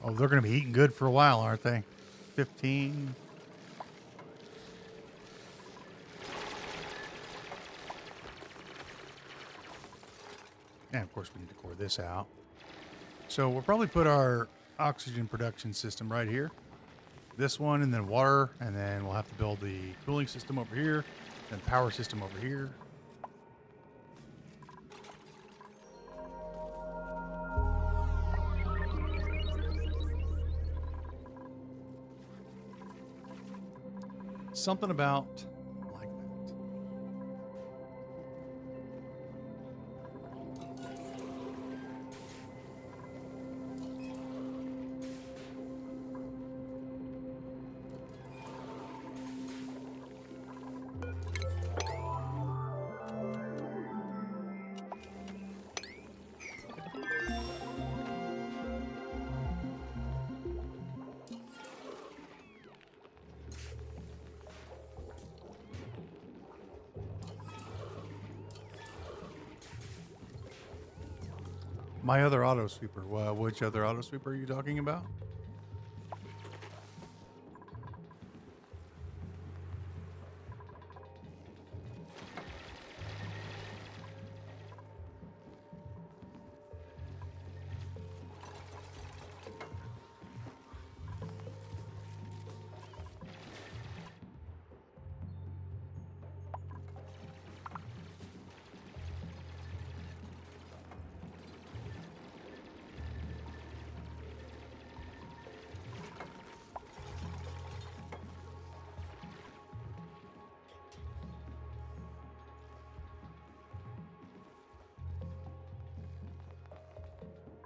Oh, they're going to be eating good for a while, aren't they? 15. And of course we need to core this out. So we'll probably put our oxygen production system right here. This one, and then water, and then we'll have to build the cooling system over here, and power system over here. Something about like that. My other auto sweeper. Well, which other auto sweeper are you talking about?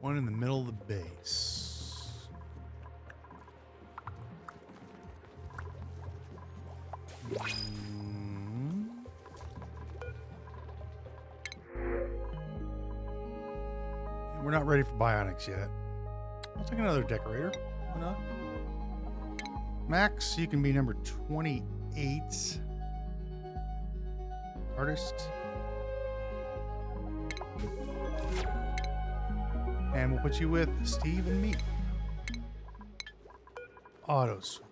One in the middle of the base. We're not ready for bionics yet. I'll take another decorator. Why not? Max, you can be number 28. Artist. And we'll put you with Steve and me. Auto sweeper.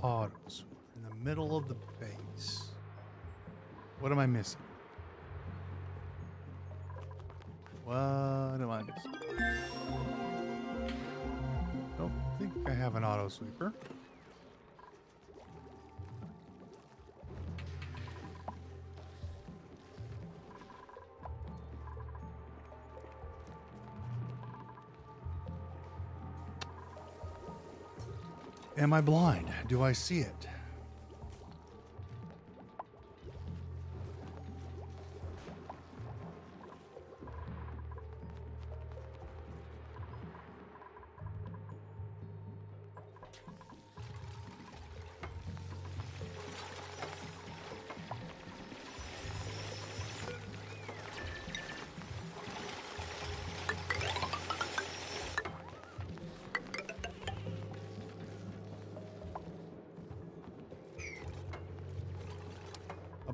Auto sweeper. In the middle of the base. What am I missing? What am I missing? Don't think I have an auto sweeper. Am I blind? Do I see it?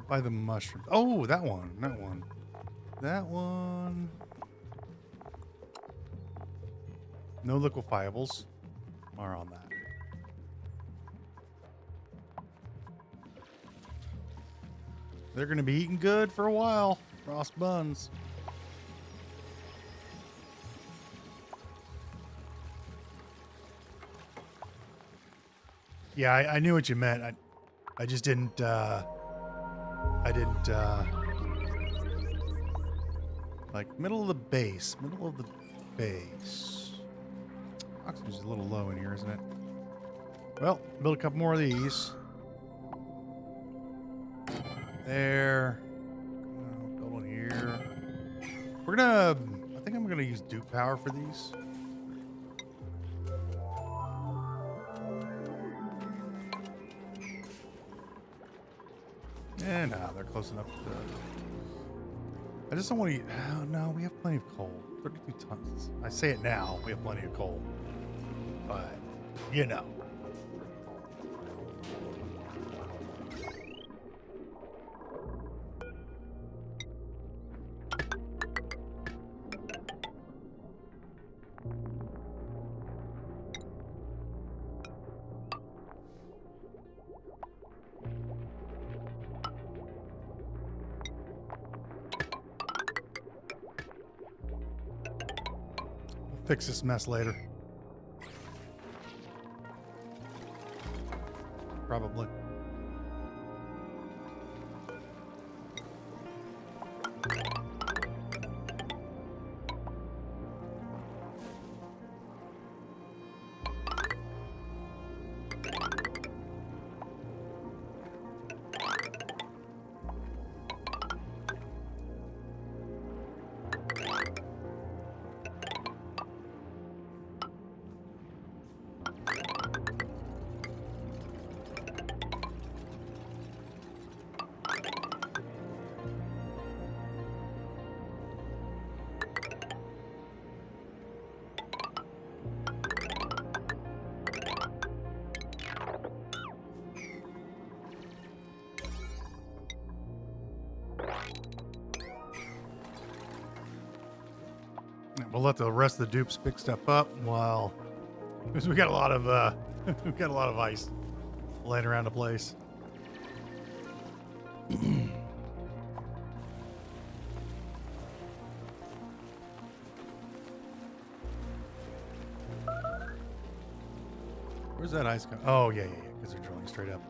By the mushrooms. Oh, that one. That one. That one. No liquefiables are on that. They're going to be eating good for a while. Frost buns. Yeah, I knew what you meant. I just didn't... like middle of the base. Middle of the base. Oxygen's a little low in here, isn't it? Well, build a couple more of these. There. Build one here. We're gonna... I think I'm gonna use Dupe power for these. And they're close enough to... I just don't want to... Oh, no, we have plenty of coal. 32 tons. I say it now. We have plenty of coal. But, you know. Fix this mess later. Probably. We'll let the rest of the dupes pick stuff up while, because we got a lot of we've got a lot of ice laying around the place. Where's that ice coming? Oh yeah, because they're drilling straight up.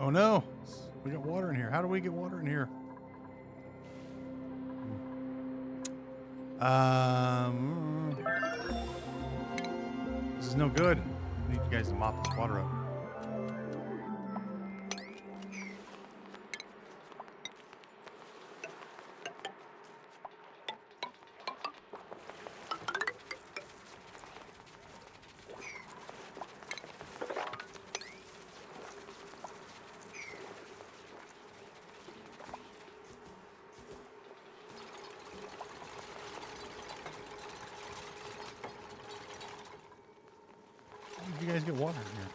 Oh no, we got water in here. How do we get water in here? This is no good. I need you guys to mop this water up. How did you guys get water in here?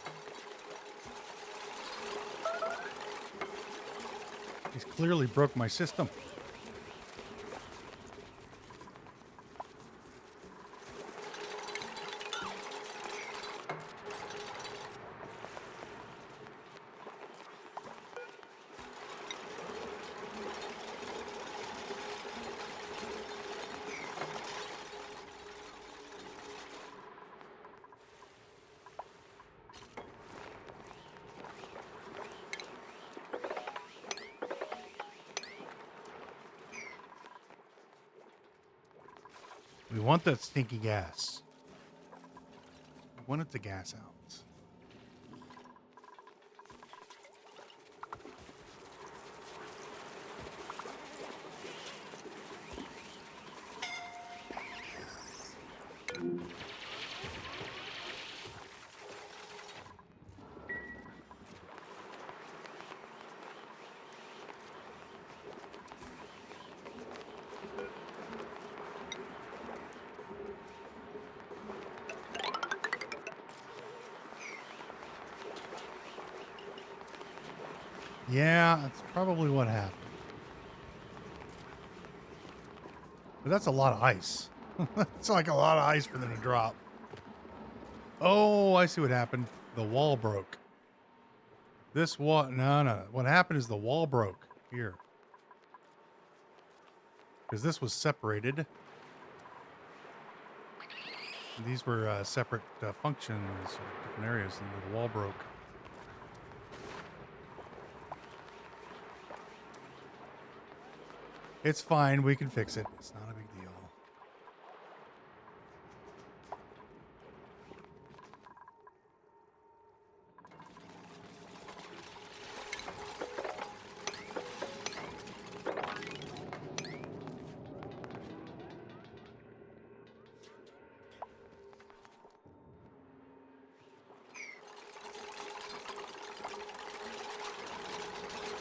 He's clearly broke my system. We want that stinky gas. We want it to gas out. Yeah, that's probably what happened. But that's a lot of ice. It's like a lot of ice for them to drop. Oh, I see what happened. The wall broke. This wall... No. What happened is the wall broke here. Because this was separated. These were separate functions, different areas, and the wall broke. It's fine. We can fix it. It's not a big deal.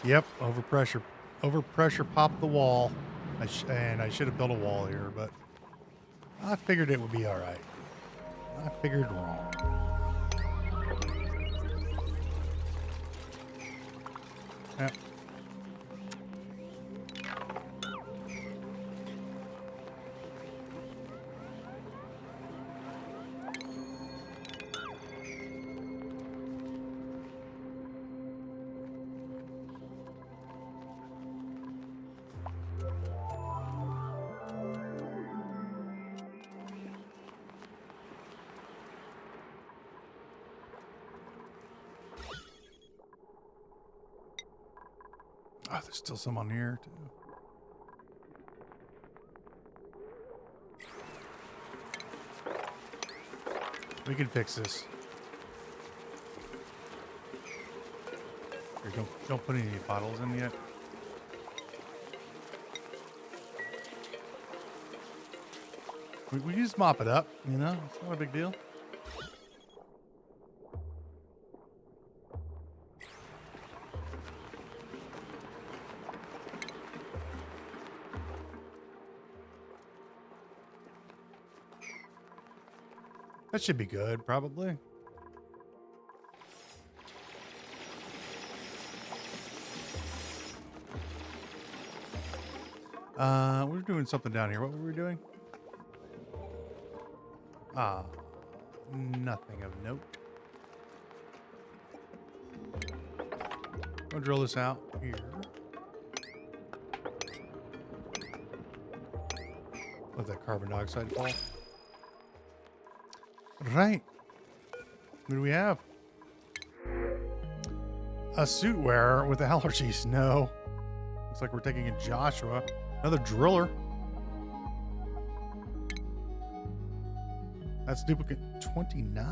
Yep, overpressure. Overpressure popped the wall. And I should have built a wall here, but I figured it would be all right. I figured wrong. Yep. Oh, there's still some on here too. We can fix this. Here, don't put any bottles in yet. We can just mop it up, you know? It's not a big deal. That should be good, probably. We're doing something down here. What were we doing? Nothing of note. We'll drill this out here. Let that carbon dioxide fall. Right. What do we have? A suit wearer with allergies. No. Looks like we're taking a Joshua. Another driller. That's duplicant 29.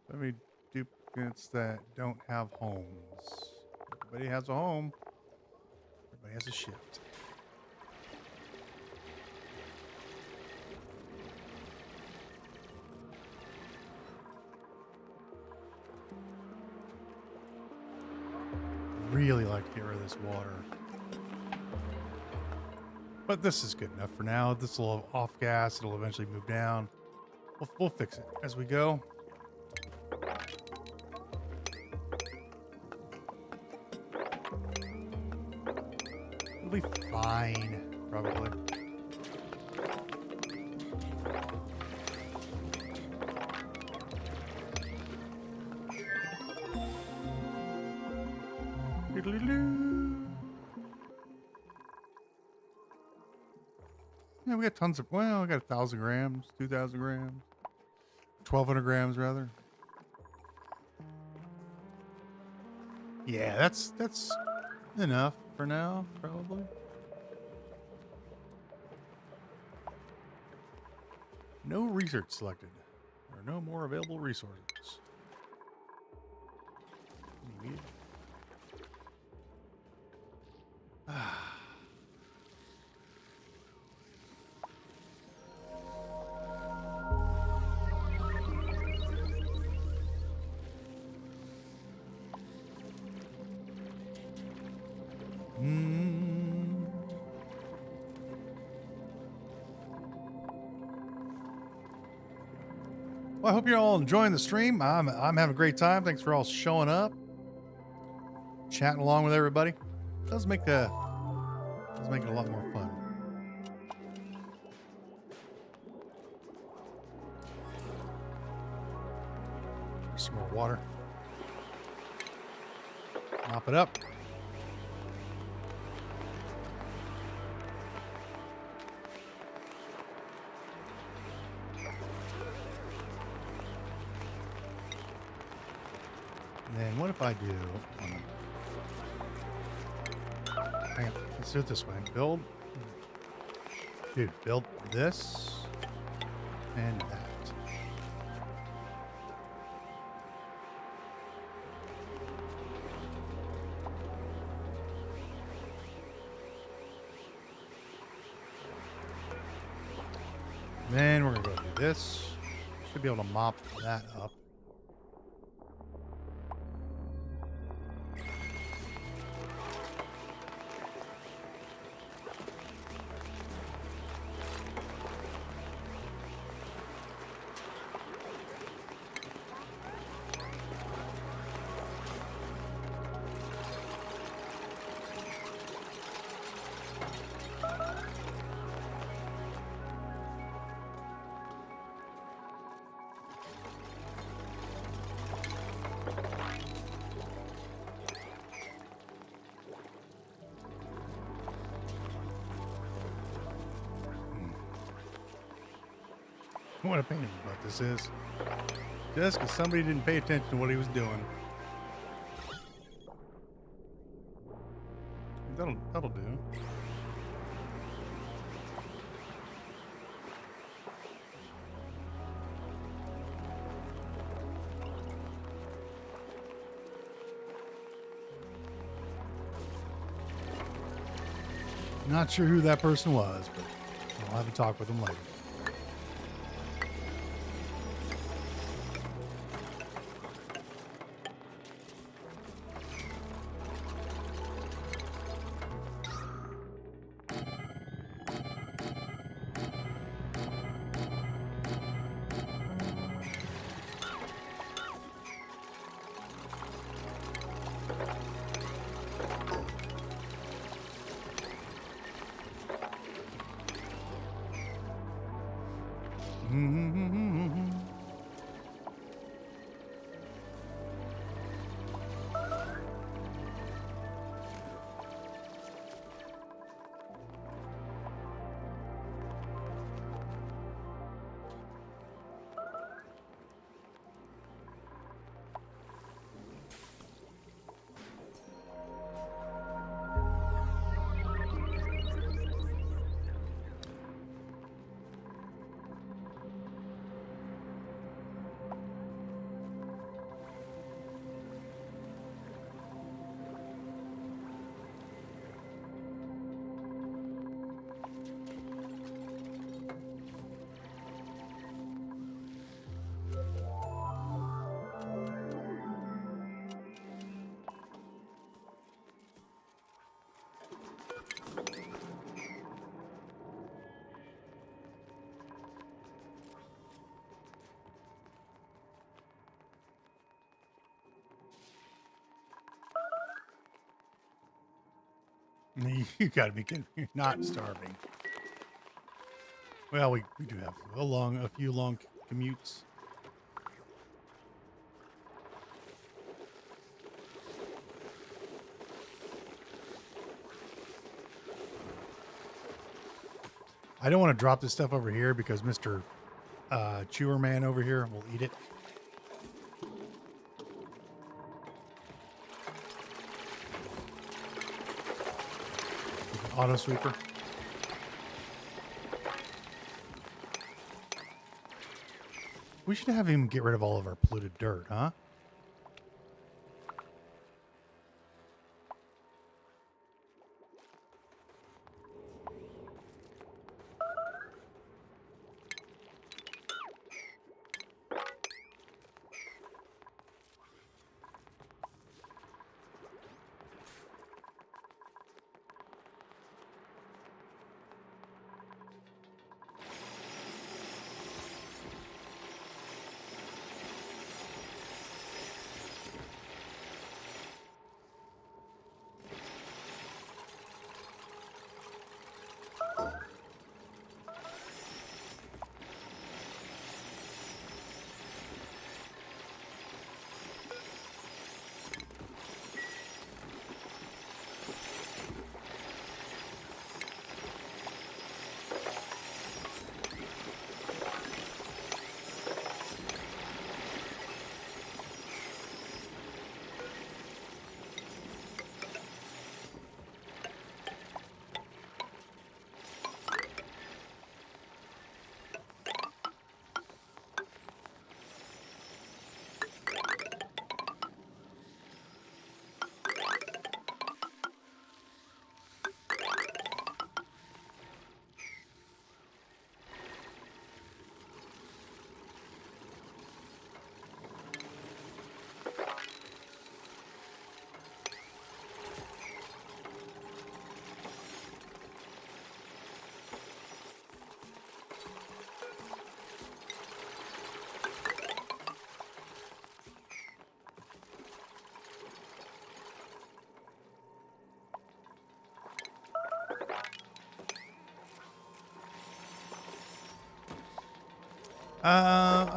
Let me duplicates that don't have homes. Everybody has a home. Everybody has a shift. Really like to get rid of this water. But this is good enough for now. This will off gas. It'll eventually move down. We'll fix it as we go. It'll be fine, probably. Yeah, we got tons of, well, we got 1,000 grams, 2,000 grams, 1,200 grams rather. Yeah, that's enough for now, probably. No research selected. There are no more available resources. Well, I hope you're all enjoying the stream. I'm having a great time. Thanks for all showing up, chatting along with everybody. It does make it a lot more fun. There's some more water. Mop it up. And then what if I do? Hang on, let's do it this way. Build this and that. Then we're gonna go do this. Should be able to mop that up. What a pain in the butt this is. Just because somebody didn't pay attention to what he was doing. That'll do. Not sure who that person was, but I'll have a talk with him later. You gotta be kidding. You're not starving. Well, we do have a few long commutes. I don't want to drop this stuff over here because Mr. Chewer Man over here will eat it. Auto sweeper. We should have him get rid of all of our polluted dirt, huh?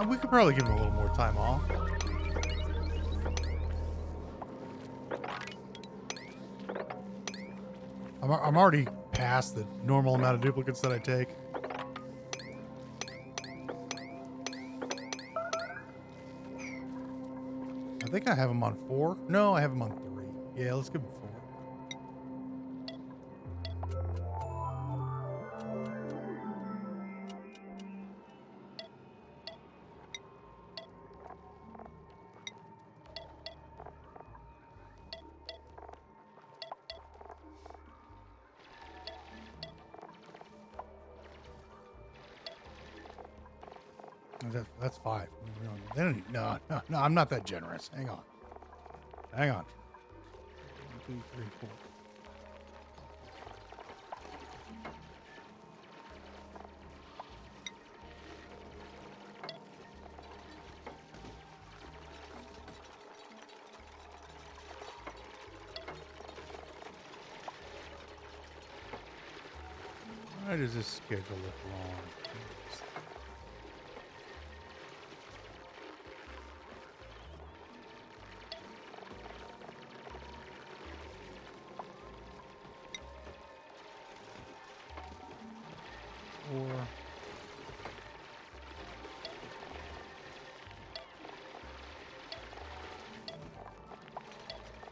We could probably give him a little more time off. I'm already past the normal amount of duplicates that I take. think I have him on 4. No, I have him on 3. Yeah, let's give him 4. That's 5. They don't need, no, I'm not that generous. Hang on. 1, 2, 3, 4. Why does this schedule look long?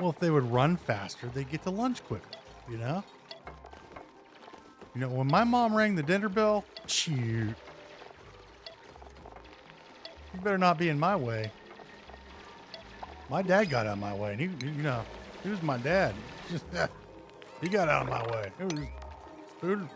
Well, if they would run faster, they'd get to lunch quicker, you know? You know, when my mom rang the dinner bell, shoot. You better not be in my way. My dad got out of my way, and he was my dad. He got out of my way. It was food.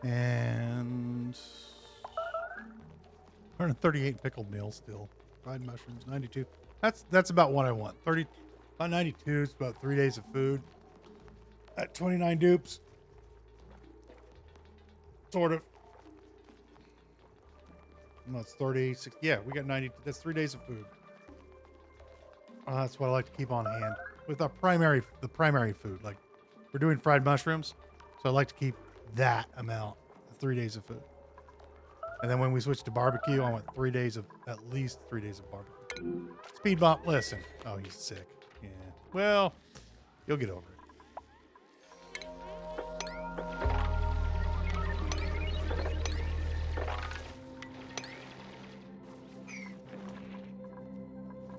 And 138 pickled meals still. Fried mushrooms, 92. That's about what I want. About 92. It's about 3 days of food. At 29 dupes. Sort of. No, it's 30, 60. Yeah, we got 90. That's 3 days of food. That's what I like to keep on hand. With the primary food. Like, we're doing fried mushrooms. So I like to keep that amount of 3 days of food. And then when we switch to barbecue, I want at least 3 days of barbecue. Speed bump, listen. Oh, he's sick. Yeah. Well, you'll get over it.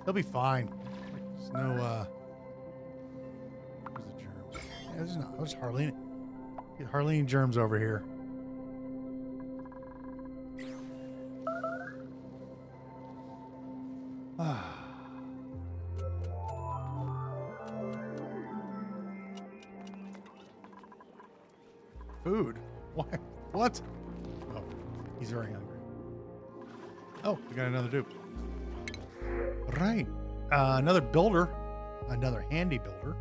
He'll be fine. There's no, where's the germs? Yeah, there's not. There's Harleen. Get Harleen germs over here. Food? What? What? Oh, he's very hungry. Oh, we got another dupe. Right. Another builder. Another handy builder.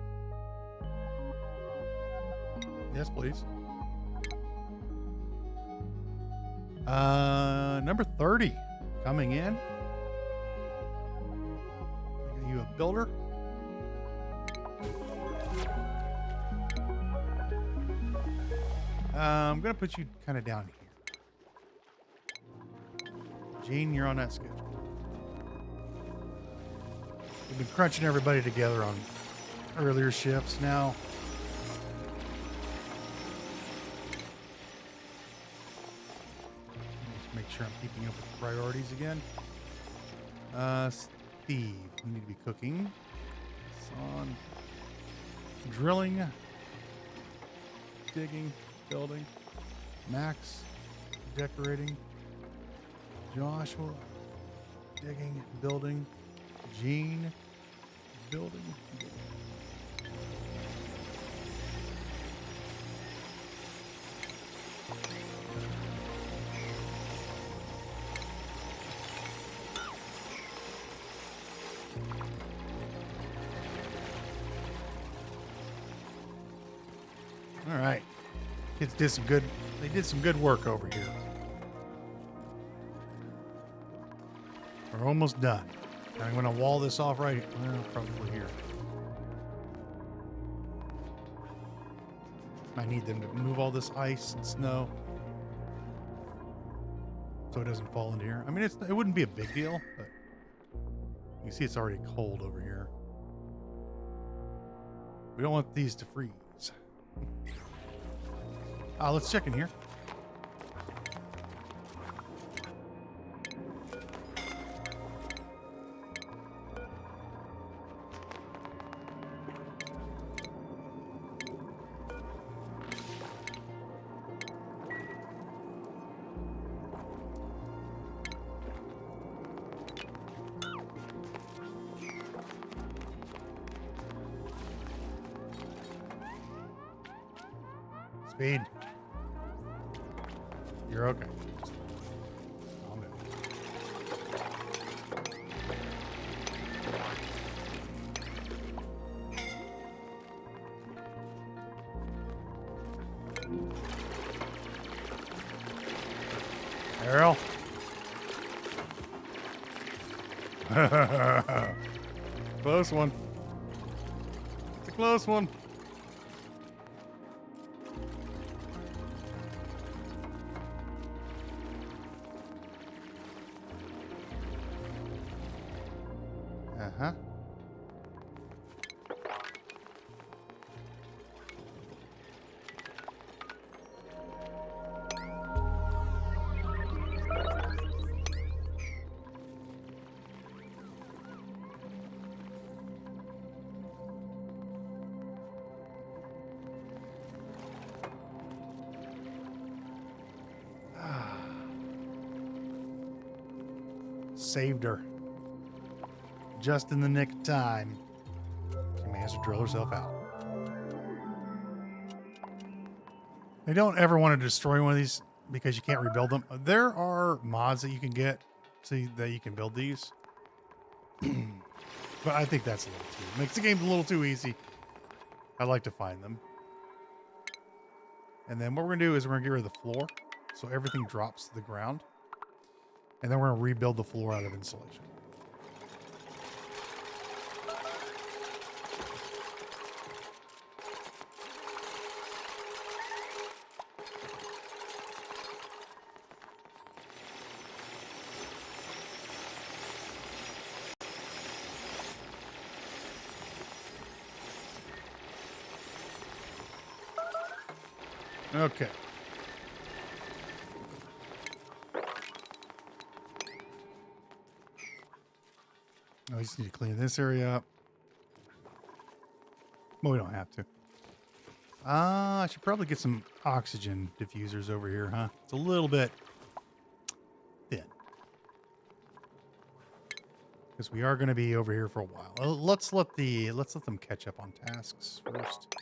Yes, please. Number 30 coming in. Are you a builder? I'm going to put you kind of down here. Gene, you're on that schedule. We've been crunching everybody together on earlier shifts now. Just make sure I'm keeping up with the priorities again. Steve, you need to be cooking. Son, drilling, digging, building. Max, decorating. Joshua, digging, building. Gene, building. All right. Kids did some good. They did some good work over here. We're almost done. I'm going to wall this off right. Well, probably here. I need them to move all this ice and snow so it doesn't fall into here. I mean, it wouldn't be a big deal, but you see it's already cold over here. We don't want these to freeze. Let's check in here. Speed. You're okay. Calm down. Errol. Close one. It's a close one. Uh-huh. Saved her. Just in the nick of time. She managed to drill herself out. I don't ever want to destroy one of these because you can't rebuild them. There are mods that you can get so that you can build these. But I think that's a little too... Makes the game a little too easy. I like to find them. And then what we're going to do is we're going to get rid of the floor. So everything drops to the ground. And then we're going to rebuild the floor out of insulation. Okay. I just need to clean this area up. Well, we don't have to. I should probably get some oxygen diffusers over here, huh? It's a little bit thin. Because we are going to be over here for a while. Let's let them catch up on tasks first.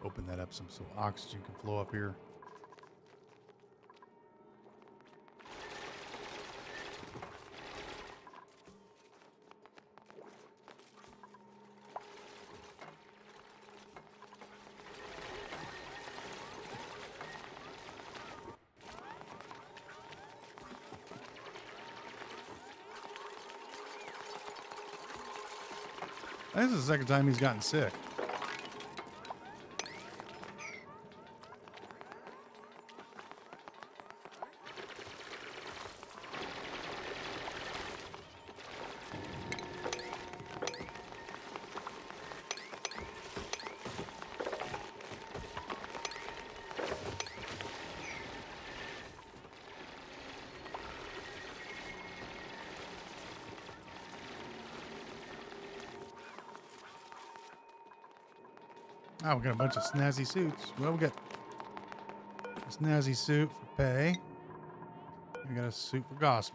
Open that up some so oxygen can flow up here. This is the second time he's gotten sick. Oh, we got a bunch of snazzy suits. Well, we got a snazzy suit for Pay. We got a suit for Gossman.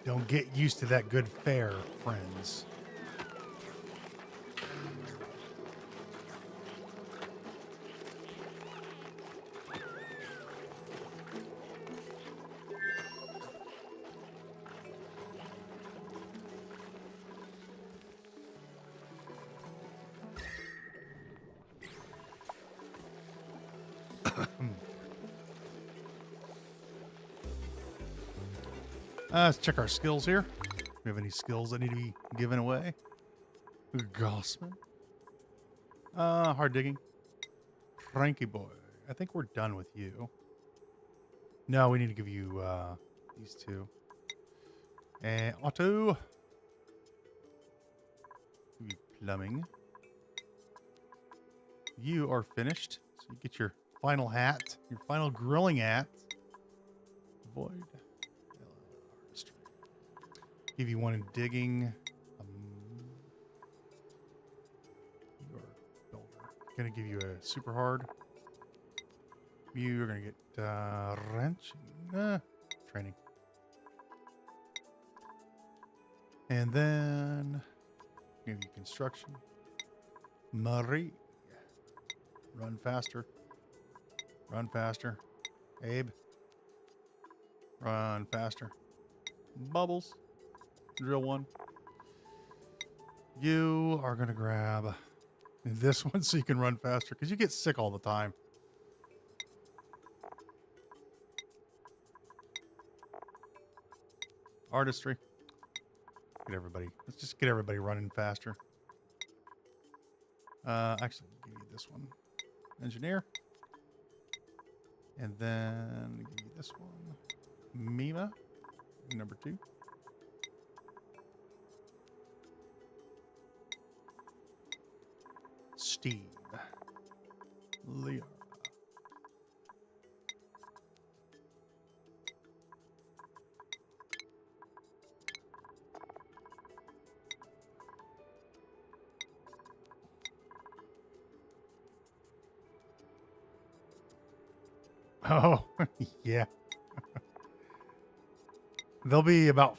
Don't get used to that good fare, friends. Let's check our skills here. Do we have any skills that need to be given away? Gossman. Hard digging. Cranky boy. I think we're done with you. No, we need to give you these two. And Otto. Give you plumbing. You are finished. So you get your final hat, your final grilling hat. Void. Give you one in digging. You are builder. Gonna give you a super hard. You are gonna get wrench, training, and then give you construction. Marie, run faster. Run faster. Abe, run faster. Bubbles. Drill one. You are going to grab this one so you can run faster because you get sick all the time. Artistry. Get everybody. Let's just get everybody running faster. Actually, I'll give you this one. Engineer. And then give you this one. Mima. Number 2. Steve. Leah. Oh, yeah. There'll be about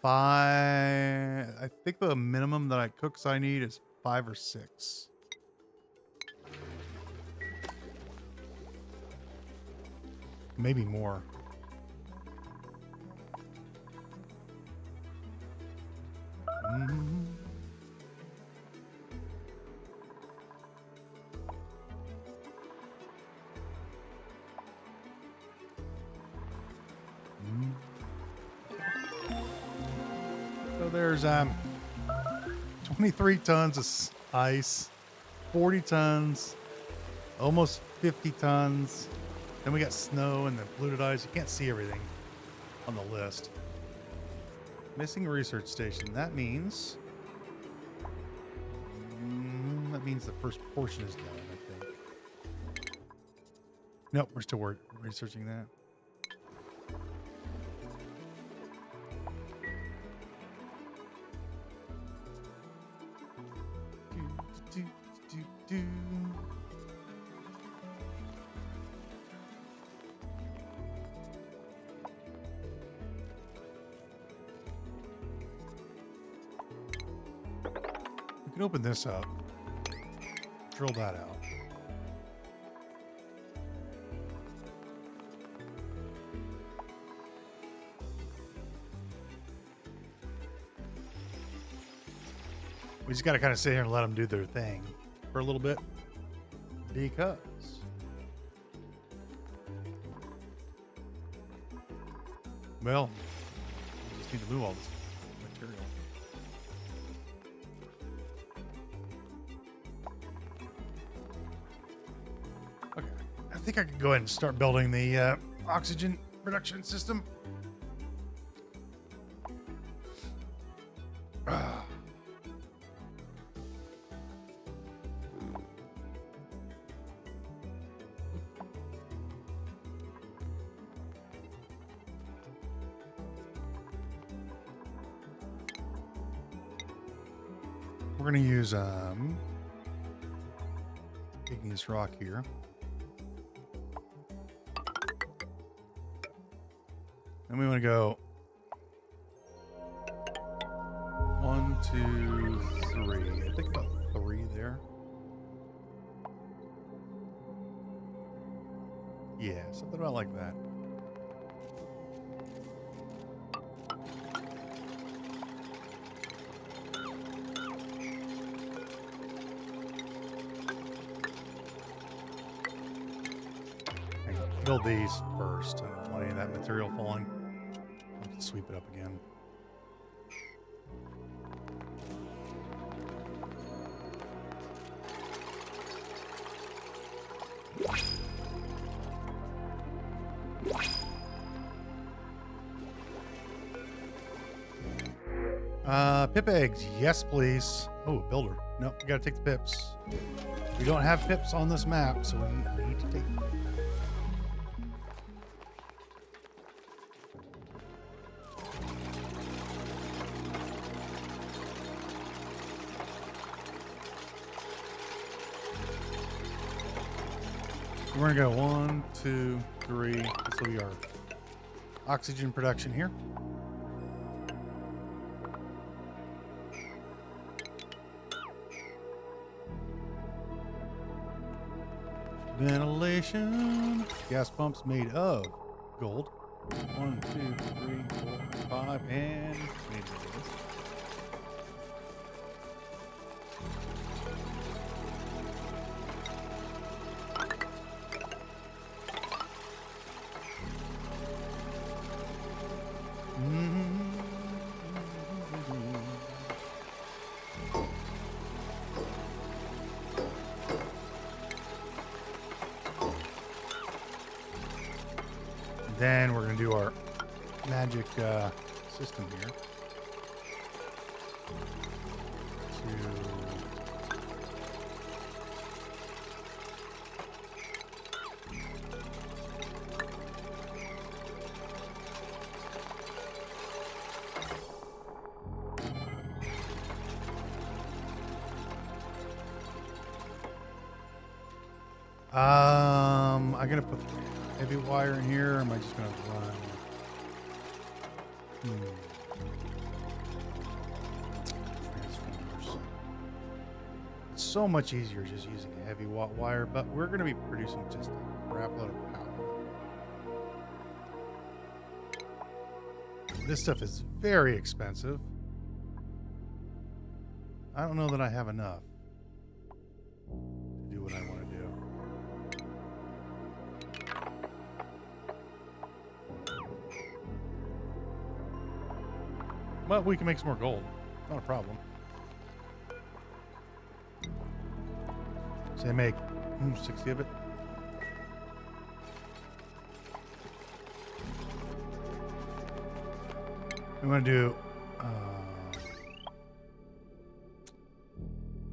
5. I think the minimum that cooks I need is 5 or 6. Maybe more. So there's 23 tons of ice, 40 tons, almost 50 tons. Then we got snow and the polluted ice. You can't see everything on the list. Missing research station. That means the first portion is done, I think. Nope, we're still researching that. We can open this up. Drill that out. We just got to kind of sit here and let them do their thing for a little bit. Because. Well, we just need to move all this material. Okay. I think I can go ahead and start building the oxygen production system. We're going to use igneous rock here. And we want to go 1, 2, 3. I think about 3 there. Yeah, something about like that. Build these first. I don't want any of that material falling. I'll have to sweep it up again. Pip eggs, yes please. Oh, builder. Nope, we gotta take the pips. We don't have pips on this map, so we need to take them. We're gonna go 1, 2, 3. This will be our oxygen production here. Ventilation. Gas pumps made of gold. 1, 2, 3, 4, 5, and we need to do this. Then we're going to do our magic system here. I'm going to put heavy wire in here, or am I just going to run? Transformers. It's so much easier just using a heavy wire, but we're going to be producing just a crap load of power. This stuff is very expensive. I don't know that I have enough to do what I want to do. But we can make some more gold. Not a problem. So I make 60 of it. We want to do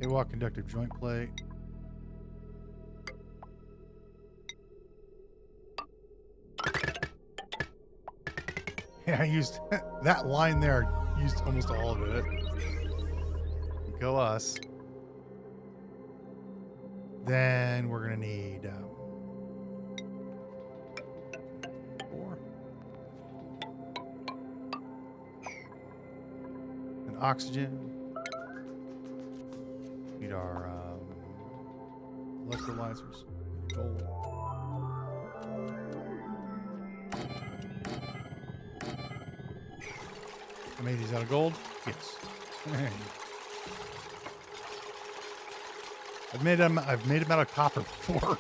a walk conductive joint plate. Yeah, I used that line there. Used almost all of it. Go us. Then we're gonna need 4. And oxygen. Need our electrolyzers. Gold. I made these out of gold? Yes. I've made them out of copper before.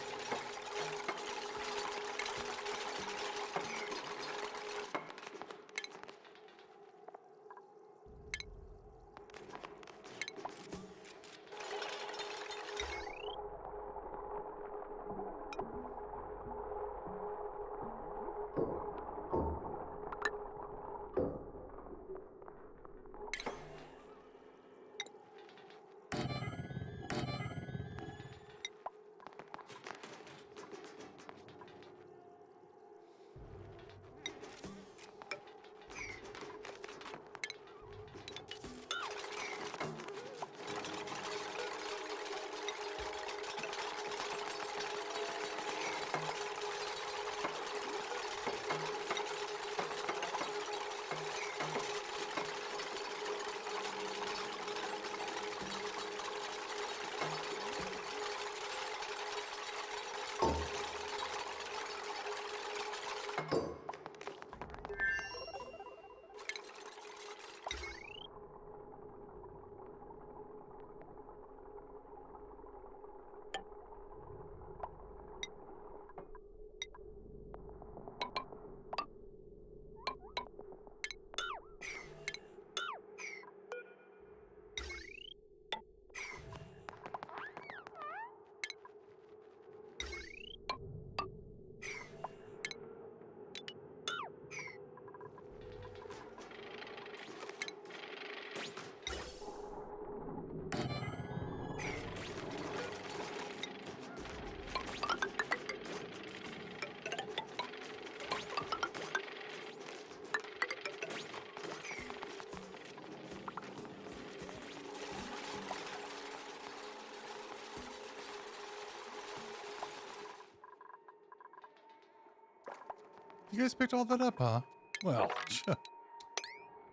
guys picked all that up, huh? Well,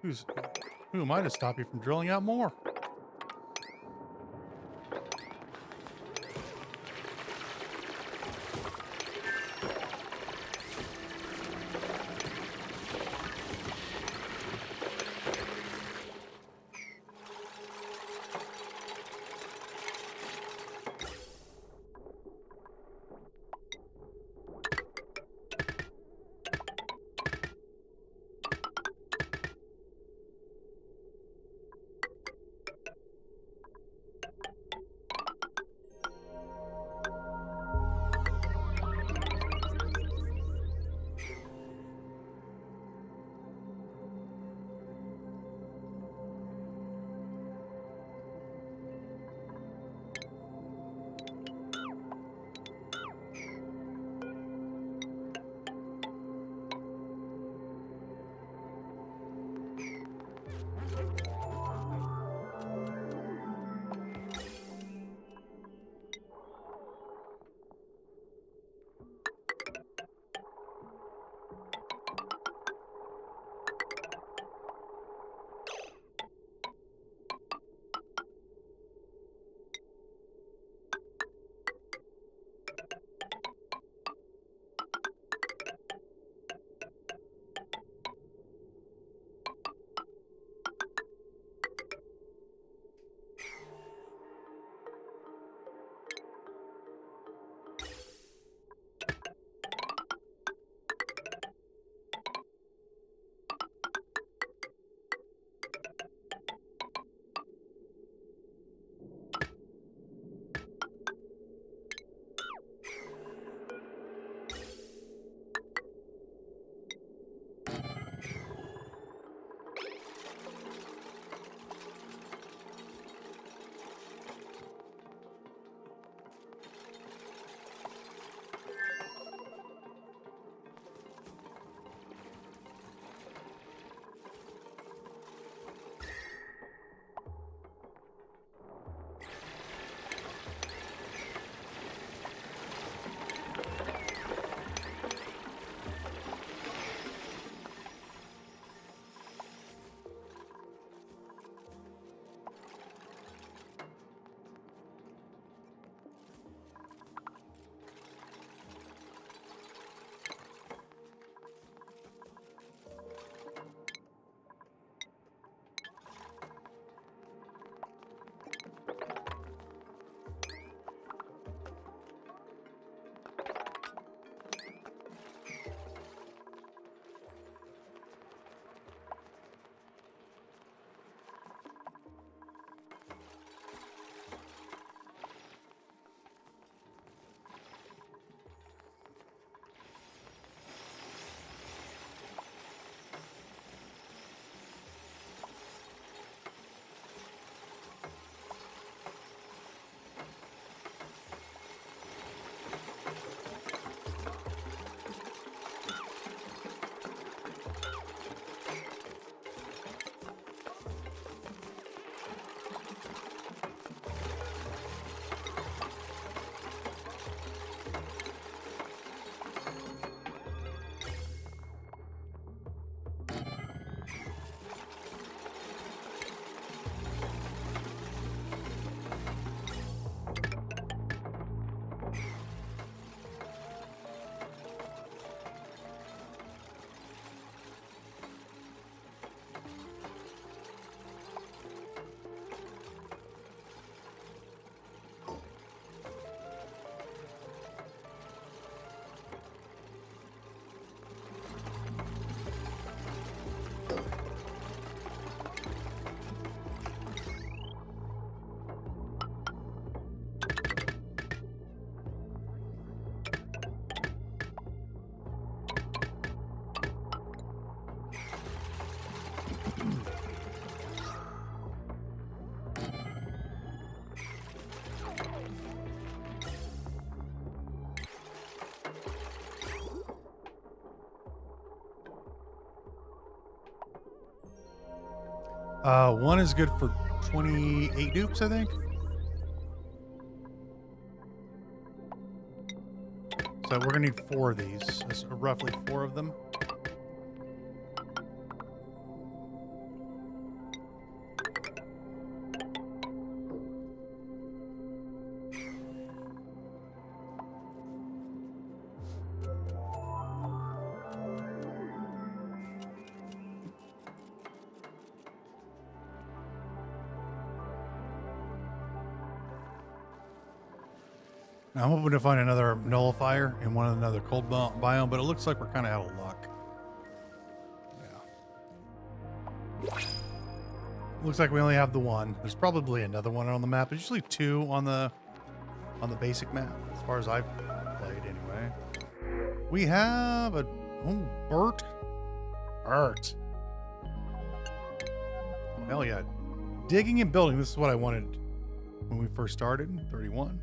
who am I to stop you from drilling out more? One is good for 28 dupes, I think. So we're gonna need 4 of these. That's roughly 4 of them. Now, I'm hoping to find another nullifier in another cold biome, but it looks like we're kind of out of luck. Yeah. Looks like we only have the one. There's probably another one on the map. There's usually two on the basic map, as far as I've played anyway. We have a Bert. Bert. Oh, hell yeah. Digging and building. This is what I wanted when we first started. 31.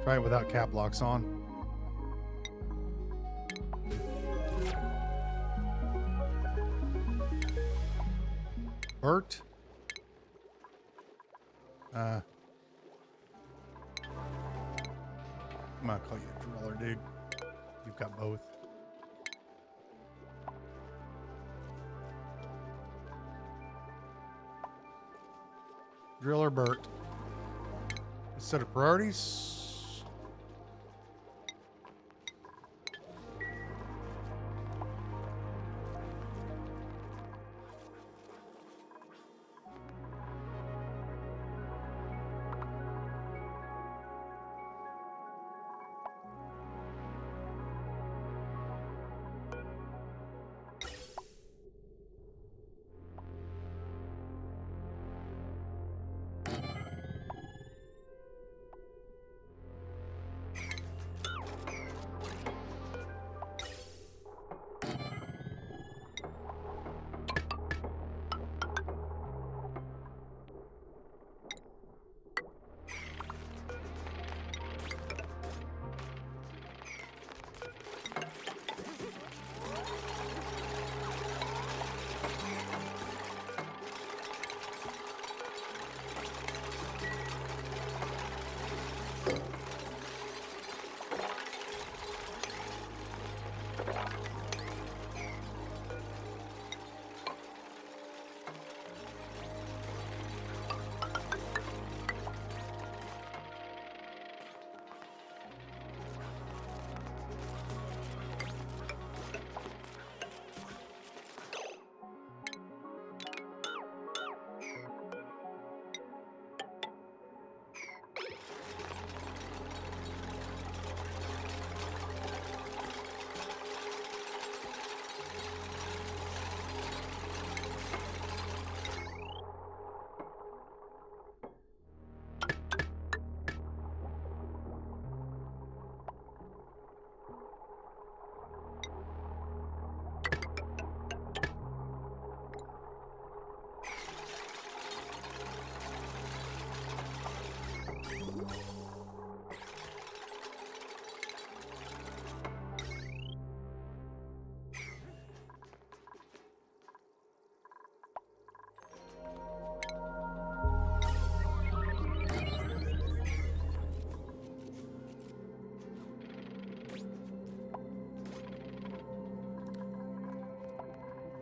Try it without cap locks on. Bert. I'm gonna call you a driller, dude. You've got both. Driller Bert. Set of priorities.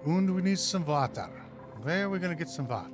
And we need some water. Where are we going to get some water?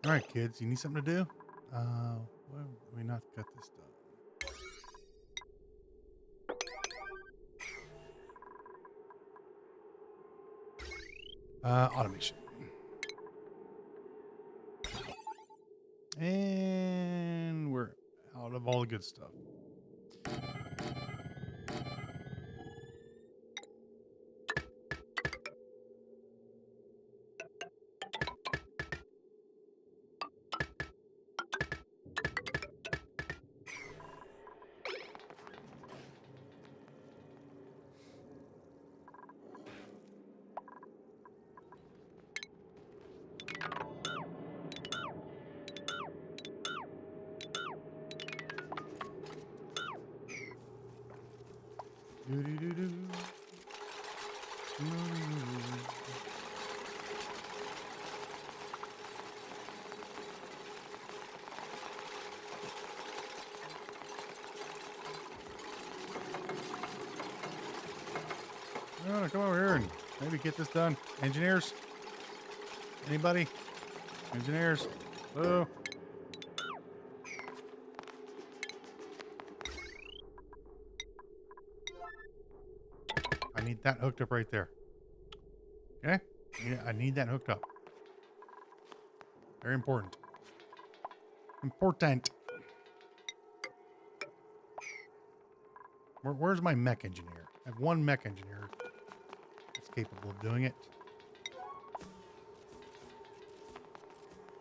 All right, kids, you need something to do? Why have we not got this done? Automation. And we're out of all the good stuff. Do-do-do-do. No, come over here and maybe get this done. Engineers? Anybody? Engineers? Hello? I need that hooked up right there. Okay? Yeah, I need that hooked up. Very important. Important. Where's my mech engineer? I have one mech engineer that's capable of doing it.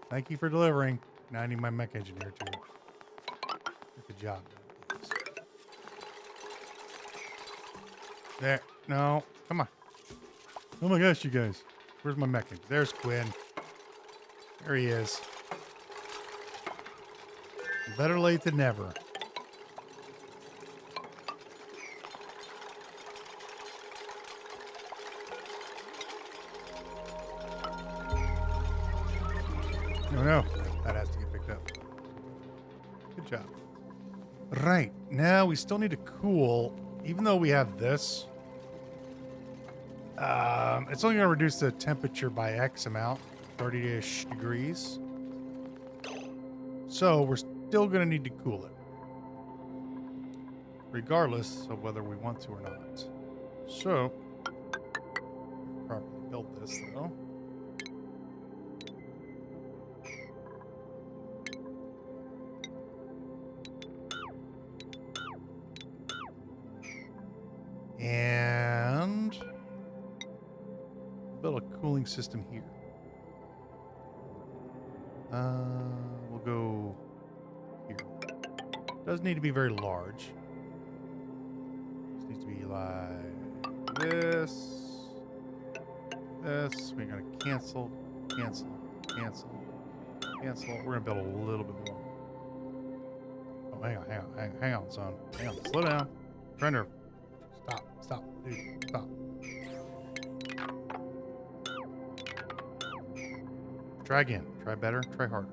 Thank you for delivering. Now I need my mech engineer to get the job done. There. No. Come on. Oh my gosh, you guys. Where's my mech engineer? There's Quinn. There he is. Better late than never. Oh no, that has to get picked up. Good job. Right, now we still need to cool, even though we have this. It's only going to reduce the temperature by X amount, 30-ish degrees. So we're still going to need to cool it, regardless of whether we want to or not. So, properly build this though. And build a cooling system here. We'll go here. Doesn't need to be very large. Just needs to be like this. This. We're gonna cancel, cancel, cancel, cancel. We're gonna build a little bit more. Oh, hang on, son. Hang on. Slow down. Trying to stop, dude, stop. Try again. Try better. Try harder.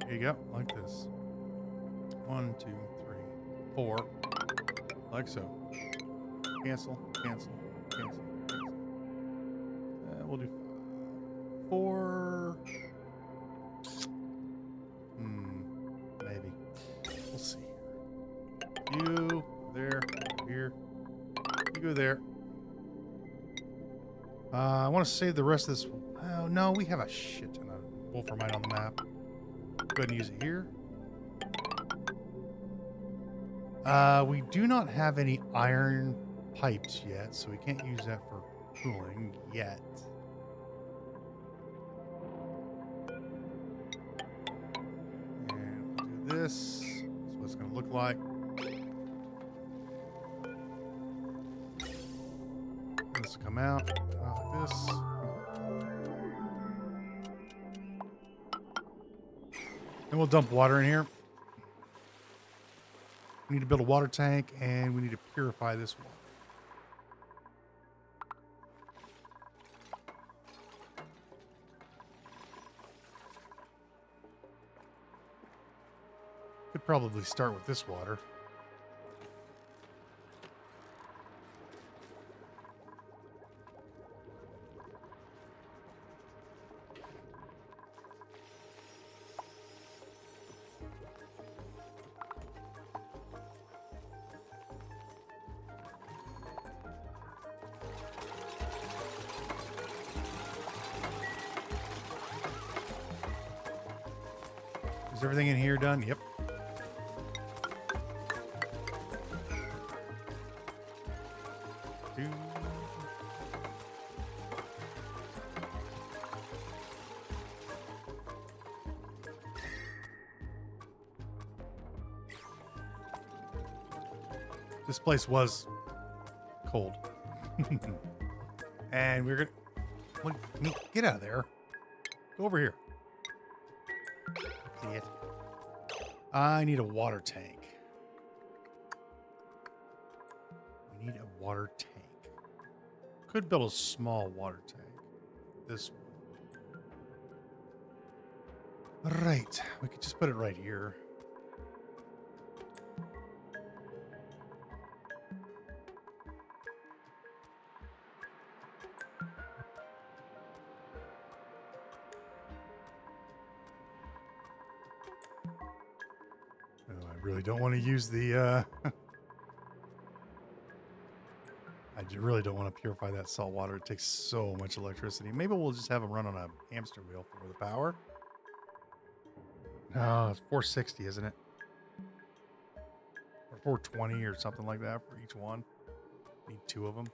There you go. Like this. 1, 2, 3, 4. Like so. Cancel, cancel, cancel, cancel. We'll do 4. Maybe. We'll see. You there, here. You go there. I want to save the rest of this. Oh, no, we have a shit ton of wolframite on the map. Go ahead and use it here. We do not have any iron pipes yet, so we can't use that for cooling yet. And we'll do this. That's what it's going to look like. This will come out like this. And we'll dump water in here. We need to build a water tank, and we need to purify this water. Could probably start with this water. Is everything in here done? Yep. This place was cold. And we're gonna get out of there. Go over here. See it? I need a water tank. We need a water tank. Could build a small water tank. This one. Right. We could just put it right here. I really don't want to use the I really don't want to purify that salt water. It takes so much electricity. Maybe we'll just have them run on a hamster wheel for the power. No, it's 460, isn't it? Or 420 or something like that for each one. Need 2 of them.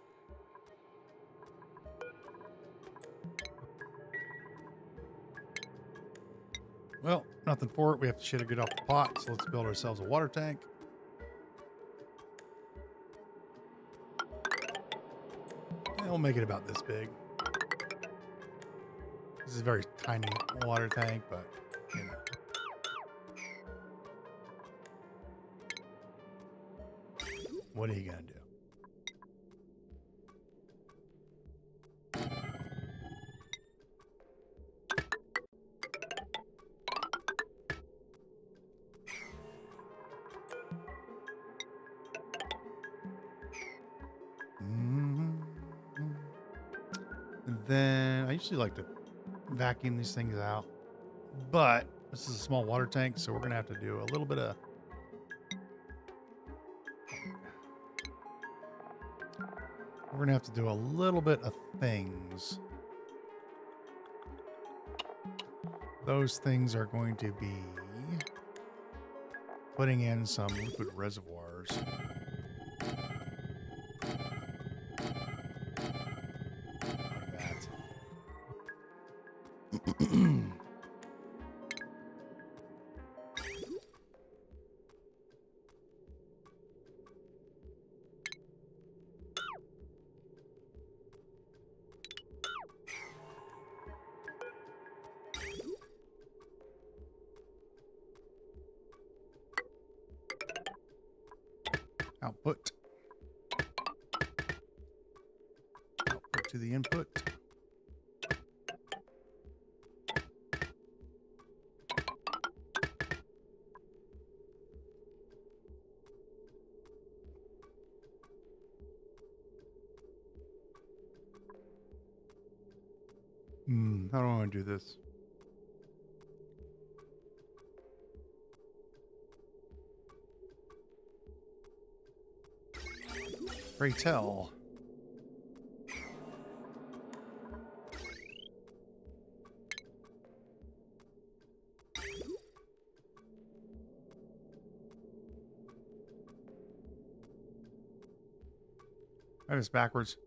Well, nothing for it. We have to shit it good off the pot, so let's build ourselves a water tank. And we'll make it about this big. This is a very tiny water tank, but, you know. What are you going to do? And then I usually like to vacuum these things out, but this is a small water tank, so we're going to have to do a little bit of things. Those things are going to be putting in some liquid reservoirs. Like that. Output to the input. How do I want to do this? Pray tell. That is backwards.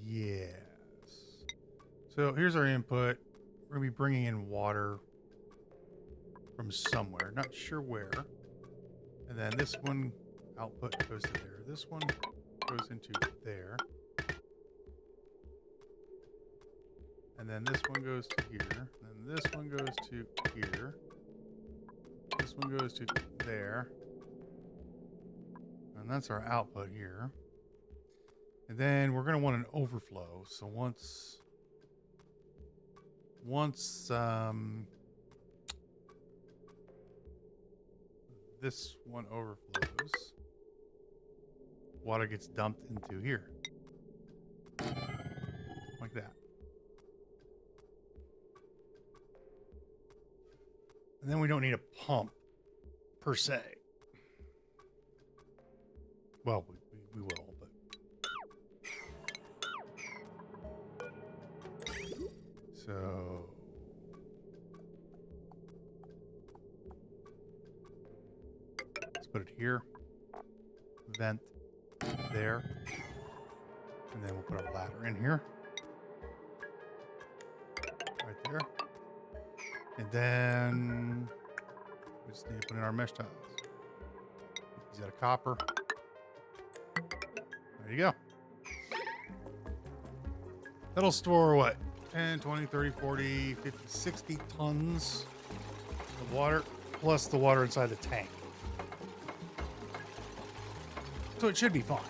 Yes. So here's our input. We're going to be bringing in water from somewhere. Not sure where. And then this one output goes to there. This one goes into there. And then this one goes to here. And then this one goes to here. This one goes to there. And that's our output here. And then we're going to want an overflow. So once this one overflows, water gets dumped into here. Like that. And then we don't need a pump per se. Well, we will, but. So. Let's put it here. Vent there. And then we'll put our ladder in here. Right there. And then we just need to put in our mesh tiles. Is that a copper? There you go. That'll store what? 10, 20, 30, 40, 50, 60 tons of water, plus the water inside the tank. So it should be fine.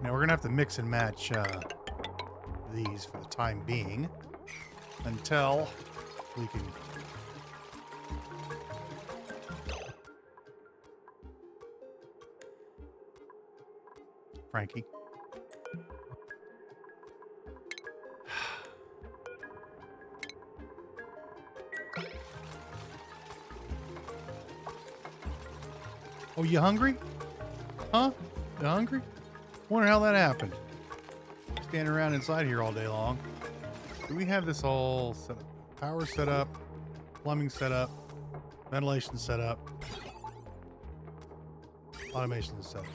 Now we're gonna have to mix and match these for the time being until we can Frankie. Oh, you hungry? Huh? You hungry? Wonder how that happened. Standing around inside here all day long. Do we have this all set up? Power set up, plumbing set up, ventilation set up, automation set up.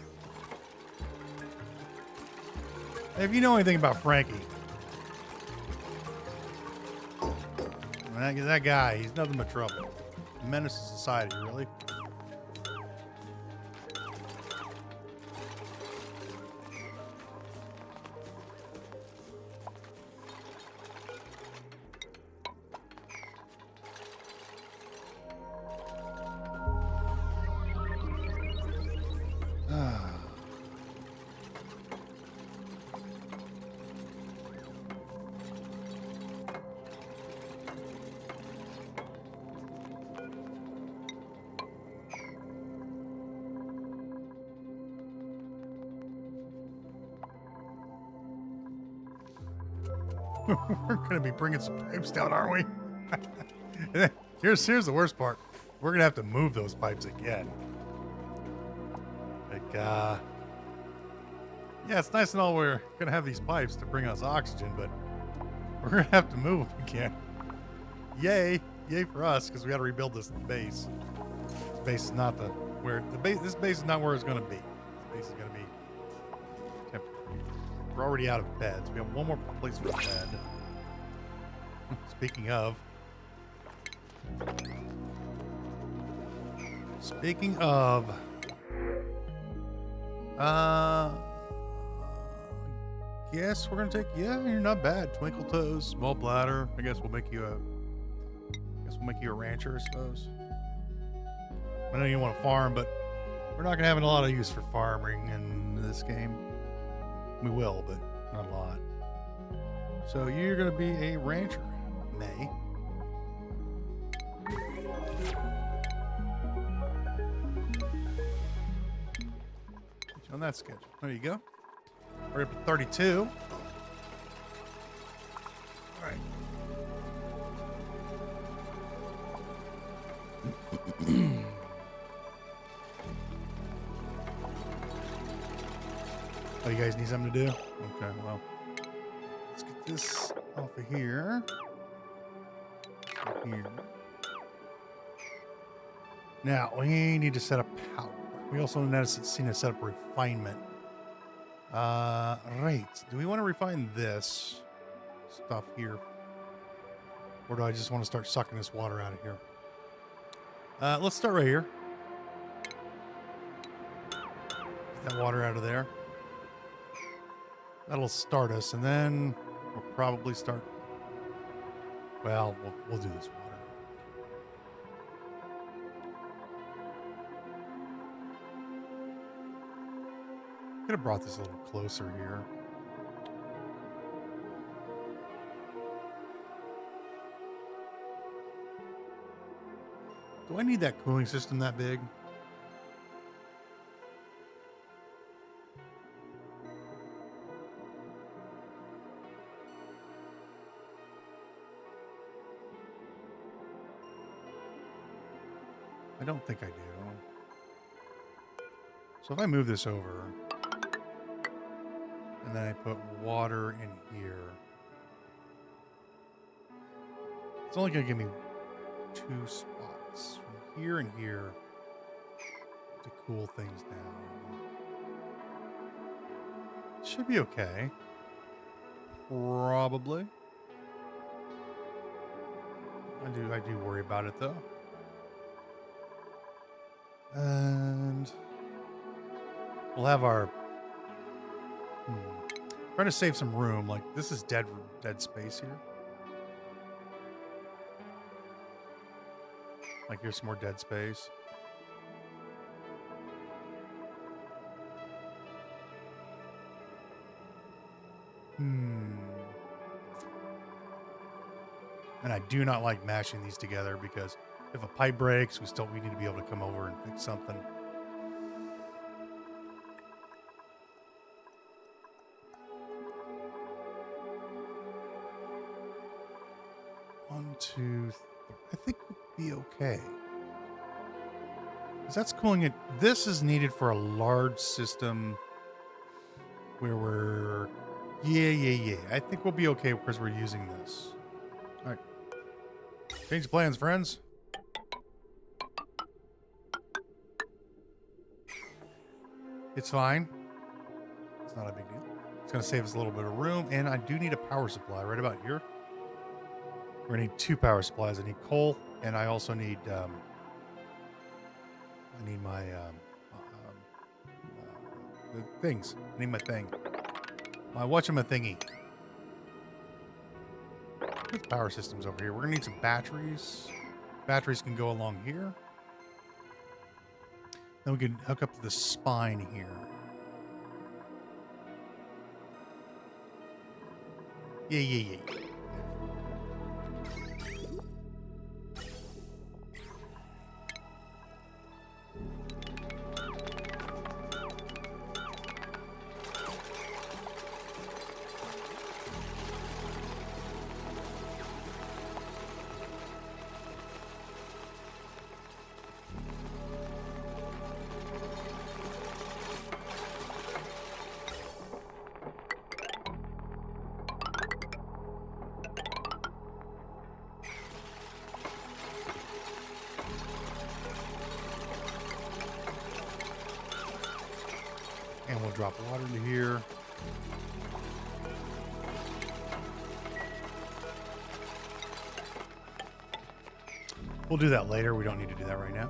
If you know anything about Frankie, that guy, he's nothing but trouble. Menace to society, really. We're going to be bringing some pipes down, aren't we? Here's the worst part. We're going to have to move those pipes again. Like, yeah, it's nice and all we're going to have these pipes to bring us oxygen, but we're going to have to move them again. Yay. Yay for us, because we got to rebuild this base. This base is not this base is not where it's going to be. This base is going to be temporary. We're already out of beds. We have one more place for a bed. Speaking of, guess we're gonna take. Yeah, you're not bad. Twinkle toes, small bladder. I guess we'll make you a rancher, I suppose. I know you want to farm, but we're not gonna have a lot of use for farming in this game. We will, but not a lot. So you're going to be a rancher, May. Put you on that schedule. There you go. We're up at 32. All right. Oh, you guys need something to do? Okay, well, let's get this off of here. Here. Now, we need to set up power. We also need to set up refinement. Right. Do we want to refine this stuff here? Or do I just want to start sucking this water out of here? Let's start right here. Get that water out of there. That'll start us, and then we'll probably start. Well, we'll do this water. could have brought this a little closer here. Do I need that cooling system that big? I don't think I do. So if I move this over, and then I put water in here, it's only going to give me 2 spots from here and here to cool things down. Should be okay. Probably. I do worry about it though. And we'll have our trying to save some room. Like this is dead space here. Like here's some more dead space. And I do not like mashing these together because if a pipe breaks, we need to be able to come over and fix something. One, two, I think we'll be okay. Because that's cooling it. This is needed for a large system where we're... Yeah. I think we'll be okay because we're using this. All right. Change plans, friends. It's fine. It's not a big deal. It's going to save us a little bit of room. And I do need a power supply right about here. We're going to need 2 power supplies. I need coal, and I also need my the things. I need my thing. My whatchamathingy. Put power systems over here. We're going to need some batteries. Batteries can go along here. Then we can hook up to the spine here. Yeah. And we'll drop water into here. We'll do that later. We don't need to do that right now.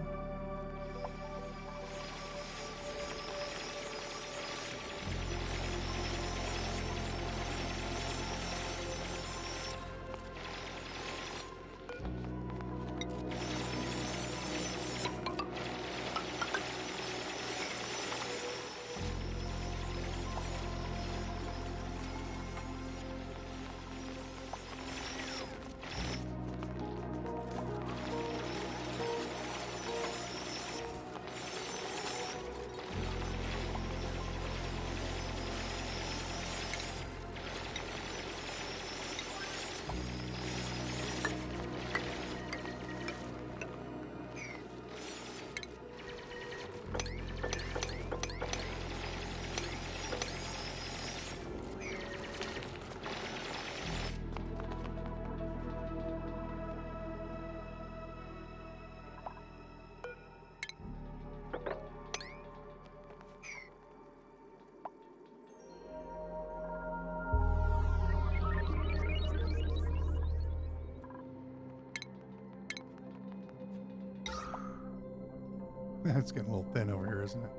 It's getting a little thin over here, isn't it?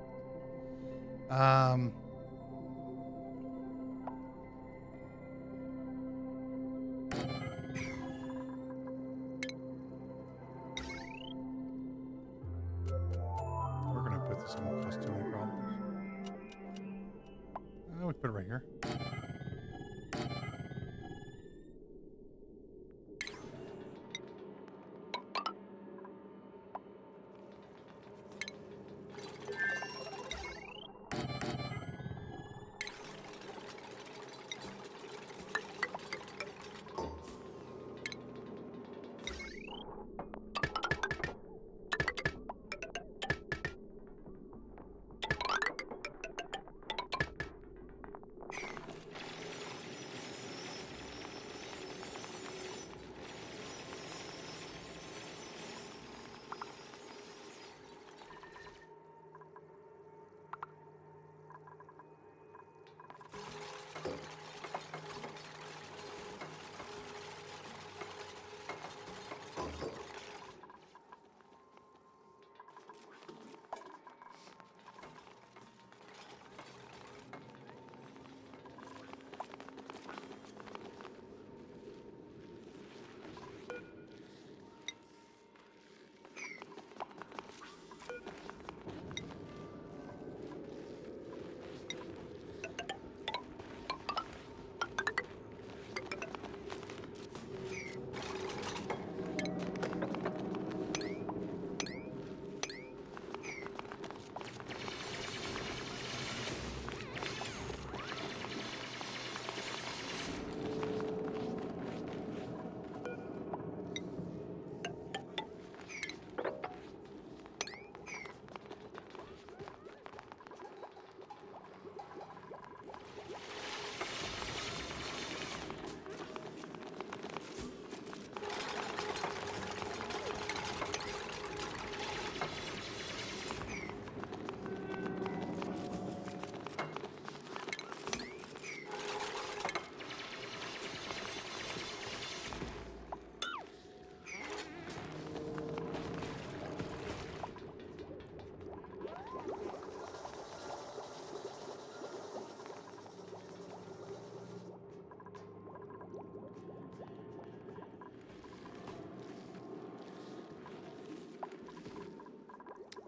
We're gonna put this in, cause too many problems. Put it right here.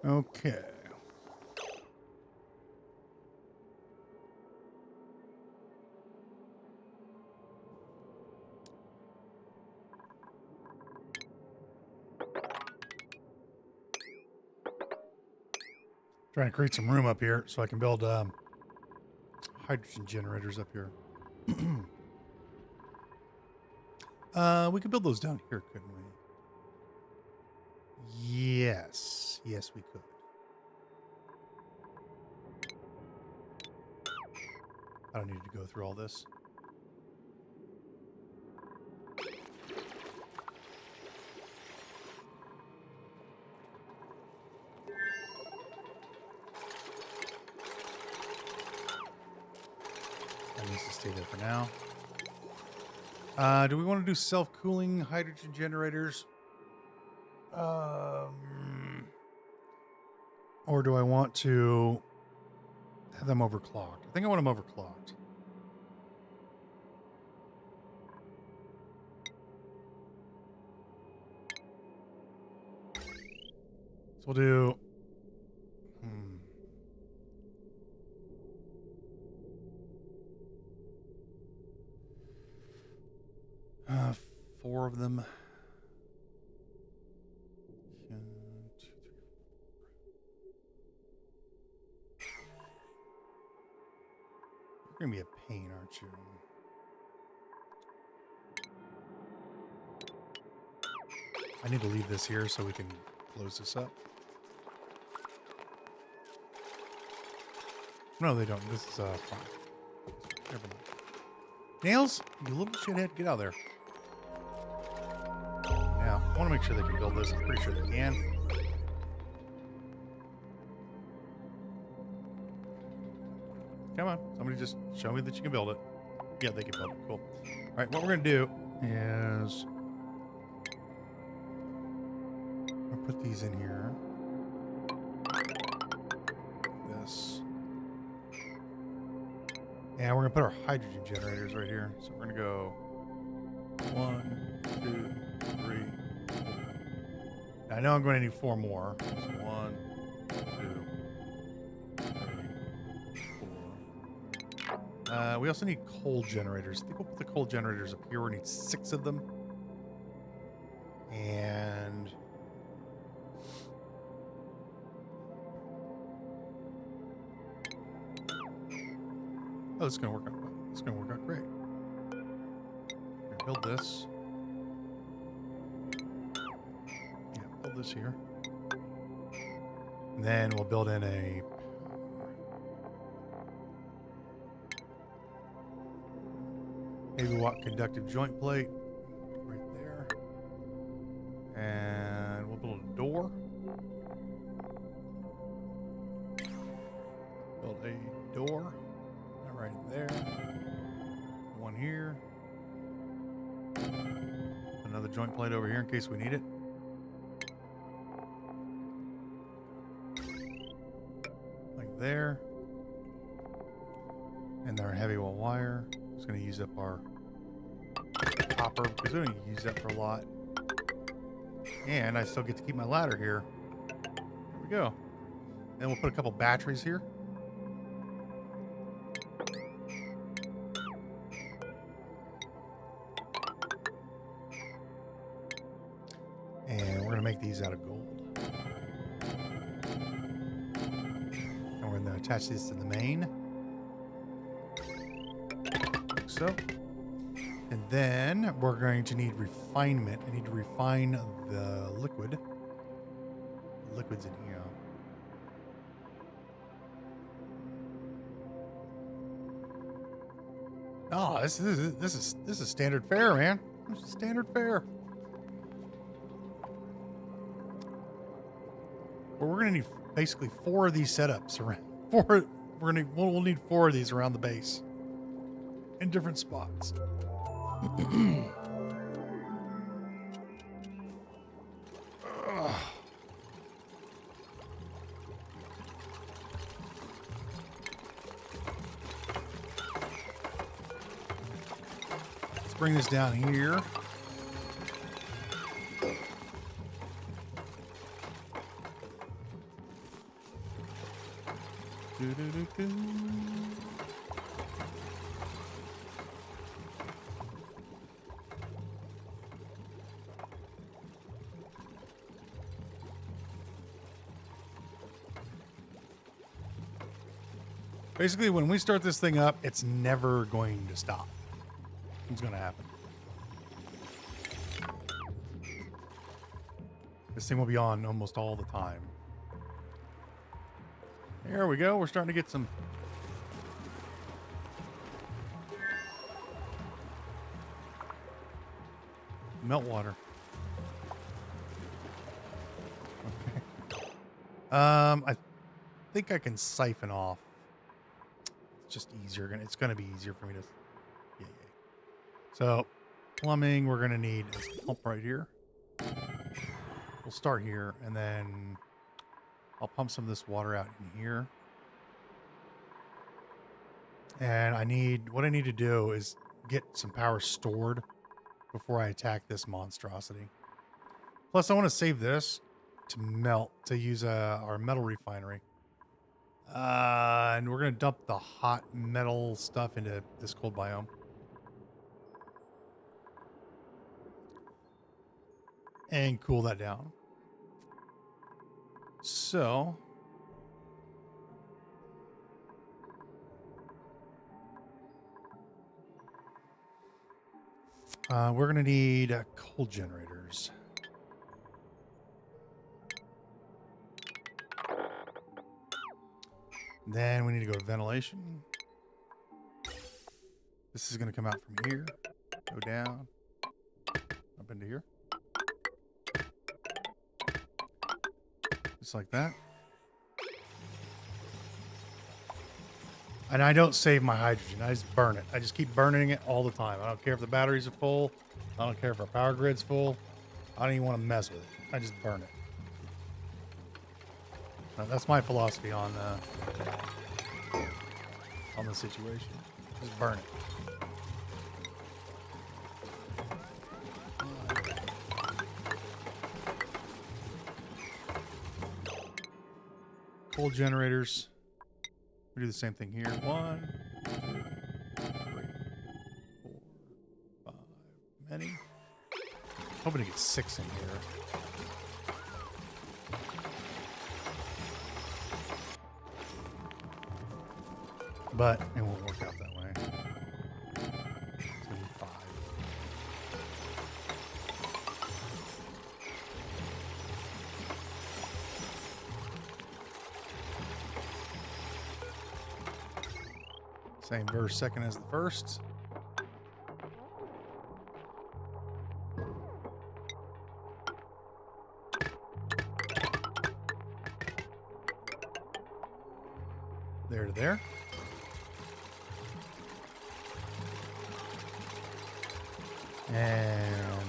Okay. Trying to create some room up here so I can build hydrogen generators up here. We could build those down here, couldn't we? Yes. Yes, we could. I don't need to go through all this. That needs to stay there for now. Do we want to do self-cooling hydrogen generators? Or do I want to have them overclocked? I think I want them overclocked. So we'll do... 4 of them. 1, 2, 3, 4. You're going to be a pain, aren't you? I need to leave this here so we can close this up. No, they don't. This is fine. Never mind. Nails, you little shithead, get out of there. Now, I want to make sure they can build this. I'm pretty sure they can. Come on, somebody just show me that you can build it. Yeah, they can build it. Cool. All right, what we're going to do is I'll put these in here. This. And we're going to put our hydrogen generators right here. So we're going to go 1, 2, 3, 4. Now, I know I'm going to need 4 more. So 1, 2, 3, 4. We also need coal generators. I think we'll put the coal generators up here. We need 6 of them. And oh, it's gonna work out. It's gonna work out great. Here, build this. Yeah, build this here. And then we'll build in a heavy watt conductive joint plate right there. And we'll build a door. Build a door. Right there. One here. Another joint plate over here in case we need it. Like there. And our heavy wall wire. Just going to use up our copper because we don't use that for a lot. And I still get to keep my ladder here. There we go. Then we'll put a couple batteries here. And we're going to make these out of gold. And we're going to attach this to the main. Like so. And then we're going to need refinement. I need to refine the liquid. The liquid's in here. Oh, this is standard fare, man. This is standard fare. Well, we're gonna need basically 4 of these setups around. We'll need 4 of these around the base in different spots. Let's bring this down here. Basically, when we start this thing up, it's never going to stop. It's going to happen. This thing will be on almost all the time. There we go. We're starting to get some meltwater. Okay. I think I can siphon off. It's just easier. It's going to be easier for me to. Yeah. So, plumbing. We're going to need this pump right here. We'll start here, and then I'll pump some of this water out in here. And what I need to do is get some power stored before I attack this monstrosity. Plus, I want to save this to melt, to use our metal refinery. And we're going to dump the hot metal stuff into this cold biome. And cool that down. So we're going to need coal generators. Then we need to go to ventilation. This is going to come out from here, go down, up into here. Just like that. And I don't save my hydrogen. I just burn it. I just keep burning it all the time. I don't care if the batteries are full. I don't care if our power grid's full. I don't even want to mess with it. I just burn it. Now, that's my philosophy on the situation. Just burn it. Coal generators. We do the same thing here. 1, 2, Hoping to get 6 in here. But it won't work out that way. It's gonna be 5. Same verse second as the first. There to there. And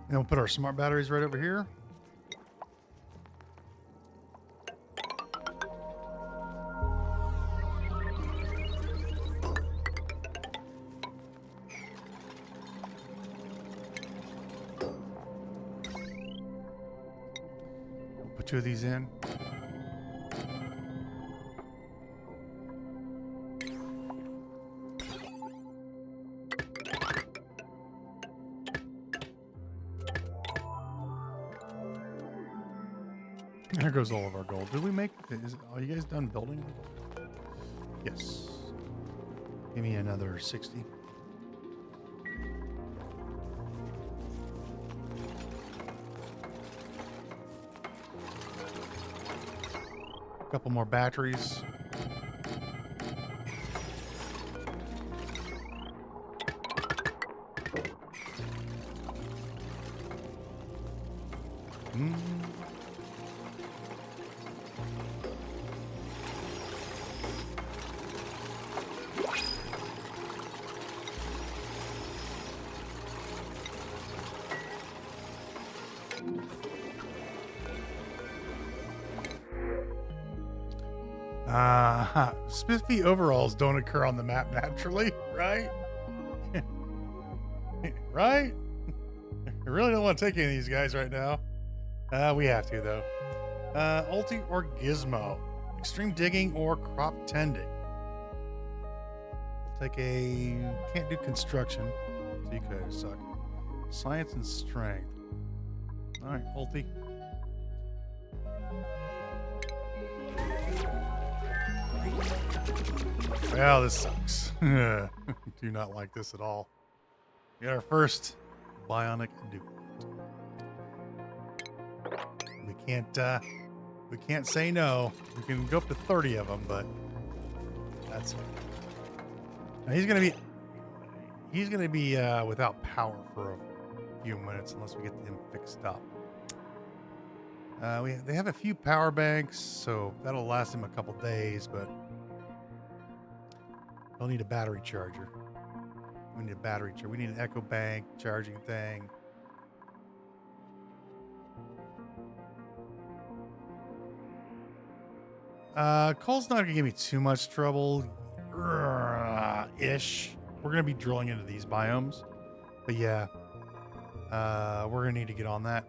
then we'll put our smart batteries right over here. We'll put 2 of these in. There goes all of our gold. Did we make? Are you guys done building? Yes. Give me another 60. A couple more batteries. Spiffy overalls don't occur on the map naturally, right? Right? I really don't want to take any of these guys right now. We have to, though. Ulti or Gizmo. Extreme digging or crop tending. We'll take a... Can't do construction. So you could suck. Science and strength. Alright, Ulti. Well, this sucks. Do not like this at all. We got our first bionic dupe. We can't say no. We can go up to 30 of them, but that's it. Now he's gonna be without power for a few minutes unless we get him fixed up. They have a few power banks, so that'll last him a couple days, but they'll need a battery charger. We need a battery charger. We need an echo bank charging thing. Coal's not gonna give me too much trouble, ish. We're gonna be drilling into these biomes, but yeah, we're gonna need to get on that.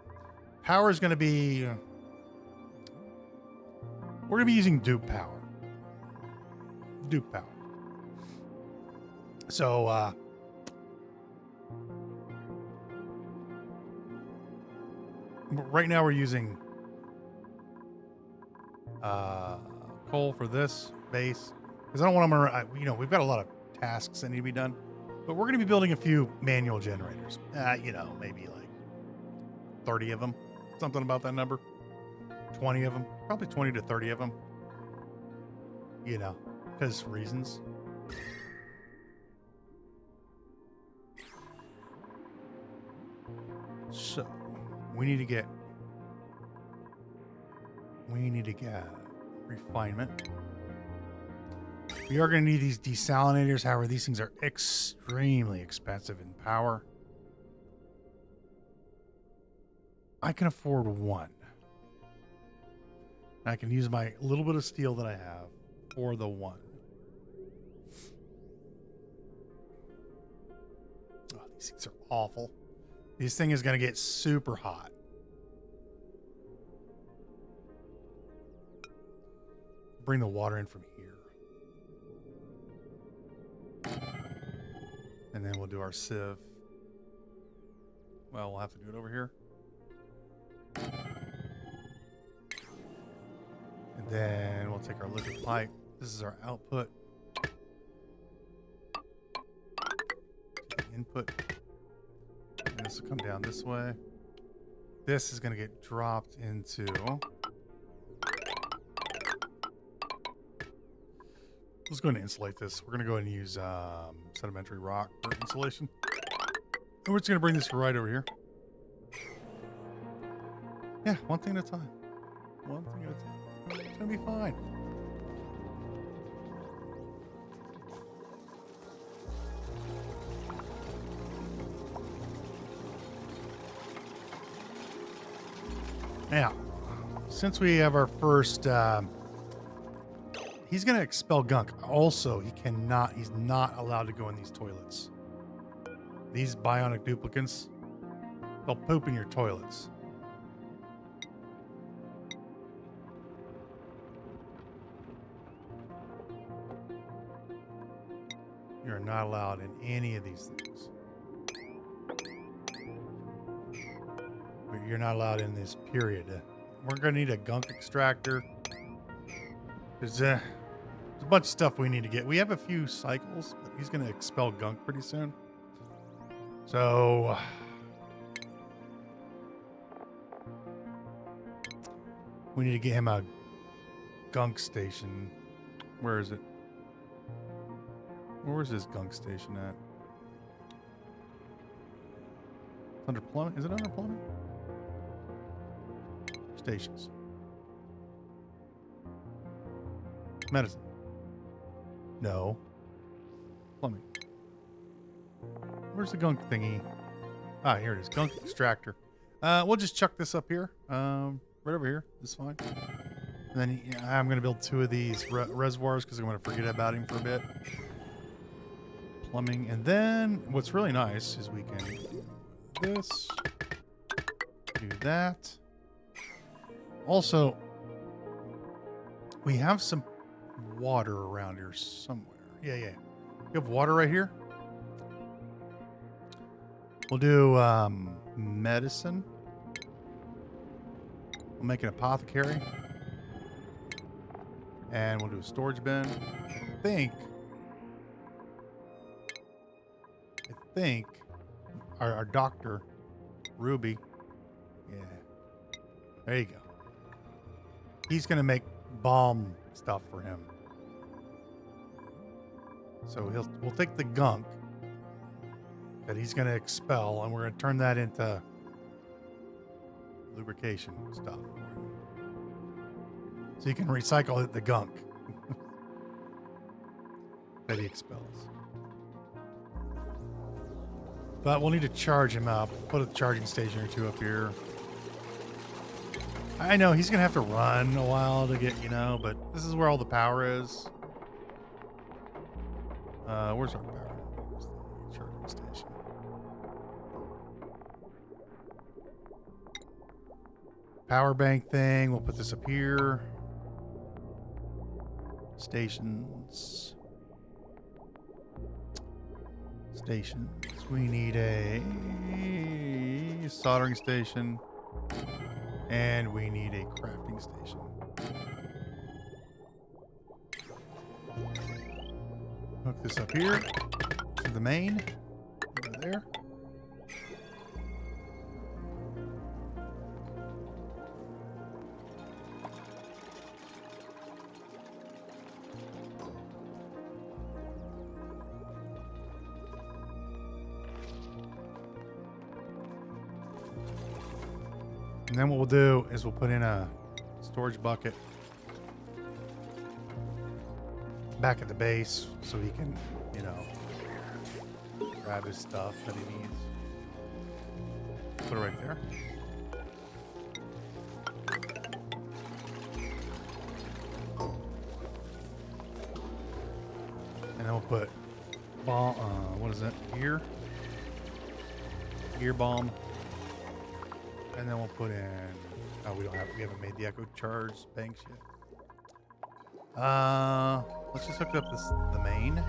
Power is gonna be. We're gonna be using dupe power. Dupe power. So, right now we're using coal for this base because I don't want them. You know, we've got a lot of tasks that need to be done, but we're going to be building a few manual generators. You know, maybe like 30 of them, something about that number. 20 of them, probably 20 to 30 of them. You know, because reasons. So we need to get refinement. We are going to need these desalinators. However, these things are extremely expensive in power. I can afford one. I can use my little bit of steel that I have for the one. Oh, these things are awful. This thing is going to get super hot. Bring the water in from here. And then we'll do our sieve. Well, we'll have to do it over here. And then we'll take our liquid pipe. This is our output. Input. And this will come down this way. This is going to get dropped into... Let's go ahead and insulate this. We're going to go ahead and use sedimentary rock for insulation. And we're just going to bring this right over here. Yeah, one thing at a time. One thing at a time. It's going to be fine. Now, since we have our first... he's going to expel gunk. Also, he's not allowed to go in these toilets. These bionic duplicants, they'll poop in your toilets. You're not allowed in any of these things. You're not allowed in this period. We're going to need a gunk extractor. There's a bunch of stuff we need to get. We have a few cycles, but he's going to expel gunk pretty soon. So we need to get him a gunk station. Where is it? Where's his gunk station at? It's under plumbing? Is it under plumbing? Stations. Medicine. No. Plumbing. Where's the gunk thingy? Ah, here it is. Gunk extractor. We'll just chuck this up here. Right over here. It's fine. And then I'm going to build 2 of these reservoirs because I'm going to forget about him for a bit. Plumbing. And then what's really nice is we can do this. Do that. Also, we have some water around here somewhere. Yeah. You have water right here? We'll do medicine. We'll make an apothecary. And we'll do a storage bin. I think our doctor, Ruby. Yeah. There you go. He's going to make balm stuff for him. So we'll take the gunk that he's going to expel, and we're going to turn that into lubrication stuff. So you can recycle the gunk that he expels. But we'll need to charge him up. Put a charging station or 2 up here. I know he's going to have to run a while to get, but this is where all the power is. Where's our power? Where's the charging station? Power bank thing. We'll put this up here. Stations. We need a soldering station. And we need a crafting station. Hook this up here to the main. Over there. And then what we'll do is we'll put in a storage bucket back at the base so he can, you know, grab his stuff that he needs. Put it right there. And then we'll put bomb, what is that? Gear bomb. And then we'll put in, oh, we haven't made the echo charge banks yet. Let's just hook up the main.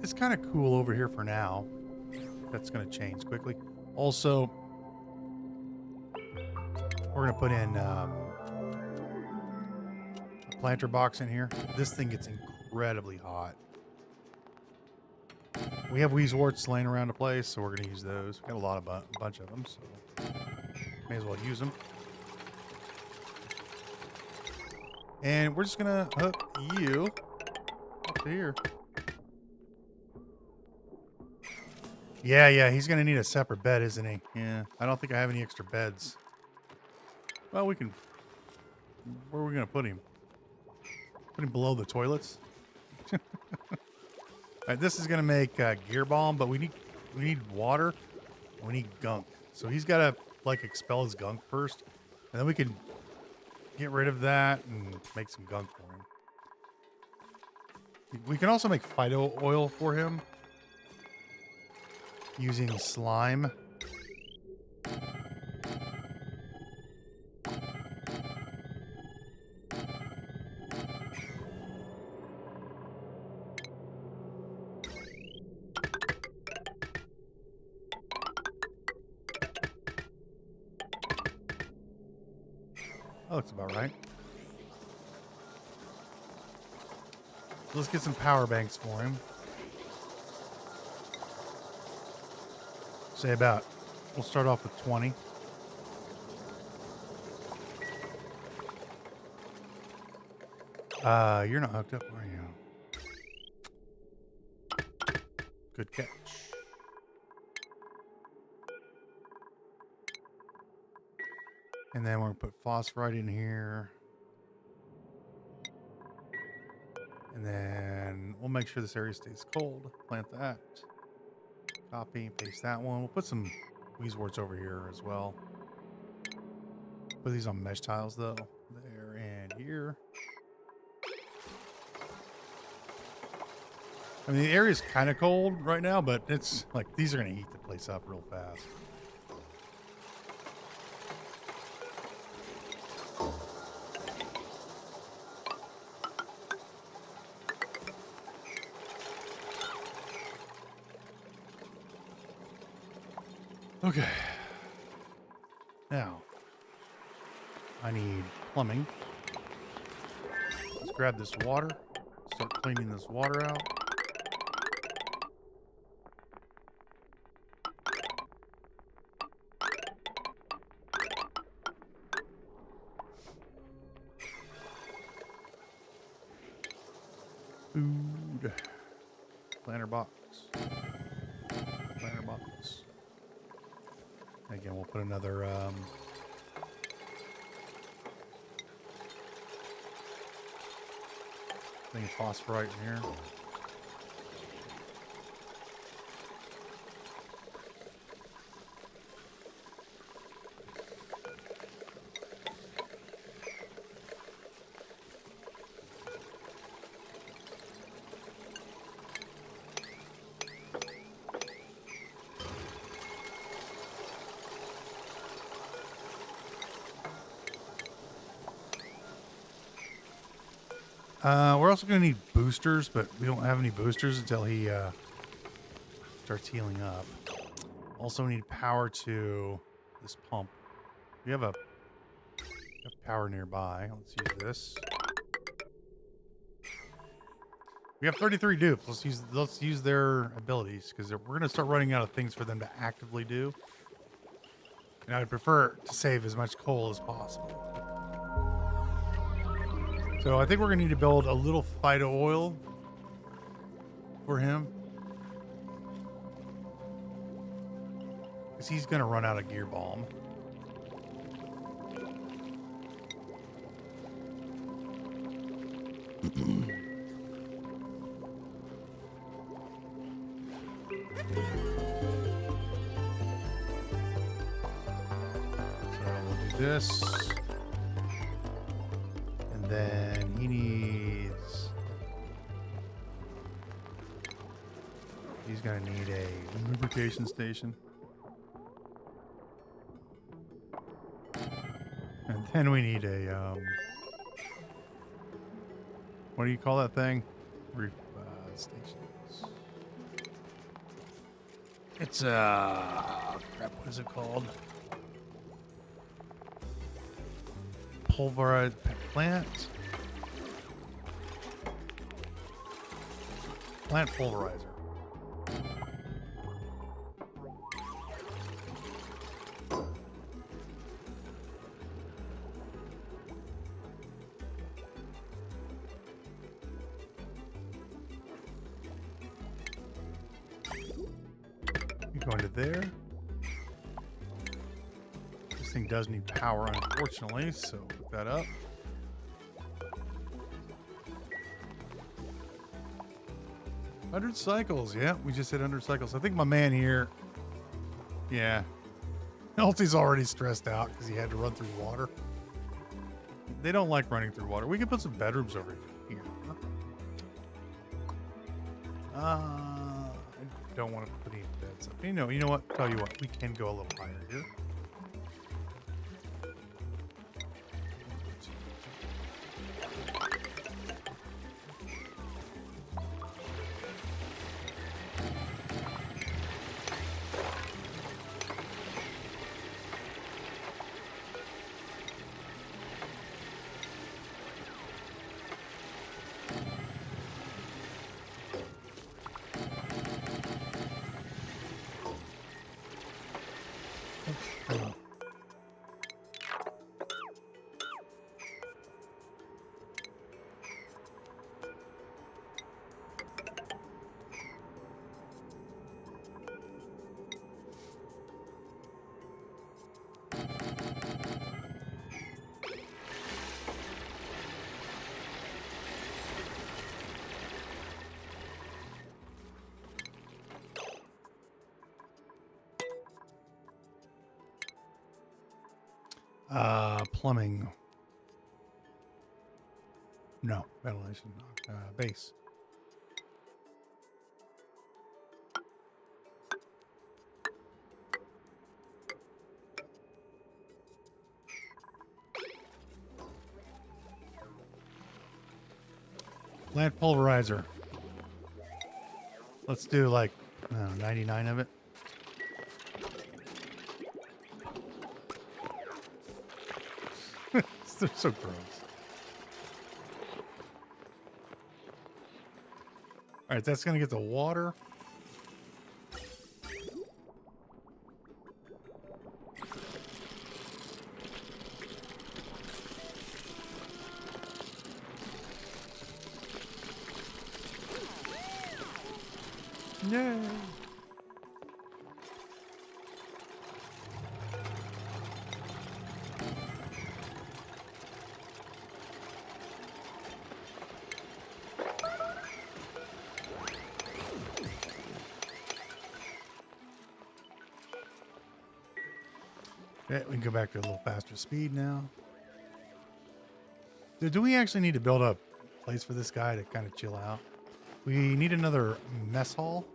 It's kind of cool over here for now. That's going to change quickly. Also, we're going to put in a planter box in here. This thing gets incredibly hot. We have Weezeworts laying around the place, so we're going to use those. We got a bunch of them, so may as well use them. And we're just going to hook you up to here. Yeah, he's going to need a separate bed, isn't he? Yeah, I don't think I have any extra beds. Well, we can... Where are we going to put him? Put him below the toilets? All right, this is going to make gear bomb, but we need water. And we need gunk. So he's got to, like, expel his gunk first. And then we can get rid of that and make some gunk for him. We can also make phyto oil for him. Using slime. That looks about right. Let's get some power banks for him. Say about, we'll start off with 20. You're not hooked up, are you? Good catch. And then we're gonna put phosphorite in here. And then we'll make sure this area stays cold. Plant that. Copy, paste that one. We'll put some Weezeworts over here as well. Put these on mesh tiles though. There and here. I mean, the area's kind of cold right now, but it's like these are going to heat the place up real fast. Okay. Now, I need plumbing. Let's grab this water. Start cleaning this water out. Food. Planter box. Planter box. Again, we'll put another thing of phosphorite in here. We're also going to need boosters, but we don't have any boosters until he starts healing up. Also need power to this pump. We have power nearby. Let's use this. We have 33 dupes. Let's use their abilities because we're going to start running out of things for them to actively do. And I would prefer to save as much coal as possible. So I think we're going to need to build a little phyto oil for him. Because he's going to run out of gear bomb. This, and then he needs, he's gonna need a lubrication station, and then we need a what do you call that thing? Stations. It's crap, what is it called? Pulverized plant pulverizer. You go into there. This thing does need power, unfortunately, so hook that up. $100 cycles. Yeah, we just hit 100 cycles. I think my man here, yeah, Elsie's already stressed out because he had to run through water. They don't like running through water. We could put some bedrooms over here. I don't want to put any beds up. You know what? Tell you what, we can go a little higher here. Plumbing. No, ventilation. Base. Plant pulverizer. Let's do like 99 of it. They're so gross. All right, that's going to get the water. Yay. Okay, we can go back to a little faster speed now. Do we actually need to build a place for this guy to kind of chill out? We need another mess hall.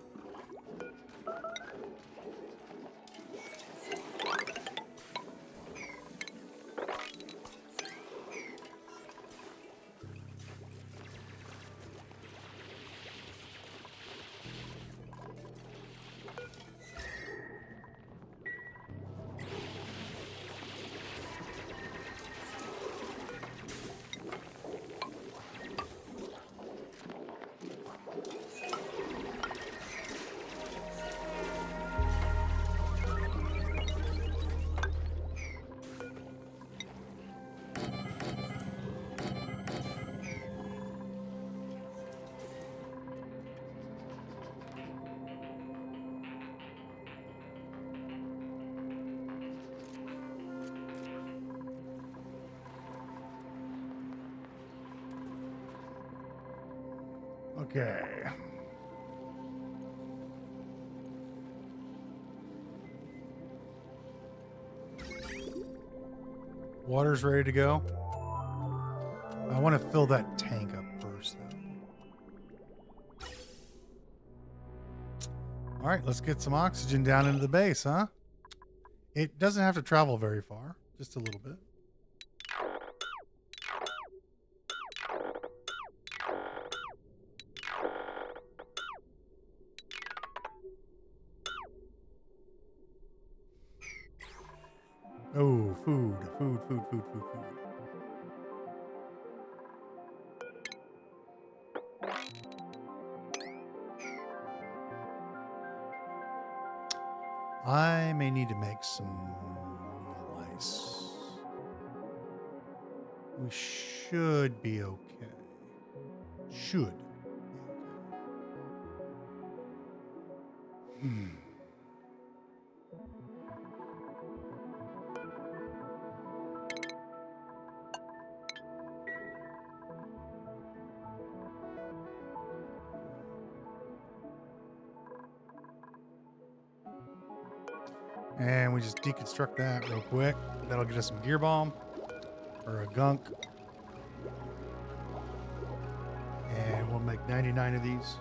Okay. Water's ready to go. I want to fill that tank up first, though. All right, let's get some oxygen down into the base, huh? It doesn't have to travel very far, just a little bit. Oh, food. I may need to make some ice. We should be okay. Should. And we just deconstruct that real quick. That'll get us some gear bomb or a gunk. And we'll make 99 of these.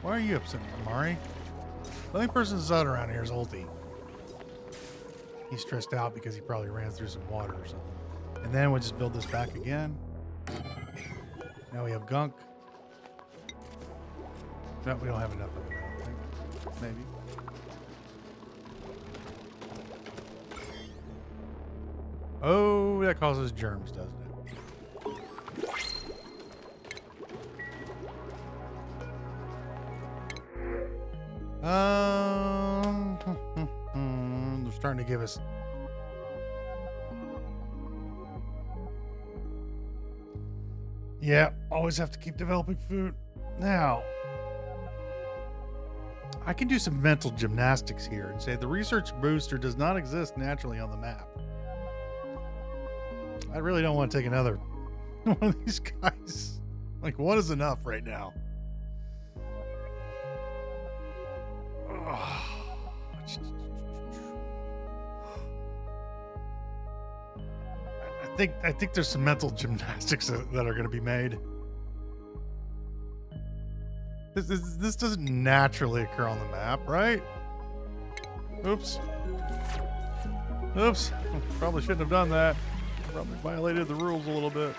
Why are you upset, Amari? The only person that's out around here is Ulti. He's stressed out because he probably ran through some water or something. And then we'll just build this back again. Now we have gunk. No, we don't have enough of it, I don't think. Maybe. Oh, that causes germs, doesn't it? They're starting to give us. Yeah, always have to keep developing food. Now, I can do some mental gymnastics here and say the research booster does not exist naturally on the map. I really don't want to take another one of these guys. Like, one is enough right now. I think there's some mental gymnastics that are going to be made. This doesn't naturally occur on the map, right? Oops. Probably shouldn't have done that. Probably violated the rules a little bit.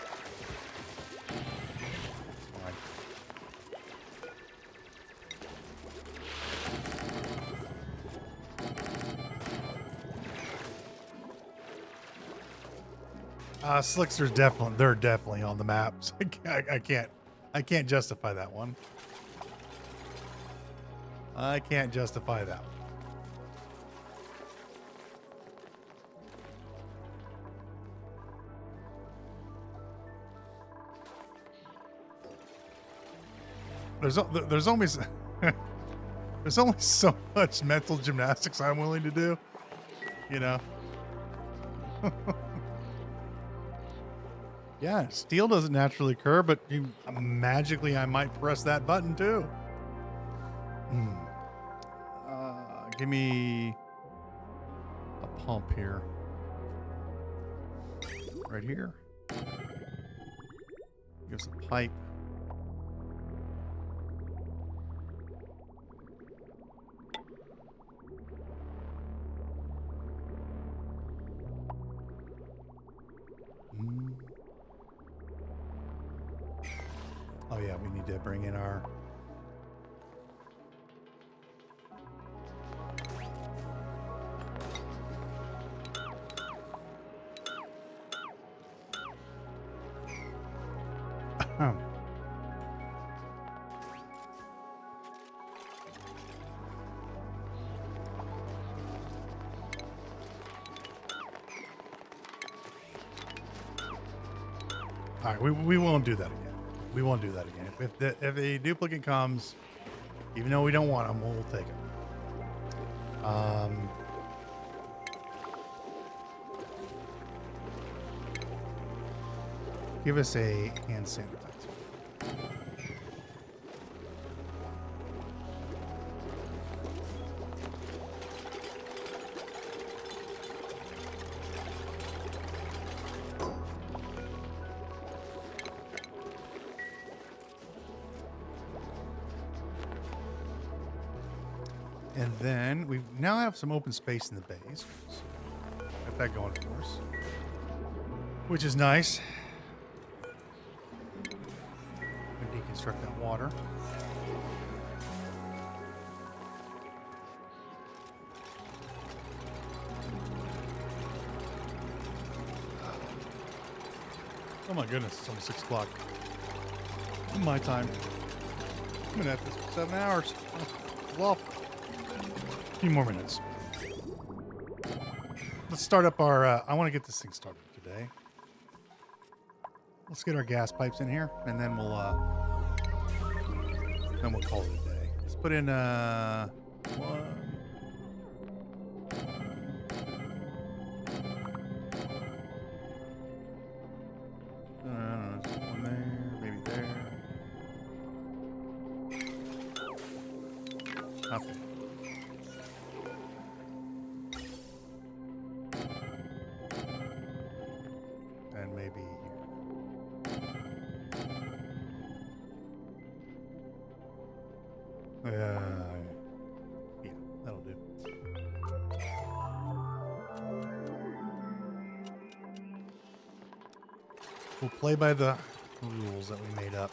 Slickster's they're definitely on the map. So I can't justify that one. I can't justify that one. There's only there's only so much mental gymnastics I'm willing to do, you know. Yeah, steel doesn't naturally occur, but magically I might press that button too. Give me a pump here. Right here. Give us a pipe. Oh yeah, we need to bring in our All right, we won't do that again. We won't do that again. If a duplicant comes, even though we don't want them, we'll take them. Give us a hand sanitizer. And then we now have some open space in the base. So got that going for us, which is nice. Deconstruct that water. Oh my goodness, it's almost 6 o'clock. My time. I'm gonna have this for 7 hours. Well, a few more minutes. Let's start up our, I want to get this thing started today. Let's get our gas pipes in here, and then we'll call it a day. Let's put in one. Just one there, maybe there. Okay. And maybe here. Yeah, that'll do. We'll play by the rules that we made up.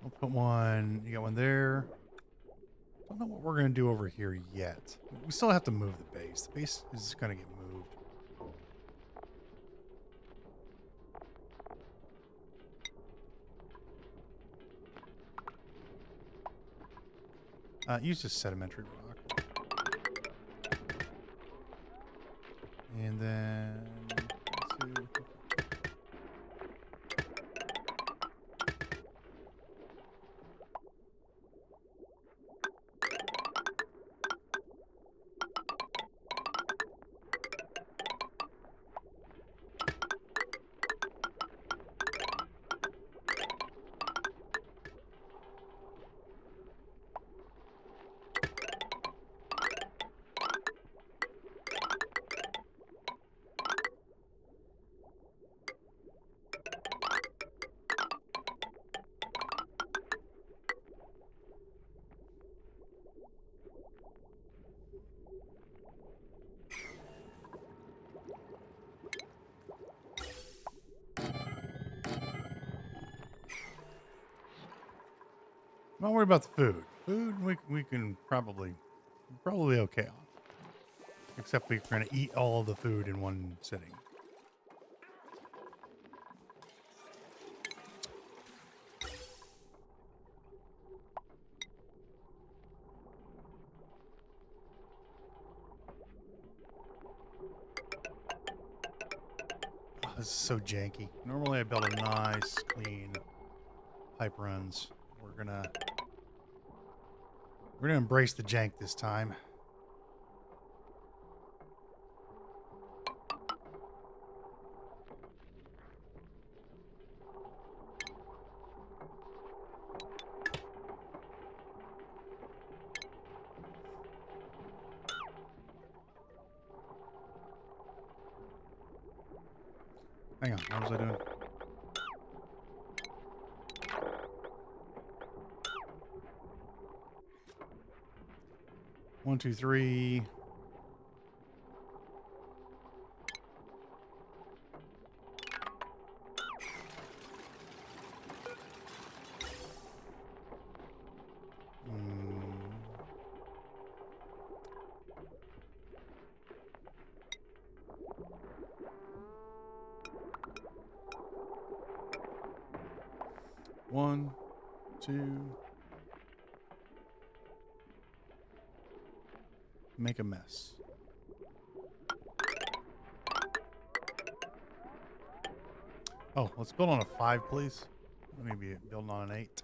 We'll put one. You got one there. Don't know what we're going to do over here yet. We still have to move the base. The base is going to get moved. Use this sedimentary rock. And then... let's see. Don't worry about the food. Food we can probably okay on. Except we're going to eat all of the food in one sitting. Oh, this is so janky. Normally I build a nice, clean pipe runs. We're gonna embrace the jank this time. Hang on, what was I doing? One, two, three. One, two. Make a mess. Oh, let's build on a 5, please. Let me be building on an 8.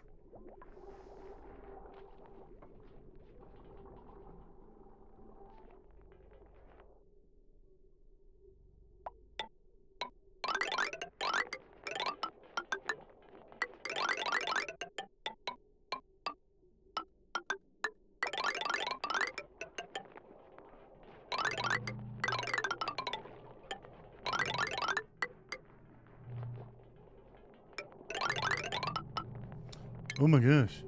Oh my gosh.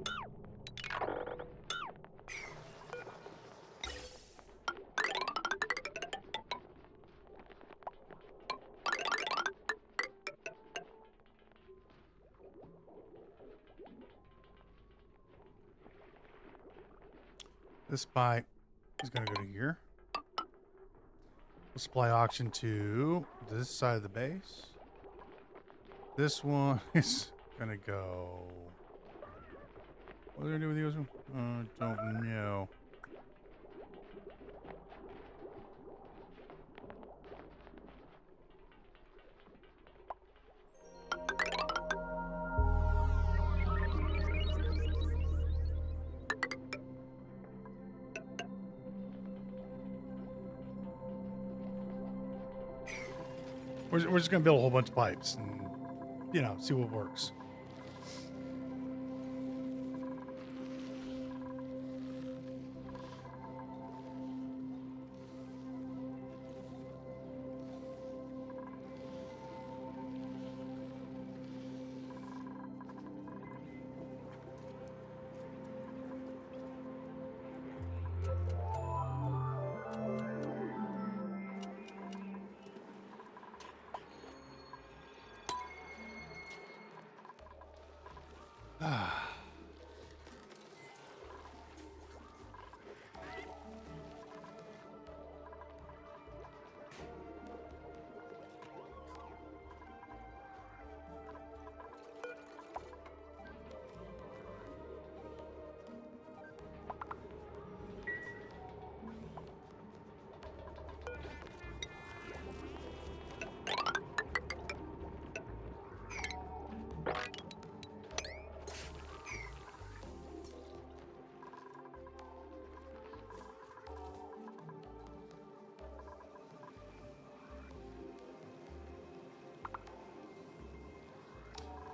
This pipe is going to go to here. We'll supply oxygen to this side of the base. This one is going to go... What are they going to do with the ozone? Don't know. We're just going to build a whole bunch of pipes and, you know, see what works.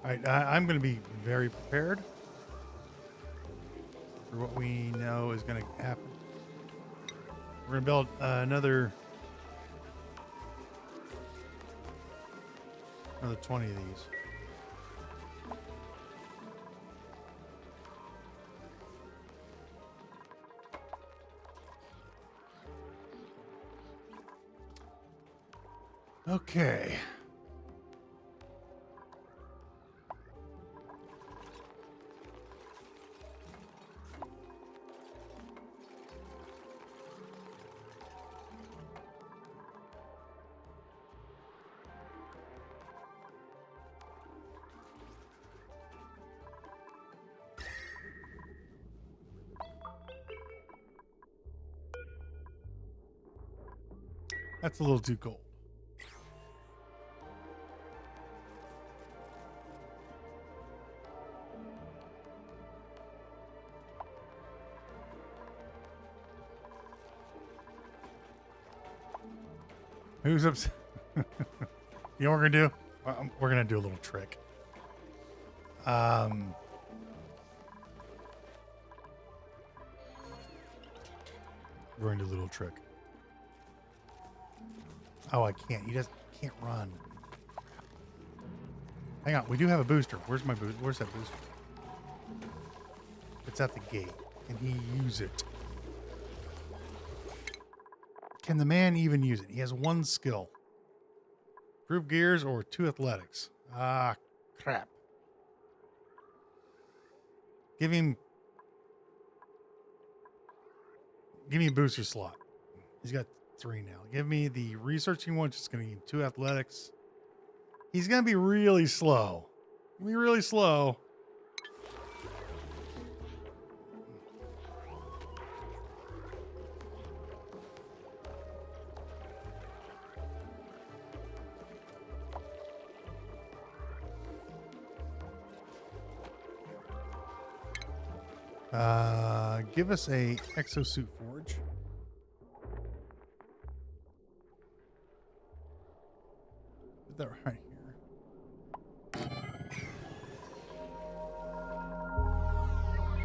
All right, I'm going to be very prepared for what we know is going to happen. We're going to build another 20 of these. Okay. That's a little too cold. Who's upset? You know what we're gonna do? We're gonna do a little trick. We're gonna do a little trick. Oh, I can't. He just can't run. Hang on. We do have a booster. Where's my booster? Where's that booster? It's at the gate. Can he use it? Can the man even use it? He has 1 skill. Improve gears or 2 athletics. Ah, crap. Give me a booster slot. He's got 3 now. Give me the researching one. Just going to need 2 athletics. He's going to be really slow. Really slow. Give us a exosuit forge. Put that right here.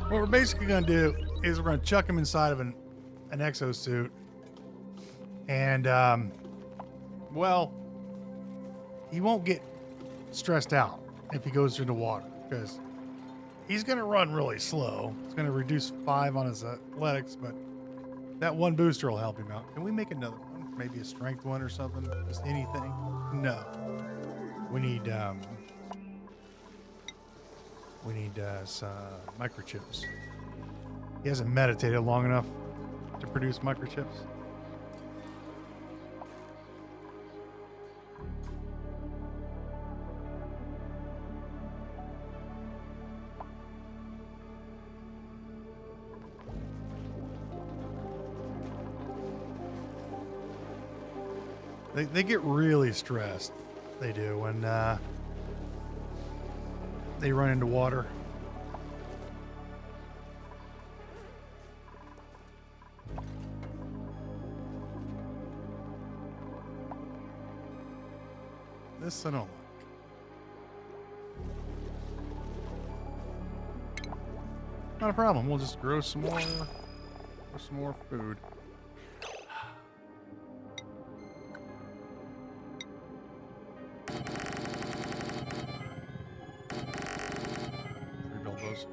What we're basically going to do is we're going to chuck him inside of an exosuit. And, well, he won't get stressed out if he goes through the water because he's going to run really slow. It's going to reduce 5 on his athletics, but that one booster will help him out. Can we make another one? Maybe a strength one or something? Just anything? No. We need some microchips. He hasn't meditated long enough to produce microchips. They get really stressed. They do when they run into water. This I don't like. Not a problem. We'll just grow some more food. Rebuild those.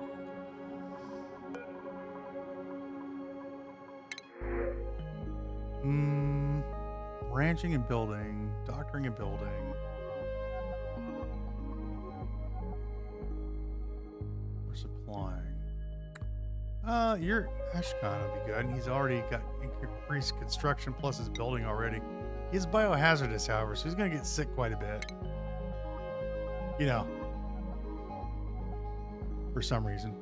Ranching and building, doctoring and building. We're supplying. Your Ashkan will be good. He's already got increased construction plus his building already. He's biohazardous, however, so he's going to get sick quite a bit. You know, for some reason.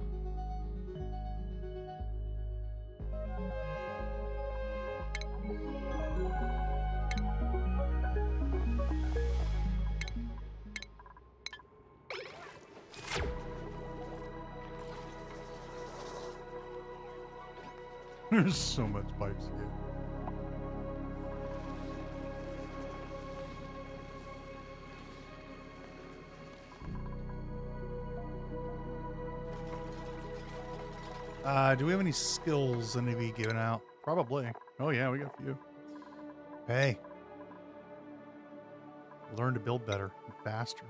There's so much pipes to get. Do we have any skills that need to be given out? Probably. Oh yeah, we got a few. Hey. Learn to build better and faster.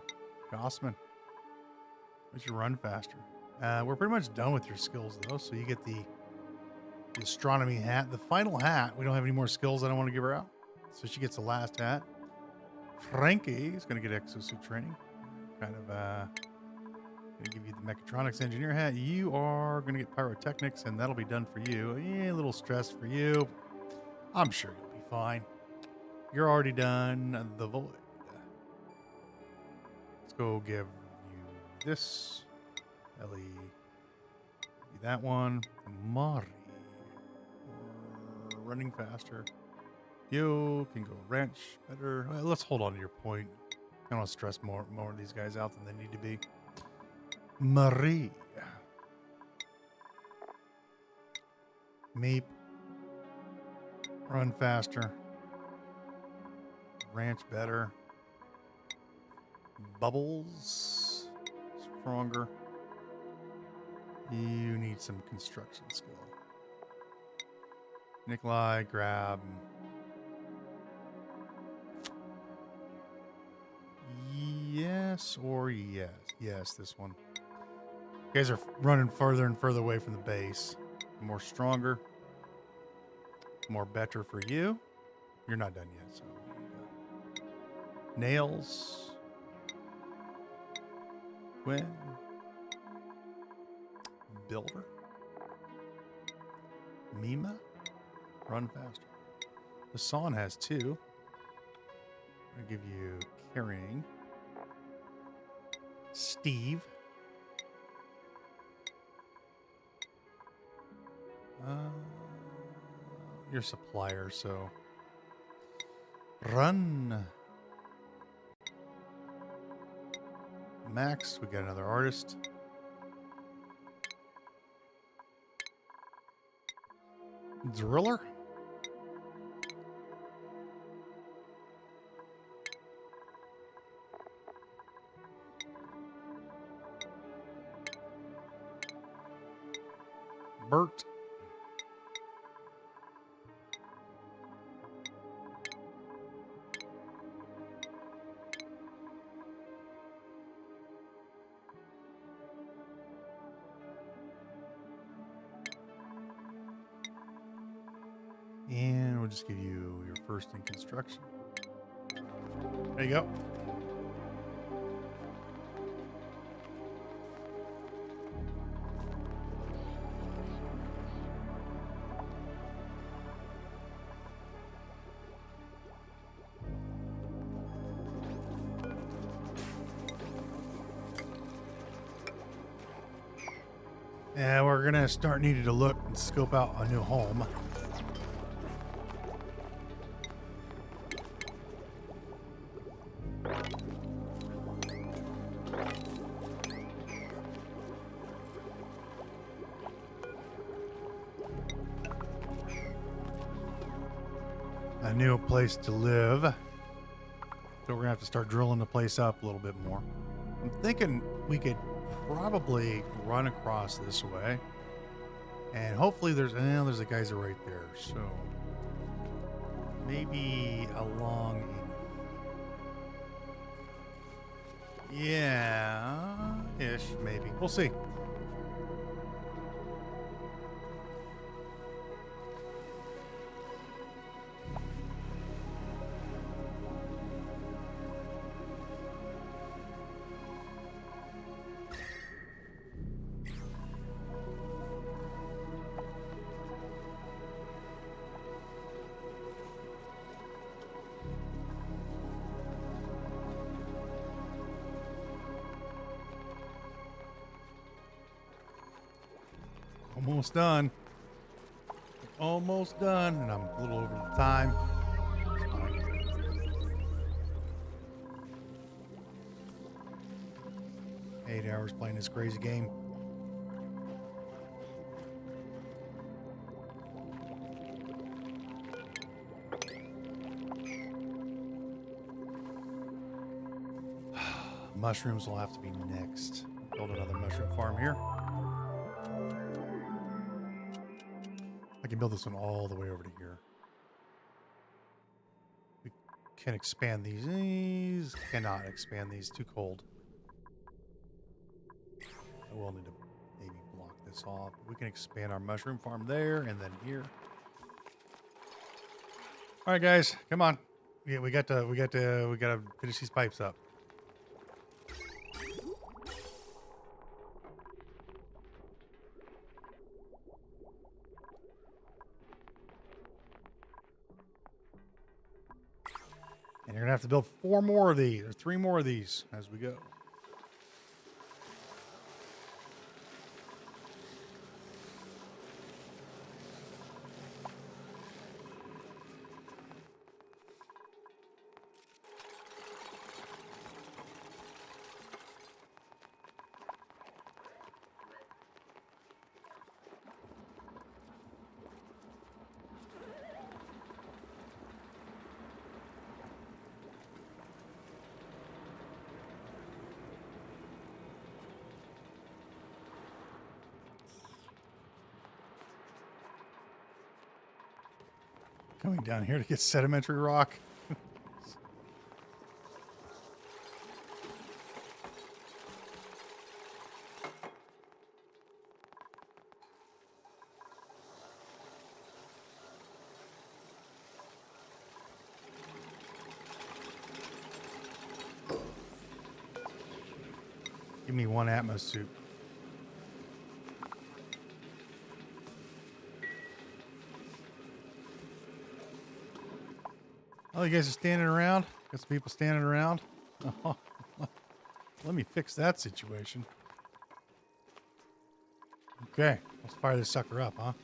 Gossman. Makes you run faster. We're pretty much done with your skills though, so you get the astronomy hat. The final hat, we don't have any more skills. I don't want to give her out. So she gets the last hat. Frankie is going to get exosuit training. Kind of going to give you the mechatronics engineer hat. You are going to get pyrotechnics, and that'll be done for you. Yeah, a little stress for you. I'm sure you'll be fine. You're already done the void. Let's go give you this. Ellie. That one. Mari. Running faster. You can go wrench better. Well, let's hold on to your point. I don't want to stress more of these guys out than they need to be. Marie. Meep. Run faster. Ranch better. Bubbles. Stronger. You need some construction skill. Nikolai, grab. Yes or yes. Yes, this one. You guys are running further and further away from the base. More stronger. More better for you. You're not done yet, so. Nails. Quinn. Builder. Mima. Run faster. Hassan has 2. I'm going to give you carrying. Steve. Your supplier, so. Run. Max, we got another artist. Driller? Bert. And we'll just give you your first in construction. There you go. And we're going to start needing to look and scope out a new home. A new place to live. So we're going to have to start drilling the place up a little bit more. I'm thinking we could probably run across this way, and hopefully there's a geyser right there, so maybe along ish, maybe, we'll see. Almost done. Almost done. And I'm a little over the time. It's fine. 8 hours playing this crazy game. Mushrooms will have to be next. Build another mushroom farm here. I can build this one all the way over to here. We can expand these. These cannot expand these. Too cold. I will need to maybe block this off. We can expand our mushroom farm there and then here. All right, guys, come on. Yeah, we gotta finish these pipes up. And you're gonna have to build 4 more of these, or 3 more of these as we go. Coming down here to get sedimentary rock. Give me 1 Atmos suit. Oh, you guys are standing around? Got some people standing around? Oh, let me fix that situation. Okay, let's fire this sucker up, huh?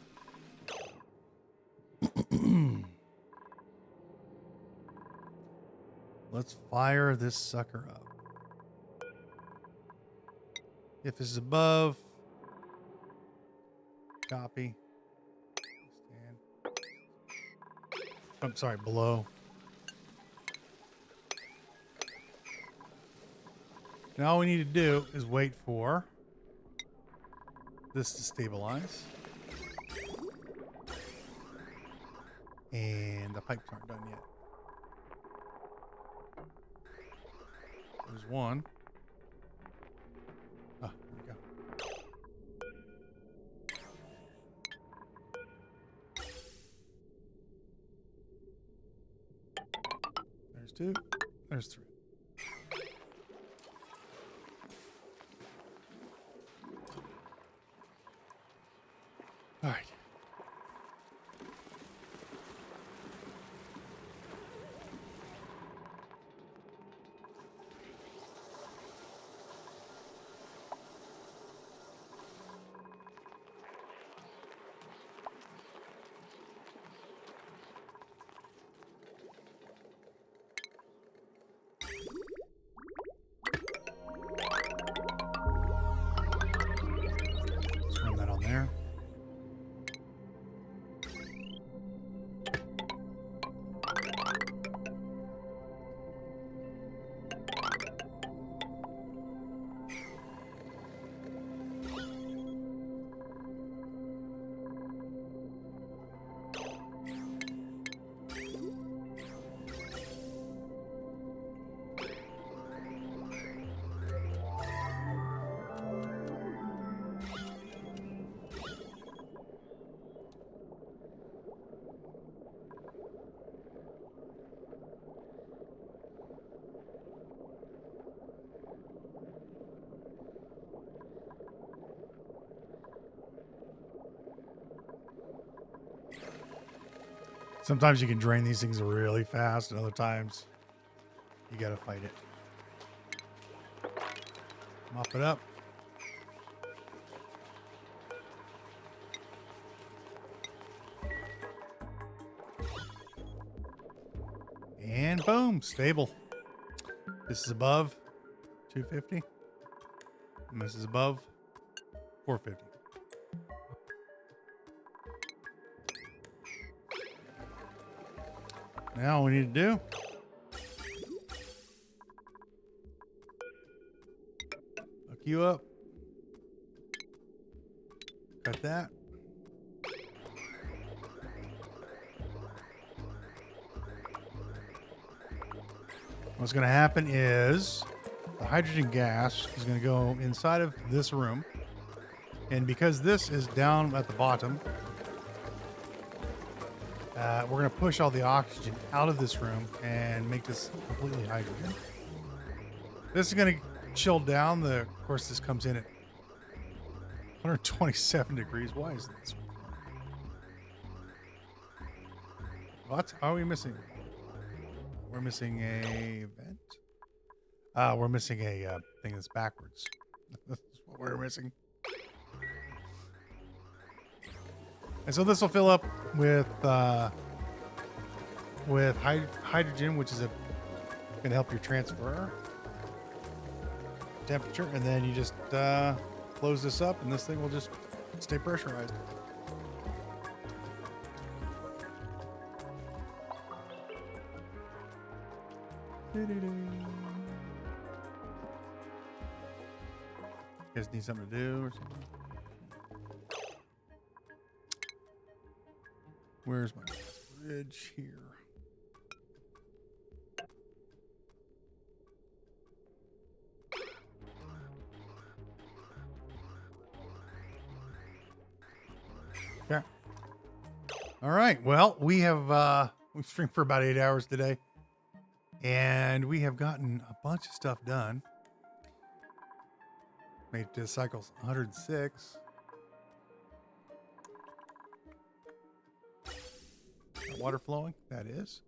Let's fire this sucker up. If this is above, copy. Stand. I'm sorry, below. Now all we need to do is wait for this to stabilize. And the pipes aren't done yet. There's one. Ah, there we go. There's two. There's three. All right. Let's run that on there. Sometimes you can drain these things really fast, and other times you gotta fight it. Mop it up. And boom, stable. This is above 250. And this is above 450. Now all we need to do hook you up. Cut that. What's going to happen is the hydrogen gas is going to go inside of this room. And because this is down at the bottom, we're going to push all the oxygen out of this room and make this completely hydrogen. This is going to chill down. Of course, this comes in at 127 degrees. Why is this? What are we missing? We're missing a vent. We're missing a thing that's backwards. That's what we're missing. And so this will fill up with hydrogen, which is going to help your transfer temperature, and then you just close this up, and this thing will just stay pressurized. You guys need something to do or something? Where's my fridge here? Yeah. All right. Well, we've streamed for about 8 hours today, and we have gotten a bunch of stuff done. Made it to cycles 106. Water flowing, that is.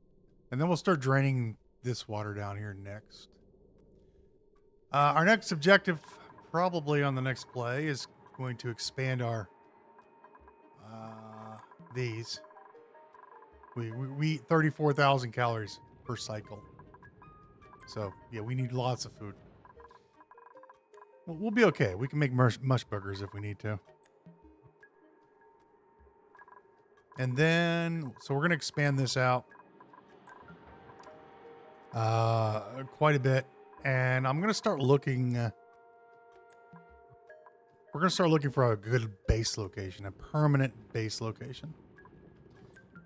And then we'll start draining this water down here next. Our next objective, probably on the next play, is going to expand our these. We eat 34,000 calories per cycle. So yeah, we need lots of food. We'll be okay. We can make mush burgers if we need to. And then, so we're going to expand this out quite a bit. And I'm going to start looking. We're going to start looking for a good base location, a permanent base location.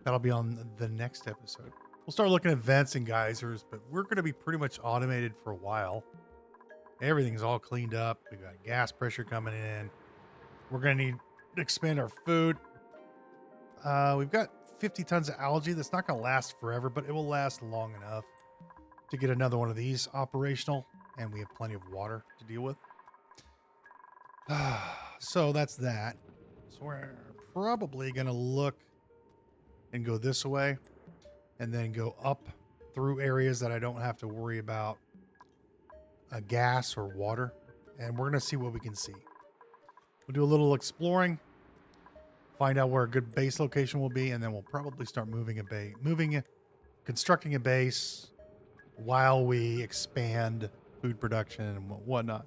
That'll be on the next episode. We'll start looking at vents and geysers, but we're going to be pretty much automated for a while. Everything's all cleaned up. We got gas pressure coming in. We're going to need to expand our food. We've got 50 tons of algae. That's not going to last forever, but it will last long enough to get another one of these operational. And we have plenty of water to deal with. So that's that. So we're probably going to look and go this way and then go up through areas that I don't have to worry about gas or water. And we're going to see what we can see. We'll do a little exploring, find out where a good base location will be, and then we'll probably start constructing a base while we expand food production and whatnot.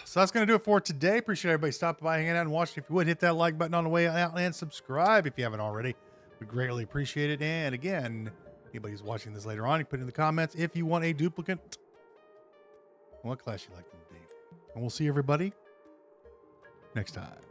So that's going to do it for today. Appreciate everybody stopping by, hanging out, and watching. If you would, hit that like button on the way out and subscribe if you haven't already. We'd greatly appreciate it. And again, anybody who's watching this later on, you put in the comments if you want a duplicant, what class you'd like them to be. And we'll see everybody next time.